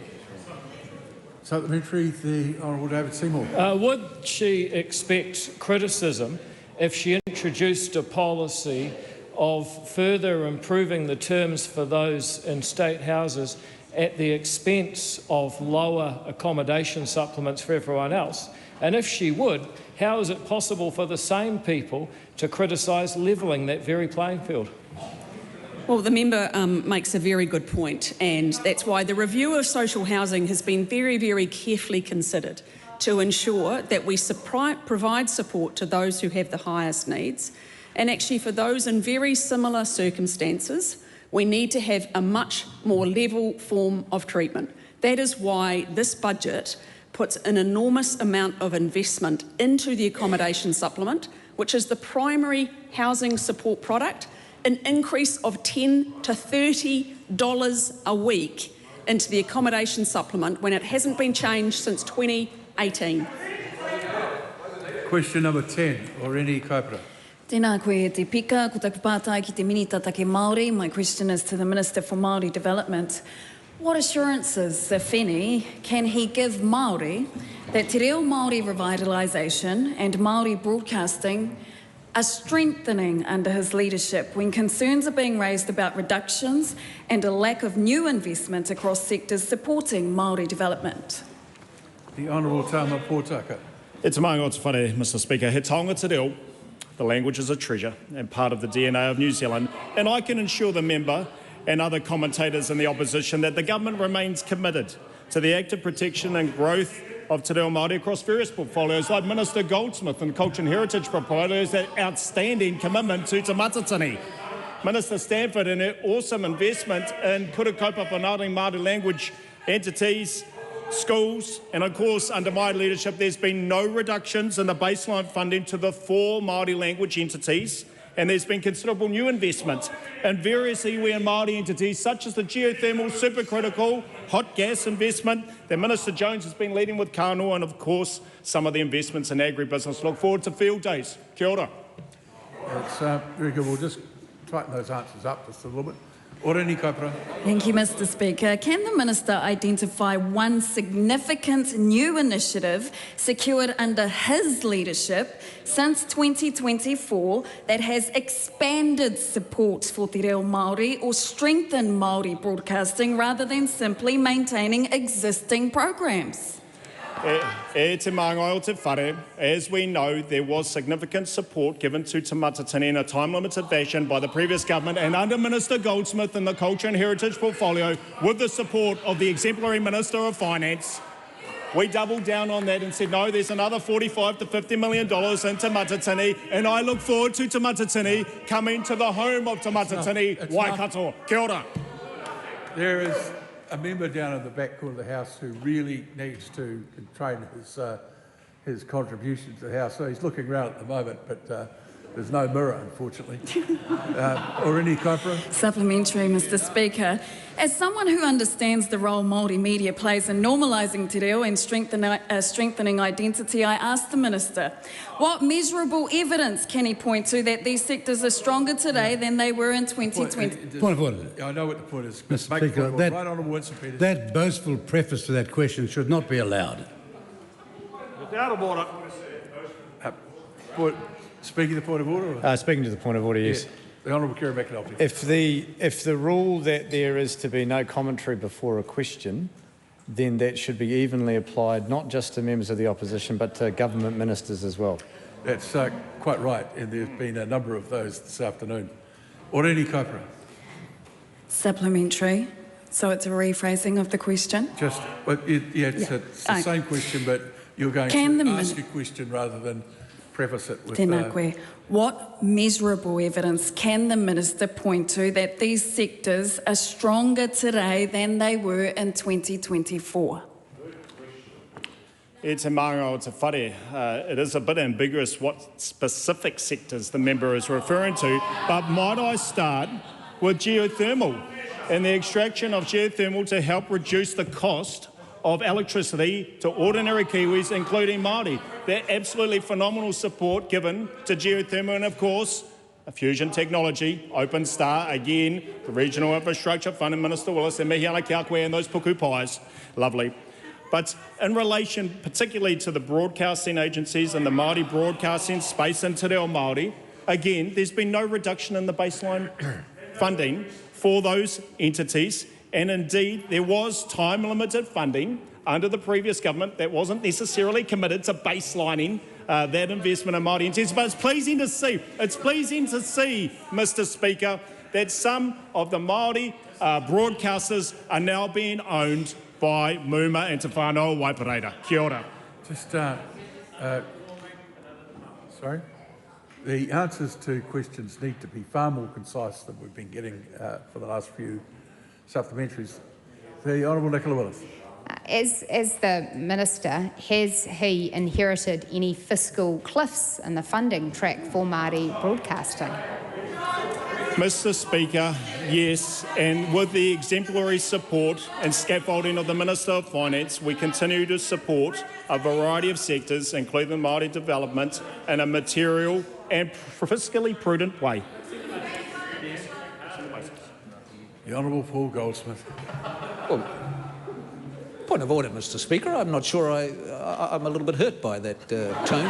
Supplementary, the Honourable David Seymour.
Would she expect criticism if she introduced a policy of further improving the terms for those in state houses at the expense of lower accommodation supplements for everyone else? And if she would, how is it possible for the same people to criticise levelling that very playing field?
Well, the member makes a very good point, and that's why the review of social housing has been very, very carefully considered to ensure that we provide support to those who have the highest needs. And actually, for those in very similar circumstances, we need to have a much more level form of treatment. That is why this budget puts an enormous amount of investment into the accommodation supplement, which is the primary housing support product, an increase of $10 to $30 a week into the accommodation supplement when it hasn't been changed since 2018.
Question number 10, Oreni Kaipara.
Tēnā koe te pika, ko taku pātai ki te minita take Māori. My question is to the Minister for Māori Development. What assurances, if any, can he give Māori that Te Reo Māori revitalisation and Māori broadcasting are strengthening under his leadership when concerns are being raised about reductions and a lack of new investment across sectors supporting Māori development?
The Honourable Tama Pōtaka.
E te maunga o te whare, Mr Speaker. He taonga te reo, the language is a treasure and part of the DNA of New Zealand, and I can assure the member and other commentators in the opposition that the government remains committed to the active protection and growth of Te Reo Māori across various portfolios, like Minister Goldsmith and Culture and Heritage portfolios, that outstanding commitment to Te Matatini. Minister Stanford and her awesome investment in kura kaupapa Ngāti Māori language entities, schools, and of course under my leadership there's been no reductions in the baseline funding to the 4 Māori language entities, and there's been considerable new investment in various iwi and Māori entities such as the geothermal, supercritical, hot gas investment that Minister Jones has been leading with Kānoa, and of course some of the investments in agribusiness. Look forward to field days. Kia ora.
It's very good. We'll just tighten those answers up just a little bit. Oreni Kaipara.
Thank you, Mr Speaker. Can the Minister identify one significant new initiative secured under his leadership since 2024 that has expanded support for Te Reo Māori or strengthened Māori broadcasting rather than simply maintaining existing programs?
E te maunga o te whare, as we know, there was significant support given to Te Matatini in a time-limited fashion by the previous government and under Minister Goldsmith in the Culture and Heritage portfolio with the support of the exemplary Minister of Finance. We doubled down on that and said, no, there's another $45 to $50 million in Te Matatini, and I look forward to Te Matatini coming to the home of Te Matatini, Waikato. Kia ora.
There is a member down in the back corner of the House who really needs to train his contribution to the House. So he's looking around at the moment, but there's no mirror, unfortunately. Oreni Kaipara.
Supplementary, Mr Speaker. As someone who understands the role Māori media plays in normalising te reo and strengthening identity, I ask the Minister, what measurable evidence can he point to that these sectors are stronger today than they were in 2020?
Point of order.
I know what the point is.
Mr Speaker,
right, Honourable Winston Peters.
That boastful preface to that question should not be allowed.
Out of order.
Speaking to the point of order?
Speaking to the point of order, yes.
Yeah. The Honourable Kerry McAnulty.
If the rule that there is to be no commentary before a question
then that should be evenly applied not just to members of the opposition but to government ministers as well.
That's quite right, and there's been a number of those this afternoon. Oreni Kaipara.
Supplementary. So it's a rephrasing of the question?
Just, well, it's the same question, but you're going to ask a question rather than preface it with...
Tēnā koe. What measurable evidence can the Minister point to that these sectors are stronger today than they were in 2024?
It is a bit ambiguous what specific sectors the member is referring to, but might I start with geothermal and the extraction of geothermal to help reduce the cost of electricity to ordinary Kiwis, including Māori. They're absolutely phenomenal support given to geothermal and, of course, a fusion technology, Open Star, again, the Regional Infrastructure Fund and Minister Willis and Mihiana Kiakwe and those puku pies. Lovely. But in relation particularly to the broadcasting agencies and the Māori broadcasting space in Te Reo Māori, again, there's been no reduction in the baseline funding for those entities, and indeed there was time-limited funding under the previous government that wasn't necessarily committed to baselining that investment in Māori entities. But it's pleasing to see, Mr Speaker, that some of the Māori broadcasters are now being owned by Muma and Te Whānau Waipareira. Kia ora.
Just, sorry? The answers to questions need to be far more concise than we've been getting for the last few supplementaries. The Honourable Nicola Willis.
As the Minister, has he inherited any fiscal cliffs in the funding track for Māori broadcasting?
Mr Speaker, yes, and with the exemplary support and scaffolding of the Minister of Finance, we continue to support a variety of sectors, including Māori development, in a material and fiscally prudent way.
The Honourable Paul Goldsmith.
Well, point of order, Mr Speaker. I'm not sure I'm a little bit hurt by that tone.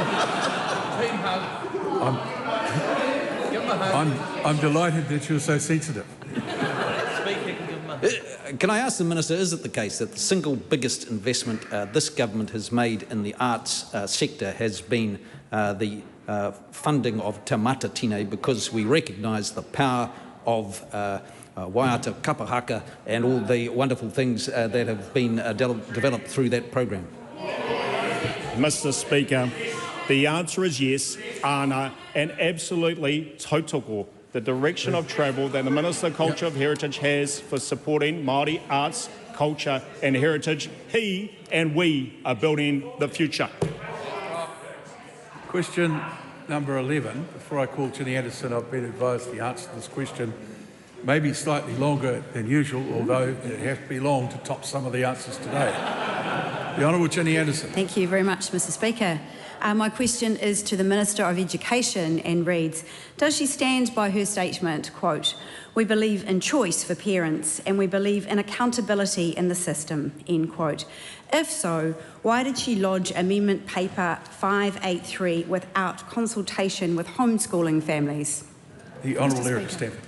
I'm delighted that you're so sensitive.
Can I ask the Minister, is it the case that the single biggest investment this government has made in the arts sector has been the funding of Te Matatine, because we recognise the power of Waiata Kapahaka and all the wonderful things that have been developed through that program?
Mr Speaker, the answer is yes, Ana, and absolutely tautoko. The direction of travel that the Minister of Culture of Heritage has for supporting Māori arts, culture and heritage, he and we are building the future.
Question number 11. Before I call Ginny Anderson, I've been advised the answer to this question may be slightly longer than usual, although it has to be long to top some of the answers today. The Honourable Ginny Anderson.
Thank you very much, Mr Speaker. My question is to the Minister of Education and reads, does she stand by her statement, quote, "We believe in choice for parents and we believe in accountability in the system," end quote. If so, why did she lodge Amendment Paper 583 without consultation with homeschooling families?
The Honourable Eric Stafford.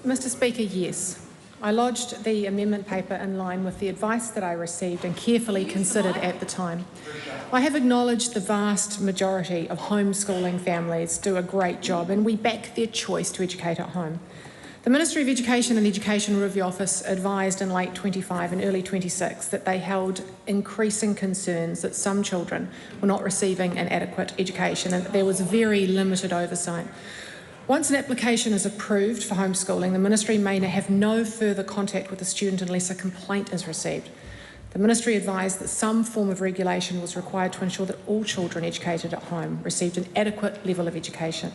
Mr Speaker, yes. I lodged the amendment paper in line with the advice that I received and carefully considered at the time. I have acknowledged the vast majority of homeschooling families do a great job and we back their choice to educate at home. The Ministry of Education and the Education Review Office advised in late 25 and early 26 that they held increasing concerns that some children were not receiving an adequate education and that there was very limited oversight. Once an application is approved for homeschooling, the Ministry may have no further contact with the student unless a complaint is received. The Ministry advised that some form of regulation was required to ensure that all children educated at home received an adequate level of education.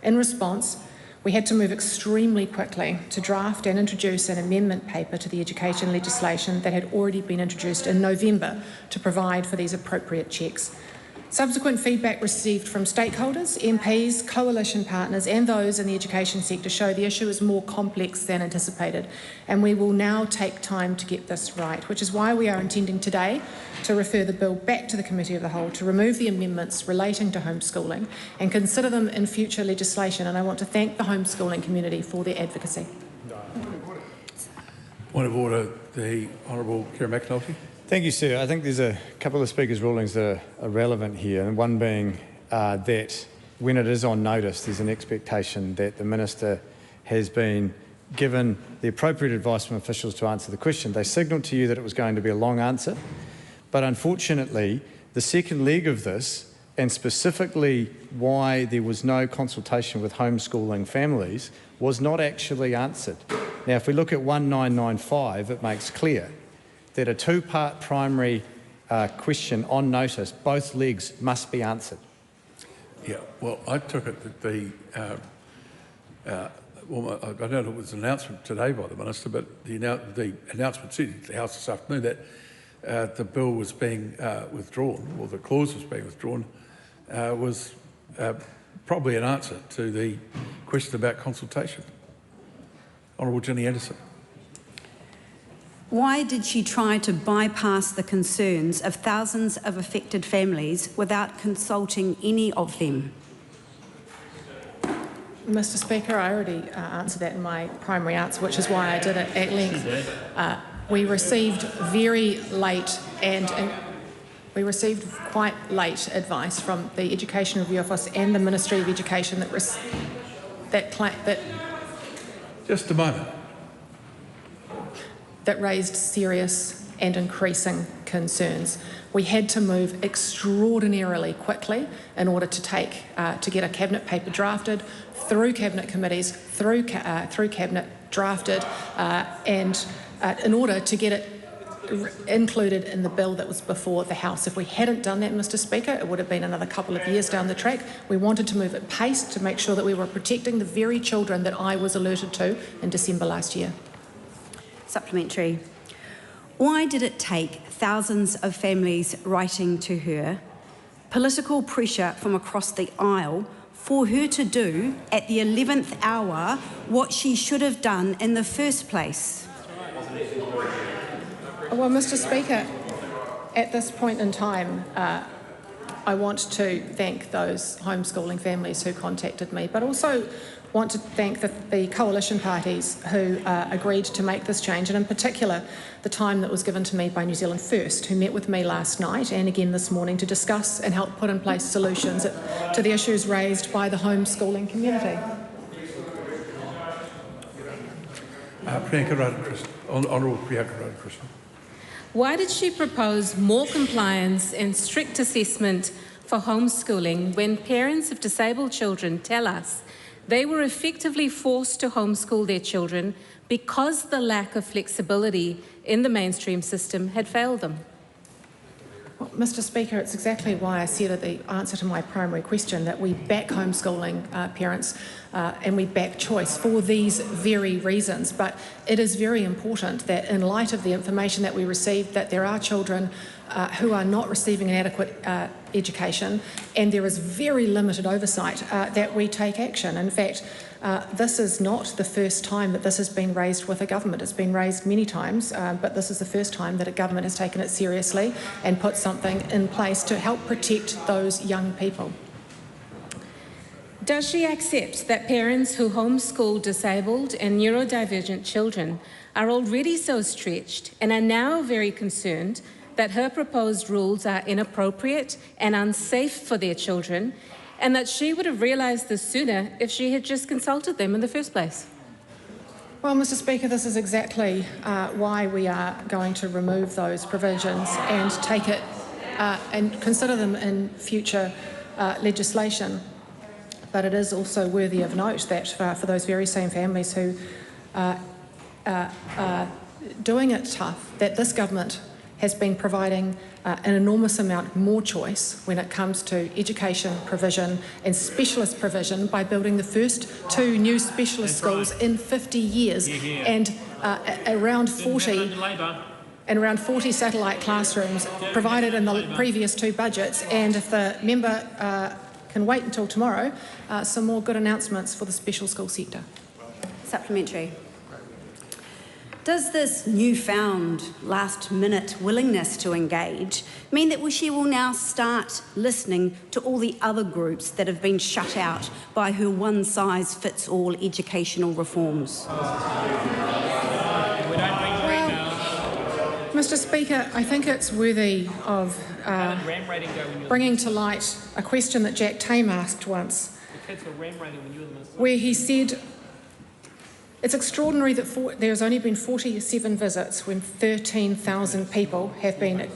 In response, we had to move extremely quickly to draft and introduce an amendment paper to the education legislation that had already been introduced in November to provide for these appropriate checks. Subsequent feedback received from stakeholders, MPs, coalition partners and those in the education sector show the issue is more complex than anticipated, and we will now take time to get this right, which is why we are intending today to refer the bill back to the Committee of the Whole to remove the amendments relating to homeschooling and consider them in future legislation, and I want to thank the homeschooling community for their advocacy.
Point of order, the Honourable Kira McAnulty.
Thank you, sir. I think there's a couple of Speaker's rulings that are relevant here, and one being that when it is on notice, there's an expectation that the Minister has been given the appropriate advice from officials to answer the question. They signalled to you that it was going to be a long answer, but unfortunately, the second leg of this, and specifically why there was no consultation with homeschooling families, was not actually answered. Now, if we look at 1995, it makes clear that a two-part primary question on notice, both legs must be answered.
Yeah, well, I took it that the, well, I don't know if it was an announcement today by the Minister, but the announcement said to the House this afternoon that the bill was being withdrawn, or the clause was being withdrawn, was probably an answer to the question about consultation. Honourable Ginny Anderson.
Why did she try to bypass the concerns of thousands of affected families without consulting any of them?
Mr Speaker, I already answered that in my primary answer, which is why I did it at length. We received very late we received quite late advice from the Education Review Office and the Ministry of Education
Just a moment.
That raised serious and increasing concerns. We had to move extraordinarily quickly in order to get a cabinet paper drafted, through cabinet committees, through cabinet drafted, and in order to get it included in the bill that was before the House. If we hadn't done that, Mr Speaker, it would have been another couple of years down the track. We wanted to move at pace to make sure that we were protecting the very children that I was alerted to in December last year.
Supplementary. Why did it take thousands of families writing to her, political pressure from across the aisle, for her to do at the 11th hour what she should have done in the first place?
Well, Mr Speaker, at this point in time, I want to thank those homeschooling families who contacted me, but also want to thank the coalition parties who agreed to make this change, and in particular the time that was given to me by New Zealand First, who met with me last night and again this morning to discuss and help put in place solutions to the issues raised by the homeschooling community.
Honourable Priyanka Radhakrishnan.
Why did she propose more compliance and strict assessment for homeschooling when parents of disabled children tell us they were effectively forced to homeschool their children because the lack of flexibility in the mainstream system had failed them?
Well, Mr Speaker, it's exactly why I said at the answer to my primary question that we back homeschooling parents and we back choice for these very reasons. But it is very important that in light of the information that we received, that there are children who are not receiving an adequate education, and there is very limited oversight, that we take action. In fact, this is not the first time that this has been raised with a government. It's been raised many times, but this is the first time that a government has taken it seriously and put something in place to help protect those young people.
Does she accept that parents who homeschool disabled and neurodivergent children are already so stretched and are now very concerned that her proposed rules are inappropriate and unsafe for their children, and that she would have realised this sooner if she had just consulted them in the first place?
Well, Mr Speaker, this is exactly why we are going to remove those provisions and take it and consider them in future legislation. But it is also worthy of note that for those very same families who are doing it tough, that this government has been providing an enormous amount more choice when it comes to education provision and specialist provision by building the first 2 new specialist schools in 50 years and around 40 satellite classrooms provided in the previous 2 budgets. And if the member can wait until tomorrow, some more good announcements for the special school sector.
Supplementary. Does this newfound last-minute willingness to engage mean that she will now start listening to all the other groups that have been shut out by her one-size-fits-all educational reforms?
Well, Mr. Speaker, I think it's worthy of bringing to light a question that Jack Tame asked once, where he said it's extraordinary that there has only been 47 visits when 13,000 people have been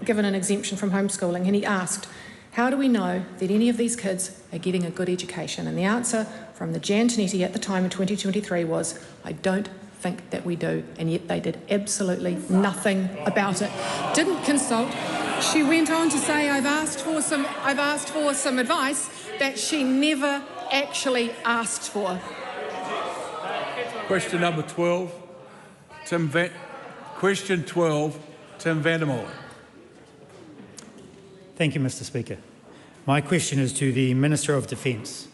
given an exemption from homeschooling, and he asked, how do we know that any of these kids are getting a good education? And the answer from the Jan Tinetti at the time in 2023 was, I don't think that we do, and yet they did absolutely nothing about it. Didn't consult. She went on to say, I've asked for some advice that she never actually asked for.
Question number 12, Question 12, Tim Vandermolen.
Thank you, Mr. Speaker. My question is to the Minister of Defence.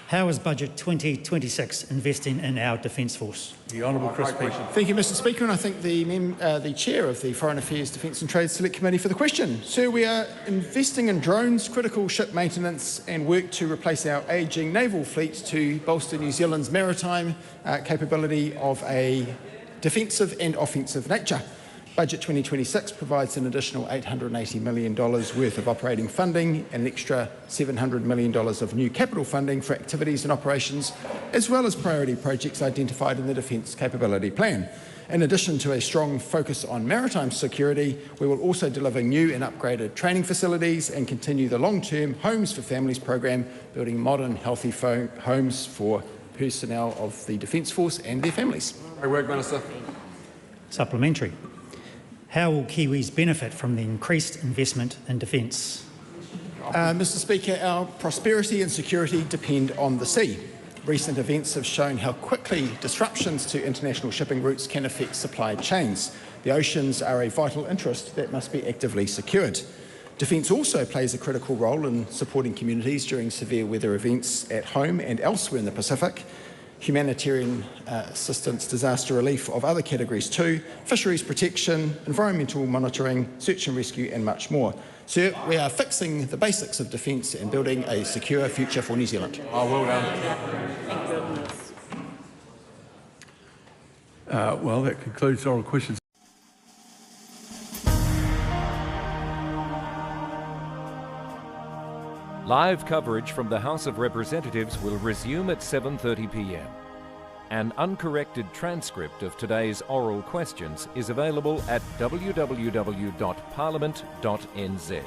How is Budget 2026 investing in our Defence Force?
The Honourable Chris Peters.
Thank you, Mr. Speaker, and I thank the Chair of the Foreign Affairs, Defence and Trade Select Committee for the question. Sir, we are investing in drones, critical ship maintenance and work to replace our ageing naval fleet to bolster New Zealand's maritime capability of a defensive and offensive nature. Budget 2026 provides an additional $880 million worth of operating funding and an extra $700 million of new capital funding for activities and operations, as well as priority projects identified in the Defence Capability Plan. In addition to a strong focus on maritime security, we will also deliver new and upgraded training facilities and continue the long-term Homes for Families program, building modern, healthy homes for personnel of the Defence Force and their families.
Work Minister.
Supplementary. How will Kiwis benefit from the increased investment in defence?
Mr. Speaker, our prosperity and security depend on the sea. Recent events have shown how quickly disruptions to international shipping routes can affect supply chains. The oceans are a vital interest that must be actively secured. Defence also plays a critical role in supporting communities during severe weather events at home and elsewhere in the Pacific. Humanitarian assistance, disaster relief of other categories too, fisheries protection, environmental monitoring, search and rescue and much more. Sir, we are fixing the basics of defence and building a secure future for New Zealand.
Oh, well done. Well, that concludes oral questions.
Live coverage from the House of Representatives will resume at 7:30 p.m. An uncorrected transcript of today's oral questions is available at www.parliament.nz.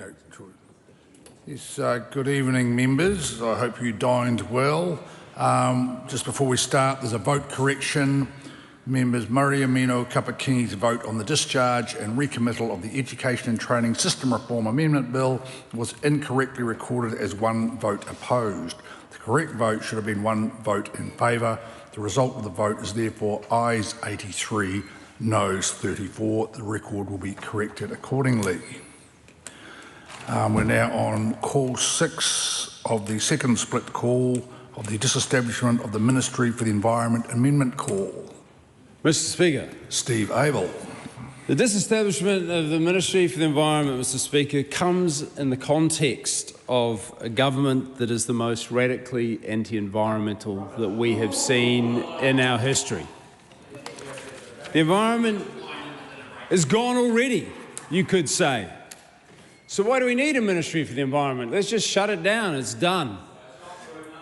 Okay, sure. Yes, good evening, members. I hope you dined well. Just before we start, there's a vote correction. Members Murray Amino Kapakini's vote on the discharge and recommittal of the Education and Training System Reform Amendment Bill was incorrectly recorded as one vote opposed. The correct vote should have been one vote in favour. The result of the vote is therefore ayes 83, noes 34. The record will be corrected accordingly. We're now on call 6 of the second split call of the disestablishment of the Ministry for the Environment Amendment call.
Mr. Speaker.
Steve Abel.
The disestablishment of the Ministry for the Environment, Mr. Speaker, comes in the context of a government that is the most radically anti-environmental that we have seen in our history. The environment is gone already, you could say. So why do we need a Ministry for the Environment? Let's just shut it down, it's done.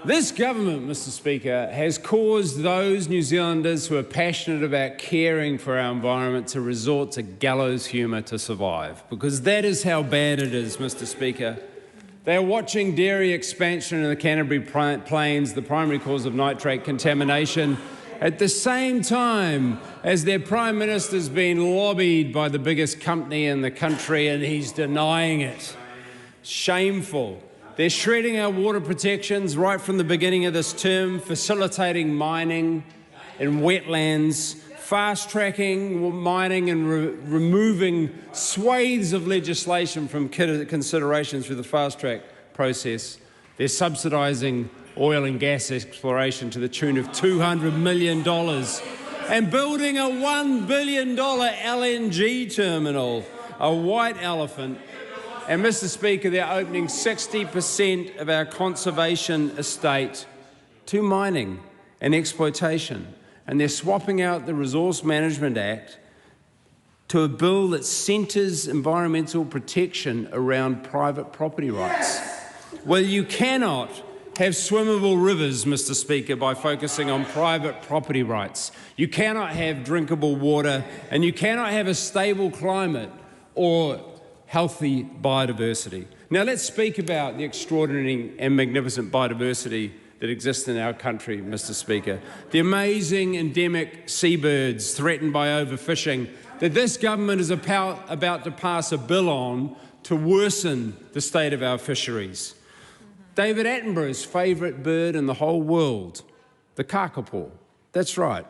This government, Mr. Speaker, has caused those New Zealanders who are passionate about caring for our environment to resort to gallows humour to survive, because that is how bad it is, Mr. Speaker. They are watching dairy expansion in the Canterbury Plains, the primary cause of nitrate contamination, at the same time as their Prime Minister's been lobbied by the biggest company in the country and he's denying it. Shameful. They're shredding our water protections right from the beginning of this term, facilitating mining in wetlands, fast-tracking mining and removing swathes of legislation from consideration through the fast-track process. They're subsidising oil and gas exploration to the tune of $200 million and building a $1 billion LNG terminal, a white elephant. And, Mr. Speaker, they're opening 60% of our conservation estate to mining and exploitation. And they're swapping out the Resource Management Act to a bill that centres environmental protection around private property rights. Well, you cannot have swimmable rivers, Mr. Speaker, by focusing on private property rights. You cannot have drinkable water, and you cannot have a stable climate or healthy biodiversity. Now let's speak about the extraordinary and magnificent biodiversity that exists in our country, Mr. Speaker. The amazing endemic seabirds threatened by overfishing that this government is about to pass a bill on to worsen the state of our fisheries. David Attenborough's favourite bird in the whole world, the kakapo. That's right,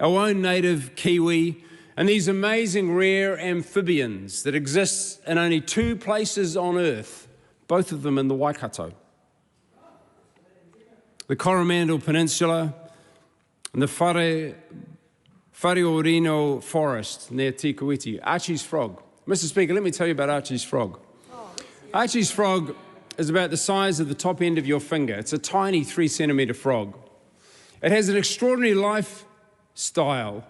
our own native kiwi, and these amazing rare amphibians that exist in only 2 places on Earth, both of them in the Waikato. The Coromandel Peninsula and the Whareorino Forest near Tikawiti. Archie's frog. Mr. Speaker, let me tell you about Archie's frog. Archie's frog is about the size of the top end of your finger. It's a tiny 3-centimetre frog. It has an extraordinary lifestyle.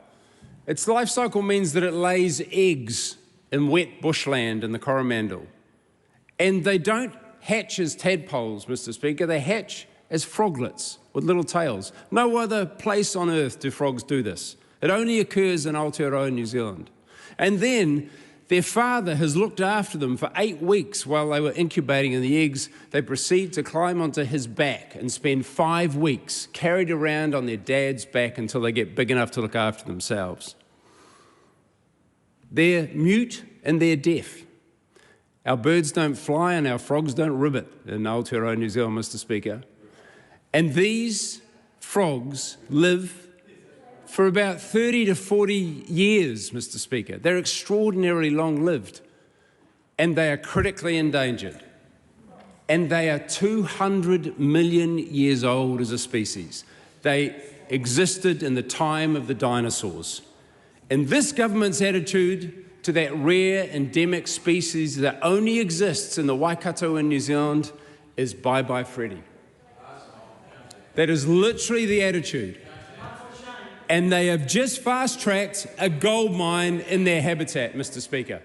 Its life cycle means that it lays eggs in wet bushland in the Coromandel. And they don't hatch as tadpoles, Mr. Speaker. They hatch as froglets with little tails. No other place on Earth do frogs do this. It only occurs in Aotearoa, New Zealand. And then their father has looked after them for 8 weeks while they were incubating in the eggs. They proceed to climb onto his back and spend 5 weeks carried around on their dad's back until they get big enough to look after themselves. They're mute and they're deaf. Our birds don't fly and our frogs don't ribbit in Aotearoa, New Zealand, Mr. Speaker. And these frogs live for about 30 to 40 years, Mr. Speaker. They're extraordinarily long-lived, and they are critically endangered. And they are 200 million years old as a species. They existed in the time of the dinosaurs. And this government's attitude to that rare endemic species that only exists in the Waikato in New Zealand is bye-bye Freddie. That is literally the attitude. And they have just fast-tracked a gold mine in their habitat, Mr. Speaker.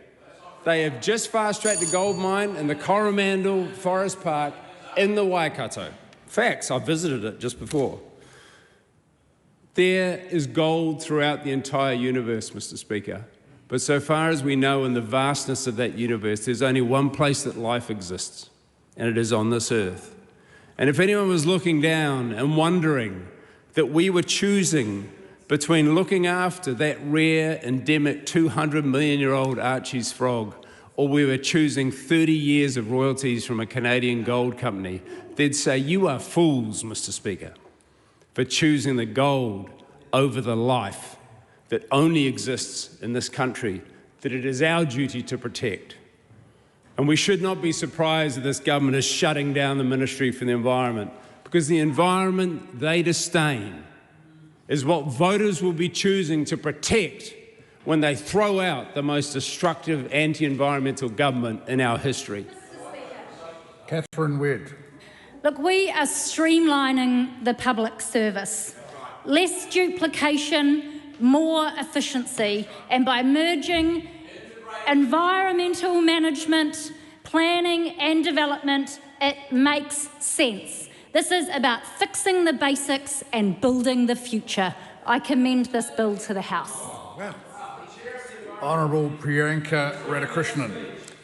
They have just fast-tracked a gold mine in the Coromandel Forest Park in the Waikato. Facts, I visited it just before. There is gold throughout the entire universe, Mr. Speaker. But so far as we know in the vastness of that universe, there's only one place that life exists, and it is on this earth. And if anyone was looking down and wondering that we were choosing between looking after that rare, endemic 200-million-year-old Archie's frog, or we were choosing 30 years of royalties from a Canadian gold company, they'd say, you are fools, Mr. Speaker, for choosing the gold over the life that only exists in this country, that it is our duty to protect. And we should not be surprised that this government is shutting down the Ministry for the Environment, because the environment they disdain is what voters will be choosing to protect when they throw out the most destructive anti-environmental government in our history.
Catherine Wedd.
Look, we are streamlining the public service. Less duplication, more efficiency, and by merging environmental management, planning and development, it makes sense. This is about fixing the basics and building the future. I commend this bill to the House.
Honourable Priyanka Radhakrishnan.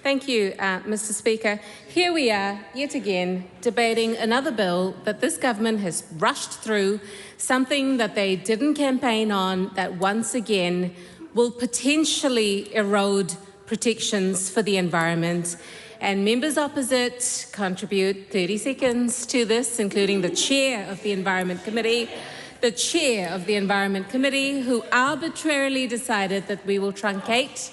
Thank you, Mr. Speaker. Here we are, yet again, debating another bill that this government has rushed through, something that they didn't campaign on, that once again will potentially erode protections for the environment. And members opposite contribute 30 seconds to this, including the chair of the Environment Committee, who arbitrarily decided that we will truncate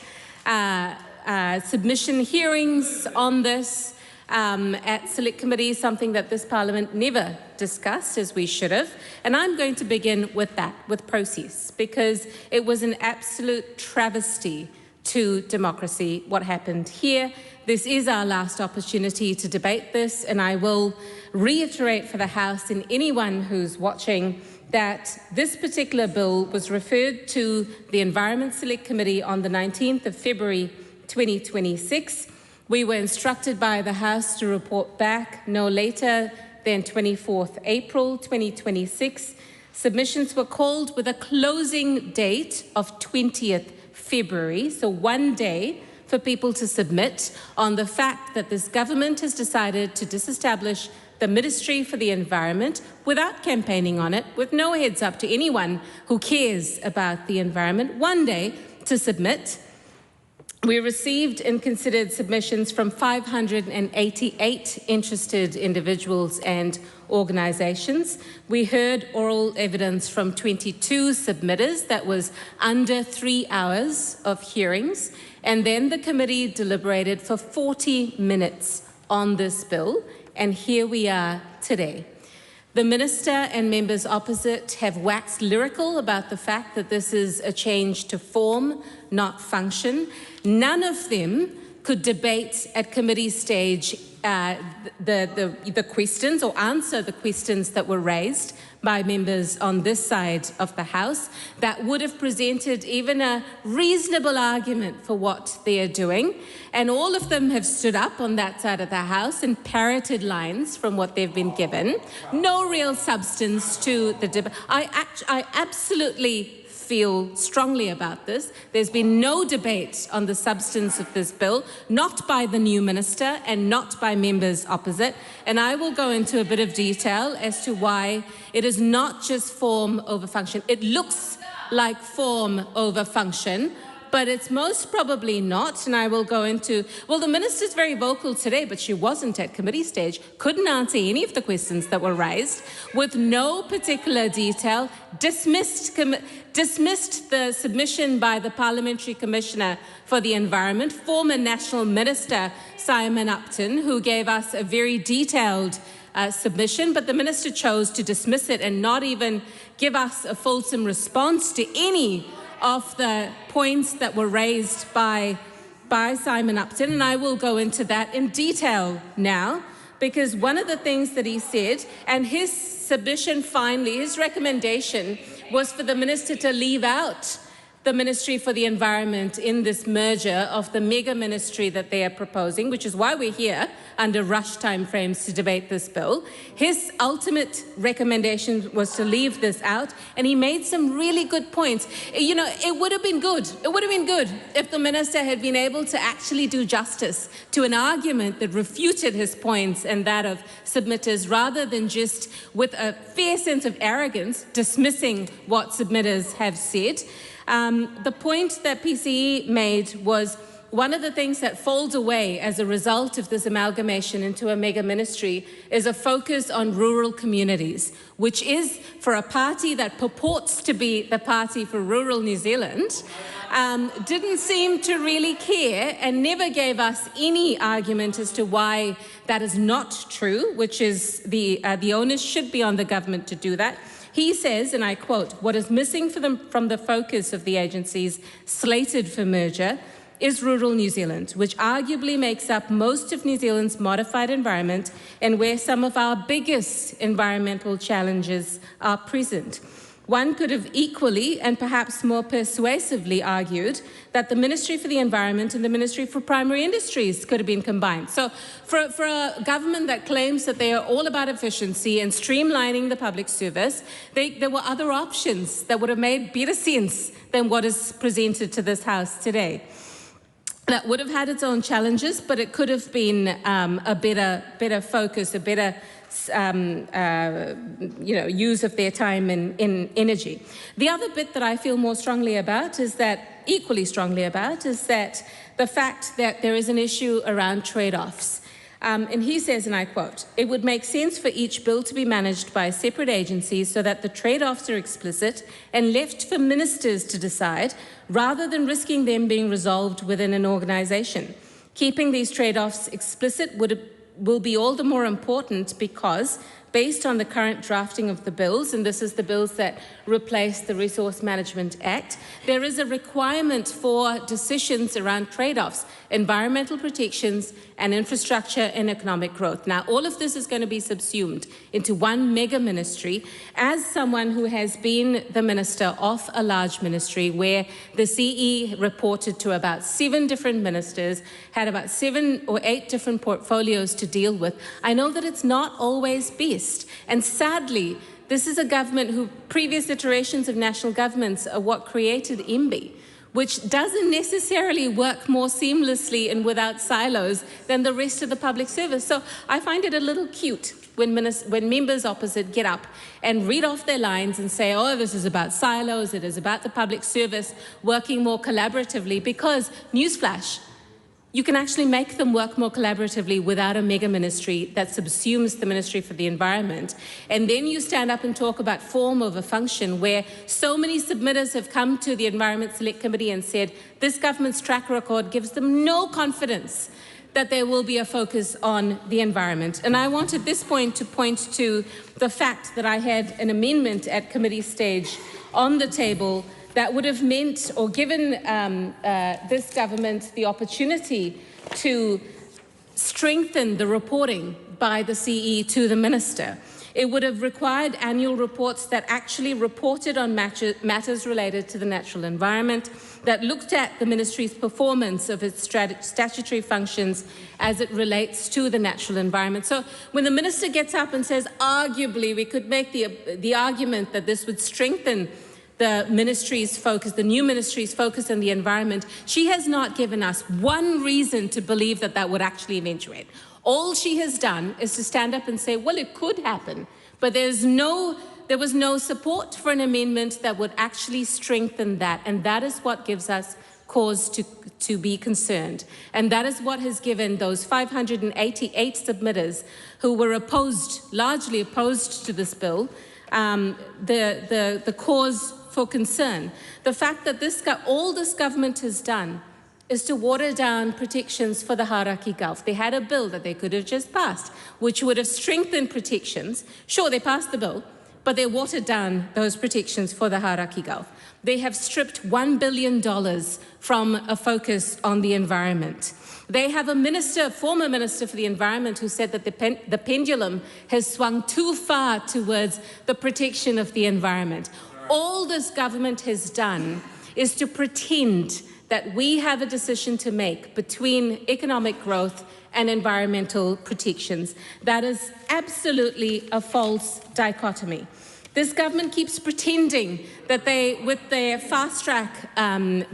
submission hearings on this at Select Committee, something that this Parliament never discussed, as we should have. And I'm going to begin with that, with process, because it was an absolute travesty to democracy what happened here. This is our last opportunity to debate this, and I will reiterate for the House and anyone who's watching that this particular bill was referred to the Environment Select Committee on the 19th of February 2026. We were instructed by the House to report back no later than 24th April 2026. Submissions were called with a closing date of 20th February, so one day for people to submit on the fact that this government has decided to disestablish the Ministry for the Environment without campaigning on it, with no heads up to anyone who cares about the environment. One day to submit. We received and considered submissions from 588 interested individuals and organisations. We heard oral evidence from 22 submitters. That was under 3 hours of hearings. And then the committee deliberated for 40 minutes on this bill. And here we are today. The Minister and members opposite have waxed lyrical about the fact that this is a change to form, not function. None of them could debate at committee stage the questions or answer the questions that were raised by members on this side of the House that would have presented even a reasonable argument for what they are doing. And all of them have stood up on that side of the House and parroted lines from what they've been given. No real substance to the debate. I absolutely feel strongly about this. There's been no debate on the substance of this bill, not by the new minister and not by members opposite. And I will go into a bit of detail as to why it is not just form over function. It looks like form over function, but it's most probably not, and I will go into, well, the minister's very vocal today, but she wasn't at committee stage, couldn't answer any of the questions that were raised, with no particular detail, dismissed the submission by the Parliamentary Commissioner for the Environment, former National Minister Simon Upton, who gave us a very detailed submission, but the minister chose to dismiss it and not even give us a fulsome response to any of the points that were raised by Simon Upton, and I will go into that in detail now, because one of the things that he said, and his submission finally, his recommendation was for the minister to leave out the Ministry for the Environment in this merger of the mega ministry that they are proposing, which is why we're here under rush timeframes to debate this bill. His ultimate recommendation was to leave this out, and he made some really good points. You know, it would have been good. It would have been good if the minister had been able to actually do justice to an argument that refuted his points and that of submitters, rather than just with a fair sense of arrogance dismissing what submitters have said. The point that PCE made was one of the things that folds away as a result of this amalgamation into a mega ministry is a focus on rural communities, which is, for a party that purports to be the party for rural New Zealand, didn't seem to really care and never gave us any argument as to why that is not true, which is the onus should be on the government to do that. He says, and I quote, "What is missing from the focus of the agencies slated for merger is rural New Zealand, which arguably makes up most of New Zealand's modified environment and where some of our biggest environmental challenges are present." One could have equally and perhaps more persuasively argued that the Ministry for the Environment and the Ministry for Primary Industries could have been combined. So for a government that claims that they are all about efficiency and streamlining the public service, there were other options that would have made better sense than what is presented to this House today. That would have had its own challenges, but it could have been a better focus, a better use of their time in energy. The other bit that I feel more strongly about is that, equally strongly about, is that the fact that there is an issue around trade-offs. And he says, and I quote, "It would make sense for each bill to be managed by a separate agency so that the trade-offs are explicit and left for ministers to decide, rather than risking them being resolved within an organisation. Keeping these trade-offs explicit will be all the more important because, based on the current drafting of the bills, and this is the bills that replace the Resource Management Act, there is a requirement for decisions around trade-offs, environmental protections and infrastructure and economic growth." Now, all of this is going to be subsumed into one mega ministry. As someone who has been the minister of a large ministry where the CE reported to about 7 different ministers, had about 7 or 8 different portfolios to deal with, I know that it's not always best. And sadly, this is a government who previous iterations of national governments are what created MB, which doesn't necessarily work more seamlessly and without silos than the rest of the public service. So I find it a little cute when members opposite get up and read off their lines and say, oh, this is about silos, it is about the public service working more collaboratively, because, newsflash, you can actually make them work more collaboratively without a mega ministry that subsumes the Ministry for the Environment. And then you stand up and talk about form over function, where so many submitters have come to the Environment Select Committee and said this government's track record gives them no confidence that there will be a focus on the environment. And I want at this point to point to the fact that I had an amendment at committee stage on the table that would have meant or given this government the opportunity to strengthen the reporting by the CE to the minister. It would have required annual reports that actually reported on matters related to the natural environment, that looked at the ministry's performance of its statutory functions as it relates to the natural environment. So when the minister gets up and says, arguably, we could make the argument that this would strengthen the ministry's focus, the new ministry's focus on the environment, she has not given us one reason to believe that that would actually eventuate. All she has done is to stand up and say, well, it could happen, but there was no support for an amendment that would actually strengthen that, and that is what gives us cause to be concerned. And that is what has given those 588 submitters who were largely opposed to this bill, the cause for concern. The fact that all this government has done is to water down protections for the Hauraki Gulf. They had a bill that they could have just passed, which would have strengthened protections. Sure, they passed the bill, but they watered down those protections for the Hauraki Gulf. They have stripped $1 billion from a focus on the environment. They have a former minister for the environment, who said that the pendulum has swung too far towards the protection of the environment. All this government has done is to pretend that we have a decision to make between economic growth and environmental protections. That is absolutely a false dichotomy. This government keeps pretending that with their fast-track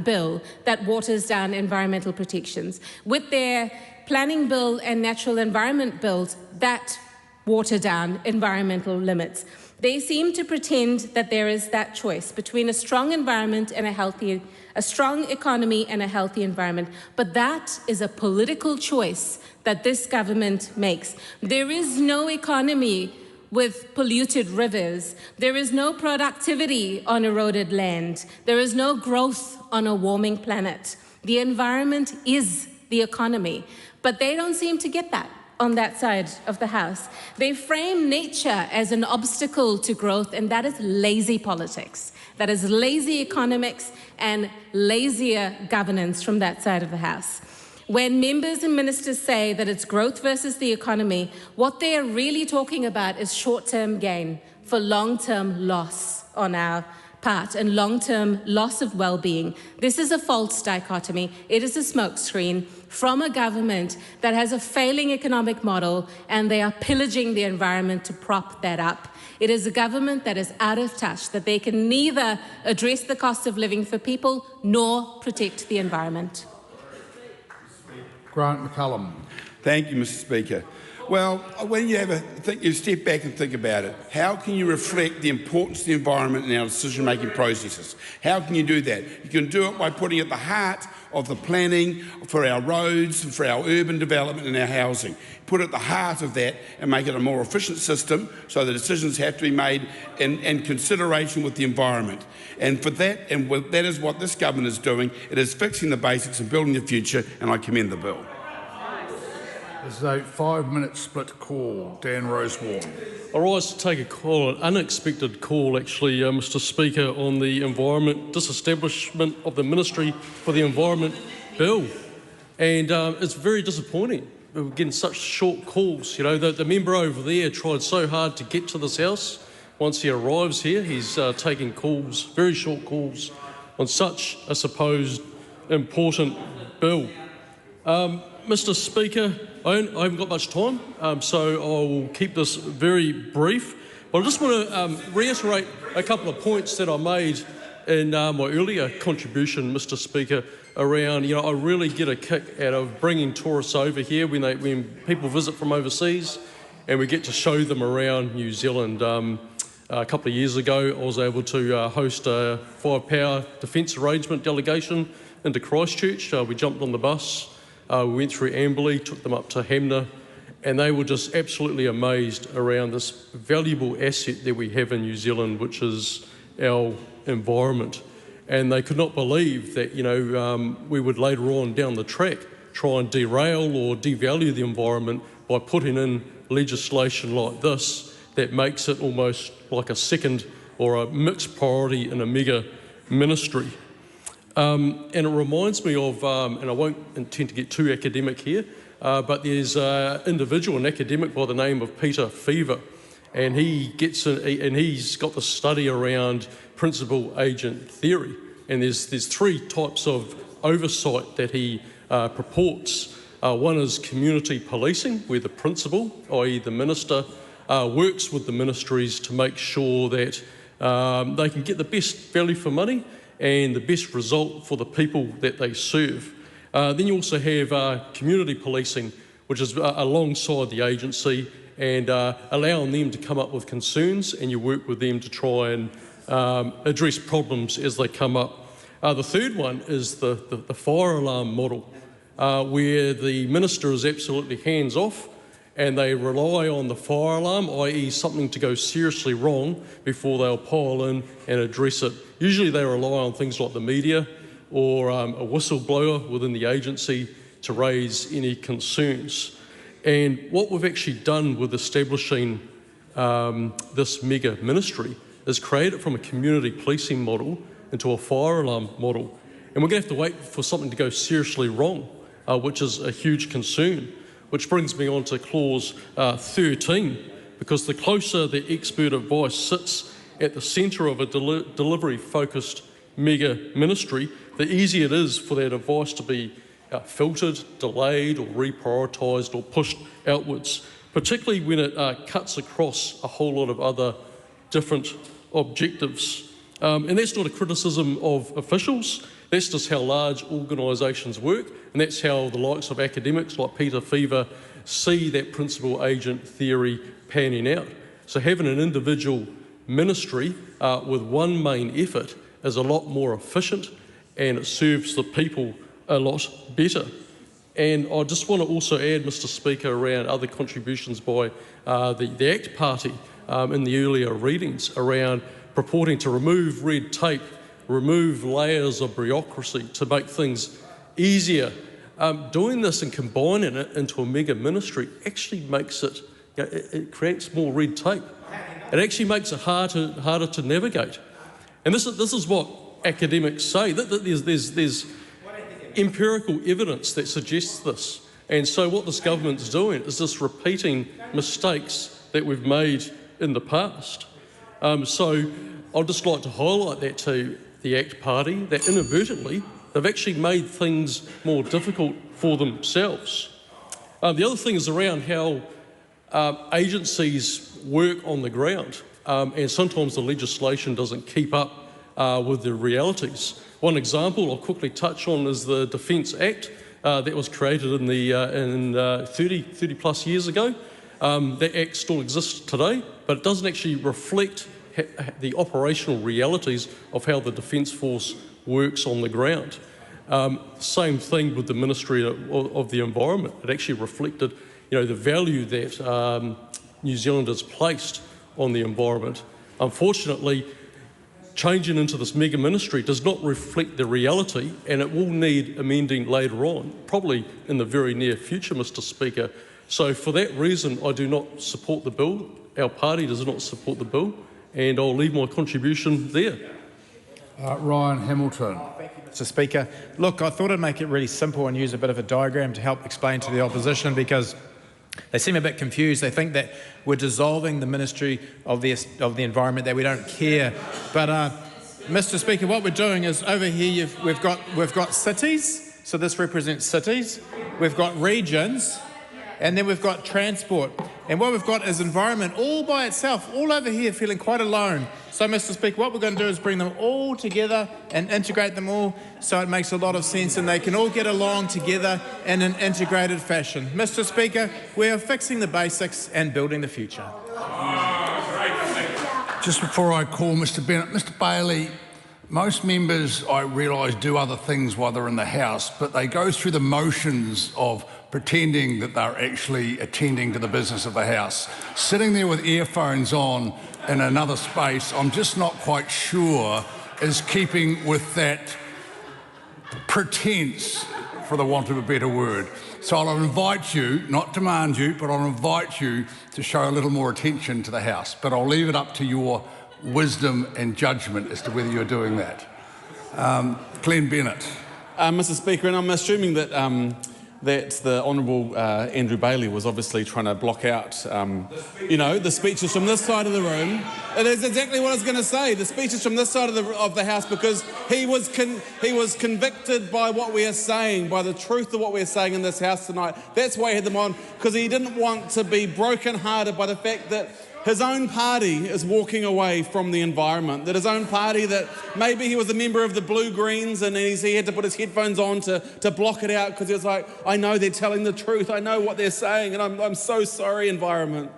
bill that waters down environmental protections, with their planning bill and natural environment bills that water down environmental limits. They seem to pretend that there is that choice between a strong environment and a strong economy and a healthy environment. But that is a political choice that this government makes. There is no economy with polluted rivers. There is no productivity on eroded land. There is no growth on a warming planet. The environment is the economy. But they don't seem to get that on that side of the House. They frame nature as an obstacle to growth, and that is lazy politics. That is lazy economics and lazier governance from that side of the House. When members and ministers say that it's growth versus the economy, what they're really talking about is short-term gain for long-term loss on our part and long-term loss of well-being. This is a false dichotomy. It is a smokescreen from a government that has a failing economic model, and they are pillaging the environment to prop that up. It is a government that is out of touch, that they can neither address the cost of living for people nor protect the environment.
Grant McCullum. Thank you, Mr. Speaker. Well, when you step back and think about it, how can you reflect the importance of the environment in our decision-making processes? How can you do that? You can do it by putting at the heart of the planning for our roads and for our urban development and our housing. Put at the heart of that and make it a more efficient system so the decisions have to be made in consideration with the environment. And for that, that is what this government is doing. It is fixing the basics and building the future, and I commend the bill.
This is a 5-minute split call. Dan Rosewarne.
I rise to take a call, an unexpected call actually, Mr. Speaker, on the environment disestablishment of the Ministry for the Environment bill. And it's very disappointing. We're getting such short calls. You know, the member over there tried so hard to get to this House. Once he arrives here, he's taking calls, very short calls, on such a supposed important bill. Mr. Speaker, I haven't got much time, so I will keep this very brief. But I just want to reiterate a couple of points that I made in my earlier contribution, Mr. Speaker, around, you know, I really get a kick out of bringing tourists over here when people visit from overseas, and we get to show them around New Zealand. A couple of years ago, I was able to host a 5-power defence arrangement delegation into Christchurch. We jumped on the bus. We went through Amberley, took them up to Hamner, and they were just absolutely amazed around this valuable asset that we have in New Zealand, which is our environment. And they could not believe that, you know, we would later on down the track try and derail or devalue the environment by putting in legislation like this that makes it almost like a second or a mixed priority in a mega ministry. And it reminds me of, and I won't intend to get too academic here, but there's an individual, an academic by the name of Peter Fever, and he's got the study around principal-agent theory, and there's 3 types of oversight that he purports. One is community policing, where the principal, i.e. the minister, works with the ministries to make sure that they can get the best value for money and the best result for the people that they serve. Then you also have community policing, which is alongside the agency and allowing them to come up with concerns, and you work with them to try and address problems as they come up. The third one is the fire alarm model, where the minister is absolutely hands-off and they rely on the fire alarm, i.e. something to go seriously wrong, before they'll pile in and address it. Usually they rely on things like the media or a whistleblower within the agency to raise any concerns. And what we've actually done with establishing this mega ministry is create it from a community policing model into a fire alarm model. And we're going to have to wait for something to go seriously wrong, which is a huge concern. Which brings me on to clause 13, because the closer the expert advice sits at the centre of a delivery-focused mega ministry, the easier it is for that advice to be filtered, delayed or reprioritised or pushed outwards, particularly when it cuts across a whole lot of other different objectives. And that's not a criticism of officials, that's just how large organisations work, and that's how the likes of academics like Peter Fever see that principal agent theory panning out. So having an individual ministry with one main effort is a lot more efficient and it serves the people a lot better. And I just want to also add, Mr Speaker, around other contributions by the ACT Party in the earlier readings around purporting to remove red tape, remove layers of bureaucracy to make things easier. Doing this and combining it into a mega ministry actually makes it, it creates more red tape. It actually makes it harder to navigate. And this is what academics say, that there's empirical evidence that suggests this. And so what this government's doing is just repeating mistakes that we've made in the past. So I'd just like to highlight that to the ACT Party, that inadvertently they've actually made things more difficult for themselves. The other thing is around how agencies work on the ground, and sometimes the legislation doesn't keep up with the realities. One example I'll quickly touch on is the Defence Act that was created in 30 plus years ago. That Act still exists today, but it doesn't actually reflect the operational realities of how the Defence Force works on the ground. Same thing with the Ministry of the Environment. It actually reflected, the value that New Zealanders placed on the environment. Unfortunately, changing into this mega ministry does not reflect the reality, and it will need amending later on, probably in the very near future, Mr Speaker. So for that reason, I do not support the bill. Our party does not support the bill, and I'll leave my contribution there.
Ryan Hamilton.
Mr Speaker. Look, I thought I'd make it really simple and use a bit of a diagram to help explain to the opposition, because they seem a bit confused. They think that we're dissolving the Ministry of the Environment, that we don't care. But, Mr Speaker, what we're doing is over here we've got cities, so this represents cities. We've got regions, and then we've got transport. And what we've got is environment all by itself, all over here feeling quite alone. So, Mr Speaker, what we're going to do is bring them all together and integrate them all so it makes a lot of sense and they can all get along together in an integrated fashion. Mr Speaker, we are fixing the basics and building the future.
Just before I call Mr Bennett, Mr Bailey, most members, I realise, do other things while they're in the House, but they go through the motions of pretending that they're actually attending to the business of the House. Sitting there with earphones on in another space, I'm just not quite sure is keeping with that pretense, for the want of a better word. So I'll invite you, not demand you, but I'll invite you to show a little more attention to the House. But I'll leave it up to your wisdom and judgment as to whether you're doing that. Glenn Bennett.
Mr Speaker, and I'm assuming that that the Honourable Andrew Bailey was obviously trying to block out, the speeches from this side of the room. It is exactly what I was going to say, the speeches from this side of the House, because he was convicted by what we are saying, by the truth of what we are saying in this House tonight. That's why he had them on, because he didn't want to be broken-hearted by the fact that his own party is walking away from the environment, that his own party, that maybe he was a member of the Blue Greens and he had to put his headphones on to block it out because he was like, I know they're telling the truth, I know what they're saying, and I'm so sorry, environment.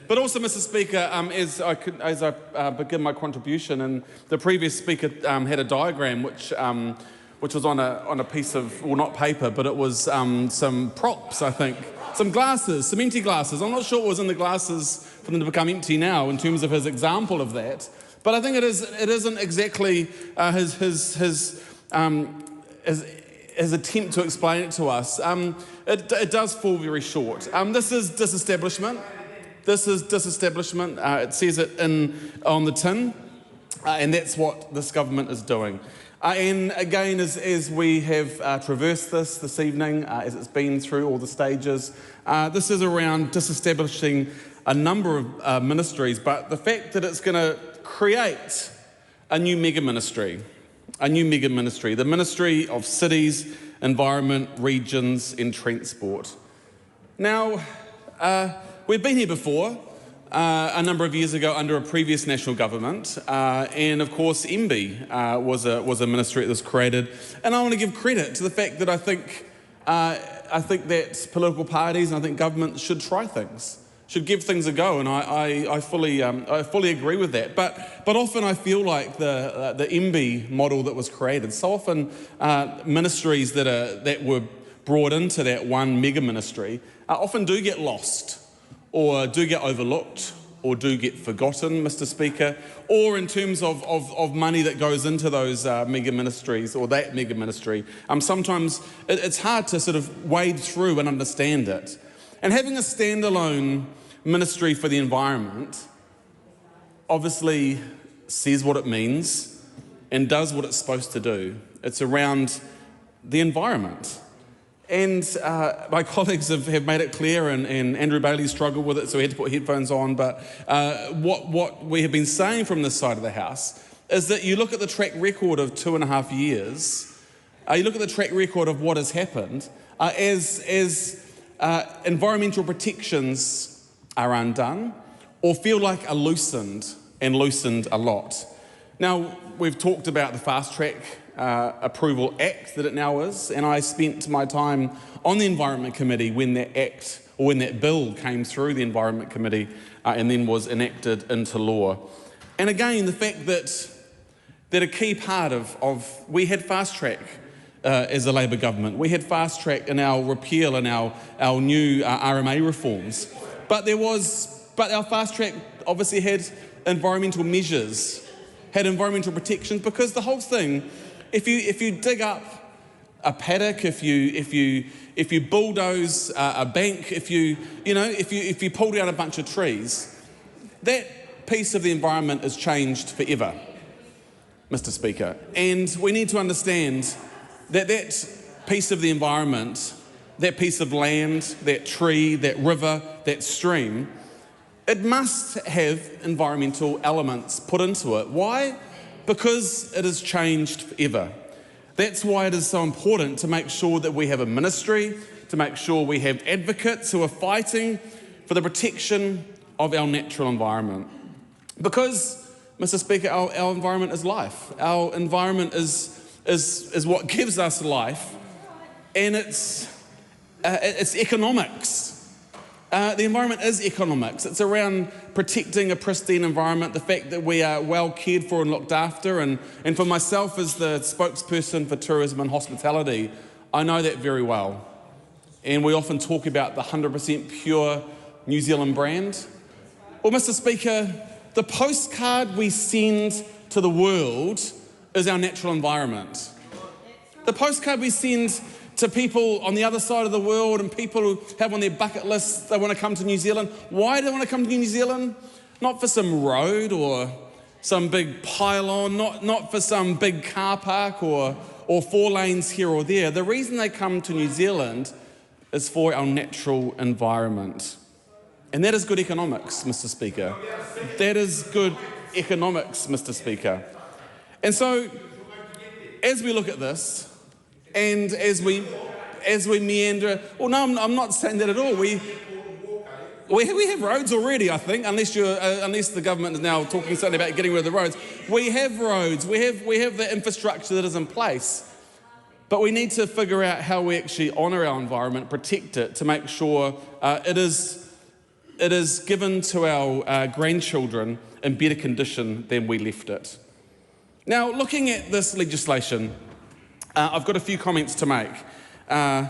But also, Mr Speaker, as I begin my contribution, and the previous speaker had a diagram which was on a piece of, well, not paper, but it was some props, I think. Some glasses, some empty glasses. I'm not sure what was in the glasses for them to become empty now in terms of his example of that. But I think it isn't exactly his attempt to explain it to us. It does fall very short. This is disestablishment. This is disestablishment. It says it on the tin, and that's what this government is doing. And again, as we have traversed this evening, as it's been through all the stages, this is around disestablishing a number of ministries, but the fact that it's going to create a new mega ministry, a new mega ministry, the Ministry of Cities, Environment, Regions and Transport. Now, we've been here before, a number of years ago under a previous national government, and of course MB was a ministry that was created. And I want to give credit to the fact that I think that political parties and I think governments should try things, should give things a go, and I fully agree with that. But often I feel like the MB model that was created, so often ministries that were brought into that one mega ministry often do get lost, or do get overlooked, or do get forgotten, Mr. Speaker, or in terms of money that goes into those mega ministries or that mega ministry. Sometimes it's hard to sort of wade through and understand it. And having a standalone ministry for the environment obviously says what it means and does what it's supposed to do. It's around the environment. And my colleagues have made it clear, and Andrew Bailey struggled with it, so he had to put headphones on. But what we have been saying from this side of the House is that you look at the track record of 2.5 years, you look at the track record of what has happened, as environmental protections are undone or feel like are loosened, and loosened a lot. Now, we've talked about the Fast Track Approval Act that it now is, and I spent my time on the Environment Committee when that act, or when that bill came through the Environment Committee and then was enacted into law. And again, the fact that a key part of we had Fast Track as a Labor government, we had Fast Track in our repeal and our new RMA reforms, but our Fast Track obviously had environmental measures, had environmental protections, because the whole thing, if you dig up a paddock, if you bulldoze a bank, if you pull down a bunch of trees, that piece of the environment is changed forever, Mr. Speaker. And we need to understand that piece of the environment, that piece of land, that tree, that river, that stream, it must have environmental elements put into it. Why? Because it has changed forever. That's why it is so important to make sure that we have a ministry, to make sure we have advocates who are fighting for the protection of our natural environment. Because, Mr. Speaker, our environment is life. Our environment is what gives us life, and it's economics. The environment is economics. It's around protecting a pristine environment, the fact that we are well cared for and looked after. And for myself as the spokesperson for tourism and hospitality, I know that very well. And we often talk about the 100% pure New Zealand brand. Well, Mr. Speaker, the postcard we send to the world is our natural environment. The postcard we send to people on the other side of the world, and people who have on their bucket lists they want to come to New Zealand. Why do they want to come to New Zealand? Not for some road or some big pylon, not for some big car park or 4 lanes here or there. The reason they come to New Zealand is for our natural environment. And that is good economics, Mr. Speaker. That is good economics, Mr. Speaker. And so, as we look at this, and as we meander, well, no, I'm not saying that at all. We have roads already, I think, unless the government is now talking something about getting rid of the roads. We have roads. We have the infrastructure that is in place, but we need to figure out how we actually honour our environment, protect it, to make sure it is given to our grandchildren in better condition than we left it. Now, looking at this legislation, I've got a few comments to make. And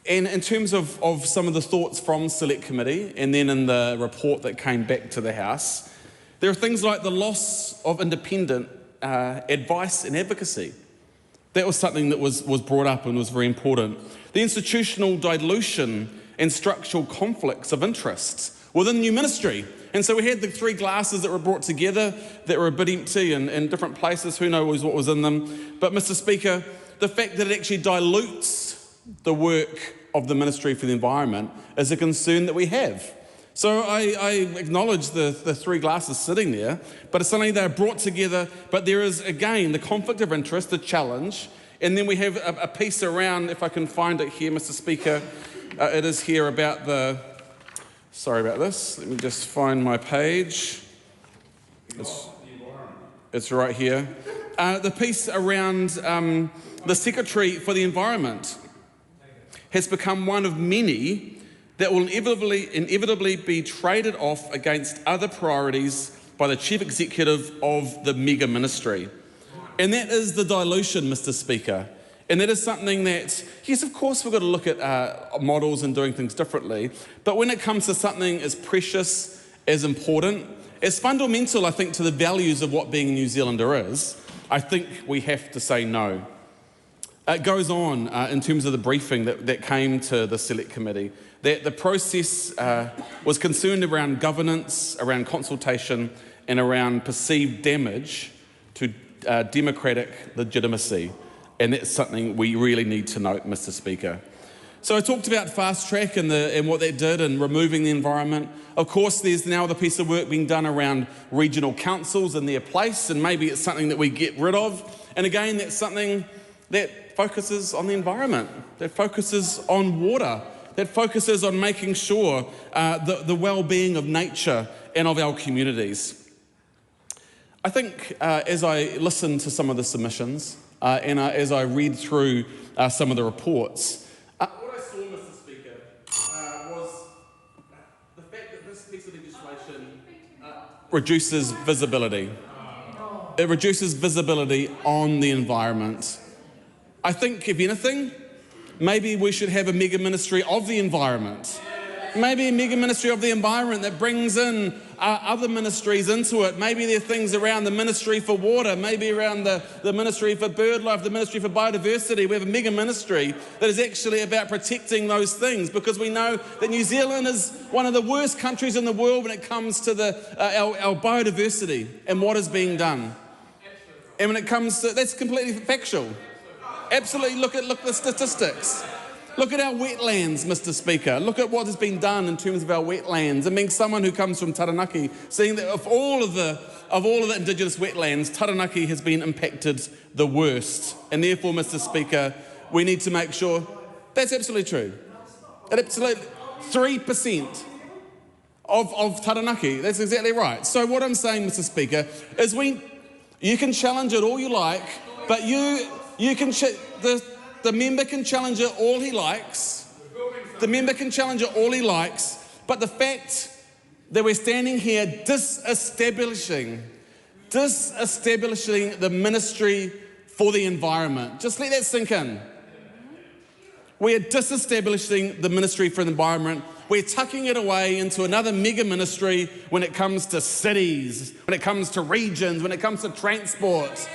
in terms of some of the thoughts from Select Committee and then in the report that came back to the House, there are things like the loss of independent advice and advocacy. That was something that was brought up and was very important. The institutional dilution and structural conflicts of interests within the new ministry. And so we had the 3 glasses that were brought together that were a bit empty and in different places. Who knows what was in them? But, Mr. Speaker, the fact that it actually dilutes the work of the Ministry for the Environment is a concern that we have. So I acknowledge the three glasses sitting there, but it's something they're brought together. But there is, again, the conflict of interest, the challenge, and then we have a piece around, if I can find it here, Mr. Speaker, it is here about the, sorry about this, let me just find my page. It's right here. The piece around the Secretary for the Environment has become one of many that will inevitably be traded off against other priorities by the Chief Executive of the mega ministry. And that is the dilution, Mr. Speaker. And that is something that, yes, of course, we've got to look at models and doing things differently. But when it comes to something as precious, as important, as fundamental, I think, to the values of what being a New Zealander is, I think we have to say no. It goes on in terms of the briefing that came to the Select Committee, that the process was concerned around governance, around consultation, and around perceived damage to democratic legitimacy. And that's something we really need to note, Mr. Speaker. So I talked about fast track and what that did and removing the environment. Of course, there's now the piece of work being done around regional councils and their place, and maybe it's something that we get rid of. And again, that's something that focuses on the environment, that focuses on water, that focuses on making sure the well-being of nature and of our communities. I think as I listen to some of the submissions and as I read through some of the reports, what I saw, Mr. Speaker, was the fact that this piece of legislation reduces visibility. It reduces visibility on the environment. I think, if anything, maybe we should have a mega ministry of the environment. Maybe a mega ministry of the environment that brings in other ministries into it. Maybe there are things around the ministry for water, maybe around the ministry for bird life, the ministry for biodiversity. We have a mega ministry that is actually about protecting those things, because we know that New Zealand is one of the worst countries in the world when it comes to our biodiversity and what is being done. And when it comes to, that's completely factual. Absolutely, look at the statistics. Look at our wetlands, Mr. Speaker. Look at what has been done in terms of our wetlands. And being someone who comes from Taranaki, seeing that of all of the Indigenous wetlands, Taranaki has been impacted the worst. And therefore, Mr. Speaker, we need to make sure that's absolutely true. Absolutely, 3% of Taranaki. That's exactly right. So what I'm saying, Mr. Speaker, is you can challenge it all you like, but the member can challenge it all he likes. The member can challenge it all he likes. But the fact that we're standing here disestablishing the Ministry for the Environment, just let that sink in. We are disestablishing the Ministry for the Environment. We're tucking it away into another mega ministry when it comes to cities, when it comes to regions, when it comes to transport.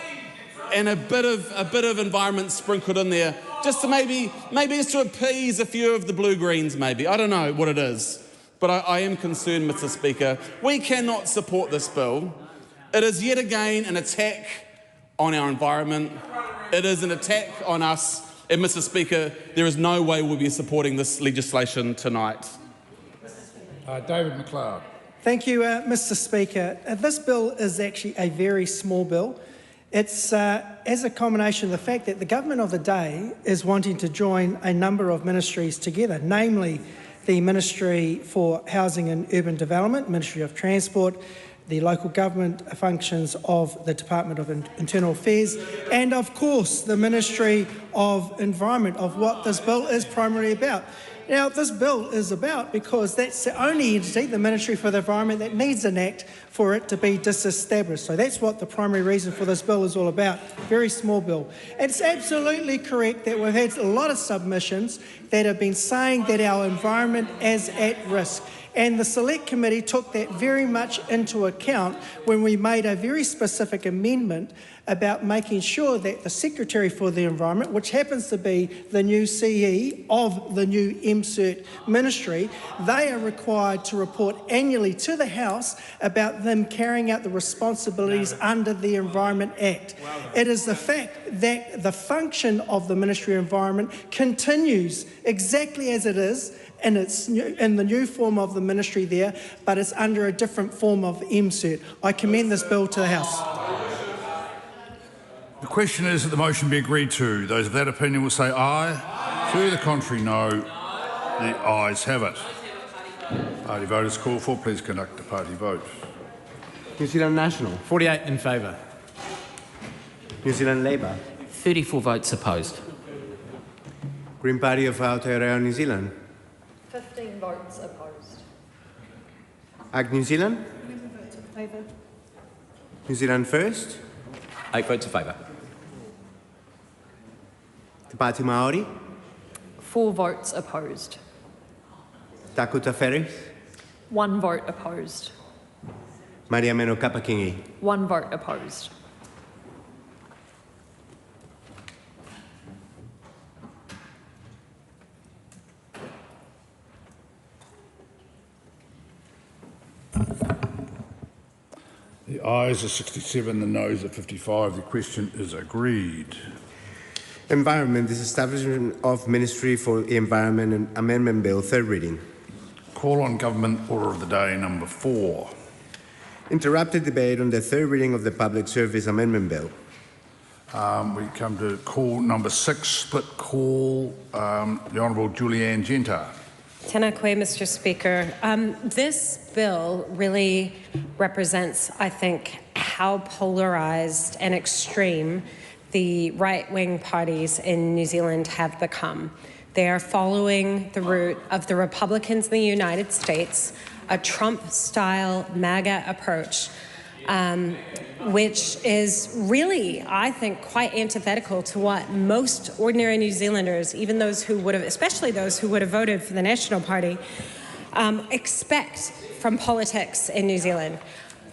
And a bit of environment sprinkled in there, just to maybe just to appease a few of the blue-greens, maybe. I don't know what it is, but I am concerned, Mr. Speaker. We cannot support this bill. It is yet again an attack on our environment. It is an attack on us. And, Mr. Speaker, there is no way we'll be supporting this legislation tonight.
David McLeod.
Thank you, Mr. Speaker. This bill is actually a very small bill. It's as a combination of the fact that the government of the day is wanting to join a number of ministries together, namely the Ministry for Housing and Urban Development, Ministry of Transport, the local government functions of the Department of Internal Affairs, and of course the Ministry of Environment, of what this bill is primarily about. Now, this bill is about, because that's the only entity, the Ministry for the Environment, that needs an act for it to be disestablished. So that's what the primary reason for this bill is all about. Very small bill. It's absolutely correct that we've had a lot of submissions that have been saying that our environment is at risk. And the Select Committee took that very much into account when we made a very specific amendment about making sure that the Secretary for the Environment, which happens to be the new CE of the new MCERT ministry, they are required to report annually to the House about them carrying out the responsibilities under the Environment Act. It is the fact that the function of the Ministry of Environment continues exactly as it is in the new form of the ministry there, but it's under a different form of MCERT. I commend this bill to the House.
The question is that the motion be agreed to. Those of that opinion will say aye. To the contrary, no. The ayes have it. Party vote is called for. Please conduct the party vote.
New Zealand National, 48 in favour. New Zealand Labour,
34 votes opposed.
Green Party of Aotearoa, New Zealand,
15 votes opposed.
Ag New Zealand,
11 votes in favour.
New Zealand First,
8 votes in favour.
Te Pāti Māori,
4 votes opposed.
Takuta Ferris,
1 vote opposed.
Maria Meno Kapakingi.
1 vote opposed.
The ayes are 67, the noes are 55. The question is agreed.
Environment, this establishment of Ministry for the Environment and Amendment Bill, third reading.
Call on Government Order of the Day number 4.
Interrupted debate on the third reading of the Public Service Amendment Bill.
We come to call number 6, split call, the Honourable Julianne Genta.
Tēnā koe, Mr. Speaker. This bill really represents, I think, how polarised and extreme the right-wing parties in New Zealand have become. They are following the route of the Republicans in the United States, a Trump-style MAGA approach, which is really, I think, quite antithetical to what most ordinary New Zealanders, even those who would have, especially those who would have voted for the National Party, expect from politics in New Zealand.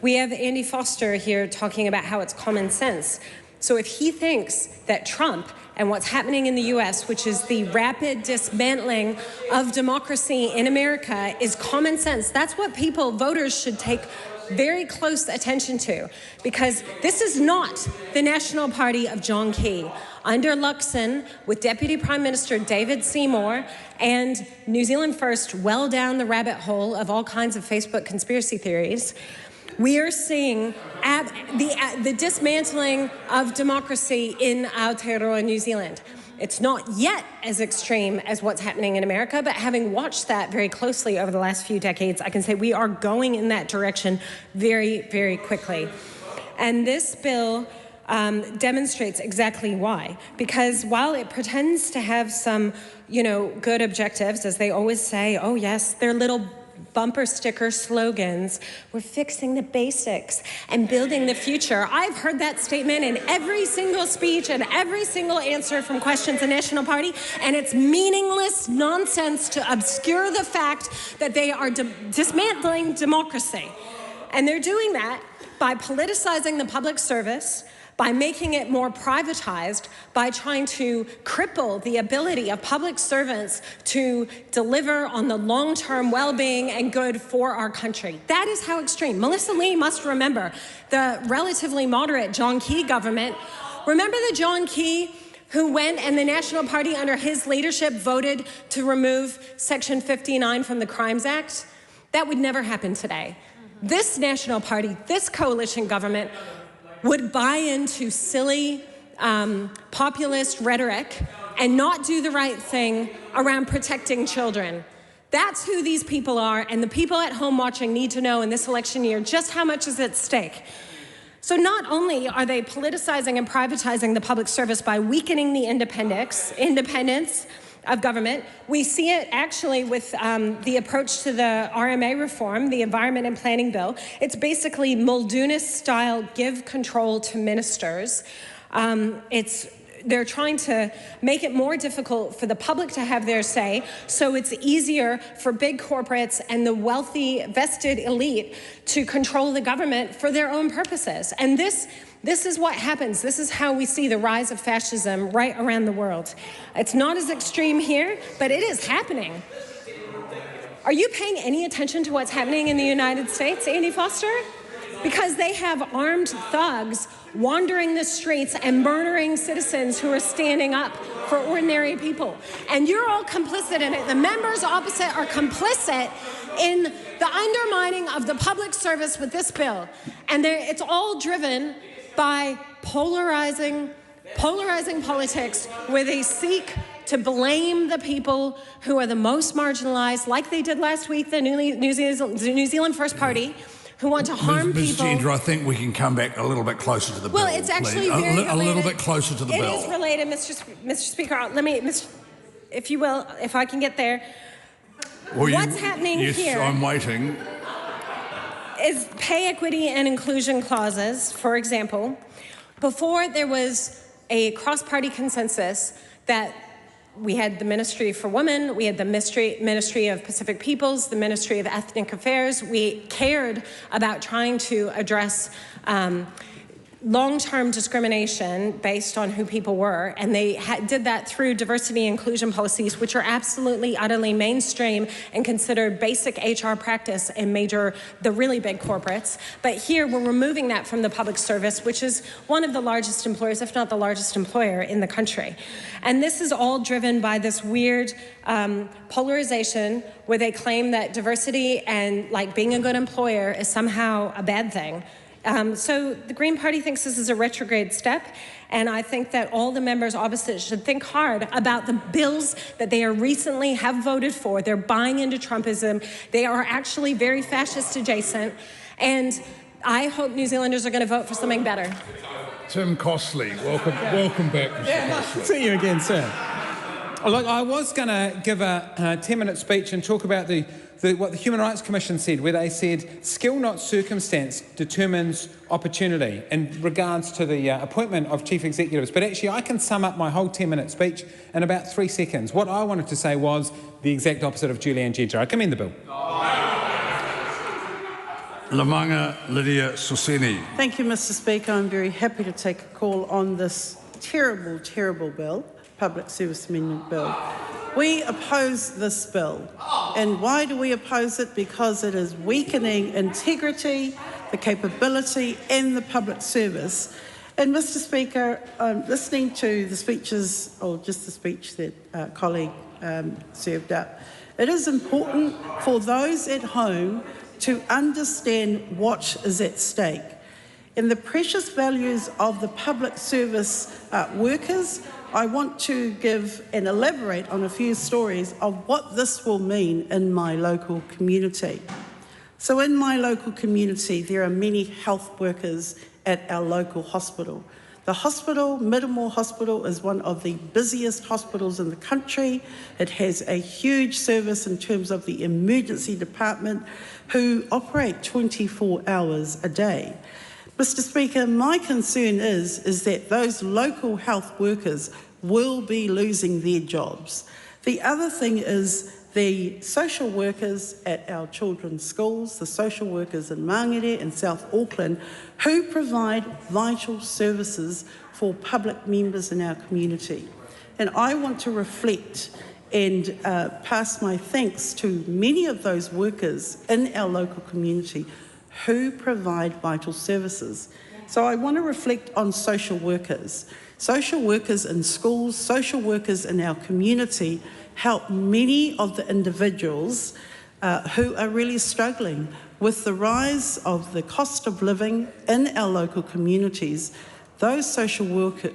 We have Andy Foster here talking about how it's common sense. So if he thinks that Trump and what's happening in the US, which is the rapid dismantling of democracy in America, is common sense, that's what voters should take very close attention to, because this is not the National Party of John Key. Under Luxon, with Deputy Prime Minister David Seymour and New Zealand First well down the rabbit hole of all kinds of Facebook conspiracy theories, we are seeing the dismantling of democracy in Aotearoa, New Zealand. It's not yet as extreme as what's happening in America, but having watched that very closely over the last few decades, I can say we are going in that direction very, very quickly. And this bill demonstrates exactly why. Because while it pretends to have some, good objectives, as they always say, oh yes, they're little bumper sticker slogans, we're fixing the basics and building the future. I've heard that statement in every single speech and every single answer from questions in the National Party, and it's meaningless nonsense to obscure the fact that they are dismantling democracy. And they're doing that by politicizing the public service, by making it more privatized, by trying to cripple the ability of public servants to deliver on the long-term well-being and good for our country. That is how extreme. Melissa Lee must remember the relatively moderate John Key government. Remember the John Key who went and the National Party under his leadership voted to remove Section 59 from the Crimes Act? That would never happen today. This National Party, this coalition government, would buy into silly, populist rhetoric and not do the right thing around protecting children. That's who these people are, and the people at home watching need to know in this election year just how much is at stake. So not only are they politicizing and privatizing the public service by weakening the independence of government, we see it actually with the approach to the RMA reform, the Environment and Planning Bill. It's basically Muldoonist-style give control to ministers. They're trying to make it more difficult for the public to have their say, so it's easier for big corporates and the wealthy, vested elite to control the government for their own purposes. And this is what happens. This is how we see the rise of fascism right around the world. It's not as extreme here, but it is happening. Are you paying any attention to what's happening in the United States, Andy Foster? because they have armed thugs wandering the streets and murdering citizens who are standing up for ordinary people. And you're all complicit in it. The members opposite are complicit in the undermining of the public service with this bill. And it's all driven by polarizing politics, where they seek to blame the people who are the most marginalized, like they did last week, the New Zealand First Party, who want to harm people.
Ms. Gender, I think we can come back a little bit closer to the bill.
Well, it's actually very related.
A little bit closer to the bill.
It is related, Mr. Speaker. Let me, if you will, if I can get there.
Well,
What's happening
here?
Yes,
I'm waiting.
Is pay equity and inclusion clauses, for example. Before there was a cross-party consensus that we had the Ministry for Women, we had the Ministry of Pacific Peoples, the Ministry of Ethnic Affairs. We cared about trying to address long-term discrimination based on who people were, and they did that through diversity and inclusion policies, which are absolutely, utterly mainstream and considered basic HR practice in the really big corporates. But here we're removing that from the public service, which is one of the largest employers, if not the largest employer in the country. And this is all driven by this weird polarization where they claim that diversity and being a good employer is somehow a bad thing. So the Green Party thinks this is a retrograde step, and I think that all the members opposite should think hard about the bills that they recently have voted for. They're buying into Trumpism. They are actually very fascist adjacent, and I hope New Zealanders are going to vote for something better.
Tim Costley, welcome back, Mr. Costley.
See you again, sir. Look, I was going to give a 10-minute speech and talk about what the Human Rights Commission said, where they said skill, not circumstance, determines opportunity in regards to the appointment of chief executives. But actually, I can sum up my whole 10-minute speech in about 3 seconds. What I wanted to say was the exact opposite of Julianne Ginger. I commend the bill.
Lamanga Lydia Suseni.
Thank you, Mr. Speaker. I'm very happy to take a call on this terrible, terrible bill, Public Service Amendment Bill. We oppose this bill. And why do we oppose it? Because it is weakening integrity, the capability and the public service. And Mr. Speaker, listening to the speeches, or just the speech that a colleague served up, it is important for those at home to understand what is at stake. In the precious values of the public service workers, I want to give and elaborate on a few stories of what this will mean in my local community. So in my local community, there are many health workers at our local hospital. The hospital, Middlemore Hospital, is one of the busiest hospitals in the country. It has a huge service in terms of the emergency department, who operate 24 hours a day. Mr. Speaker, my concern is that those local health workers will be losing their jobs. The other thing is the social workers at our children's schools, the social workers in Mangere and South Auckland, who provide vital services for public members in our community. And I want to reflect and pass my thanks to many of those workers in our local community who provide vital services. So I want to reflect on social workers in schools, social workers in our community help many of the individuals who are really struggling with the rise of the cost of living in our local communities. Those social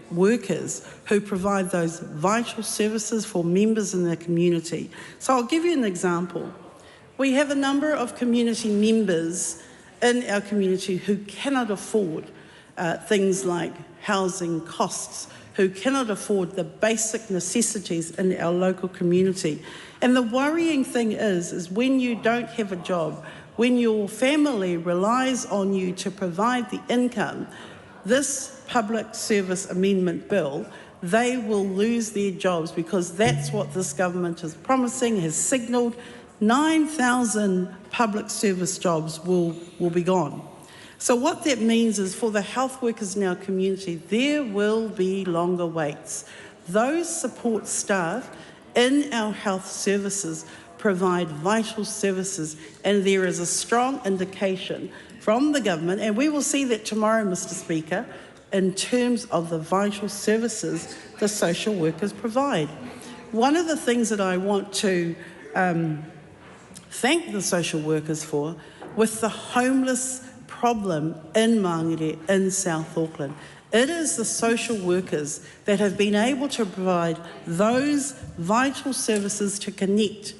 workers who provide those vital services for members in their community. So I'll give you an example. We have a number of community members in our community who cannot afford things like housing costs, who cannot afford the basic necessities in our local community. And the worrying thing is when you don't have a job, when your family relies on you to provide the income, this Public Service Amendment Bill, they will lose their jobs, because that's what this government is promising, has signalled. 9,000 public service jobs will be gone. So what that means is for the health workers in our community, there will be longer waits. Those support staff in our health services provide vital services, and there is a strong indication from the government, and we will see that tomorrow, Mr. Speaker, in terms of the vital services the social workers provide. One of the things that I want to thank the social workers for, with the homeless problem in Māngere, in South Auckland, it is the social workers that have been able to provide those vital services to connect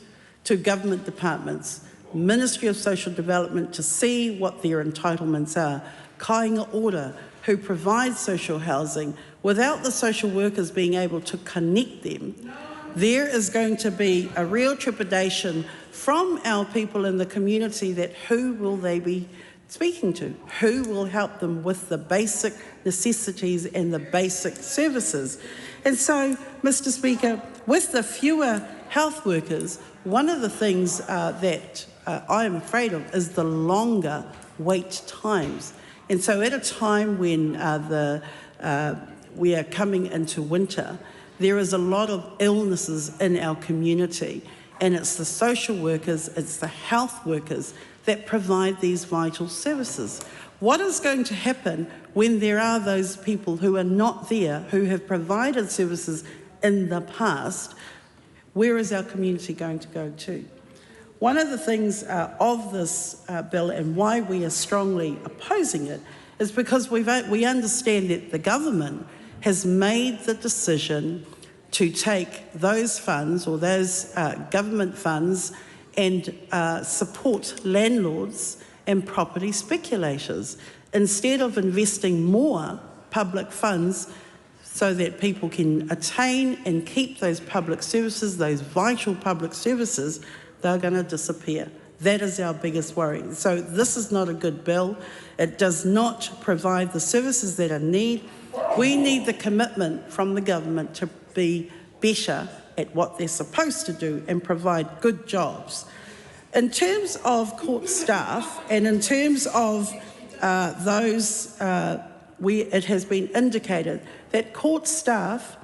to government departments, Ministry of Social Development, to see what their entitlements are, Kāinga Ora, who provides social housing. Without the social workers being able to connect them, there is going to be a real trepidation from our people in the community that who will they be speaking to? Who will help them with the basic necessities and the basic services? And so, Mr. Speaker, with the fewer health workers, one of the things that I am afraid of is the longer wait times. And so at a time when we are coming into winter, there is a lot of illnesses in our community, and it's the social workers, it's the health workers that provide these vital services. What is going to happen when there are those people who are not there, who have provided services in the past? Where is our community going to go to? One of the things of this bill and why we are strongly opposing it is because we understand that the government has made the decision to take those funds or those government funds and support landlords and property speculators instead of investing more public funds so that people can attain and keep those public services, those vital public services. They're going to disappear. That is our biggest worry. So this is not a good bill. It does not provide the services that are needed. We need the commitment from the government to be better at what they're supposed to do and provide good jobs. In terms of court staff and in terms of it has been indicated that court staff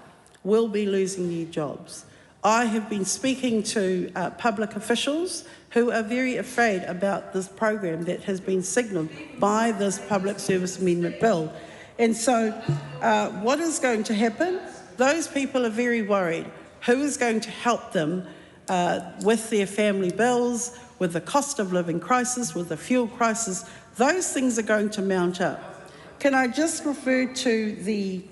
will be losing their jobs. I have been speaking to public officials who are very afraid about this program that has been signalled by this Public Service Amendment Bill. And so what is going to happen? Those people are very worried. Who is going to help them with their family bills, with the cost of living crisis, with the fuel crisis? Those things are going to mount up. Can I just refer to the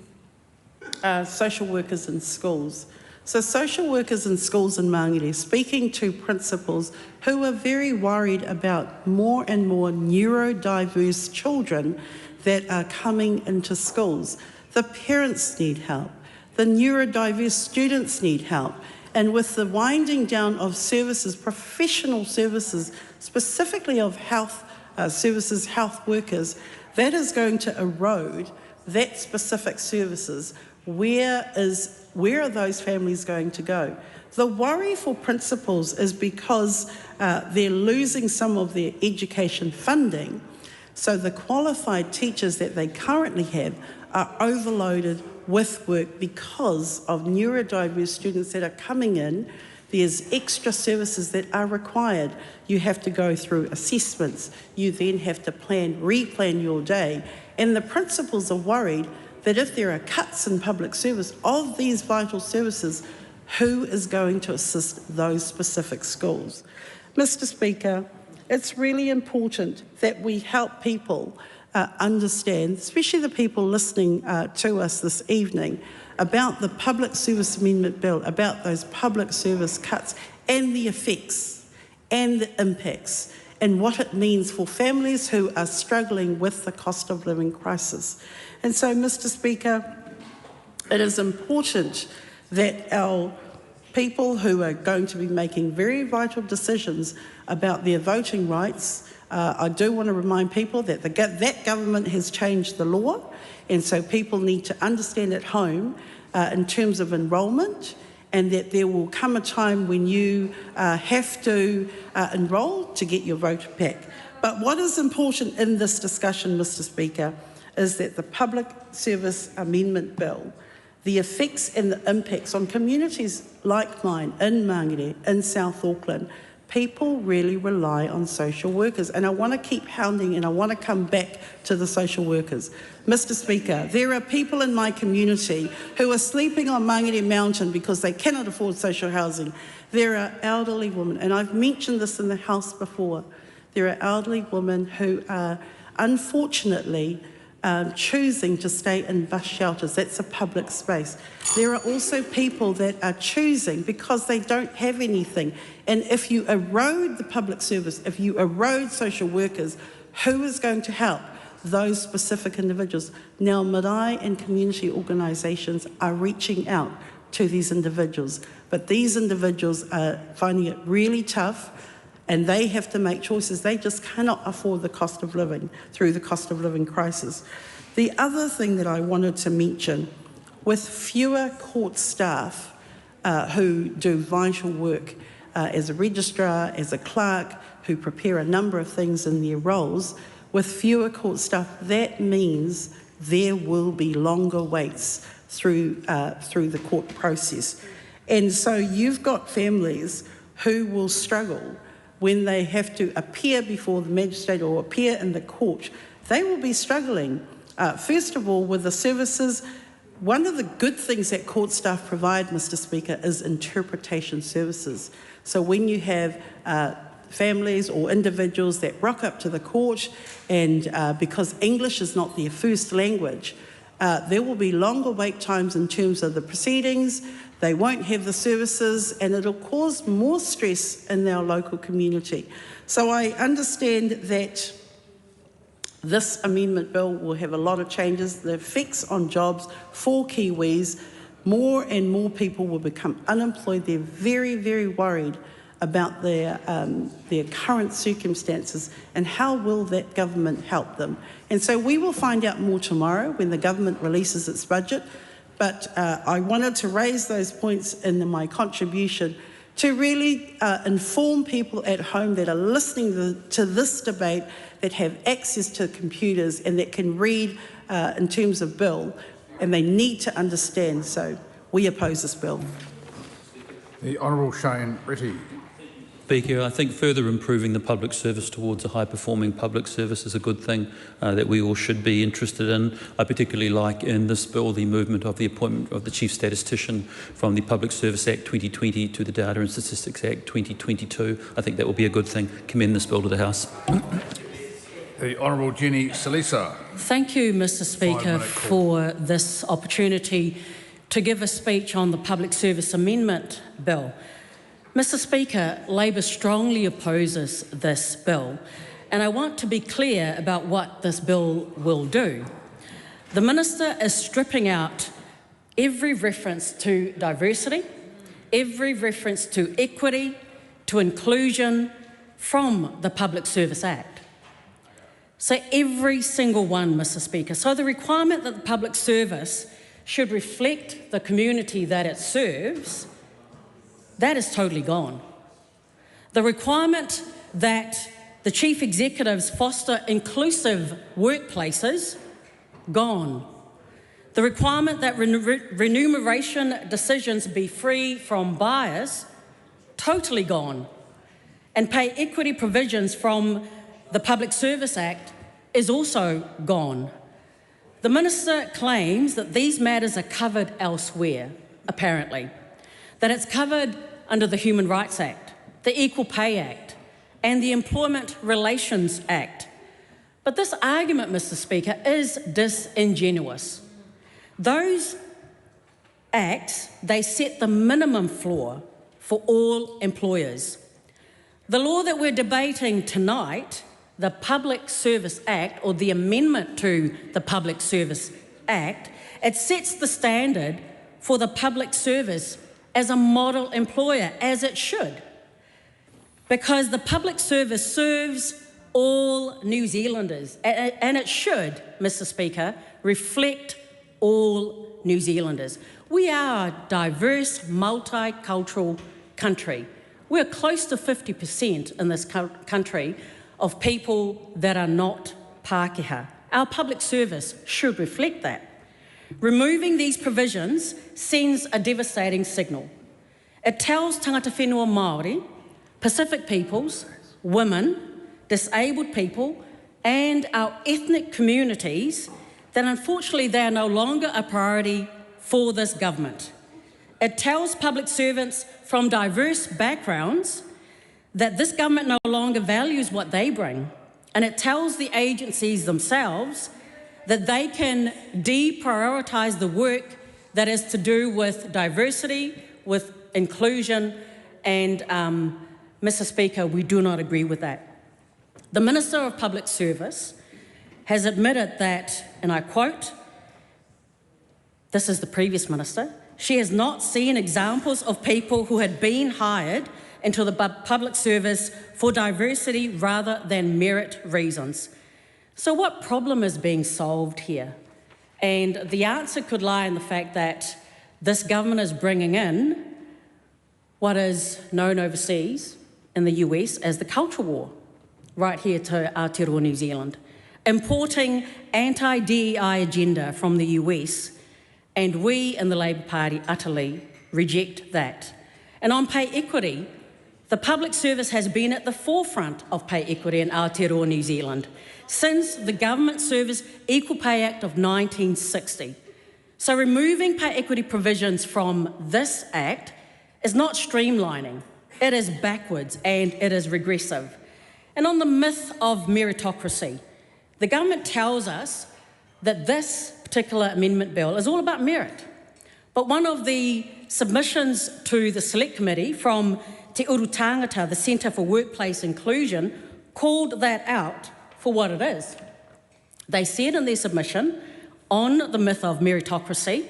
social workers in schools? So social workers in schools in Māngere speaking to principals who are very worried about more and more neurodiverse children that are coming into schools. The parents need help. The neurodiverse students need help. And with the winding down of services, professional services, specifically of health services, health workers, that is going to erode that specific services. Where are those families going to go? The worry for principals is because they're losing some of their education funding. So the qualified teachers that they currently have are overloaded with work because of neurodiverse students that are coming in. There's extra services that are required. You have to go through assessments. You then have to replan your day. And the principals are worried that if there are cuts in public service of these vital services, who is going to assist those specific schools? Mr. Speaker, it's really important that we help people understand, especially the people listening to us this evening, about the Public Service Amendment Bill, about those public service cuts and the effects and the impacts and what it means for families who are struggling with the cost of living crisis. And so, Mr. Speaker, it is important that our people who are going to be making very vital decisions about their voting rights, I do want to remind people that that government has changed the law, and so people need to understand at home in terms of enrolment, and that there will come a time when you have to enrol to get your vote back. But what is important in this discussion, Mr. Speaker, is that the Public Service Amendment Bill the effects and the impacts on communities like mine in Mangere, in South Auckland. People really rely on social workers, and I want to keep hounding and I want to come back to the social workers. Mr. Speaker, there are people in my community who are sleeping on Mangere Mountain because they cannot afford social housing. There are elderly women, and I've mentioned this in the House before, there are elderly women who are unfortunately choosing to stay in bus shelters. That's a public space. There are also people that are choosing because they don't have anything. And if you erode the public service, if you erode social workers, who is going to help those specific individuals? Now, marae and community organisations are reaching out to these individuals, but these individuals are finding it really tough, and they have to make choices. They just cannot afford the cost of living through the cost of living crisis. The other thing that I wanted to mention, with fewer court staff who do vital work as a registrar, as a clerk, who prepare a number of things in their roles, with fewer court staff, that means there will be longer waits through the court process. And so you've got families who will struggle when they have to appear before the magistrate or appear in the court. They will be struggling, first of all, with the services. One of the good things that court staff provide, Mr. Speaker, is interpretation services. So when you have families or individuals that rock up to the court and because English is not their first language, there will be longer wait times in terms of the proceedings. They won't have the services, and it'll cause more stress in our local community. So I understand that this amendment bill will have a lot of changes. The effects on jobs for Kiwis, more and more people will become unemployed. They're very, very worried about their current circumstances, and how will that government help them? And so we will find out more tomorrow when the government releases its budget. But I wanted to raise those points in my contribution to really inform people at home that are listening to this debate, that have access to computers and that can read in terms of bill, and they need to understand. So we oppose this bill.
The Honourable Shane Retty.
Speaker, I think further improving the public service towards a high-performing public service is a good thing that we all should be interested in. I particularly like in this bill the movement of the appointment of the Chief Statistician from the Public Service Act 2020 to the Data and Statistics Act 2022. I think that will be a good thing. Commend this bill to the House.
The Honourable Jenny Salisa.
Thank you, Mr. Speaker, for this opportunity to give a speech on the Public Service Amendment Bill. Mr. Speaker, Labor strongly opposes this bill, and I want to be clear about what this bill will do. The Minister is stripping out every reference to diversity, every reference to equity, to inclusion from the Public Service Act. So every single one, Mr. Speaker. So the requirement that the public service should reflect the community that it serves, that is totally gone. The requirement that the chief executives foster inclusive workplaces, gone. The requirement that remuneration decisions be free from bias, totally gone. And pay equity provisions from the Public Service Act is also gone. The Minister claims that these matters are covered elsewhere, apparently. That it's covered under the Human Rights Act, the Equal Pay Act, and the Employment Relations Act. But this argument, Mr. Speaker, is disingenuous. Those acts, they set the minimum floor for all employers. The law that we're debating tonight, the Public Service Act, or the amendment to the Public Service Act, it sets the standard for the public service as a model employer, as it should, because the public service serves all New Zealanders, and it should, Mr. Speaker, reflect all New Zealanders. We are a diverse, multicultural country. We're close to 50% in this country of people that are not Pākehā. Our public service should reflect that. Removing these provisions sends a devastating signal. It tells tangata whenua Māori, Pacific peoples, women, disabled people, and our ethnic communities that unfortunately they are no longer a priority for this government. It tells public servants from diverse backgrounds that this government no longer values what they bring, and it tells the agencies themselves that they can deprioritise the work that is to do with diversity, with inclusion, and Mr. Speaker, we do not agree with that. The Minister of Public Service has admitted that, and I quote, this is the previous minister, she has not seen examples of people who had been hired into the public service for diversity rather than merit reasons. So what problem is being solved here? And the answer could lie in the fact that this government is bringing in what is known overseas in the US as the culture war, right here to Aotearoa, New Zealand, importing anti-DEI agenda from the US, and we in the Labour Party utterly reject that. And on pay equity, the public service has been at the forefront of pay equity in Aotearoa, New Zealand, since the Government Service Equal Pay Act of 1960. So removing pay equity provisions from this Act is not streamlining, it is backwards and it is regressive. And on the myth of meritocracy, the government tells us that this particular amendment bill is all about merit. But one of the submissions to the Select Committee from Te Uru Tangata, the Centre for Workplace Inclusion, called that out for what it is. They said in their submission on the myth of meritocracy,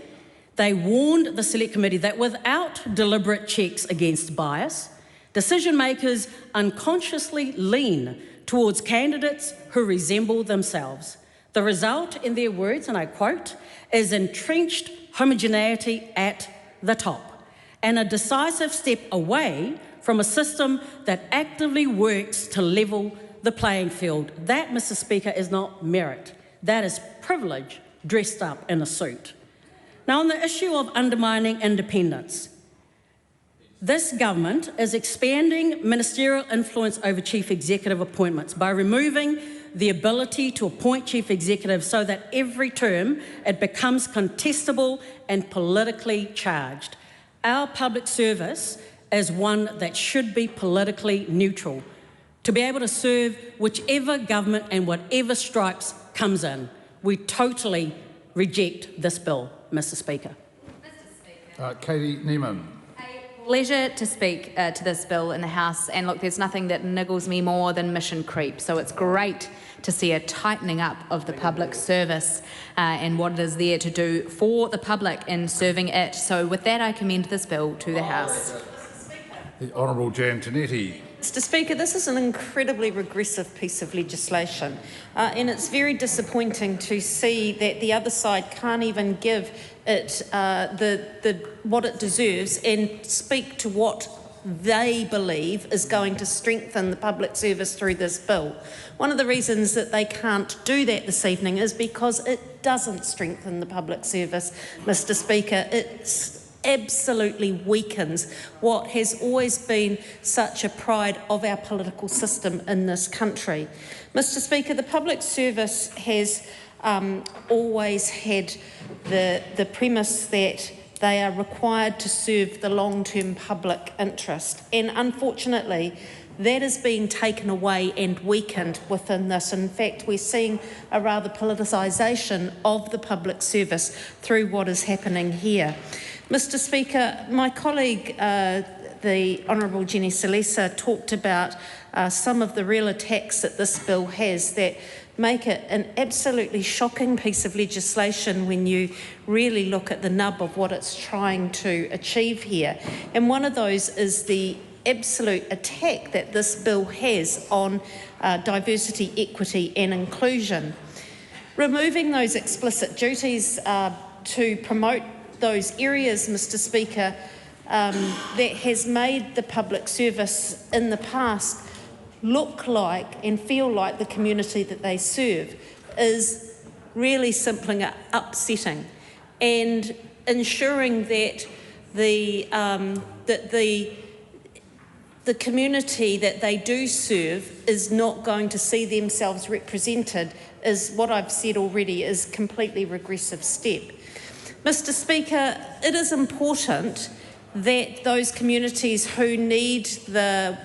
they warned the Select Committee that without deliberate checks against bias, decision makers unconsciously lean towards candidates who resemble themselves. The result, in their words, and I quote, is entrenched homogeneity at the top and a decisive step away from a system that actively works to level the playing field. That, Mr. Speaker, is not merit. That is privilege dressed up in a suit. Now, on the issue of undermining independence, this government is expanding ministerial influence over chief executive appointments by removing the ability to appoint chief executives so that every term it becomes contestable and politically charged. Our public service is one that should be politically neutral, to be able to serve whichever government and whatever stripes comes in. We totally reject this bill, Mr. Speaker.
Katie Neiman.
Pleasure to speak to this bill in the House, and look, there's nothing that niggles me more than mission creep, so it's great to see a tightening up of the public service and what it is there to do for the public in serving it. So with that, I commend this bill to the House.
The Honourable Jan Tinetti.
Mr. Speaker, this is an incredibly regressive piece of legislation, and it's very disappointing to see that the other side can't even give it what it deserves and speak to what they believe is going to strengthen the public service through this bill. One of the reasons that they can't do that this evening is because it doesn't strengthen the public service, Mr. Speaker. It absolutely weakens what has always been such a pride of our political system in this country. Mr. Speaker, the public service has always had the premise that they are required to serve the long-term public interest, and unfortunately that is being taken away and weakened within this. In fact, we're seeing a rather politicisation of the public service through what is happening here. Mr. Speaker, my colleague, the Honourable Jenny Salesa, talked about some of the real attacks that this bill has that make it an absolutely shocking piece of legislation when you really look at the nub of what it's trying to achieve here. And one of those is the absolute attack that this bill has on diversity, equity and inclusion. Removing those explicit duties to promote those areas, Mr. Speaker, that has made the public service in the past look like and feel like the community that they serve is really simply upsetting. and ensuring that the community that they do serve is not going to see themselves represented is what I've said already is completely regressive step. Mr. Speaker, it is important that those communities who need the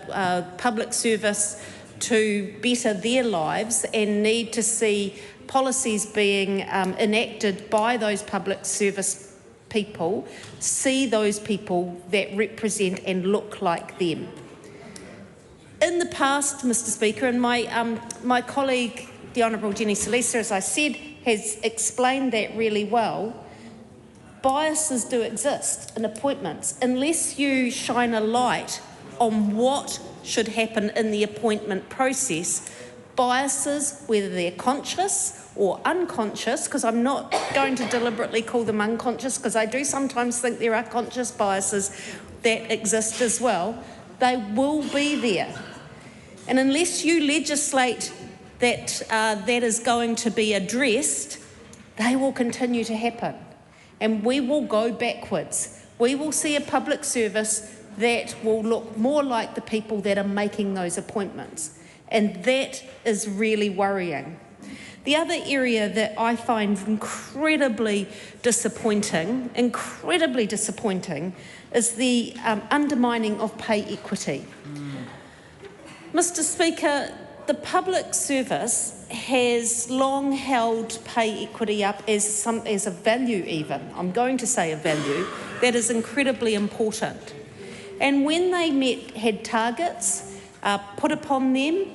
public service to better their lives and need to see policies being enacted by those public service people, see those people that represent and look like them. In the past, Mr. Speaker, and my colleague, the Honourable Jenny Salesa, as I said, has explained that really well, biases do exist in appointments. Unless you shine a light on what should happen in the appointment process, biases, whether they're conscious or unconscious, because I'm not going to deliberately call them unconscious, because I do sometimes think there are conscious biases that exist as well, they will be there. And unless you legislate that that is going to be addressed, they will continue to happen. And we will go backwards. We will see a public service that will look more like the people that are making those appointments. And that is really worrying. The other area that I find incredibly disappointing, is the undermining of pay equity. Mr. Speaker, the public service has long held pay equity up as a value even. I'm going to say a value that is incredibly important. And when they had targets put upon them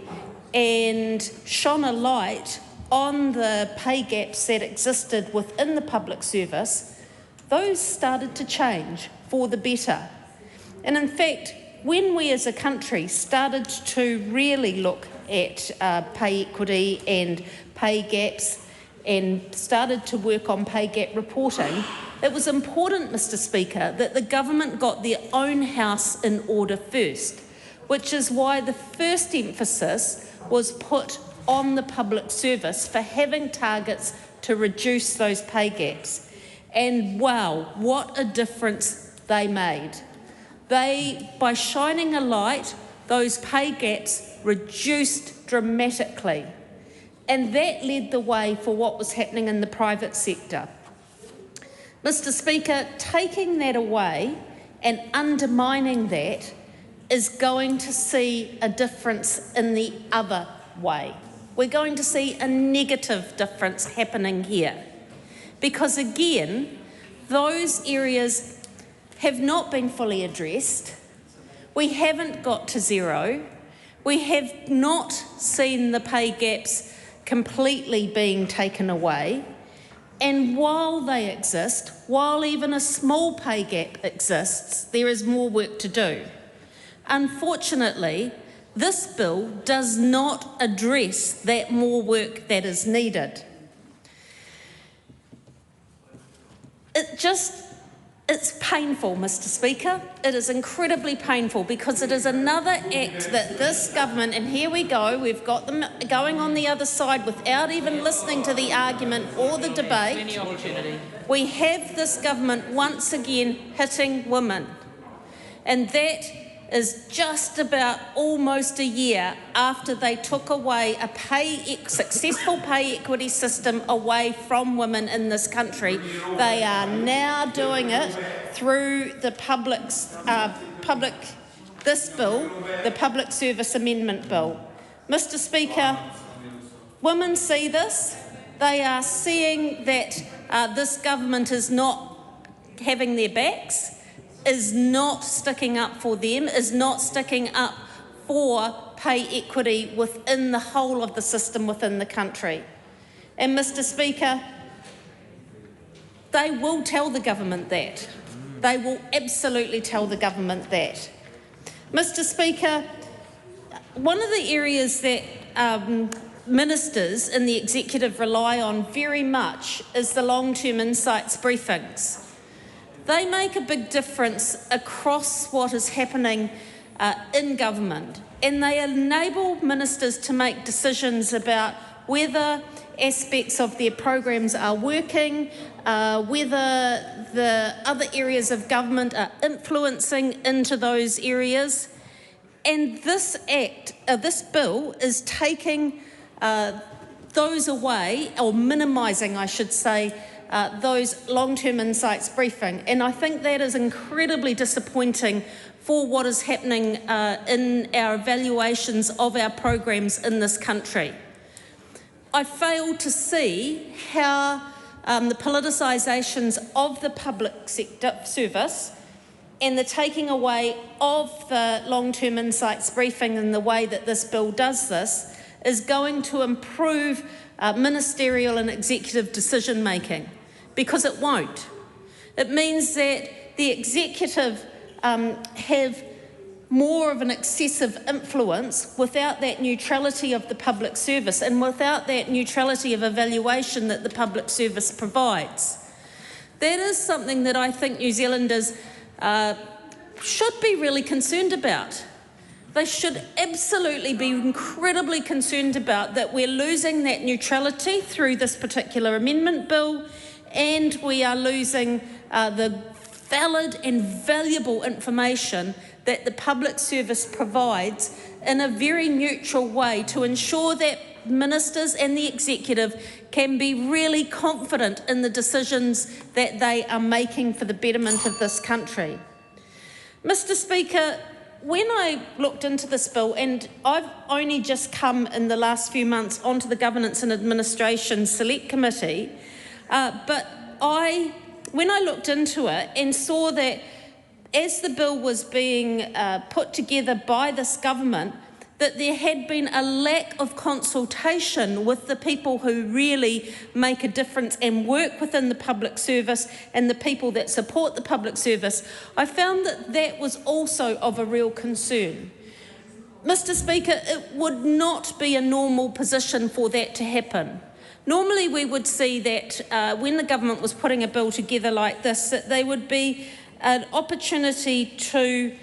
and shone a light on the pay gaps that existed within the public service, those started to change for the better. And in fact, when we as a country started to really look at pay equity and pay gaps and started to work on pay gap reporting, it was important, Mr. Speaker, that the government got their own house in order first, which is why the first emphasis was put on the public service for having targets to reduce those pay gaps. And wow, what a difference they made. By shining a light, those pay gaps reduced dramatically. And that led the way for what was happening in the private sector. Mr. Speaker, taking that away and undermining that is going to see a difference in the other way. We're going to see a negative difference happening here. Because again, those areas have not been fully addressed. We haven't got to zero. We have not seen the pay gaps completely being taken away. And while they exist, while even a small pay gap exists, there is more work to do. Unfortunately, this bill does not address that more work that is needed. It's painful, Mr. Speaker. It is incredibly painful because it is another act that this government, and here we go, we've got them going on the other side without even listening to the argument or the debate. We have this government once again hitting women, and that is just about almost a year after they took away a successful pay equity system away from women in this country. They are now doing it through the this bill, the Public Service Amendment Bill. Mr. Speaker, women see this. They are seeing that this government is not having their backs, is not sticking up for them, is not sticking up for pay equity within the whole of the system within the country. And Mr. Speaker, they will tell the government that. They will absolutely tell the government that. Mr. Speaker, one of the areas that ministers in the executive rely on very much is the long-term insights briefings. They make a big difference across what is happening in government, and they enable ministers to make decisions about whether aspects of their programs are working, whether the other areas of government are influencing into those areas. And this bill is taking those away, or minimising, I should say, those long-term insights briefing. And I think that is incredibly disappointing for what is happening in our evaluations of our programs in this country. I fail to see how the politicisations of the public sector service and the taking away of the long-term insights briefing in the way that this bill does this is going to improve ministerial and executive decision-making, because it won't. It means that the executive have more of an excessive influence without that neutrality of the public service and without that neutrality of evaluation that the public service provides. That is something that I think New Zealanders should be really concerned about. They should absolutely be incredibly concerned about that we're losing that neutrality through this particular amendment bill, and we are losing the valid and valuable information that the public service provides in a very neutral way to ensure that ministers and the executive can be really confident in the decisions that they are making for the betterment of this country. Mr. Speaker, when I looked into this bill, and I've only just come in the last few months onto the Governance and Administration Select Committee, but when I looked into it and saw that as the bill was being put together by this government, that there had been a lack of consultation with the people who really make a difference and work within the public service and the people that support the public service, I found that that was also of a real concern. Mr. Speaker, it would not be a normal position for that to happen. Normally we would see that when the government was putting a bill together like this, that there would be an opportunity to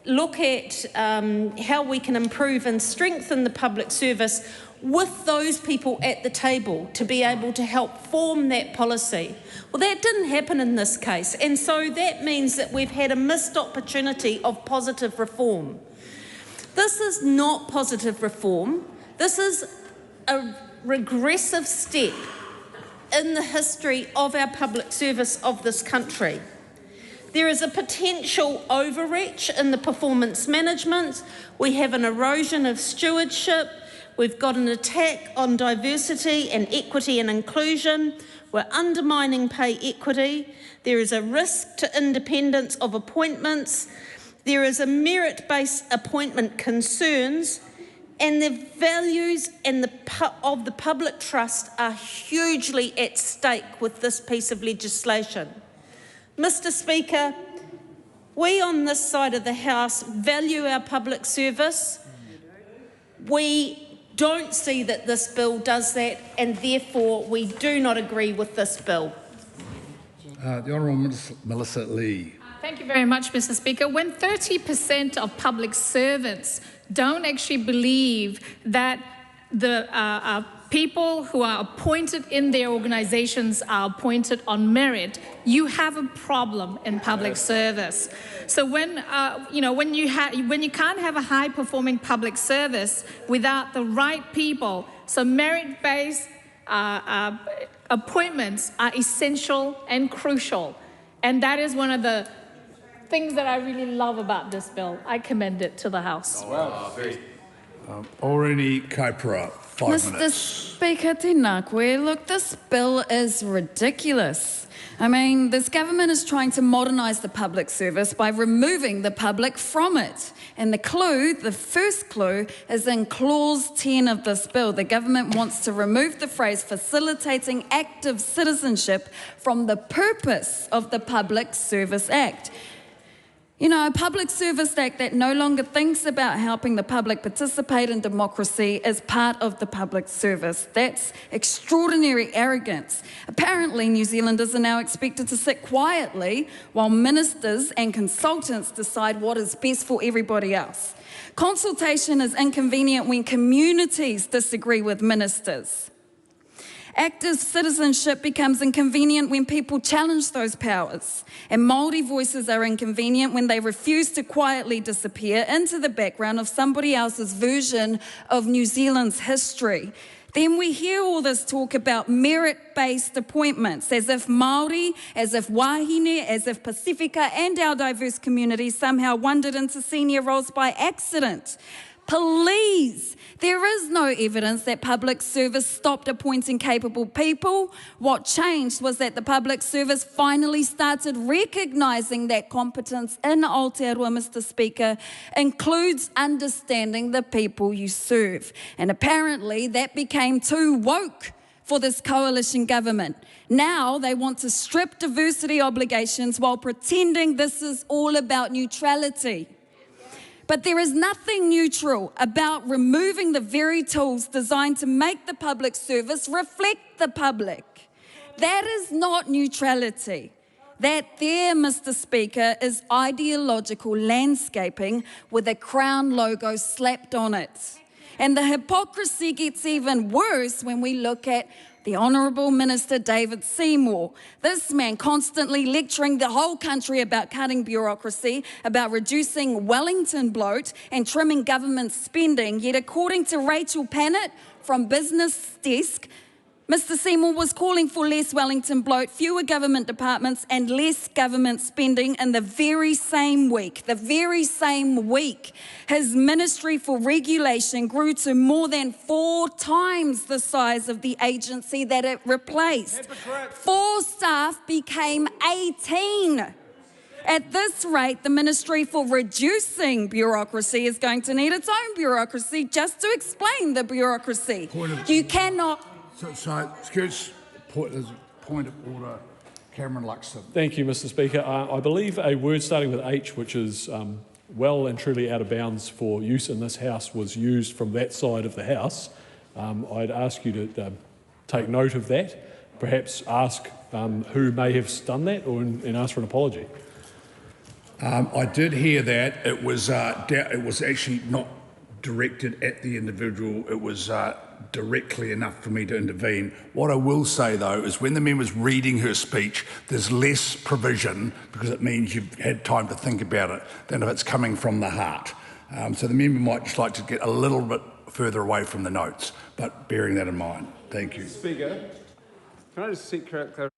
look at how we can improve and strengthen the public service with those people at the table to be able to help form that policy. Well, that didn't happen in this case, and so that means that we've had a missed opportunity of positive reform. This is not positive reform. This is a regressive step in the history of our public service of this country. There is a potential overreach in the performance management. We have an erosion of stewardship. We've got an attack on diversity and equity and inclusion. We're undermining pay equity. There is a risk to independence of appointments. There is a merit-based appointment concerns, and the values and of the public trust are hugely at stake with this piece of legislation. Mr. Speaker, we on this side of the House value our public service. We don't see that this bill does that, and therefore we do not agree with this bill.
The Honourable Melissa Lee.
Thank you very much, Mr. Speaker. When 30% of public servants don't actually believe that the people who are appointed in their organisations are appointed on merit, you have a problem in public service. So when you can't have a high-performing public service without the right people, so merit-based appointments are essential and crucial, and that is one of the things that I really love about this bill. I commend it to the House.
Oreni Kaipara, 5 minutes.
Mr. Speaker, tēnā koe. Look, this bill is ridiculous. I mean, this government is trying to modernise the public service by removing the public from it. And the first clue, is in clause 10 of this bill. The government wants to remove the phrase facilitating active citizenship from the purpose of the Public Service Act. You know, a public service act that no longer thinks about helping the public participate in democracy is part of the public service. That's extraordinary arrogance. Apparently, New Zealanders are now expected to sit quietly while ministers and consultants decide what is best for everybody else. Consultation is inconvenient when communities disagree with ministers. Active citizenship becomes inconvenient when people challenge those powers, and Māori voices are inconvenient when they refuse to quietly disappear into the background of somebody else's version of New Zealand's history. Then we hear all this talk about merit-based appointments, as if Māori, as if Wahine, as if Pacifica and our diverse communities somehow wandered into senior roles by accident. Please, there is no evidence that public service stopped appointing capable people. What changed was that the public service finally started recognising that competence in Aotearoa, Mr. Speaker, includes understanding the people you serve. And apparently that became too woke for this coalition government. Now they want to strip diversity obligations while pretending this is all about neutrality. But there is nothing neutral about removing the very tools designed to make the public service reflect the public. That is not neutrality. That there, Mr. Speaker, is ideological landscaping with a Crown logo slapped on it. And the hypocrisy gets even worse when we look at the Honourable Minister David Seymour. This man constantly lecturing the whole country about cutting bureaucracy, about reducing Wellington bloat and trimming government spending. Yet according to Rachel Pannett from Business Desk, Mr. Seymour was calling for less Wellington bloat, fewer government departments and less government spending in the very same week. His Ministry for Regulation grew to more than 4 times the size of the agency that it replaced. 4 staff became 18. At this rate, the Ministry for Reducing Bureaucracy is going to need its own bureaucracy just to explain the bureaucracy. You cannot...
Excuse, there's a point of order. Cameron Luxon.
Thank you, Mr. Speaker. I believe a word starting with H, which is well and truly out of bounds for use in this House, was used from that side of the House. I'd ask you to take note of that, perhaps ask who may have done that and ask for an apology.
I did hear that. It was actually not directed at the individual. It was directly enough for me to intervene. What I will say, though, is when the member's reading her speech, there's less provision because it means you've had time to think about it than if it's coming from the heart. So the member might just like to get a little bit further away from the notes, but bearing that in mind. Thank you.
Speaker, can I just seek clarification?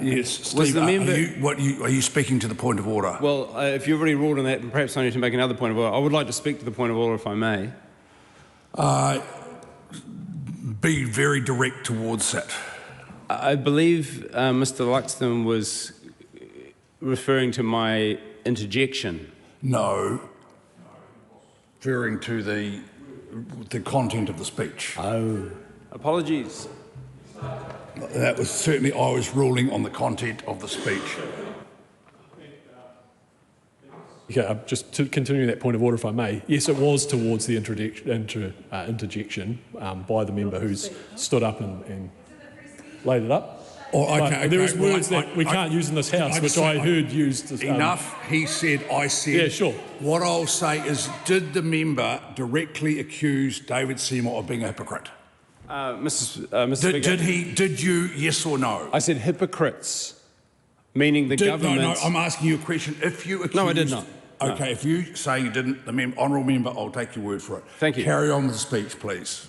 Yes, Steve, are you speaking to the point of order?
Well, if you've already ruled on that, perhaps I need to make another point of order. I would like to speak to the point of order, if I may.
Be very direct towards that.
I believe Mr. Luxon was referring to my interjection.
No, referring to the content of the speech.
Oh. Apologies.
That was certainly, I was ruling on the content of the speech.
Okay, just to continue that point of order, if I may. Yes, it was towards the interjection by the member who's stood up and laid it up.
Okay,
there is words that we can't use in this House, which I heard used.
Enough, he said, I said.
Yeah, sure.
What I'll say is, did the member directly accuse David Seymour of being a hypocrite?
Mr. Speaker,
Did you, yes or no?
I said hypocrites, meaning the government...
No, I'm asking you a question. If you accused...
No, I did not.
Okay,
No.
if you say you didn't, the honourable member, I'll take your word for it.
Thank you.
Carry on with the speech, please.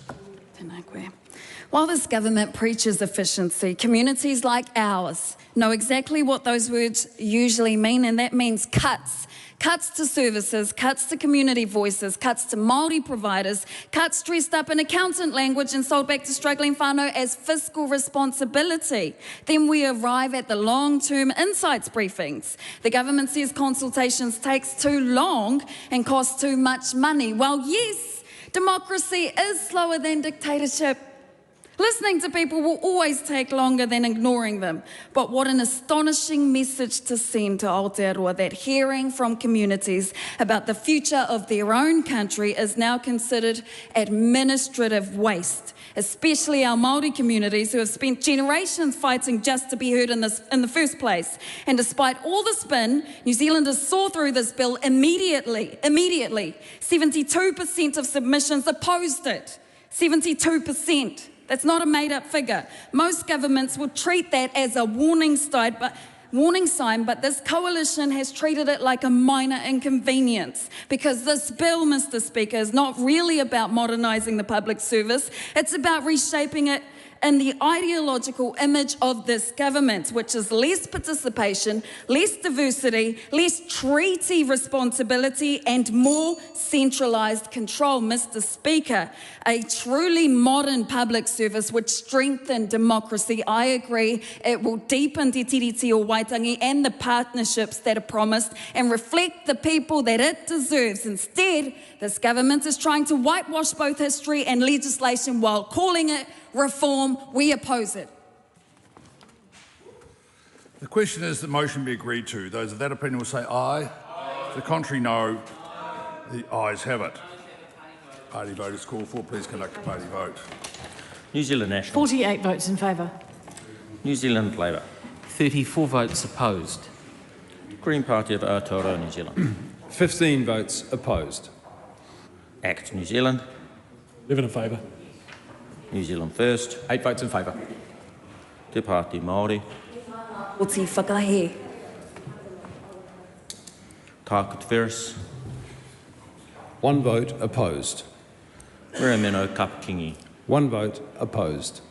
While this government preaches efficiency, communities like ours know exactly what those words usually mean, and that means cuts. Cuts to services, cuts to community voices, cuts to Māori providers, cuts dressed up in accountant language and sold back to struggling whānau as fiscal responsibility. Then we arrive at the long-term insights briefings. The government says consultations takes too long and costs too much money. Well, yes, democracy is slower than dictatorship. Listening to people will always take longer than ignoring them. But what an astonishing message to send to Aotearoa, that hearing from communities about the future of their own country is now considered administrative waste, especially our Māori communities who have spent generations fighting just to be heard in the first place. And despite all the spin, New Zealanders saw through this bill immediately. 72% of submissions opposed it. 72%. That's not a made-up figure. Most governments would treat that as a warning sign, but this coalition has treated it like a minor inconvenience, because this bill, Mr. Speaker, is not really about modernising the public service. It's about reshaping it in the ideological image of this government, which is less participation, less diversity, less treaty responsibility, and more centralised control. Mr. Speaker, a truly modern public service would strengthen democracy. I agree. It will deepen Te Tiriti o Waitangi and the partnerships that are promised and reflect the people that it deserves. Instead, this government is trying to whitewash both history and legislation while calling it reform. We oppose it.
The question is the motion be agreed to. Those of that opinion will say aye. The contrary, no. The ayes have it. Party vote is called for. Please conduct a party vote.
New Zealand National.
48 votes in favour.
New Zealand Labour. 34 votes opposed. Green Party of Aotearoa, New Zealand.
15 votes opposed.
ACT New Zealand.
11 in favour.
New Zealand First.
8 votes in favour.
Te Pāti Māori.
Oti whakahe.
Tāket Ferris.
1 vote opposed.
Mirameno Kapakingi.
1 vote opposed.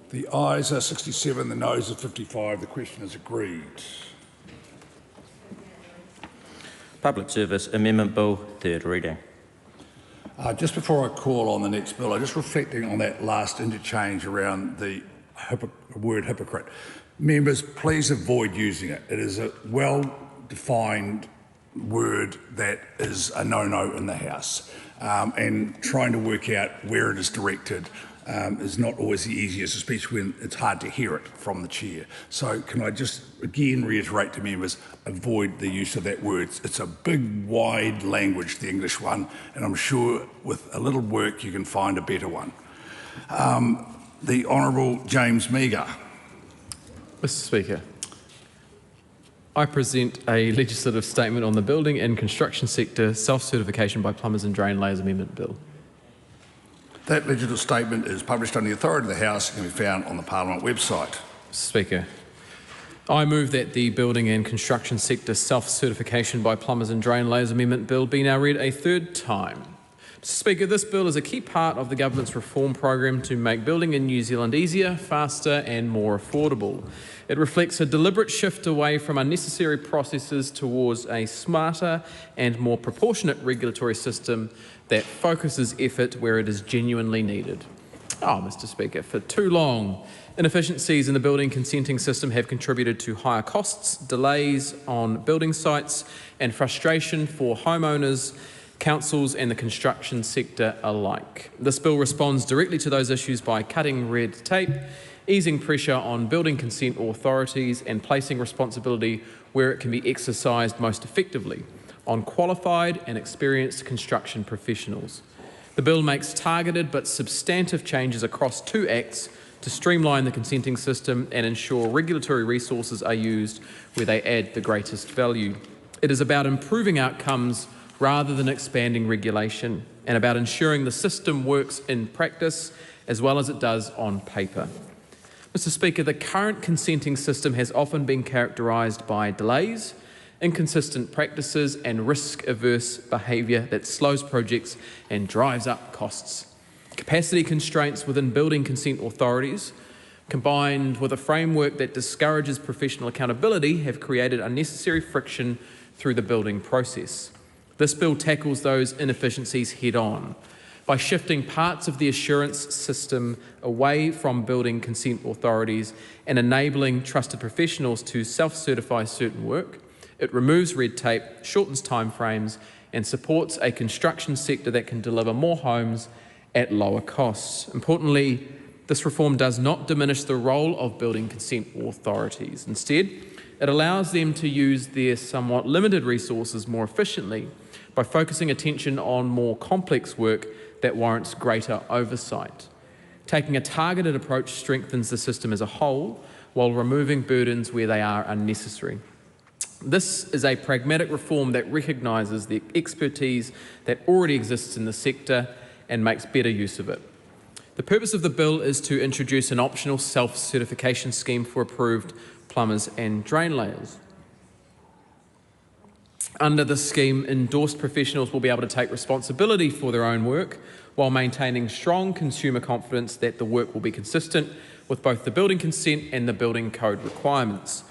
The ayes are 67, the noes are 55. The question is agreed.
Public Service Amendment Bill, third reading.
Just before I call on the next bill, I'm just reflecting on that last interchange around the word hypocrite. Members, please avoid using it. It is a well-defined word that is a no-no in the House, and trying to work out where it is directed is not always the easiest, especially when it's hard to hear it from the chair. So can I just again reiterate to members, avoid the use of that word. It's a big, wide language, the English one, and I'm sure with a little work you can find a better one. The Honourable James Meagher.
Mr. Speaker, I present a legislative statement on the Building and Construction Sector Self-Certification by Plumbers and Drain Layers Amendment Bill.
That legislative statement is published under the authority of the House and can be found on the Parliament website.
Mr. Speaker, I move that the Building and Construction Sector Self-Certification by Plumbers and Drain Layers Amendment Bill be now read a third time. Mr. Speaker, this bill is a key part of the government's reform program to make building in New Zealand easier, faster and more affordable. It reflects a deliberate shift away from unnecessary processes towards a smarter and more proportionate regulatory system that focuses effort where it is genuinely needed. Mr. Speaker, for too long, inefficiencies in the building consenting system have contributed to higher costs, delays on building sites and frustration for homeowners, councils and the construction sector alike. This bill responds directly to those issues by cutting red tape, easing pressure on building consent authorities and placing responsibility where it can be exercised most effectively on qualified and experienced construction professionals. The bill makes targeted but substantive changes across 2 acts to streamline the consenting system and ensure regulatory resources are used where they add the greatest value. It is about improving outcomes rather than expanding regulation, and about ensuring the system works in practice as well as it does on paper. Mr. Speaker, the current consenting system has often been characterised by delays, inconsistent practices and risk-averse behaviour that slows projects and drives up costs. Capacity constraints within building consent authorities, combined with a framework that discourages professional accountability, have created unnecessary friction through the building process. This bill tackles those inefficiencies head-on by shifting parts of the assurance system away from building consent authorities and enabling trusted professionals to self-certify certain work. It removes red tape, shortens timeframes and supports a construction sector that can deliver more homes at lower costs. Importantly, this reform does not diminish the role of building consent authorities. Instead, It allows them to use their somewhat limited resources more efficiently by focusing attention on more complex work that warrants greater oversight. Taking a targeted approach strengthens the system as a whole while removing burdens where they are unnecessary. This is a pragmatic reform that recognises the expertise that already exists in the sector and makes better use of it. The purpose of the bill is to introduce an optional self-certification scheme for approved plumbers and drain layers. Under this scheme, endorsed professionals will be able to take responsibility for their own work while maintaining strong consumer confidence that the work will be consistent with both the building consent and the building code requirements.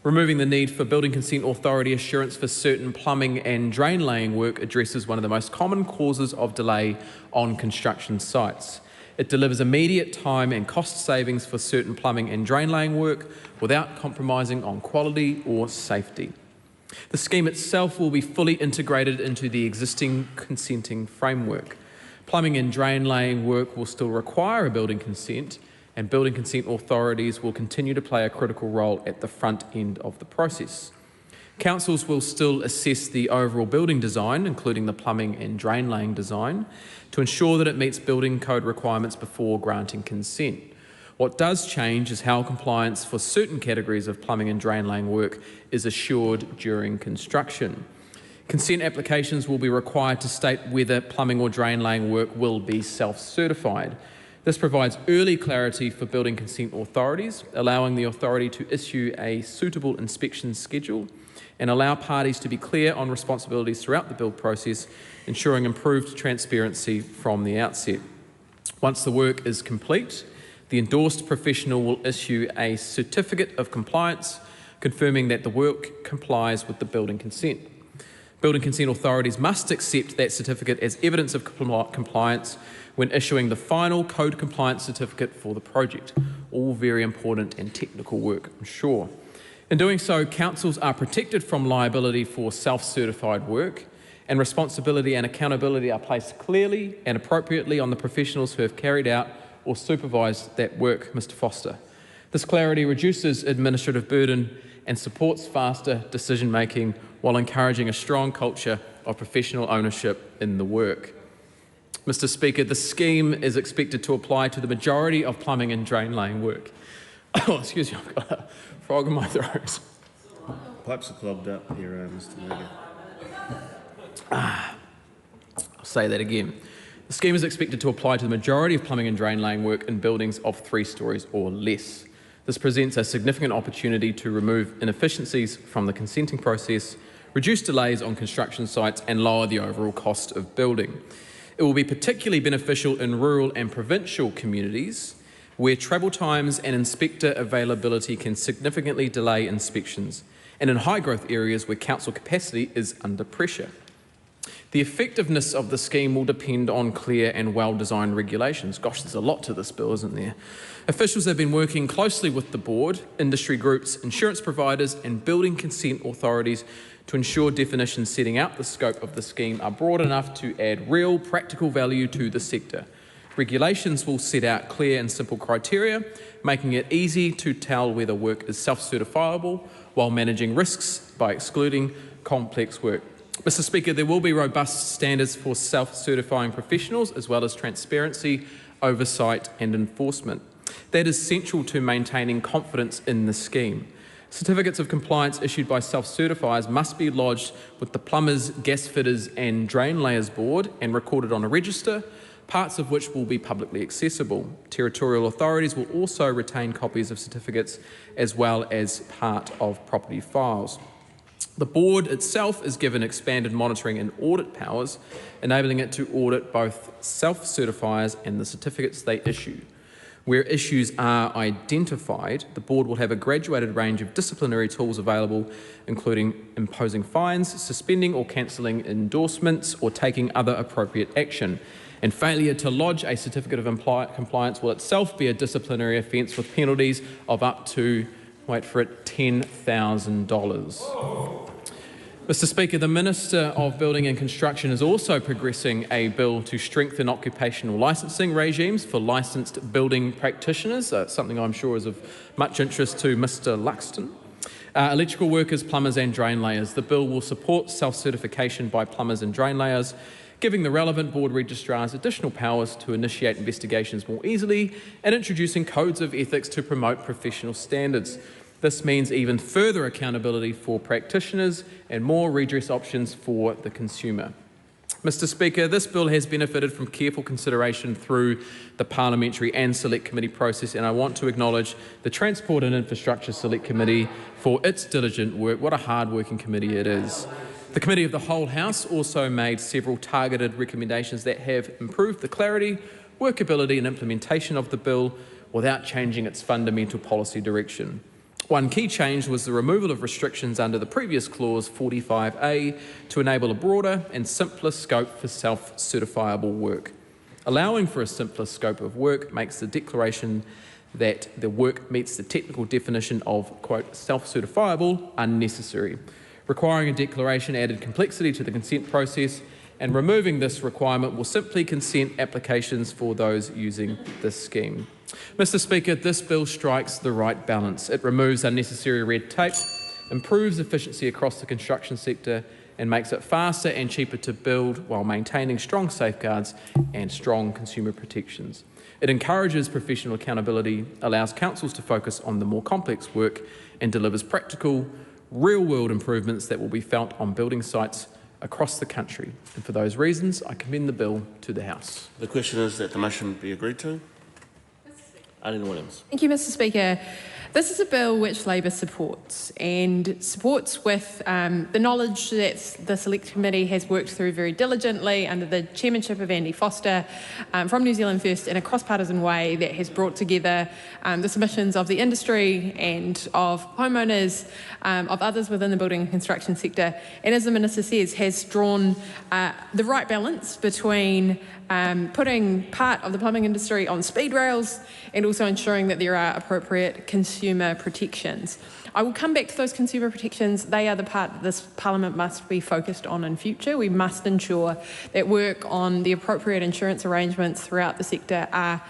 Removing the need for building consent authority assurance for certain plumbing and drain laying work addresses one of the most common causes of delay on construction sites. It delivers immediate time and cost savings for certain plumbing and drain laying work without compromising on quality or safety. The scheme itself will be fully integrated into the existing consenting framework. Plumbing and drain laying work will still require a building consent, and building consent authorities will continue to play a critical role at the front end of the process. Councils will still assess the overall building design, including the plumbing and drain laying design, to ensure that it meets building code requirements before granting consent. What does change is how compliance for certain categories of plumbing and drain laying work is assured during construction. Consent applications will be required to state whether plumbing or drain laying work will be self-certified. This provides early clarity for building consent authorities, allowing the authority to issue a suitable inspection schedule and allow parties to be clear on responsibilities throughout the build process, ensuring improved transparency from the outset. Once the work is complete, the endorsed professional will issue a certificate of compliance confirming that the work complies with the building consent. Building consent authorities must accept that certificate as evidence of compliance when issuing the final code compliance certificate for the project. All very important and technical work, I'm sure. In doing so, councils are protected from liability for self-certified work, and responsibility and accountability are placed clearly and appropriately on the professionals who have carried out or supervised that work, Mr. Foster. This clarity reduces administrative burden and supports faster decision-making while encouraging a strong culture of professional ownership in the work. Mr. Speaker, the scheme is expected to apply to the majority of plumbing and drain laying work. Oh, excuse me, I've got a frog in my throat.
Pipes are clogged up here, Mr. Leader.
I'll say that again. The scheme is expected to apply to the majority of plumbing and drain laying work in buildings of 3 stories or less. This presents a significant opportunity to remove inefficiencies from the consenting process, reduce delays on construction sites and lower the overall cost of building. It will be particularly beneficial in rural and provincial communities where travel times and inspector availability can significantly delay inspections, and in high growth areas where council capacity is under pressure. The effectiveness of the scheme will depend on clear and well-designed regulations. Gosh, there's a lot to this bill, isn't there? Officials have been working closely with the board, industry groups, insurance providers and building consent authorities to ensure definitions setting out the scope of the scheme are broad enough to add real practical value to the sector. Regulations will set out clear and simple criteria, making it easy to tell whether work is self-certifiable while managing risks by excluding complex work. Mr. Speaker, there will be robust standards for self-certifying professionals as well as transparency, oversight and enforcement. That is central to maintaining confidence in the scheme. Certificates of compliance issued by self-certifiers must be lodged with the Plumbers, Gas Fitters and Drain Layers Board and recorded on a register, parts of which will be publicly accessible. Territorial authorities will also retain copies of certificates as well as part of property files. The board itself is given expanded monitoring and audit powers, enabling it to audit both self-certifiers and the certificates they issue. Where issues are identified, the board will have a graduated range of disciplinary tools available, including imposing fines, suspending or cancelling endorsements, or taking other appropriate action. And failure to lodge a certificate of compliance will itself be a disciplinary offence with penalties of up to, wait for it, $10,000. Mr. Speaker, the Minister of Building and Construction is also progressing a bill to strengthen occupational licensing regimes for licensed building practitioners, something I'm sure is of much interest to Mr. Luxon. Electrical workers, plumbers and drain layers. The bill will support self-certification by plumbers and drain layers, giving the relevant board registrars additional powers to initiate investigations more easily and introducing codes of ethics to promote professional standards. This means even further accountability for practitioners and more redress options for the consumer. Mr. Speaker, this bill has benefited from careful consideration through the Parliamentary and Select Committee process, and I want to acknowledge the Transport and Infrastructure Select Committee for its diligent work. What a hard-working committee it is. The Committee of the Whole House also made several targeted recommendations that have improved the clarity, workability and implementation of the bill without changing its fundamental policy direction. One key change was the removal of restrictions under the previous clause 45A to enable a broader and simpler scope for self-certifiable work. Allowing for a simpler scope of work makes the declaration that the work meets the technical definition of, quote, self-certifiable unnecessary. Requiring a declaration added complexity to the consent process, and removing this requirement will simply consent applications for those using this scheme. Mr. Speaker, this bill strikes the right balance. It removes unnecessary red tape, improves efficiency across the construction sector, and makes it faster and cheaper to build while maintaining strong safeguards and strong consumer protections. It encourages professional accountability, allows councils to focus on the more complex work, and delivers practical, real-world improvements that will be felt on building sites across the country. And for those reasons, I commend the bill to the House.
The question is that the motion be agreed to. Alina Williams.
Thank you, Mr. Speaker. This is a bill which Labor supports, and supports with the knowledge that the Select Committee has worked through very diligently under the chairmanship of Andy Foster from New Zealand First in a cross-partisan way that has brought together the submissions of the industry and of homeowners, of others within the building and construction sector, and as the Minister says, has drawn the right balance between putting part of the plumbing industry on speed rails and also ensuring that there are appropriate consumer protections. I will come back to those consumer protections. They are the part that this Parliament must be focused on in future. We must ensure that work on the appropriate insurance arrangements throughout the sector are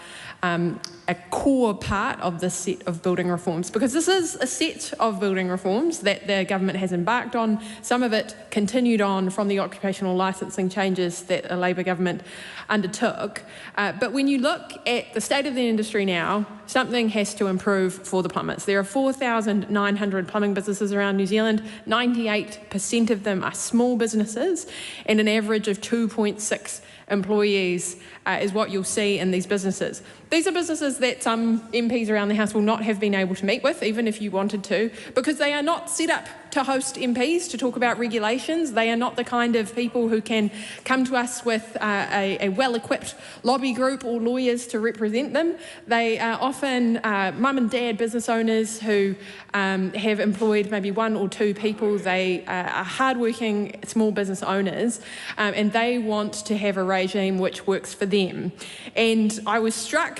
a core part of this set of building reforms, because this is a set of building reforms that the government has embarked on. Some of it continued on from the occupational licensing changes that the Labor government undertook. But when you look at the state of the industry now, something has to improve for the plumbers. There are 4,900 plumbing businesses around New Zealand. 98% of them are small businesses, and an average of 2.6 employees is what you'll see in these businesses. These are businesses that some MPs around the House will not have been able to meet with, even if you wanted to, because they are not set up to host MPs to talk about regulations. They are not the kind of people who can come to us with a well-equipped lobby group or lawyers to represent them. They are often mum and dad business owners who have employed maybe one or two people. They are hardworking small business owners, and they want to have a regime which works for them. And I was struck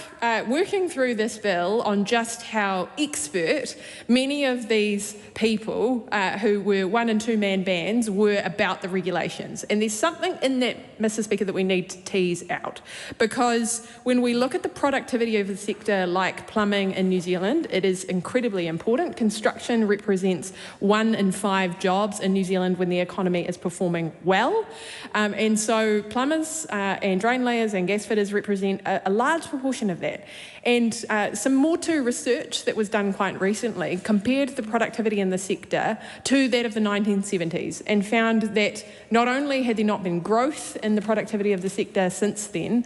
working through this bill on just how expert many of these people who were one and two man bands were about the regulations. And there's something in that, Mr. Speaker, that we need to tease out, because when we look at the productivity of the sector like plumbing in New Zealand, it is incredibly important. Construction represents 1 in 5 jobs in New Zealand when the economy is performing well. And so plumbers and drain layers and gas fitters represent a large proportion of that. And some more to research that was done quite recently compared the productivity in the sector to that of the 1970s, and found that not only had there not been growth in the productivity of the sector since then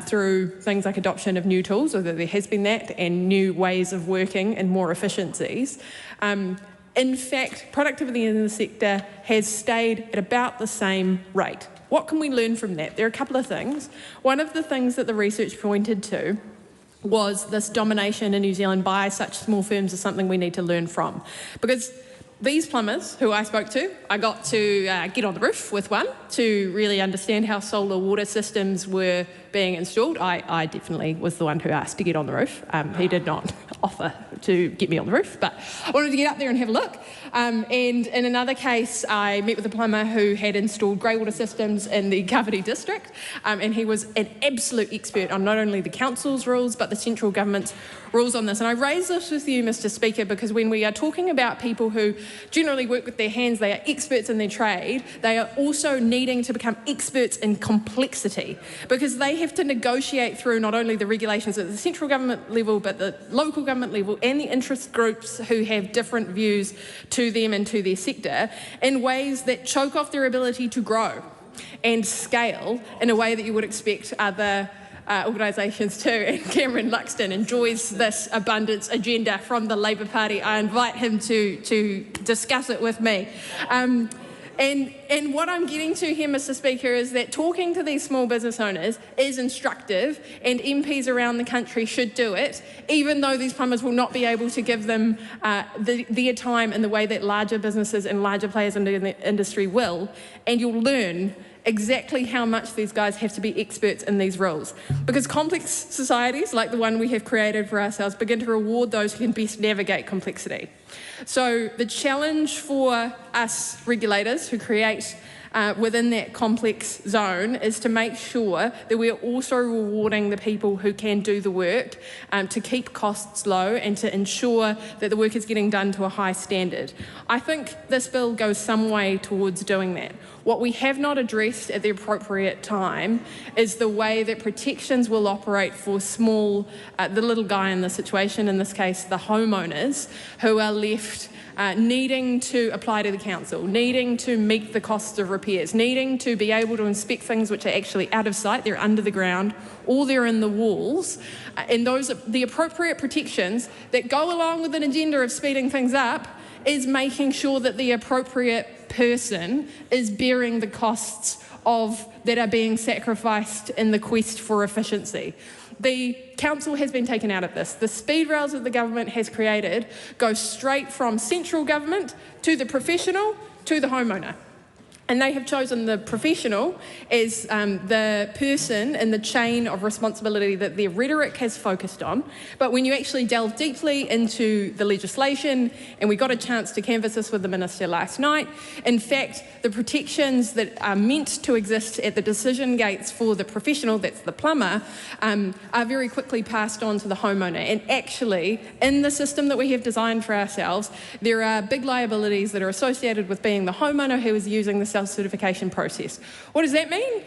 through things like adoption of new tools, although there has been that, and new ways of working and more efficiencies, in fact, productivity in the sector has stayed at about the same rate. What can we learn from that? There are a couple of things. One of the things that the research pointed to was this domination in New Zealand by such small firms is something we need to learn from. Because these plumbers who I spoke to, I got to get on the roof with one to really understand how solar water systems were being installed. I definitely was the one who asked to get on the roof. He did not offer to get me on the roof, but I wanted to get up there and have a look. And in another case, I met with a plumber who had installed grey water systems in the Kawhiti district, and he was an absolute expert on not only the council's rules, but the central government's rules on this. And I raise this with you, Mr. Speaker, because when we are talking about people who generally work with their hands, they are experts in their trade, they are also needing to become experts in complexity, because they have to negotiate through not only the regulations at the central government level, but the local government level and the interest groups who have different views to them and to their sector in ways that choke off their ability to grow and scale in a way that you would expect other organisations too. And Cameron Luxon enjoys this abundance agenda from the Labour Party. I invite him to discuss it with me. And what I'm getting to here, Mr. Speaker, is that talking to these small business owners is instructive, and MPs around the country should do it, even though these plumbers will not be able to give them their time in the way that larger businesses and larger players in the industry will. And you'll learn exactly how much these guys have to be experts in these roles. Because complex societies, like the one we have created for ourselves, begin to reward those who can best navigate complexity. So the challenge for us regulators who create within that complex zone is to make sure that we are also rewarding the people who can do the work to keep costs low and to ensure that the work is getting done to a high standard. I think this bill goes some way towards doing that. What we have not addressed at the appropriate time is the way that protections will operate for small, the little guy in the situation, in this case the homeowners, who are left needing to apply to the council, needing to meet the costs of repairs, needing to be able to inspect things which are actually out of sight, they're under the ground, or they're in the walls. And those are the appropriate protections that go along with an agenda of speeding things up is making sure that the appropriate person is bearing the costs that are being sacrificed in the quest for efficiency. The council has been taken out of this. The speed rails that the government has created go straight from central government to the professional to the homeowner. And they have chosen the professional as the person in the chain of responsibility that their rhetoric has focused on. But when you actually delve deeply into the legislation, and we got a chance to canvass this with the Minister last night, in fact, the protections that are meant to exist at the decision gates for the professional, that's the plumber, are very quickly passed on to the homeowner. And actually, in the system that we have designed for ourselves, there are big liabilities that are associated with being the homeowner who is using the self-certification process. What does that mean?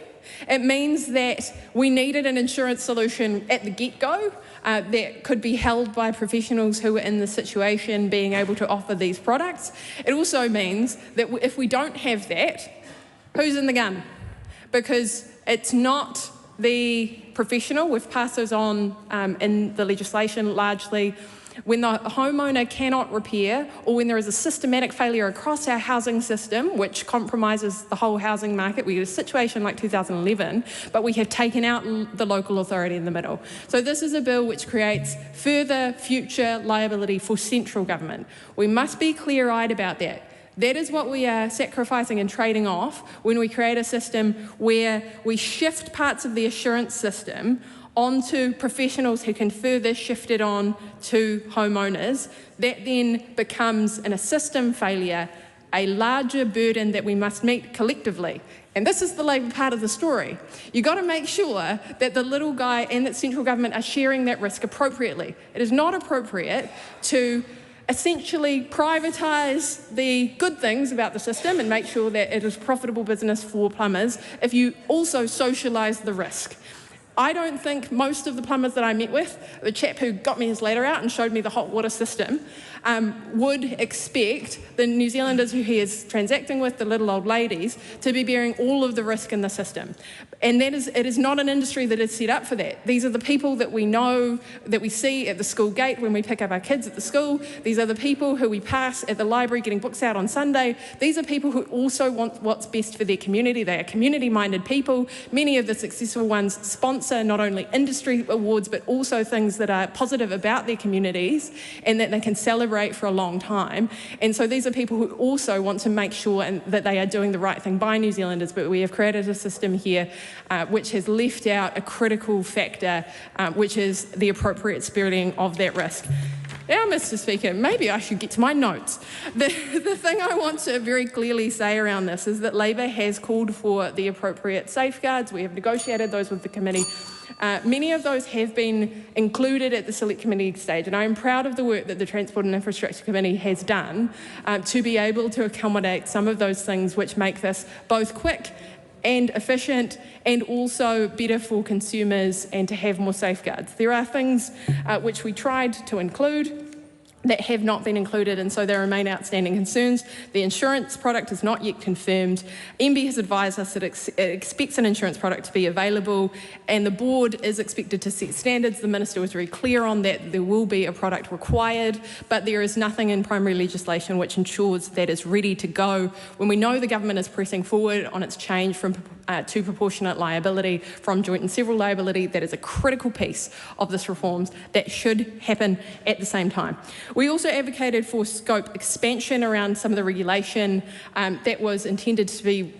It means that we needed an insurance solution at the get-go that could be held by professionals who are in the situation being able to offer these products. It also means that if we don't have that, who's in the gun? Because it's not the professional. We've passed those on in the legislation largely. When the homeowner cannot repair, or when there is a systematic failure across our housing system, which compromises the whole housing market, we get a situation like 2011, but we have taken out the local authority in the middle. So this is a bill which creates further future liability for central government. We must be clear-eyed about that. That is what we are sacrificing and trading off when we create a system where we shift parts of the assurance system onto professionals who can further shift it on to homeowners. That then becomes, in a system failure, a larger burden that we must meet collectively. And this is the Labour part of the story. You've got to make sure that the little guy and that central government are sharing that risk appropriately. It is not appropriate to essentially privatise the good things about the system and make sure that it is profitable business for plumbers if you also socialise the risk. I don't think most of the plumbers that I met with, the chap who got me his ladder out and showed me the hot water system, would expect the New Zealanders who he is transacting with, the little old ladies, to be bearing all of the risk in the system. And it is not an industry that is set up for that. These are the people that we know, that we see at the school gate when we pick up our kids at the school. These are the people who we pass at the library getting books out on Sunday. These are people who also want what's best for their community. They are community-minded people. Many of the successful ones sponsor not only industry awards, but also things that are positive about their communities and that they can celebrate for a long time. And so these are people who also want to make sure that they are doing the right thing by New Zealanders, but we have created a system here which has left out a critical factor, which is the appropriate spreading of that risk. Now, Mr. Speaker, maybe I should get to my notes. The thing I want to very clearly say around this is that Labor has called for the appropriate safeguards. We have negotiated those with the committee. Many of those have been included at the Select Committee stage, and I am proud of the work that the Transport and Infrastructure Committee has done to be able to accommodate some of those things which make this both quick and efficient and also better for consumers and to have more safeguards. There are things which we tried to include that have not been included, and so there remain outstanding concerns. The insurance product is not yet confirmed. MB has advised us that it expects an insurance product to be available, and the board is expected to set standards. The Minister was very clear on that. There will be a product required, but there is nothing in primary legislation which ensures that is ready to go. When we know the government is pressing forward on its change from to proportionate liability from joint and several liability, that is a critical piece of this reforms that should happen at the same time. We also advocated for scope expansion around some of the regulation that was intended to be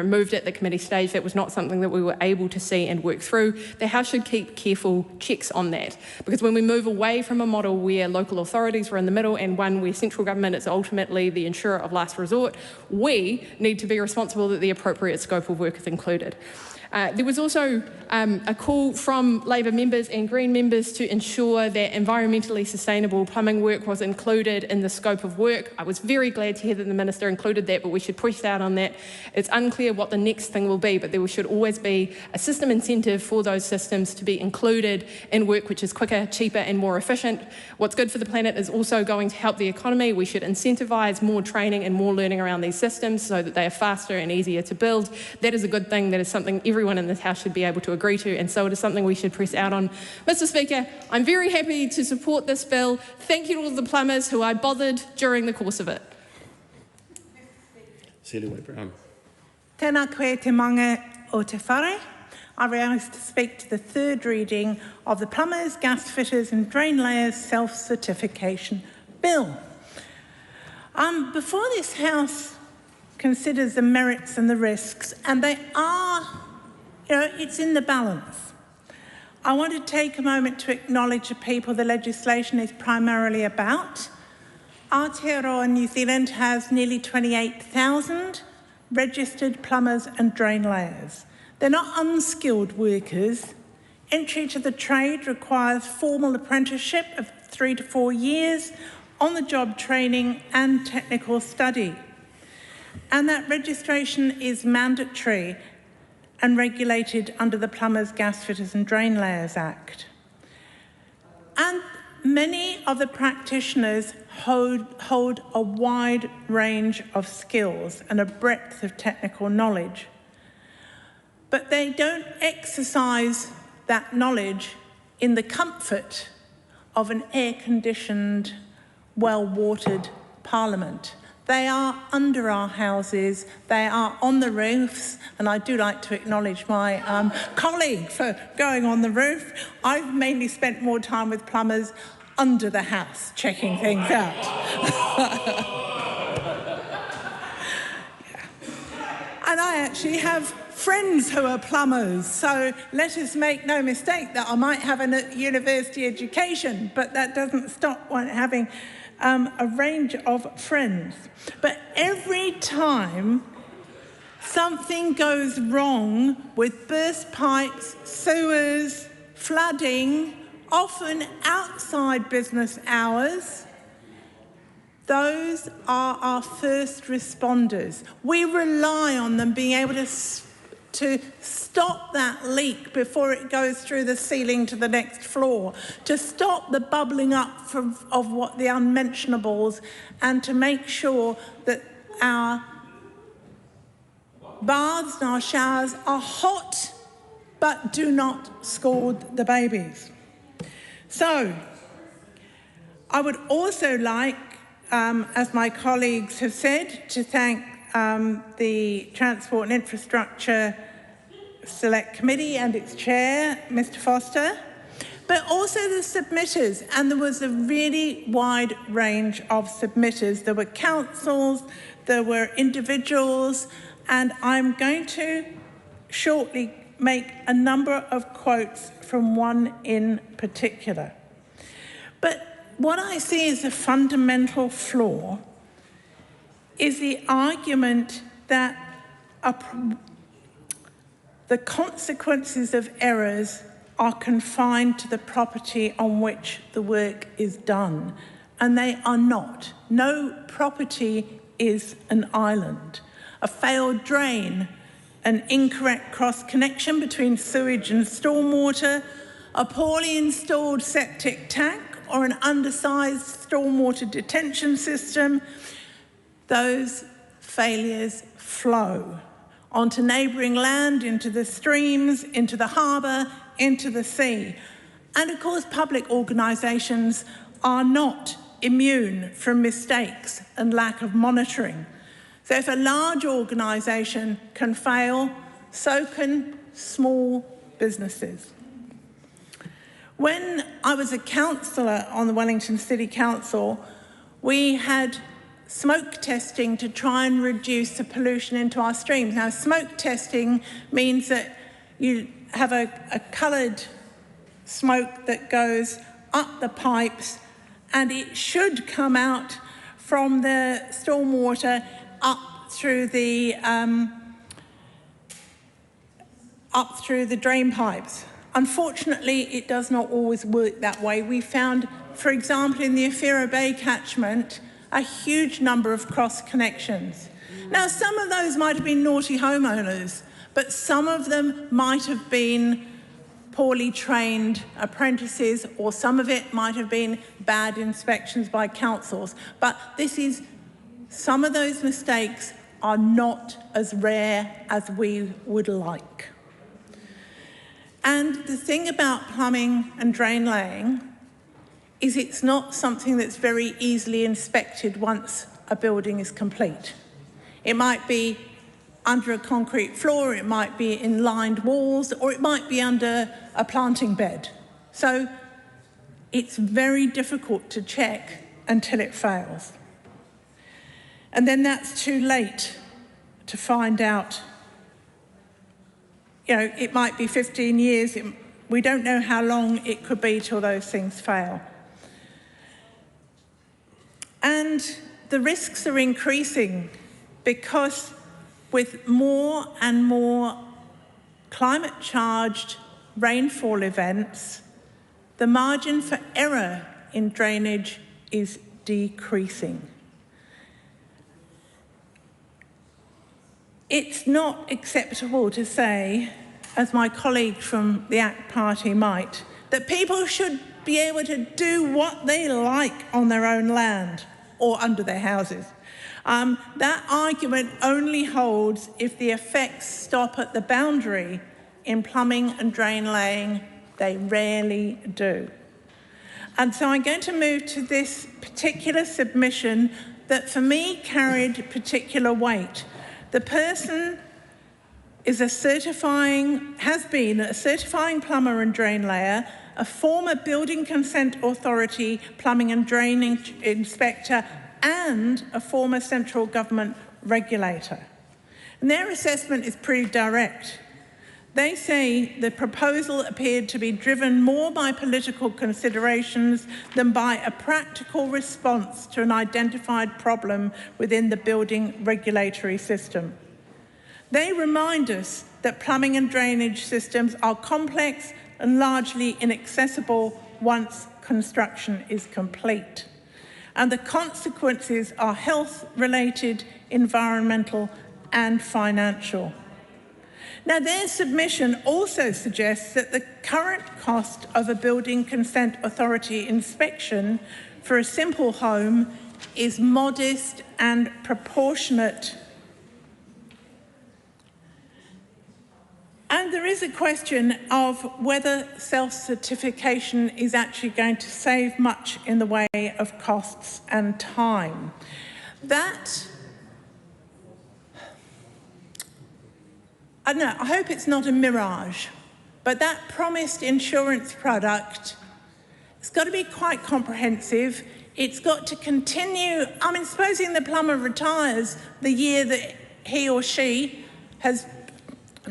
moved at the committee stage. That was not something that we were able to see and work through. The House should keep careful checks on that, because when we move away from a model where local authorities were in the middle and one where central government is ultimately the insurer of last resort, we need to be responsible that the appropriate scope of work is included. There was also a call from Labor members and Green members to ensure that environmentally sustainable plumbing work was included in the scope of work. I was very glad to hear that the Minister included that, but we should push out on that. It's unclear what the next thing will be, but there should always be a system incentive for those systems to be included in work which is quicker, cheaper and more efficient. What's good for the planet is also going to help the economy. We should incentivise more training and more learning around these systems so that they are faster and easier to build. That is a good thing. That is something everyone in this House should be able to agree to, and so it is something we should press out on. Mr. Speaker, I'm very happy to support this bill. Thank you to all the plumbers who I bothered during the course of it.
Tēnā koe te manga o te whare. I rise to speak to the third reading of the Plumbers, Gas Fitters and Drain Layers Self-Certification Bill. Before this House considers the merits and the risks, and they are, it's in the balance. I want to take a moment to acknowledge the people the legislation is primarily about. Aotearoa, New Zealand has nearly 28,000 registered plumbers and drain layers. They're not unskilled workers. Entry to the trade requires formal apprenticeship of 3 to 4 years, on-the-job training and technical study. And that registration is mandatory and regulated under the Plumbers, Gas Fitters and Drain Layers Act. And many of the practitioners hold a wide range of skills and a breadth of technical knowledge, but they don't exercise that knowledge in the comfort of an air-conditioned, well-watered parliament. They are under our houses, they are on the roofs, and I do like to acknowledge my colleague for going on the roof. I've mainly spent more time with plumbers under the house, checking things out. And I actually have friends who are plumbers, so let us make no mistake that I might have a university education, but that doesn't stop one having a range of friends. But every time something goes wrong with burst pipes, sewers, flooding, often outside business hours, those are our first responders. We rely on them being able to stop that leak before it goes through the ceiling to the next floor, to stop the bubbling up of what the unmentionables, and to make sure that our baths and our showers are hot but do not scald the babies. So I would also like, as my colleagues have said, to thank the Transport and Infrastructure Select Committee and its chair, Mr. Foster, but also the submitters. And there was a really wide range of submitters. There were councils, there were individuals, and I'm going to shortly make a number of quotes from one in particular. But what I see as a fundamental flaw is the argument that the consequences of errors are confined to the property on which the work is done, and they are not. No property is an island. A failed drain, an incorrect cross-connection between sewage and stormwater, a poorly installed septic tank, or an undersized stormwater detention system, those failures flow onto neighbouring land, into the streams, into the harbour, into the sea. And of course, public organisations are not immune from mistakes and lack of monitoring. So if a large organisation can fail, so can small businesses. When I was a councillor on the Wellington City Council, we had smoke testing to try and reduce the pollution into our streams. Now, smoke testing means that you have a coloured smoke that goes up the pipes, and it should come out from the stormwater up through the drain pipes. Unfortunately, it does not always work that way. We found, for example, in the Aotearoa Bay catchment, a huge number of cross connections. Now, some of those might have been naughty homeowners, but some of them might have been poorly trained apprentices, or some of it might have been bad inspections by councils. But some of those mistakes are not as rare as we would like. And the thing about plumbing and drain laying is it's not something that's very easily inspected once a building is complete. It might be under a concrete floor, it might be in lined walls, or it might be under a planting bed. So it's very difficult to check until it fails. And then that's too late to find out. You know, it might be 15 years, we don't know how long it could be till those things fail. And the risks are increasing because with more and more climate-charged rainfall events, the margin for error in drainage is decreasing. It's not acceptable to say, as my colleague from the ACT Party might, that people should be able to do what they like on their own land or under their houses. That argument only holds if the effects stop at the boundary. In plumbing and drain laying, they rarely do. And so I'm going to move to this particular submission that for me carried particular weight. The person is has been a certifying plumber and drain layer, a former building consent authority plumbing and drainage inspector, and a former central government regulator. And their assessment is pretty direct. They say the proposal appeared to be driven more by political considerations than by a practical response to an identified problem within the building regulatory system. They remind us that plumbing and drainage systems are complex and largely inaccessible once construction is complete. And the consequences are health-related, environmental, and financial. Now, their submission also suggests that the current cost of a building consent authority inspection for a simple home is modest and proportionate. And there is a question of whether self-certification is actually going to save much in the way of costs and time. I don't know, I hope it's not a mirage, but that promised insurance product, it's got to be quite comprehensive. It's got to continue. I mean, supposing the plumber retires the year that he or she has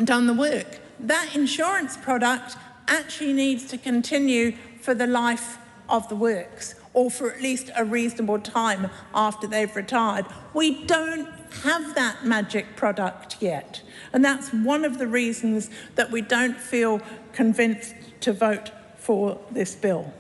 done the work, that insurance product actually needs to continue for the life of the works. or for at least a reasonable time after they've retired. We don't have that magic product yet. And that's one of the reasons that we don't feel convinced to vote for this bill.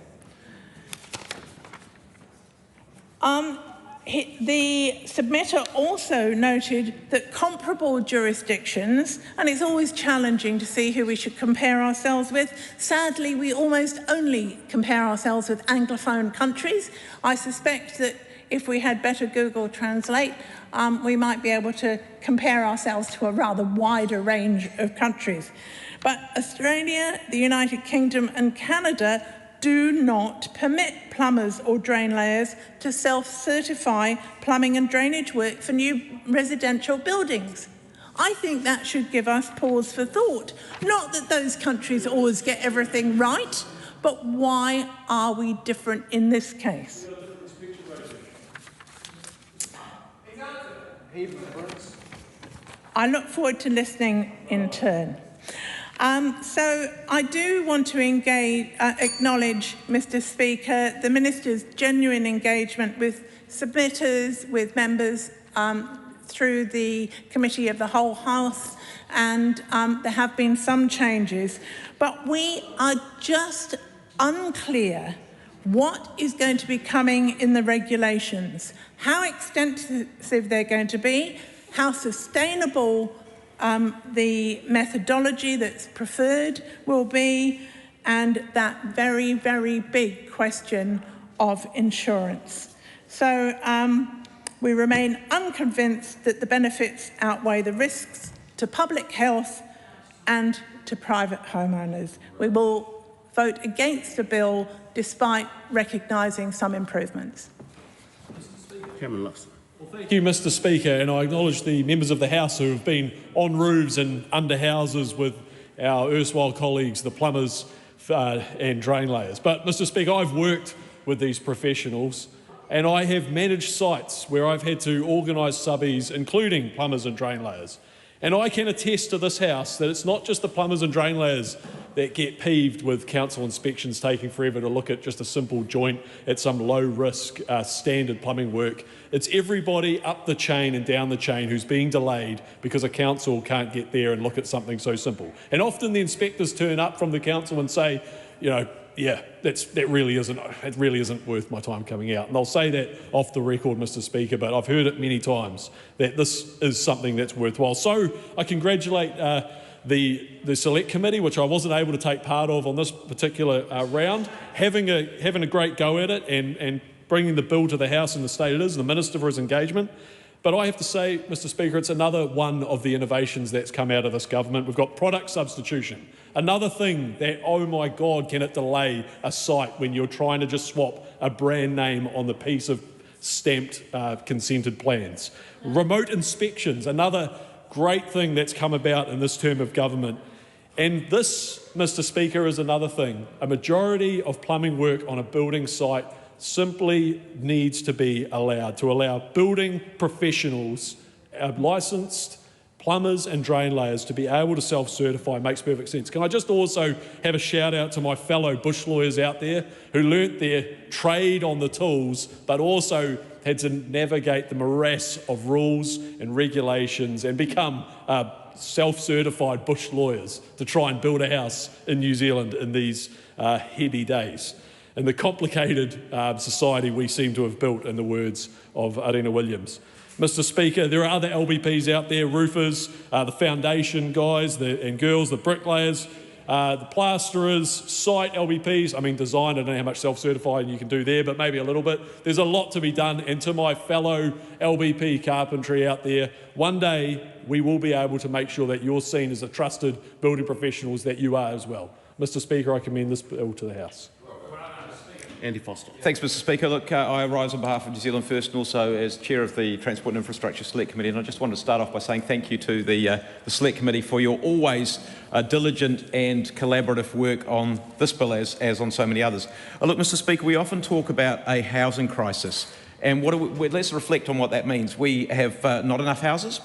The submitter also noted that comparable jurisdictions, and it's always challenging to see who we should compare ourselves with. Sadly, we almost only compare ourselves with Anglophone countries. I suspect that if we had better Google Translate, we might be able to compare ourselves to a rather wider range of countries. But Australia, the United Kingdom and Canada do not permit plumbers or drain layers to self-certify plumbing and drainage work for new residential buildings. I think that should give us pause for thought. Not that those countries always get everything right, but why are we different in this case? I look forward to listening in turn. So I do want to acknowledge, Mr. Speaker, the Minister's genuine engagement with submitters, with members through the Committee of the Whole House, and there have been some changes. But we are just unclear what is going to be coming in the regulations, how extensive they're going to be, how sustainable the methodology that's preferred will be, and that very, very big question of insurance. So we remain unconvinced that the benefits outweigh the risks to public health and to private homeowners. We will vote against the bill despite recognising some improvements.
Cameron Luxon.
Thank you, Mr. Speaker, and I acknowledge the members of the House who have been on roofs and under houses with our erstwhile colleagues, the plumbers and drain layers. But, Mr. Speaker, I've worked with these professionals and I have managed sites where I've had to organise subbies, including plumbers and drain layers. And I can attest to this House that it's not just the plumbers and drain layers that get peeved with council inspections taking forever to look at just a simple joint at some low-risk standard plumbing work. It's everybody up the chain and down the chain who's being delayed because a council can't get there and look at something so simple. And often the inspectors turn up from the council and say, you know, yeah, it really isn't worth my time coming out. And I'll say that off the record, Mr. Speaker, but I've heard it many times that this is something that's worthwhile. So I congratulate the Select Committee, which I wasn't able to take part of on this particular round, having a great go at it and bringing the bill to the House in the state it is, the Minister for his engagement. But I have to say, Mr. Speaker, it's another one of the innovations that's come out of this government. We've got product substitution. Another thing that, oh my God, can it delay a site when you're trying to just swap a brand name on the piece of stamped consented plans. Remote inspections, another great thing that's come about in this term of government. And this, Mr. Speaker, is another thing. A majority of plumbing work on a building site simply needs to be allowed, to allow building professionals, licensed plumbers and drain layers to be able to self-certify makes perfect sense. Can I just also have a shout out to my fellow bush lawyers out there who learnt their trade on the tools, but also had to navigate the morass of rules and regulations and become self-certified bush lawyers to try and build a house in New Zealand in these heady days. And the complicated society we seem to have built, in the words of Arena Williams. Mr. Speaker, there are other LBPs out there, roofers, the foundation guys and girls, the bricklayers, the plasterers, site LBPs. I mean, design, I don't know how much self-certifying you can do there, but maybe a little bit. There's a lot to be done. And to my fellow LBP carpentry out there, one day we will be able to make sure that you're seen as the trusted building professionals that you are as well. Mr. Speaker, I commend this bill to the House.
Andy Foster.
Thanks, Mr. Speaker. Look, I rise on behalf of New Zealand First and also as Chair of the Transport and Infrastructure Select Committee, and I just wanted to start off by saying thank you to the Select Committee for your always diligent and collaborative work on this bill as on so many others. Look, Mr. Speaker, we often talk about a housing crisis, and let's reflect on what that means. We have not enough houses.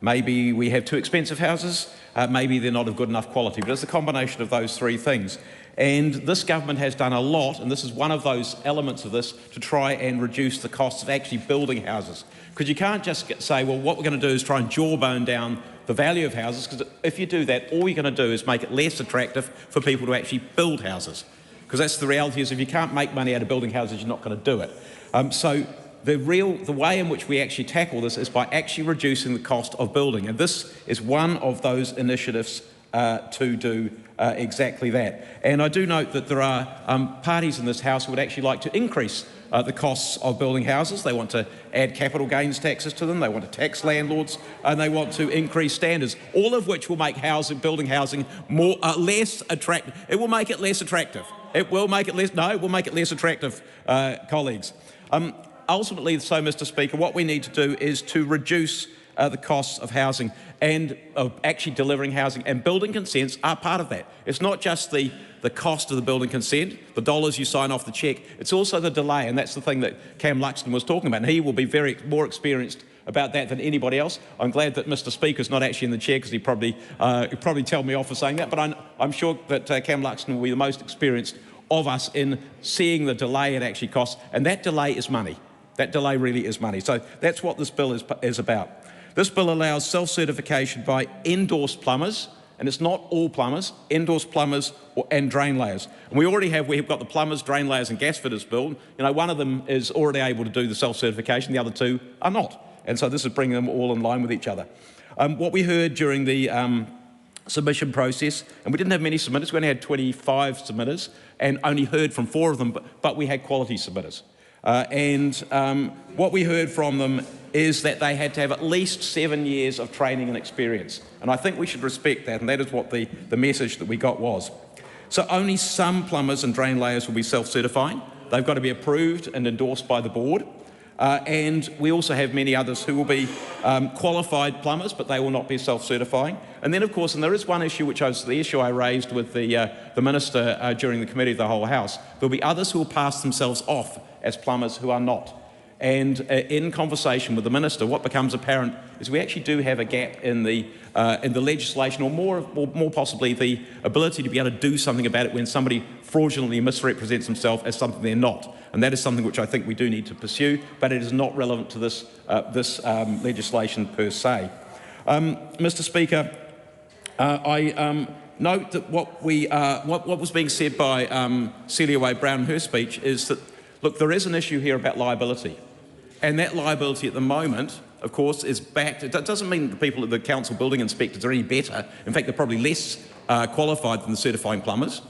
Maybe we have too expensive houses. Maybe they're not of good enough quality, but it's a combination of those three things. And this government has done a lot, and this is one of those elements of this, to try and reduce the costs of actually building houses. Because you can't just say, well, what we're going to do is try and jawbone down the value of houses, because if you do that, all you're going to do is make it less attractive for people to actually build houses. Because that's the reality, is if you can't make money out of building houses, you're not going to do it. So the way in which we actually tackle this is by actually reducing the cost of building. And this is one of those initiatives to do exactly that. And I do note that there are parties in this House who would actually like to increase the costs of building houses. They want to add capital gains taxes to them, they want to tax landlords, and they want to increase standards, all of which will make building housing more less attractive. It will make it less attractive. It will make it less, no, it will make it less attractive, colleagues. Ultimately, so, Mr. Speaker, what we need to do is to reduce the costs of housing and of actually delivering housing, and building consents are part of that. It's not just the cost of the building consent, the dollars you sign off the cheque, it's also the delay, and that's the thing that Cam Luxon was talking about, and he will be more experienced about that than anybody else. I'm glad that Mr. Speaker's not actually in the chair, because he'd probably tell me off for saying that, but I'm sure that Cam Luxon will be the most experienced of us in seeing the delay it actually costs, and that delay is money. That delay really is money. So that's what this bill is about. This bill allows self-certification by endorsed plumbers, and it's not all plumbers, endorsed plumbers and drain layers. And we've got the plumbers, drain layers and gas fitters bill. You know, one of them is already able to do the self-certification, the other two are not. And so this is bringing them all in line with each other. What we heard during the submission process, and we didn't have many submitters, we only had 25 submitters, and only heard from 4 of them, but we had quality submitters. What we heard from them is that they had to have at least 7 years of training and experience. And I think we should respect that, and that is what the message that we got was. So only some plumbers and drain layers will be self-certifying. They've got to be approved and endorsed by the board. And we also have many others who will be qualified plumbers, but they will not be self-certifying. And then, of course, and there is one issue, which was the issue I raised with the Minister during the Committee of the Whole House. There'll be others who will pass themselves off as plumbers who are not. And in conversation with the Minister, what becomes apparent is we actually do have a gap in the legislation, or more possibly the ability to be able to do something about it when somebody fraudulently misrepresents themselves as something they're not. And that is something which I think we do need to pursue, but it is not relevant to this legislation per se. Mr. Speaker, I note that what was being said by Celia Way-Brown in her speech is that, look, there is an issue here about liability. And that liability at the moment, of course, is backed. It doesn't mean the people at the council building inspectors are any better. In fact, they're probably less qualified than the certifying plumbers.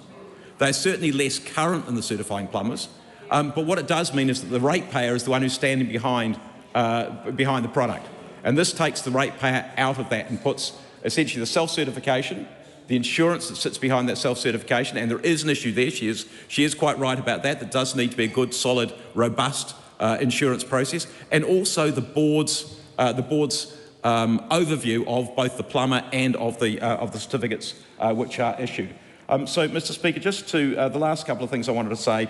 They're certainly less current than the certifying plumbers. But what it does mean is that the ratepayer is the one who's standing behind the product. And this takes the ratepayer out of that and puts essentially the self-certification, the insurance that sits behind that self-certification, and there is an issue there. She is quite right about that. There does need to be a good, solid, robust insurance process, and also the board's overview of both the plumber and of the certificates which are issued. So, Mr. Speaker, just to the last couple of things I wanted to say.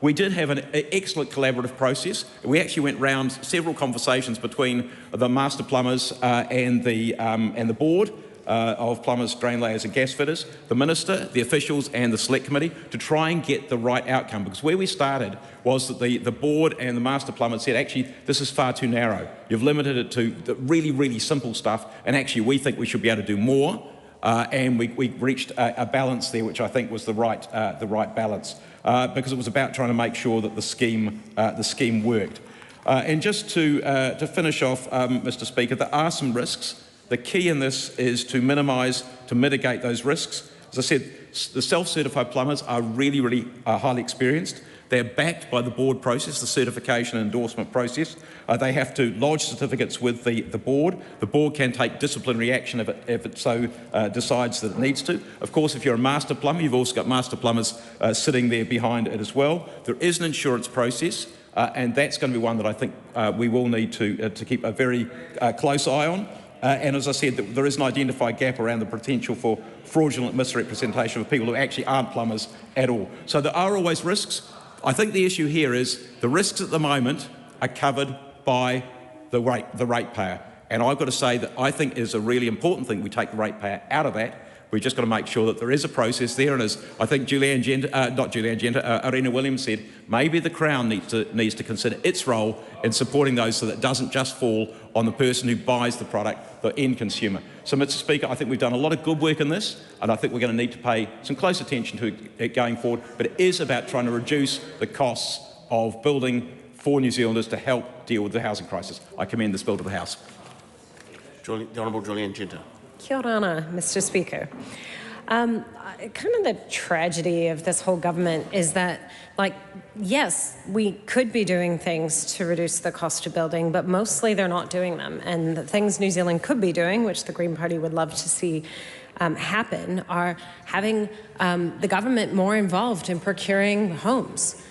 We did have an excellent collaborative process. We actually went round several conversations between the master plumbers and the board of plumbers, drain layers and gas fitters, the Minister, the officials and the Select Committee to try and get the right outcome, because where we started was that the board and the master plumbers said, actually, this is far too narrow. You've limited it to the really, really simple stuff, and actually we think we should be able to do more, and we reached a balance there which I think was the right balance, because it was about trying to make sure that the scheme worked. And just to finish off, Mr. Speaker, there are some risks. The key in this is to mitigate those risks. As I said, the self-certified plumbers are really, really highly experienced. They're backed by the board process, the certification and endorsement process. They have to lodge certificates with the board. The board can take disciplinary action if it so decides that it needs to. Of course, if you're a master plumber, you've also got master plumbers sitting there behind it as well. There is an insurance process, and that's going to be one that I think we will need to keep a very close eye on. And as I said, there is an identified gap around the potential for fraudulent misrepresentation of people who actually aren't plumbers at all. So there are always risks. I think the issue here is the risks at the moment are covered by the ratepayer. And I've got to say that I think it is a really important thing we take the ratepayer out of that, We've just got to make sure that there is a process there, and as I think Arena Williams said, maybe the Crown needs to consider its role in supporting those so that it doesn't just fall on the person who buys the product, the end consumer. So, Mr. Speaker, I think we've done a lot of good work in this, and I think we're going to need to pay some close attention to it going forward, but it is about trying to reduce the costs of building for New Zealanders to help deal with the housing crisis. I commend this bill to the House.
The Honourable Julian Genter.
Kia ora, Mr. Speaker. Kind of the tragedy of this whole government is that, like, yes, we could be doing things to reduce the cost of building, but mostly they're not doing them. And the things New Zealand could be doing, which the Green Party would love to see happen, are having the government more involved in procuring homes,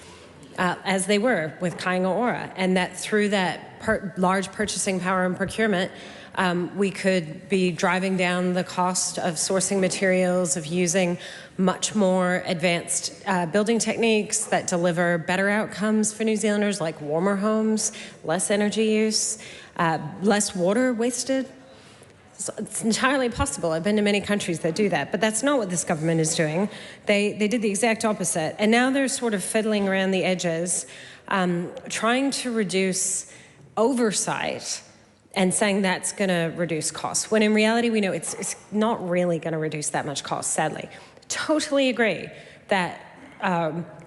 as they were with Kāinga Ora, and that through that large purchasing power and procurement, we could be driving down the cost of sourcing materials, of using much more advanced building techniques that deliver better outcomes for New Zealanders, like warmer homes, less energy use, less water wasted. So it's entirely possible. I've been to many countries that do that, but that's not what this government is doing. They did the exact opposite, and now they're sort of fiddling around the edges, trying to reduce oversight and saying that's going to reduce costs, when in reality we know it's not really going to reduce that much cost, sadly. Totally agree that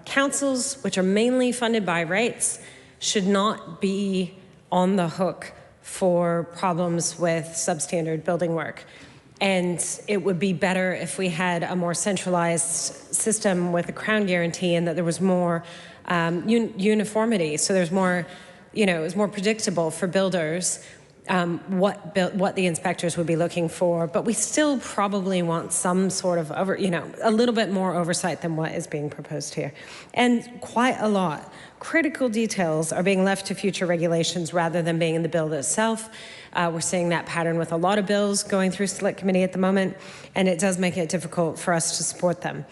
councils, which are mainly funded by rates, should not be on the hook for problems with substandard building work. And it would be better if we had a more centralized system with a Crown guarantee and that there was more uniformity. So there's more, it was more predictable for builders what the inspectors would be looking for, but we still probably want some sort of a little bit more oversight than what is being proposed here, and quite a lot. Critical details are being left to future regulations rather than being in the bill itself. We're seeing that pattern with a lot of bills going through Select Committee at the moment, and it does make it difficult for us to support them.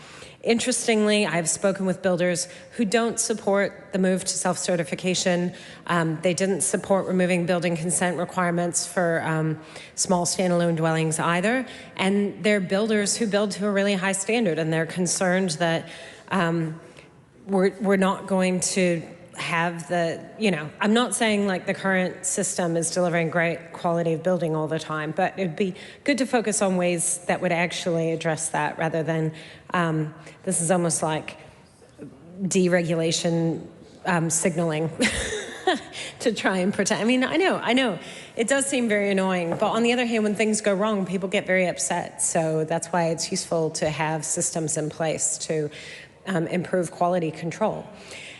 Interestingly, I've spoken with builders who don't support the move to self-certification. They didn't support removing building consent requirements for small standalone dwellings either. And they're builders who build to a really high standard, and they're concerned that we're not going to have I'm not saying like the current system is delivering great quality of building all the time, but it'd be good to focus on ways that would actually address that rather than this is almost like deregulation signaling to try and protect. I mean, I know, it does seem very annoying, but on the other hand, when things go wrong, people get very upset. So that's why it's useful to have systems in place to improve quality control.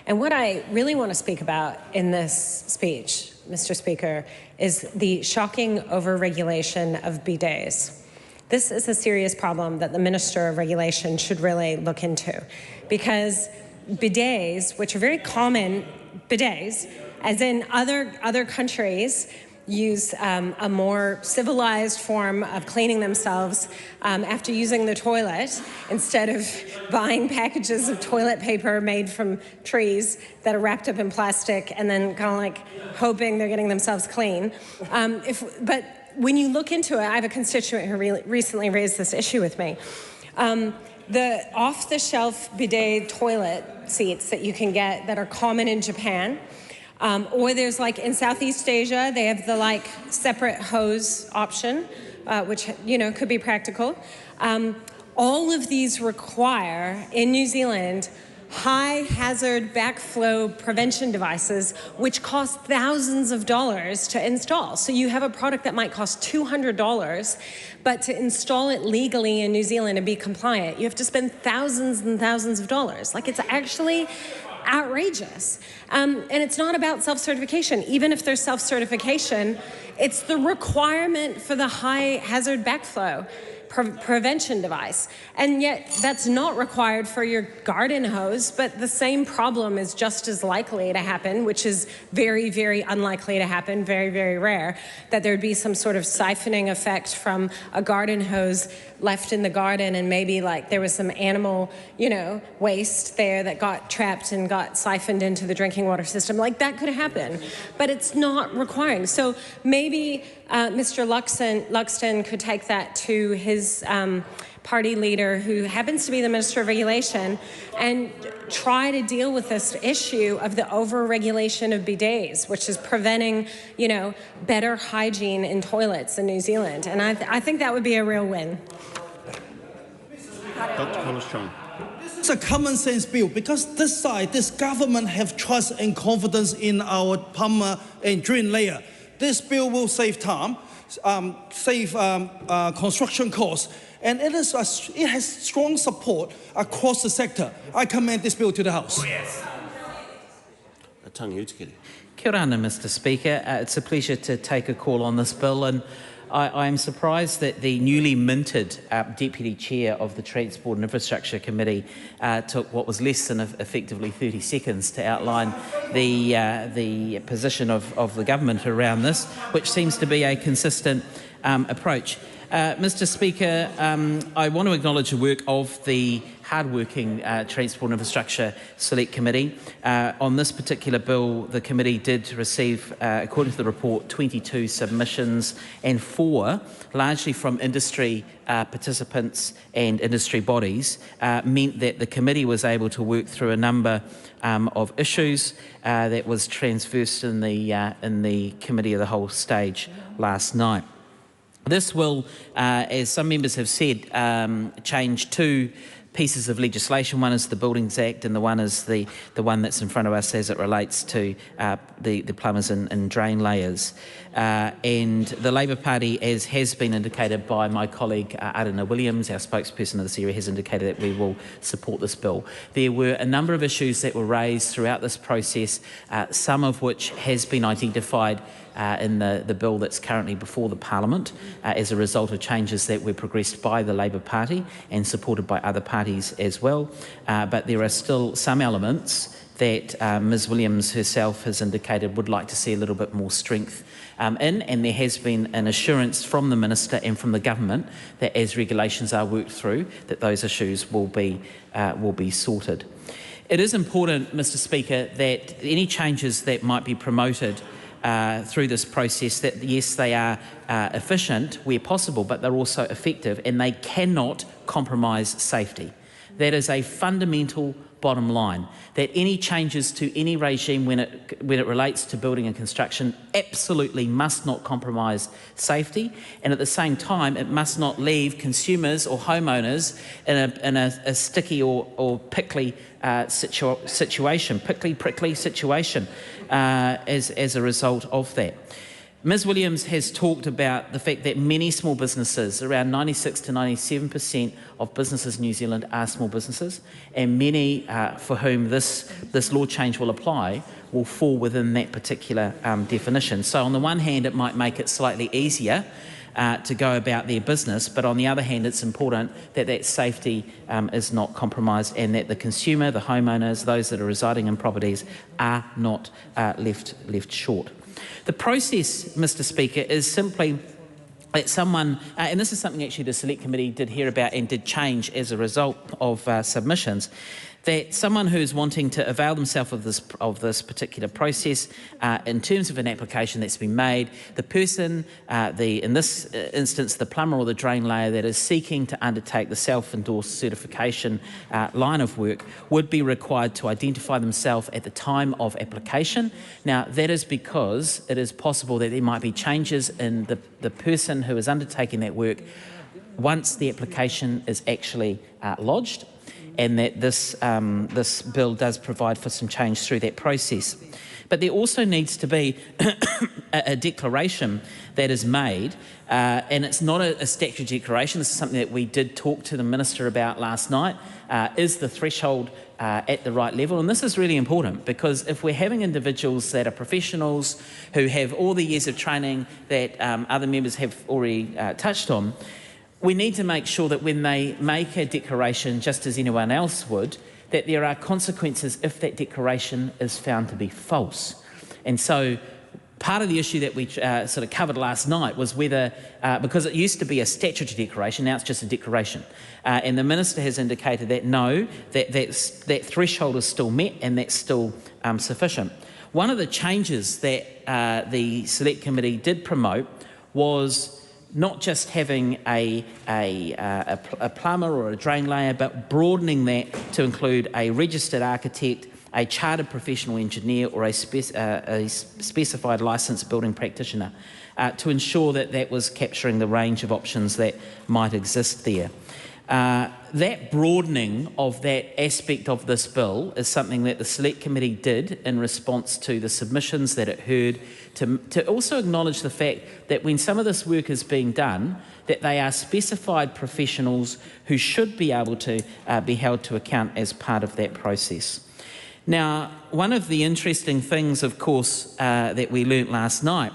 And what I really want to speak about in this speech, Mr. Speaker, is the shocking overregulation of bidets. This is a serious problem that the Minister of Regulation should really look into, because bidets, which are very common bidets, as in other countries, use a more civilized form of cleaning themselves after using the toilet, instead of buying packages of toilet paper made from trees that are wrapped up in plastic and then kind of like hoping they're getting themselves clean. But when you look into it, I have a constituent who recently raised this issue with me. The off-the-shelf bidet toilet seats that you can get that are common in Japan, or there's like in Southeast Asia, they have the like separate hose option, which, could be practical. All of these require, in New Zealand, high hazard backflow prevention devices, which cost thousands of dollars to install. So you have a product that might cost $200, but to install it legally in New Zealand and be compliant, you have to spend thousands and thousands of dollars. Like, it's actually outrageous. And it's not about self-certification. Even if there's self-certification, it's the requirement for the high hazard backflow prevention device. And yet that's not required for your garden hose, but the same problem is just as likely to happen, which is very, very unlikely to happen, very, very rare, that there'd be some sort of siphoning effect from a garden hose left in the garden, and maybe like there was some animal, waste there that got trapped and got siphoned into the drinking water system. Like, that could happen, but it's not requiring. So maybe Mr. Luxon could take that to his party leader who happens to be the Minister of Regulation and try to deal with this issue of the over-regulation of bidets, which is preventing, better hygiene in toilets in New Zealand. And I think that would be a real win.
Dr. Hollis-Chong.
It's a common sense bill because this government have trust and confidence in our plumber and drain layer. This bill will save time, save construction costs, and it has strong support across the sector. I commend this bill to the House.
Oh, yes.
Kia ora, Mr. Speaker. It's a pleasure to take a call on this bill, and I am surprised that the newly minted Deputy Chair of the Transport and Infrastructure Committee took what was less than effectively 30 seconds to outline the position of the government around this, which seems to be a consistent approach. Mr. Speaker, I want to acknowledge the work of the hard-working Transport and Infrastructure Select Committee. On this particular bill, the committee did receive, according to the report, 22 submissions, and 4, largely from industry participants and industry bodies, meant that the committee was able to work through a number of issues that was transversed in the Committee of the Whole stage last night. This will, as some members have said, change 2 pieces of legislation. One is the Buildings Act, and the one is the one that's in front of us as it relates to the plumbers and drain layers. And the Labour Party, as has been indicated by my colleague Aotearoa Williams, our spokesperson of this area, has indicated that we will support this bill. There were a number of issues that were raised throughout this process, some of which has been identified in the bill that's currently before the Parliament as a result of changes that were progressed by the Labour Party and supported by other parties as well. But there are still some elements that Ms Williams herself has indicated would like to see a little bit more strength in, and there has been an assurance from the Minister and from the Government that as regulations are worked through, that those issues will be sorted. It is important, Mr Speaker, that any changes that might be promoted through this process, that yes, they are efficient where possible, but they're also effective, and they cannot compromise safety. That is a fundamental bottom line, that any changes to any regime when it relates to building and construction absolutely must not compromise safety, and at the same time it must not leave consumers or homeowners in a sticky or pickly situation, prickly situation as a result of that. Ms Williams has talked about the fact that many small businesses, around 96 to 97% of businesses in New Zealand are small businesses, and many for whom this law change will apply will fall within that particular definition. So on the one hand, it might make it slightly easier to go about their business, but on the other hand, it's important that that safety is not compromised, and that the consumer, the homeowners, those that are residing in properties are not left short. The process, Mr Speaker, is simply that someone, and this is something actually the Select Committee did hear about and did change as a result of submissions, that someone who is wanting to avail themselves of this particular process, in terms of an application that's been made, the person, in this instance, the plumber or the drain layer that is seeking to undertake the self-endorsed certification line of work would be required to identify themselves at the time of application. Now, that is because it is possible that there might be changes in the person who is undertaking that work once the application is actually lodged, and that this bill does provide for some change through that process. But there also needs to be a declaration that is made, and it's not a statutory declaration. This is something that we did talk to the Minister about last night. Is the threshold at the right level? And this is really important, because if we're having individuals that are professionals who have all the years of training that other members have already touched on, we need to make sure that when they make a declaration, just as anyone else would, that there are consequences if that declaration is found to be false. And so part of the issue that we sort of covered last night was whether, because it used to be a statutory declaration, now it's just a declaration. And the Minister has indicated that no, that threshold is still met, and that's still sufficient. One of the changes that the Select Committee did promote was not just having a plumber or a drain layer, but broadening that to include a registered architect, a chartered professional engineer, or a specified licensed building practitioner, to ensure that that was capturing the range of options that might exist there. That broadening of that aspect of this bill is something that the Select Committee did in response to the submissions that it heard, to also acknowledge the fact that when some of this work is being done, that they are specified professionals who should be able to be held to account as part of that process. Now, one of the interesting things, of course, that we learnt last night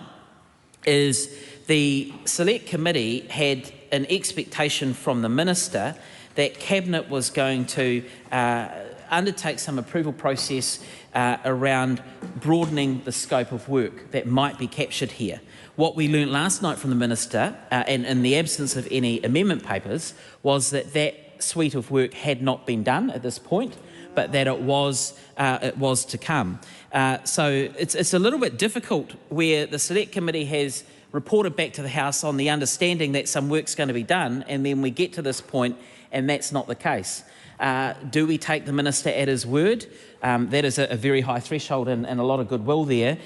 is the Select Committee had an expectation from the Minister that Cabinet was going to undertake some approval process around broadening the scope of work that might be captured here. What we learnt last night from the Minister, and in the absence of any amendment papers, was that that suite of work had not been done at this point, but that it was to come. So it's a little bit difficult where the Select Committee has reported back to the House on the understanding that some work's going to be done, and then we get to this point and that's not the case. Do we take the Minister at his word? That is a very high threshold and a lot of goodwill there.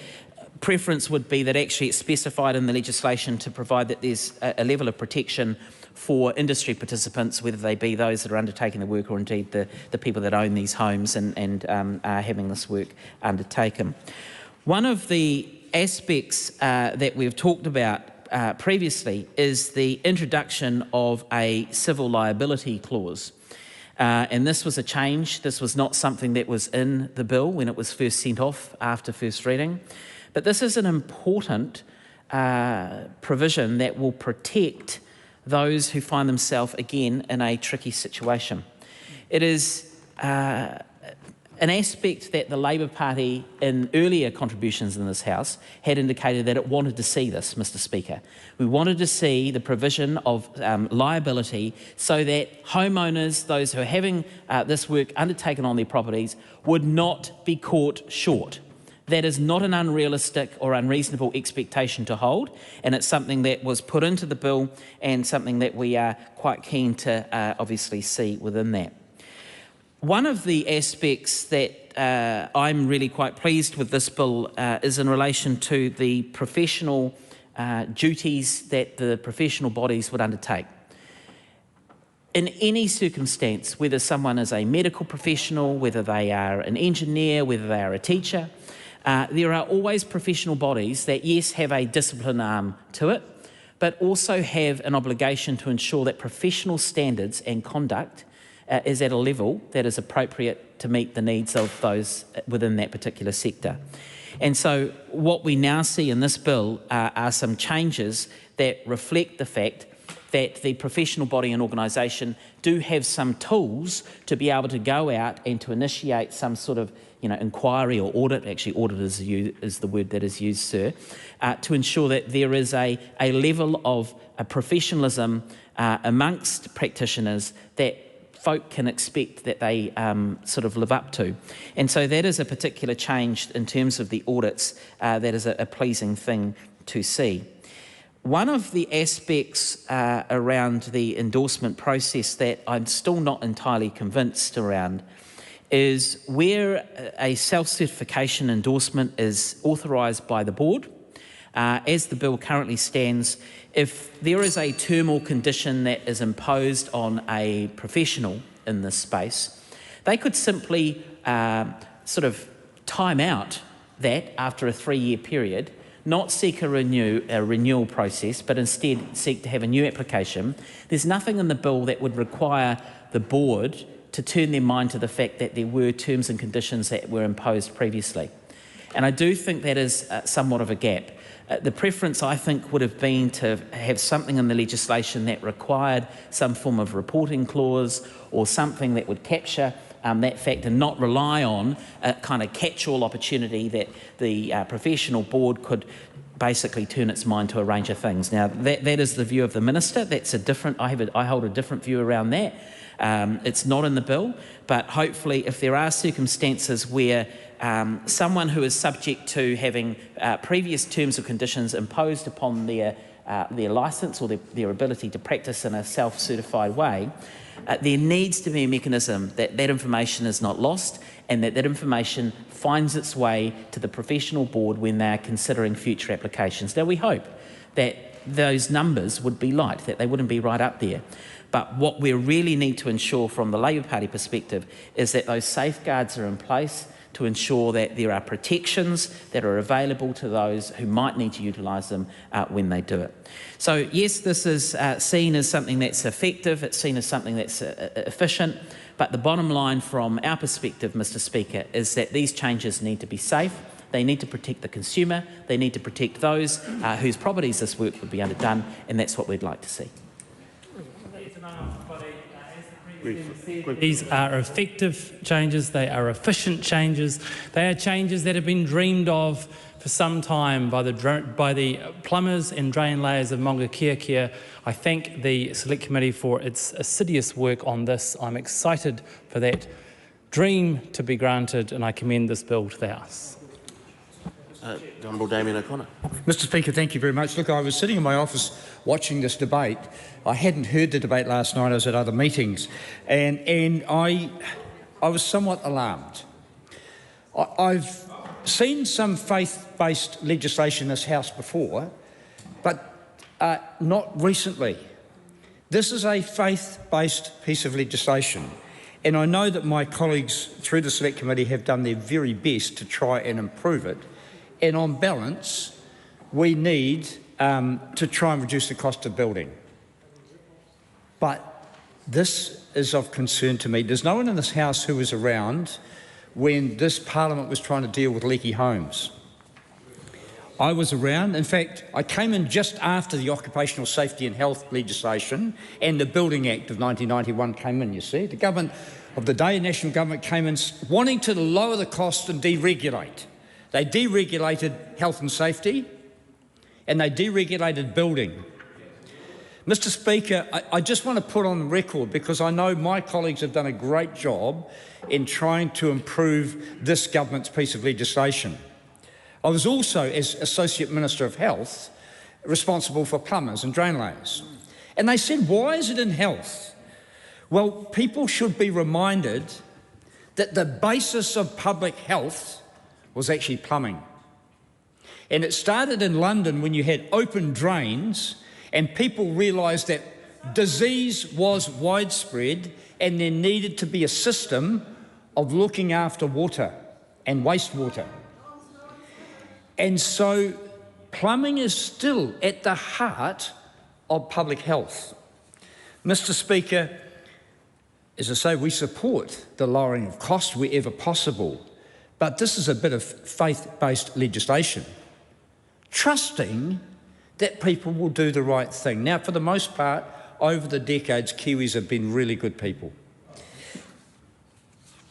Preference would be that actually it's specified in the legislation to provide that there's a level of protection for industry participants, whether they be those that are undertaking the work or indeed the people that own these homes and are having this work undertaken. One of the aspects that we've talked about previously is the introduction of a civil liability clause. And this was a change. This was not something that was in the bill when it was first sent off after first reading. But this is an important provision that will protect those who find themselves, again, in a tricky situation. It is an aspect that the Labor Party, in earlier contributions in this House, had indicated that it wanted to see this, Mr Speaker. We wanted to see the provision of liability so that homeowners, those who are having this work undertaken on their properties, would not be caught short. That is not an unrealistic or unreasonable expectation to hold, and it's something that was put into the bill and something that we are quite keen to obviously see within that. One of the aspects that I'm really quite pleased with this bill is in relation to the professional duties that the professional bodies would undertake. In any circumstance, whether someone is a medical professional, whether they are an engineer, whether they are a teacher, there are always professional bodies that, yes, have a discipline arm to it, but also have an obligation to ensure that professional standards and conduct is at a level that is appropriate to meet the needs of those within that particular sector. And so what we now see in this bill are some changes that reflect the fact that the professional body and organisation do have some tools to be able to go out and to initiate some sort of inquiry or audit. Actually, audit is the word that is used, sir, to ensure that there is a level of professionalism amongst practitioners that folk can expect that they sort of live up to. And so that is a particular change in terms of the audits that is a pleasing thing to see. One of the aspects around the endorsement process that I'm still not entirely convinced around is where a self-certification endorsement is authorised by the board. As the bill currently stands, if there is a term or condition that is imposed on a professional in this space, they could simply sort of time out that after a 3-year period, not seek a renewal process, but instead seek to have a new application. There's nothing in the bill that would require the board to turn their mind to the fact that there were terms and conditions that were imposed previously. And I do think that is somewhat of a gap. The preference, I think, would have been to have something in the legislation that required some form of reporting clause or something that would capture that fact and not rely on a kind of catch-all opportunity that the professional board could basically turn its mind to a range of things. Now, that is the view of the Minister. That's a different. I hold a different view around that. It's not in the bill, but hopefully if there are circumstances where someone who is subject to having previous terms or conditions imposed upon their their licence or their ability to practice in a self-certified way, there needs to be a mechanism that that information is not lost and that that information finds its way to the professional board when they are considering future applications. Now, we hope that those numbers would be light, that they wouldn't be right up there. But what we really need to ensure from the Labour Party perspective is that those safeguards are in place to ensure that there are protections that are available to those who might need to utilise them when they do it. So yes, this is seen as something that's effective, it's seen as something that's efficient, but the bottom line from our perspective, Mr Speaker, is that these changes need to be safe, they need to protect the consumer, they need to protect those whose properties this work would be underdone, and that's what we'd like to see.
These are effective changes, they are efficient changes, they are changes that have been dreamed of for some time by the plumbers and drain layers of Maungakea. I thank the Select Committee for its assiduous work on this. I'm excited for that dream to be granted, and I commend this bill to the House.
The Honourable Damien O'Connor.
Mr Speaker, thank you very much. Look, I was sitting in my office watching this debate. I hadn't heard the debate last night, I was at other meetings, and I was somewhat alarmed. I've seen some faith-based legislation in this House before, but not recently. This is a faith-based piece of legislation, and I know that my colleagues through the Select Committee have done their very best to try and improve it, and on balance, we need to try and reduce the cost of building. But this is of concern to me. There's no one in this House who was around when this Parliament was trying to deal with leaky homes. I was around. In fact, I came in just after the Occupational Safety and Health legislation and the Building Act of 1991 came in, you see. The government of the day, national government, came in wanting to lower the cost and deregulate. They deregulated health and safety and they deregulated building. Mr Speaker, I just want to put on the record, because I know my colleagues have done a great job in trying to improve this government's piece of legislation. I was also, as Associate Minister of Health, responsible for plumbers and drain layers. And they said, why is it in health? Well, people should be reminded that the basis of public health was actually plumbing. And it started in London when you had open drains and people realised that disease was widespread and there needed to be a system of looking after water and wastewater. And so plumbing is still at the heart of public health. Mr Speaker, as I say, we support the lowering of cost wherever possible, but this is a bit of faith-based legislation, trusting that people will do the right thing. Now, for the most part, over the decades, Kiwis have been really good people.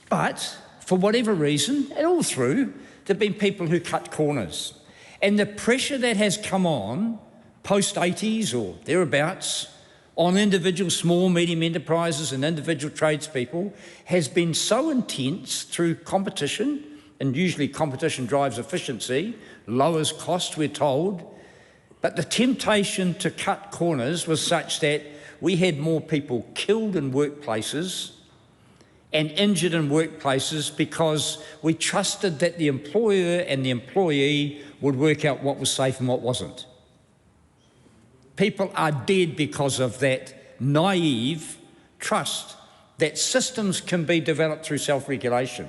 But for whatever reason, and all through, there have been people who cut corners. And the pressure that has come on post-80s or thereabouts on individual small, medium enterprises and individual tradespeople has been so intense through competition, and usually competition drives efficiency, lowers cost, we're told, but the temptation to cut corners was such that we had more people killed in workplaces and injured in workplaces because we trusted that the employer and the employee would work out what was safe and what wasn't. People are dead because of that naive trust that systems can be developed through self-regulation.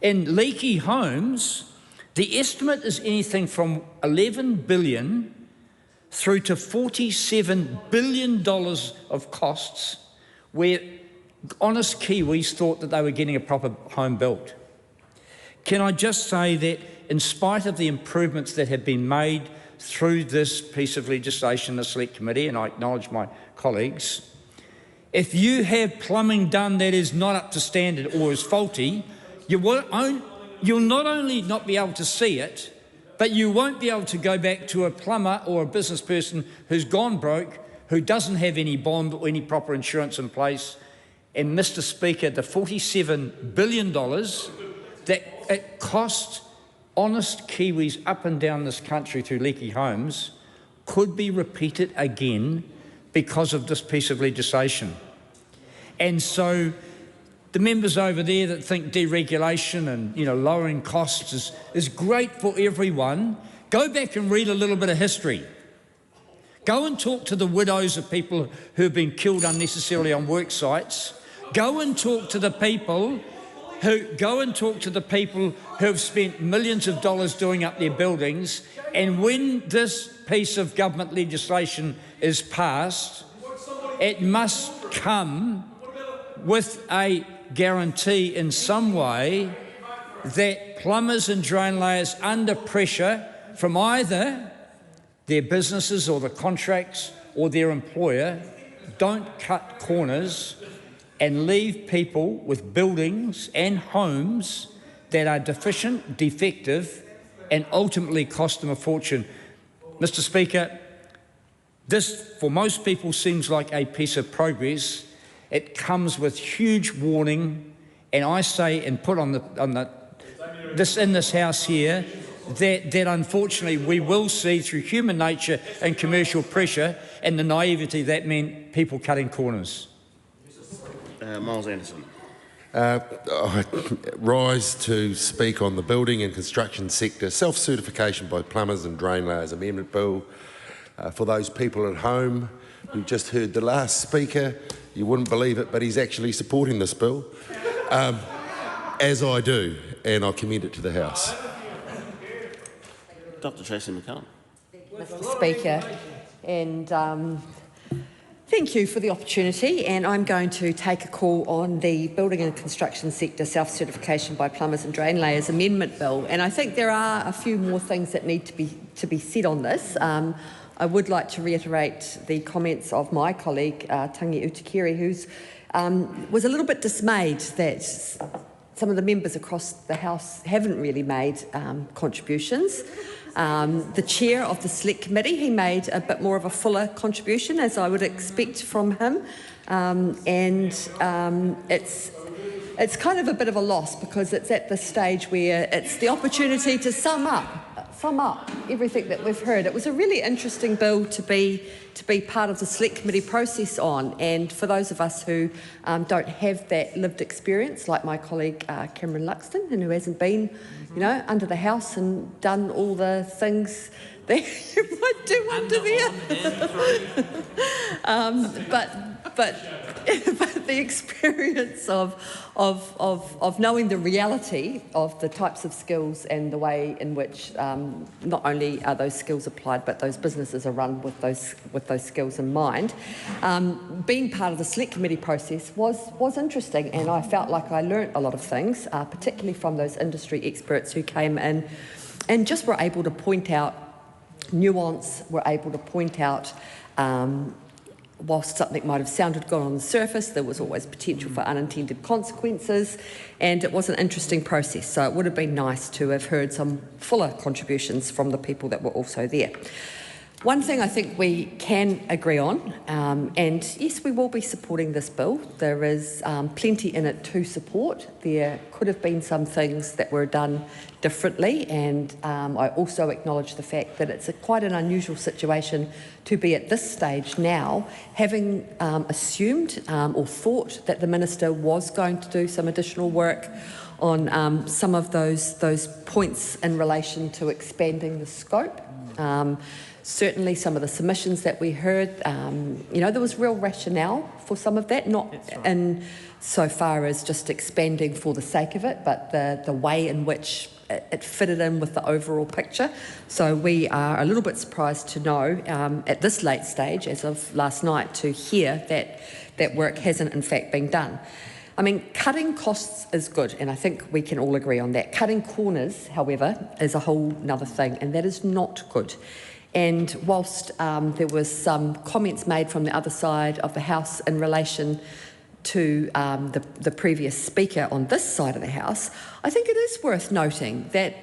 In leaky homes, the estimate is anything from $11 billion through to $47 billion of costs, where honest Kiwis thought that they were getting a proper home built. Can I just say that in spite of the improvements that have been made through this piece of legislation, the Select Committee, and I acknowledge my colleagues, if you have plumbing done that is not up to standard or is faulty, you'll not only not be able to see it, but you won't be able to go back to a plumber or a business person who's gone broke, who doesn't have any bond or any proper insurance in place. And Mr Speaker, the $47 billion that it cost honest Kiwis up and down this country through leaky homes, could be repeated again because of this piece of legislation. And so the members over there that think deregulation and lowering costs is great for everyone, go back and read a little bit of history. Go and talk to the widows of people who have been killed unnecessarily on work sites. Go and talk to the people who have spent millions of dollars doing up their buildings. And when this piece of government legislation is passed, it must come with a guarantee in some way that plumbers and drain layers under pressure from either their businesses or the contracts or their employer don't cut corners and leave people with buildings and homes that are deficient, defective, and ultimately cost them a fortune. Mr. Speaker, this for most people seems like a piece of progress. It comes with huge warning, and I say and put in this House here that unfortunately we will see through human nature and commercial pressure and the naivety that meant people cutting corners.
Miles Anderson.
I rise to speak on the building and construction sector self-certification by plumbers and drain layers amendment bill. For those people at home who just heard the last speaker, you wouldn't believe it, but he's actually supporting this bill, as I do, and I commend it to the House.
Dr. Tracy McCallum.
Mr. Speaker, and thank you for the opportunity, and I'm going to take a call on the Building and Construction Sector Self-Certification by Plumbers and Drain Layers Amendment Bill, and I think there are a few more things that need to be said on this. I would like to reiterate the comments of my colleague, Tangi Utikere, who was a little bit dismayed that some of the members across the House haven't really made contributions. The chair of the Select Committee, he made a bit more of a fuller contribution, as I would expect from him, it's kind of a bit of a loss because it's at the stage where it's the opportunity to sum up everything that we've heard. It was a really interesting bill to be part of the Select Committee process on, and for those of us who don't have that lived experience, like my colleague Cameron Luxon, and who hasn't been, under the House and done all the things that you might do under there. But the experience of knowing the reality of the types of skills and the way in which not only are those skills applied, but those businesses are run with those skills in mind. Being part of the Select Committee process was interesting, and I felt like I learnt a lot of things, particularly from those industry experts who came in and just were able to point out nuance, were able to point out whilst something might have sounded good on the surface, there was always potential for unintended consequences, and it was an interesting process. So it would have been nice to have heard some fuller contributions from the people that were also there. One thing I think we can agree on, and yes, we will be supporting this bill. There is plenty in it to support. There could have been some things that were done differently, and I also acknowledge the fact that it's quite an unusual situation to be at this stage now, having assumed or thought that the Minister was going to do some additional work on some of those points in relation to expanding the scope. Certainly some of the submissions that we heard, there was real rationale for some of that, not in so far as just expanding for the sake of it, but the way in which it fitted in with the overall picture. So we are a little bit surprised to know at this late stage, as of last night, to hear that that work hasn't in fact been done. I mean, cutting costs is good, and I think we can all agree on that. Cutting corners, however, is a whole nother thing, and that is not good. And whilst there was some comments made from the other side of the House in relation to the previous speaker on this side of the House, I think it is worth noting that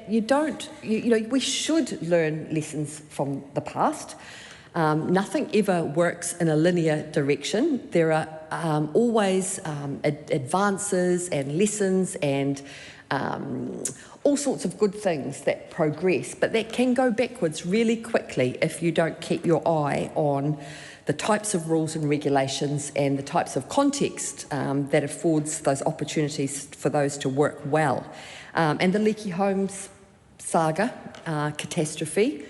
we should learn lessons from the past. Nothing ever works in a linear direction. There are always advances and lessons and all sorts of good things that progress, but that can go backwards really quickly if you don't keep your eye on the types of rules and regulations and the types of context that affords those opportunities for those to work well. And the leaky homes saga, catastrophe,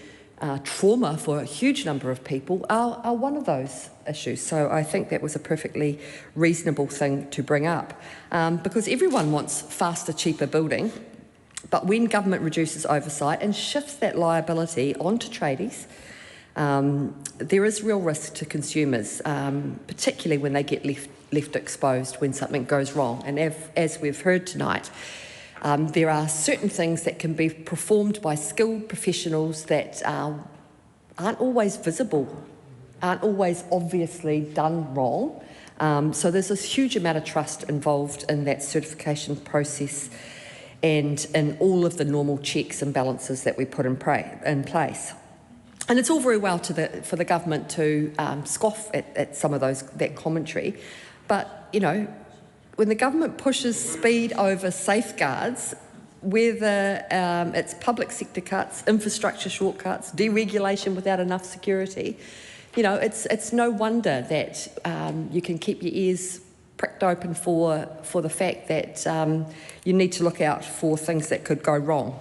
trauma for a huge number of people are one of those issues. So I think that was a perfectly reasonable thing to bring up, because everyone wants faster, cheaper building, but when government reduces oversight and shifts that liability onto tradies, there is real risk to consumers, particularly when they get left exposed when something goes wrong. And as we've heard tonight, there are certain things that can be performed by skilled professionals that aren't always visible, aren't always obviously done wrong. So there's this huge amount of trust involved in that certification process and in all of the normal checks and balances that we put in place. And it's all very well for the government to scoff at some of that commentary, but, you know, when the government pushes speed over safeguards, whether it's public sector cuts, infrastructure shortcuts, deregulation without enough security, you know, it's no wonder that you can keep your ears pricked open for the fact that you need to look out for things that could go wrong.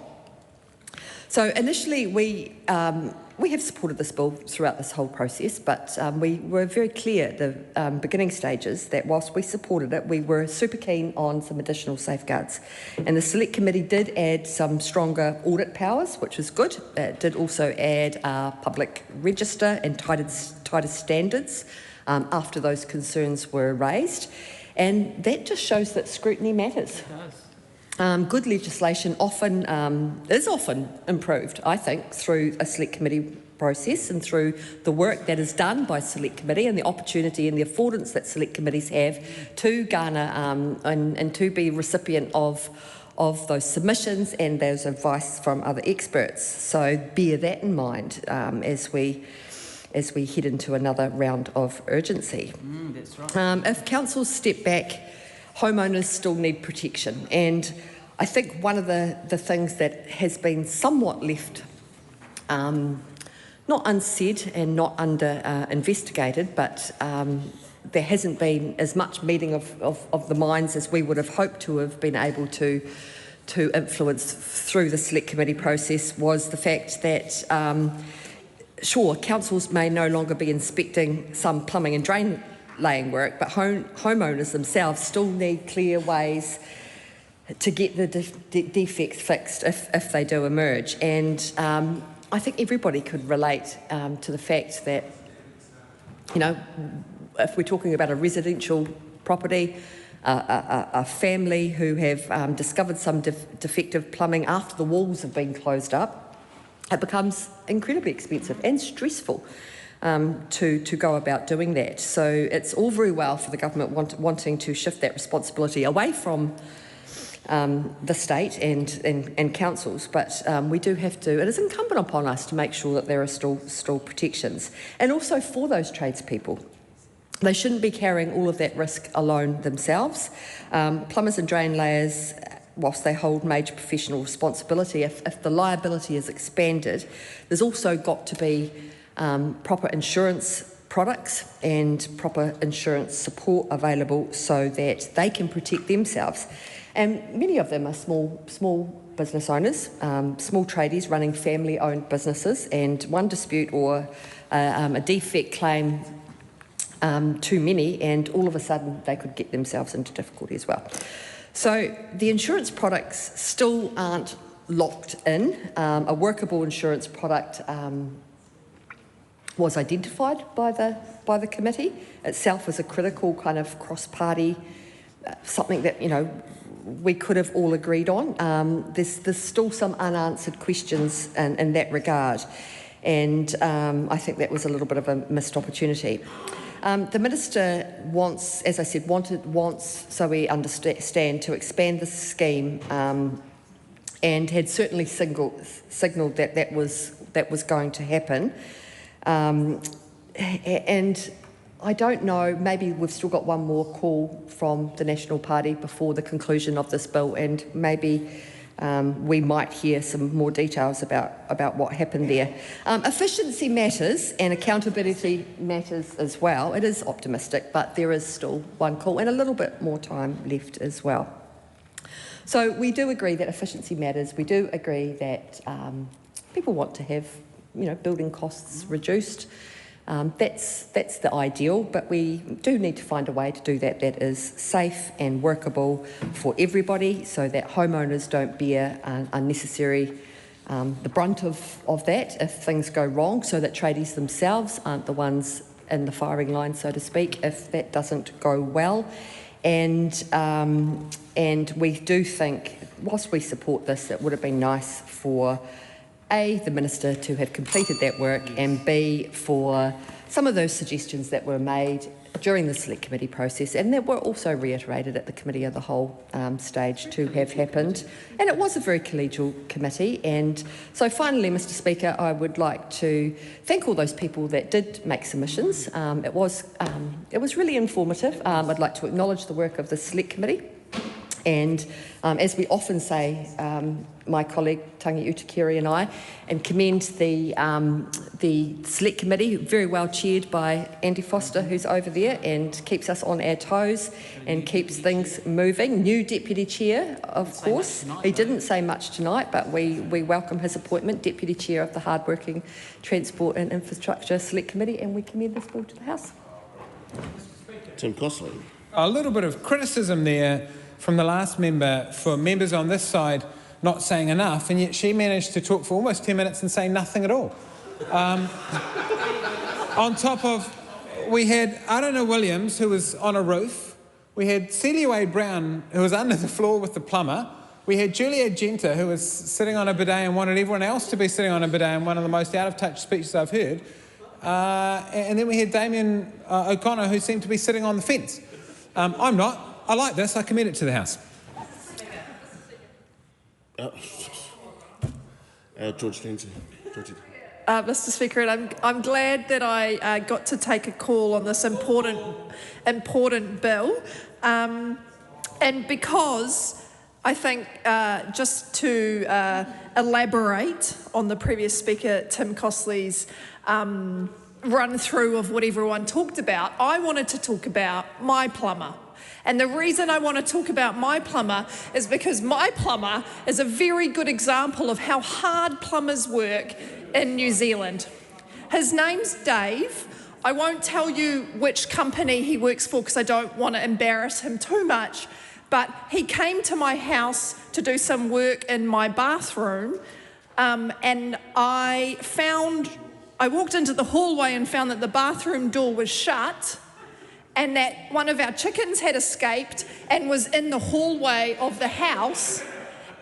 So initially we have supported this bill throughout this whole process, but we were very clear at the beginning stages that whilst we supported it, we were super keen on some additional safeguards. And the Select Committee did add some stronger audit powers, which was good. It did also add a public register and tighter standards after those concerns were raised. And that just shows that scrutiny matters. It does. Good legislation is often improved, I think, through a Select Committee process and through the work that is done by Select Committee and the opportunity and the affordance that Select Committees have to garner and to be recipient of those submissions and those advice from other experts. So bear that in mind as we head into another round of urgency.
That's right.
If councils step back, homeowners still need protection, and I think one of the things that has been somewhat left not unsaid and not investigated, but there hasn't been as much meeting of the minds as we would have hoped to have been able to influence through the Select Committee process, was the fact that sure, councils may no longer be inspecting some plumbing and drain laying work, but homeowners themselves still need clear ways to get the defects fixed if they do emerge. And I think everybody could relate to the fact that, you know, if we're talking about a residential property, a family who have discovered some defective plumbing after the walls have been closed up, it becomes incredibly expensive and stressful to go about doing that. So it's all very well for the government wanting to shift that responsibility away from the state and councils, but we do have to, it is incumbent upon us to make sure that there are still protections. And also for those tradespeople, they shouldn't be carrying all of that risk alone themselves. Plumbers and drain layers, whilst they hold major professional responsibility, if the liability is expanded, there's also got to be proper insurance products and proper insurance support available so that they can protect themselves. And many of them are small business owners, small tradies running family-owned businesses, and one dispute or a defect claim too many, and all of a sudden they could get themselves into difficulty as well. So the insurance products still aren't locked in. A workable insurance product was identified by the committee itself as a critical kind of cross-party, something that, you know, we could have all agreed on. There's still some unanswered questions in that regard, and I think that was a little bit of a missed opportunity. The Minister wants, as I said, wants, so we understand, to expand the scheme, and had certainly signalled that was going to happen. And I don't know, maybe we've still got one more call from the National Party before the conclusion of this bill, and maybe we might hear some more details about what happened there. Efficiency matters and accountability matters as well. It is optimistic, but there is still one call and a little bit more time left as well. So we do agree that efficiency matters. We do agree that people want to have, building costs reduced. That's the ideal, but we do need to find a way to do that is safe and workable for everybody, so that homeowners don't bear unnecessary the brunt of that if things go wrong, so that tradies themselves aren't the ones in the firing line, so to speak, if that doesn't go well. And we do think, whilst we support this, it would have been nice for A, the Minister to have completed that work, and B, for some of those suggestions that were made during the Select Committee process and that were also reiterated at the Committee of the Whole stage to have happened. And it was a very collegial committee. And so finally, Mr Speaker, I would like to thank all those people that did make submissions. It was really informative. I'd like to acknowledge the work of the Select Committee. And as we often say, my colleague Tangi Utakiri and I, and commend the Select Committee, very well chaired by Andy Foster, who's over there and keeps us on our toes and keeps things moving. New Deputy Chair, of course. He didn't say much tonight, but we welcome his appointment, Deputy Chair of the hardworking Transport and Infrastructure Select Committee, and we commend this bill to the House.
Tim Costley.
A little bit of criticism there from the last member for members on this side not saying enough, and yet she managed to talk for almost 10 minutes and say nothing at all. On top of, we had Arana Williams, who was on a roof. We had Celia Wade Brown, who was under the floor with the plumber. We had Julia Genta, who was sitting on a bidet and wanted everyone else to be sitting on a bidet, in one of the most out-of-touch speeches I've heard. And then we had Damien O'Connor, who seemed to be sitting on the fence. I'm not. I like this. I commend it to the House.
George Lindsay.
Mr Speaker, and I'm glad that I got to take a call on this important bill, and because I think just to elaborate on the previous speaker, Tim Costley's run through of what everyone talked about, I wanted to talk about my plumber. And the reason I want to talk about my plumber is because my plumber is a very good example of how hard plumbers work in New Zealand. His name's Dave. I won't tell you which company he works for because I don't want to embarrass him too much, but he came to my house to do some work in my bathroom, and I walked into the hallway and found that the bathroom door was shut, and that one of our chickens had escaped and was in the hallway of the house,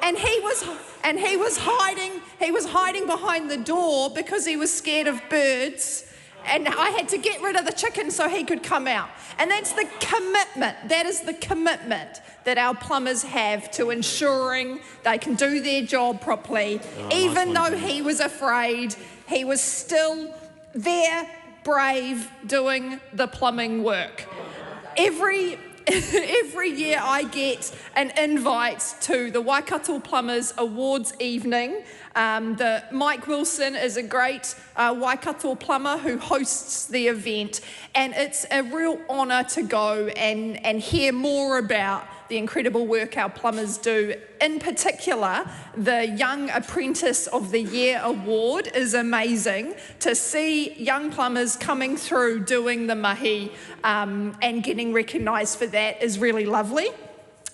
and he was hiding behind the door because he was scared of birds, and I had to get rid of the chicken so he could come out. And that's the commitment. That is the commitment that our plumbers have to ensuring they can do their job properly. Even though he was afraid, he was still there, brave, doing the plumbing work. Every year I get an invite to the Waikato Plumbers Awards evening. Mike Wilson is a great Waikato plumber who hosts the event, and it's a real honour to go and hear more about the incredible work our plumbers do. In particular, the Young Apprentice of the Year award is amazing. To see young plumbers coming through doing the mahi and getting recognised for that is really lovely.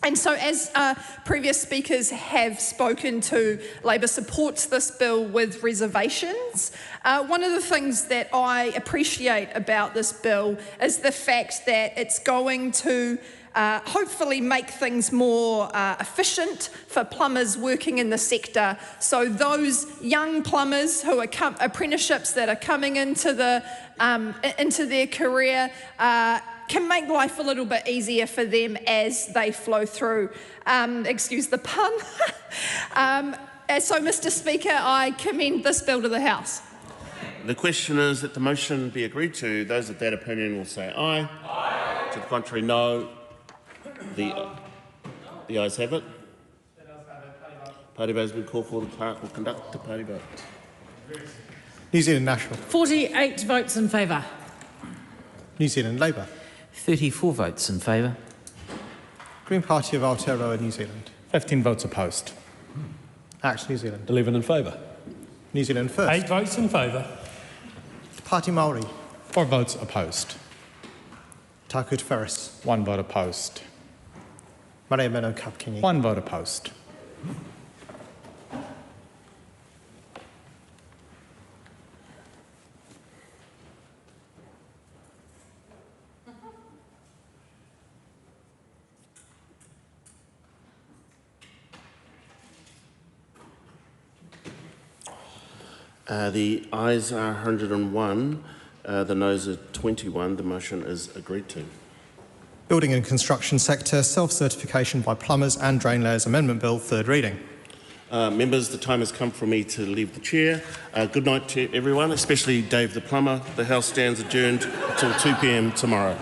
And so, as previous speakers have spoken to, Labor supports this bill with reservations. One of the things that I appreciate about this bill is the fact that it's going to hopefully make things more efficient for plumbers working in the sector. So those young plumbers who are apprenticeships that are coming into their career can make life a little bit easier for them as they flow through. Excuse the pun. So, Mr Speaker, I commend this bill to the House.
The question is that the motion be agreed to. Those of that opinion will say aye. Aye. To the contrary, no. The ayes have it. Party vote has been called for. The clerk will conduct the party vote.
New Zealand National.
48 votes in favour.
New Zealand Labour.
34 votes in favour.
Green Party of Aotearoa, New Zealand.
15 votes opposed.
Act New Zealand.
11 in favour.
New Zealand First.
8 votes in favour.
Party Māori.
4 votes opposed.
Tāku Te Wharis.
1 vote opposed.
Marea Mino Kapkingi.
1 vote opposed.
The ayes are 101, the noes are 21. The motion is agreed to.
Building and Construction Sector Self-Certification by Plumbers and Drain Layers Amendment Bill, third reading.
Members, the time has come for me to leave the chair. Good night to everyone, especially Dave the plumber. The House stands adjourned until 2 p.m. tomorrow.